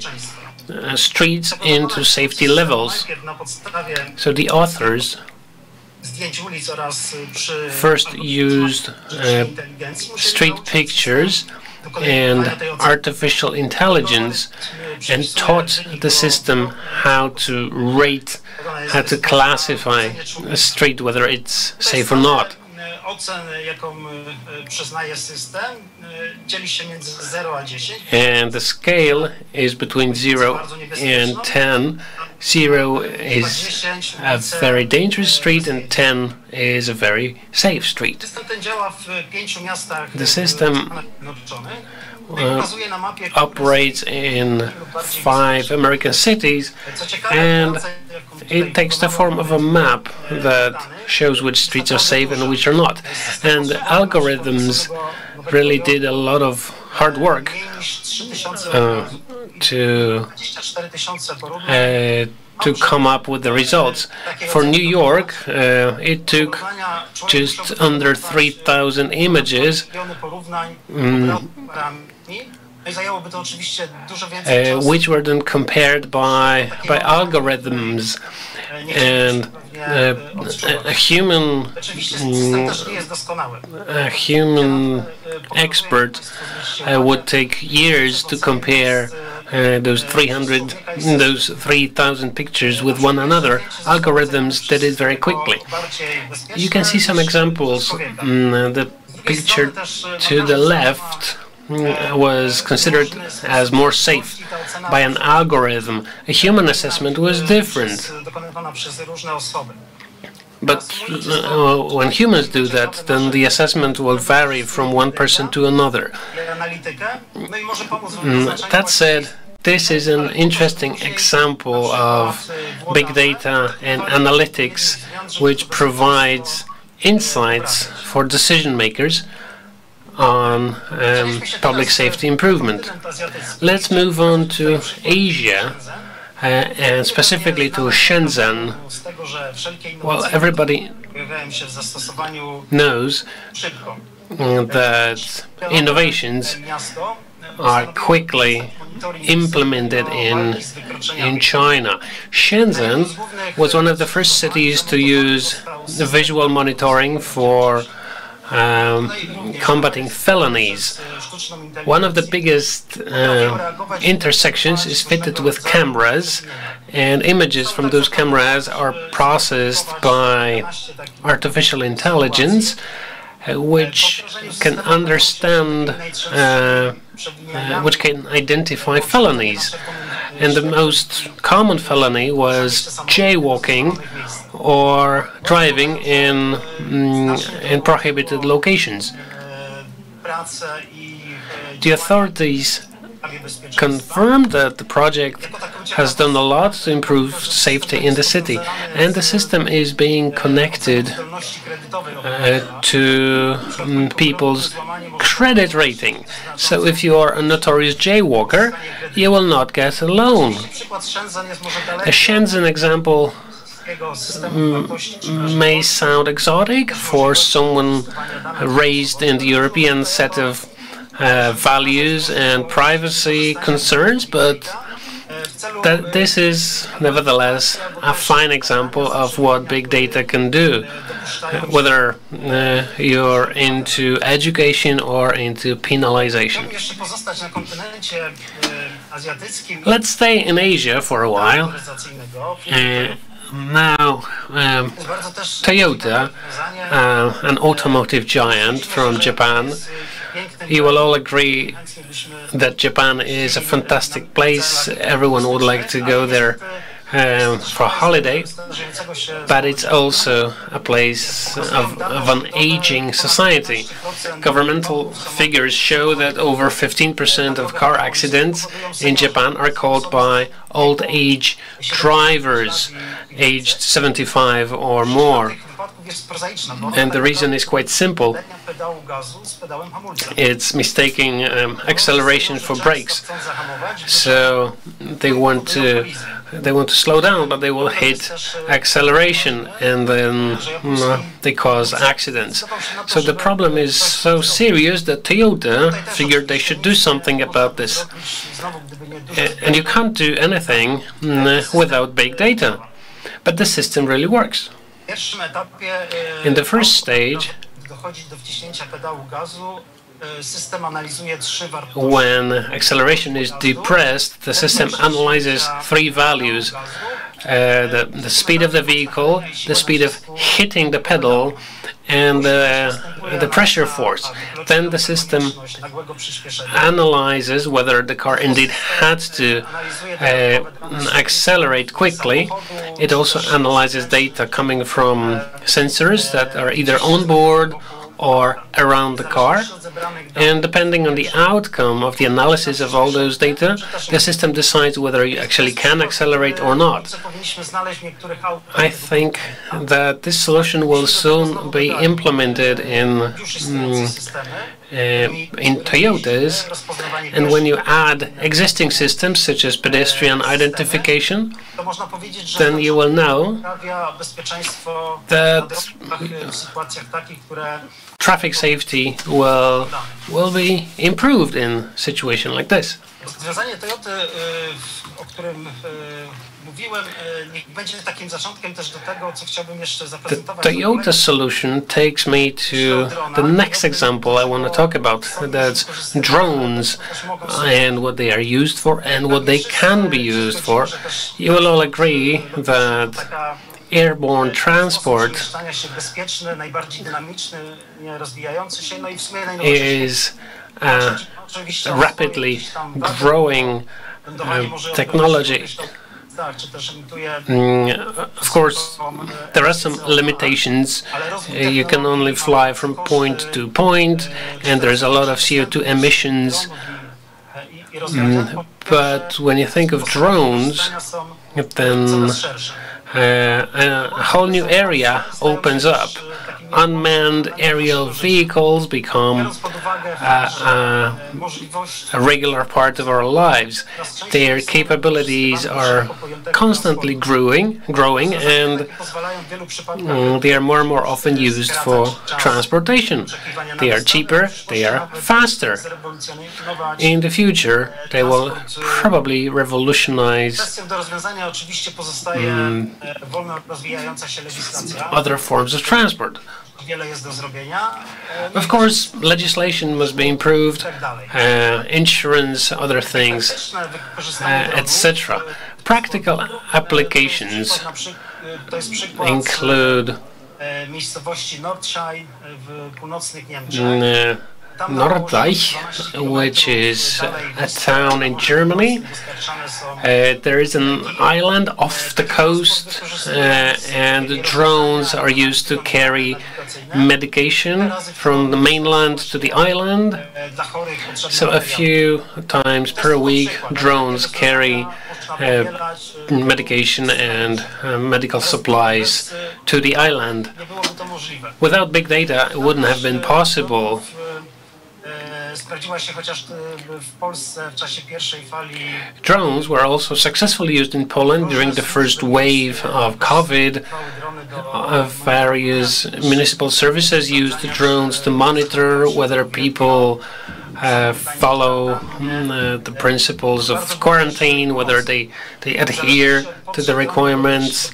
streets into safety levels. So the authors first used street pictures and artificial intelligence and taught the system how to rate, how to classify a street, whether it's safe or not. And the scale is between 0 and 10. 0 is a very dangerous street and 10 is a very safe street. The system operates in 5 American cities, and it takes the form of a map that shows which streets are safe and which are not. And the algorithms really did a lot of hard work to come up with the results. For New York, it took just under 3,000 images, which were then compared by algorithms, and a human expert would take years to compare those 3,000 pictures with one another. Algorithms did it very quickly. You can see some examples. The picture to the left was considered as more safe by an algorithm. A human assessment was different. But when humans do that, then the assessment will vary from one person to another. That said, this is an interesting example of big data and analytics, which provides insights for decision makers on public safety improvement. Let's move on to Asia, and specifically to Shenzhen. Well, everybody knows that innovations are quickly implemented in China. Shenzhen was one of the first cities to use the visual monitoring for combating felonies. One of the biggest intersections is fitted with cameras, and images from those cameras are processed by artificial intelligence, which can understand, which can identify felonies. And the most common felony was jaywalking or driving in prohibited locations. The authorities confirmed that the project has done a lot to improve safety in the city, and the system is being connected to people's credit rating. So if you are a notorious jaywalker, you will not get a loan. The Shenzhen example may sound exotic for someone raised in the European set of values and privacy concerns, but this is nevertheless a fine example of what big data can do, whether you're into education or into penalization. Let's stay in Asia for a while. Now, Toyota, an automotive giant from Japan, you will all agree that Japan is a fantastic place. Everyone would like to go there for a holiday, but it's also a place of an aging society. Governmental figures show that over 15% of car accidents in Japan are caused by old age drivers aged 75 or more. And the reason is quite simple. It's mistaking acceleration for brakes. So they want to slow down, but they will hit acceleration, and then they cause accidents. So the problem is so serious that Toyota figured they should do something about this. And you can't do anything without big data. But the system really works. In the first stage, when acceleration is depressed, the system analyzes 3 values: the speed of the vehicle, the speed of hitting the pedal, and the pressure force. Then the system analyzes whether the car indeed had to accelerate quickly. It also analyzes data coming from sensors that are either on board or around the car, and depending on the outcome of the analysis of all those data, the system decides whether you actually can accelerate or not. I think that this solution will soon be implemented in Toyotas, and when you add existing systems such as pedestrian identification, then you will know that traffic safety will be improved in a situation like this. The Toyota solution takes me to the next example I want to talk about. That's drones and what they are used for and what they can be used for. You will all agree that airborne transport is a rapidly growing technology. Of course, there are some limitations. You can only fly from point to point, and there's a lot of CO2 emissions. But when you think of drones, then a whole new area opens up. Unmanned aerial vehicles become a regular part of our lives. Their capabilities are constantly growing, and they are more and more often used for transportation. They are cheaper, they are faster. In the future, they will probably revolutionize other forms of transport. Of course, legislation must be improved, insurance, other things, etc. Practical applications include Norddeich, which is a town in Germany. There is an island off the coast, and drones are used to carry medication from the mainland to the island. So a few times per week, drones carry medication and medical supplies to the island. Without big data, it wouldn't have been possible. Drones were also successfully used in Poland during the first wave of COVID. Various municipal services used drones to monitor whether people follow the principles of quarantine, whether they adhere to the requirements.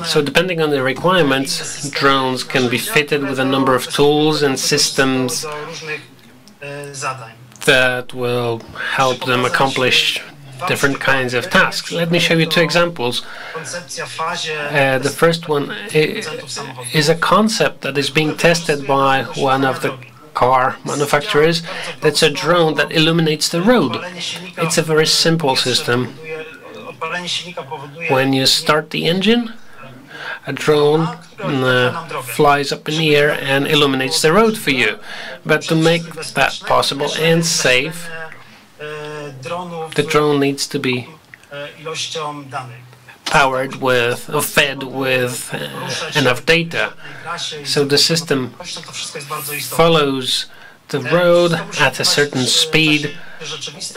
So depending on the requirements, drones can be fitted with a number of tools and systems that will help them accomplish different kinds of tasks. Let me show you two examples. The first one is a concept that is being tested by one of the car manufacturers. That's a drone that illuminates the road. It's a very simple system. When you start the engine, a drone flies up in the air and illuminates the road for you. But to make that possible and safe, the drone needs to be powered with, or fed with enough data. So the system follows the road at a certain speed,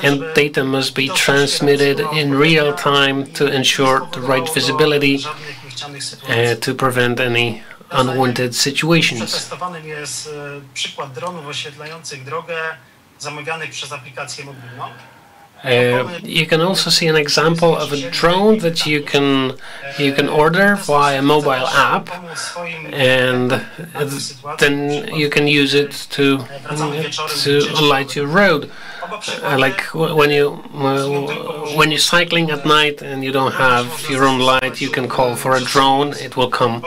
and data must be transmitted in real time to ensure the right visibility to prevent any unwanted situations. You can also see an example of a drone that you can order via a mobile app, and then you can use it to light your road. like when you're cycling at night and you don't have your own light, you can call for a drone. It will come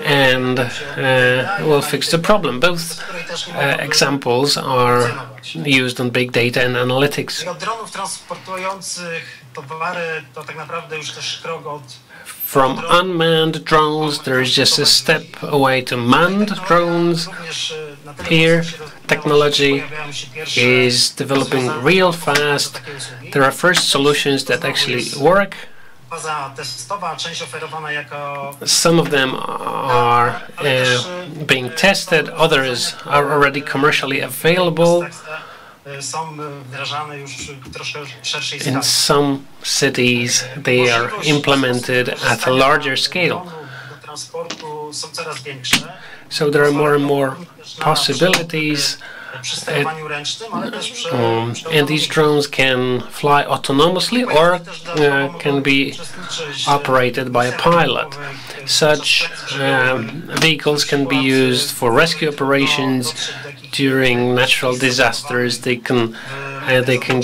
and will fix the problem. Both examples are used on big data and analytics. From unmanned drones, there is just a step away to manned drones. Here, technology is developing real fast. There are first solutions that actually work. Some of them are being tested, others are already commercially available. In some cities, they are implemented at a larger scale. So there are more and more possibilities, and these drones can fly autonomously or can be operated by a pilot. Such vehicles can be used for rescue operations during natural disasters. They can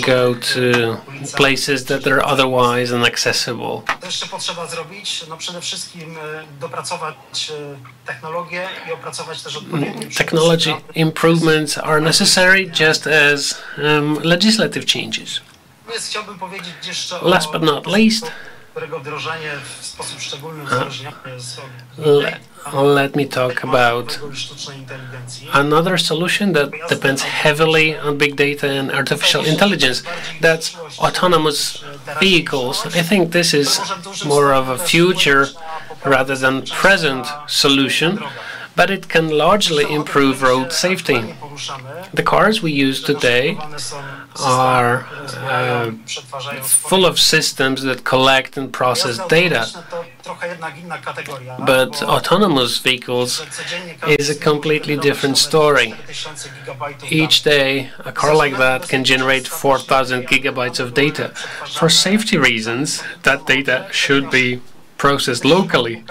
go to places that are otherwise inaccessible. Technology improvements are necessary, just as legislative changes. Last but not least, let me talk about another solution that depends heavily on big data and artificial intelligence. That's autonomous vehicles. I think this is more of a future rather than present solution, but it can largely improve road safety. The cars we use today are full of systems that collect and process data. But autonomous vehicles is a completely different story. Each day, a car like that can generate 4,000 gigabytes of data. For safety reasons, that data should be processed locally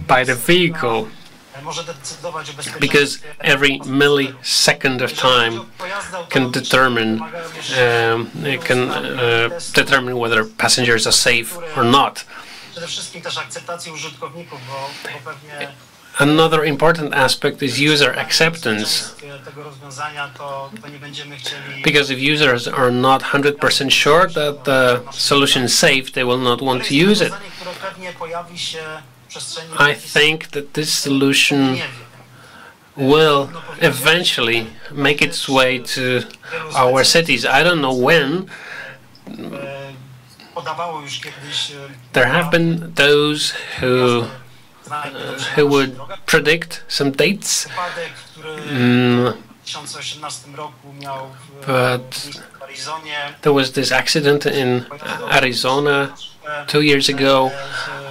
by the vehicle, because every millisecond of time can determine whether passengers are safe or not. Another important aspect is user acceptance, because if users are not 100% sure that the solution is safe, they will not want to use it. I think that this solution will eventually make its way to our cities. I don't know when. There have been those who would predict some dates, but there was this accident in Arizona 2 years ago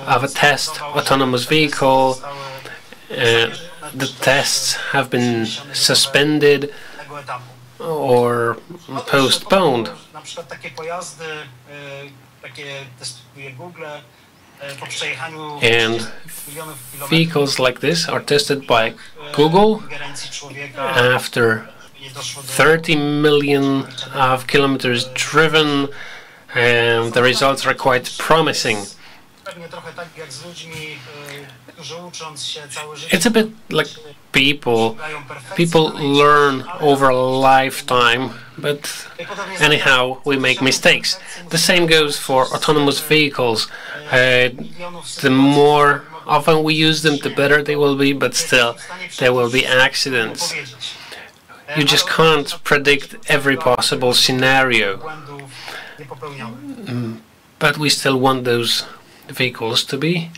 of a test autonomous vehicle. The tests have been suspended or postponed. And vehicles like this are tested by Google after 30 million of kilometers driven, and the results are quite promising. It's a bit like people learn over a lifetime, but anyhow, we make mistakes. The same goes for autonomous vehicles. The more often we use them, the better they will be, but still, there will be accidents. You just can't predict every possible scenario. But we still want those vehicles to be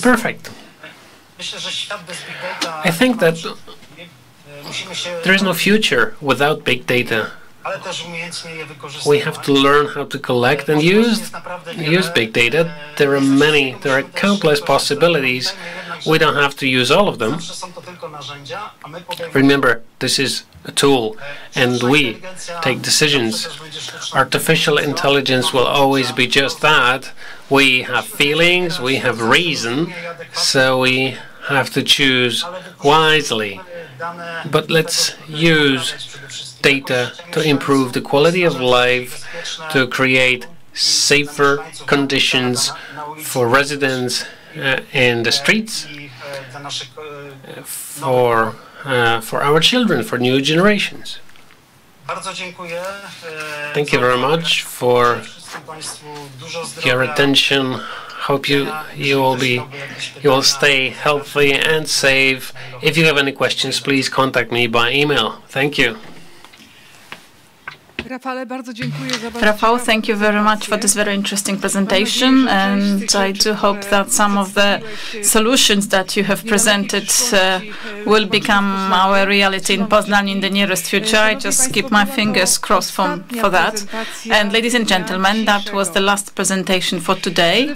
perfect. I think that there is no future without big data. We have to learn how to collect and use big data. There are countless possibilities. We don't have to use all of them. Remember, this is a tool, and we take decisions. Artificial intelligence will always be just that. We have feelings, we have reason, so we have to choose wisely. But let's use data to improve the quality of life, to create safer conditions for residents in the streets, for our children, for new generations. Thank you very much for your attention. Hope you will stay healthy and safe. If you have any questions, please contact me by email. Thank you. Rafał, thank you very much for this very interesting presentation, and I do hope that some of the solutions that you have presented will become our reality in Poznań in the nearest future. I just keep my fingers crossed for that. And ladies and gentlemen, that was the last presentation for today.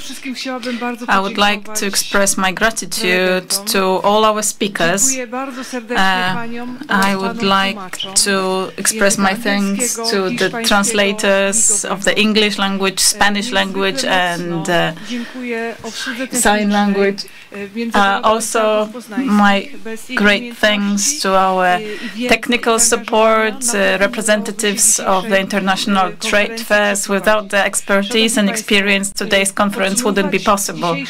I would like to express my gratitude to all our speakers. I would like to express my thanks to the translators of the English language, Spanish language, and sign language. Also, my great thanks to our technical support, representatives of the international trade fairs. Without the expertise and experience, today's conference wouldn't be possible.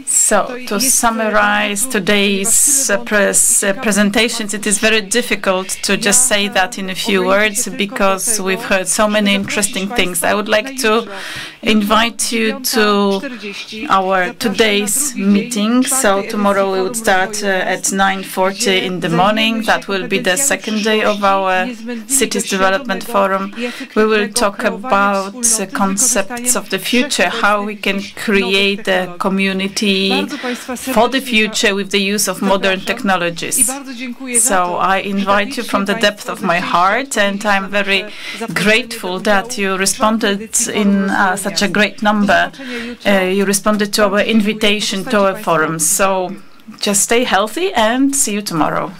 So, to summarize today's presentations, it is very difficult to just say that in a few words, because we've heard so many interesting things. I would like to invite you to our today's meeting. So tomorrow we would start at 9:40 in the morning. That will be the second day of our Cities Development Forum. We will talk about concepts of the future, how we can create a community for the future with the use of modern technologies. So I invite you from the depth of my heart, and I'm very grateful that you responded in such a great number. You responded to our invitation to our forum. So just stay healthy and see you tomorrow.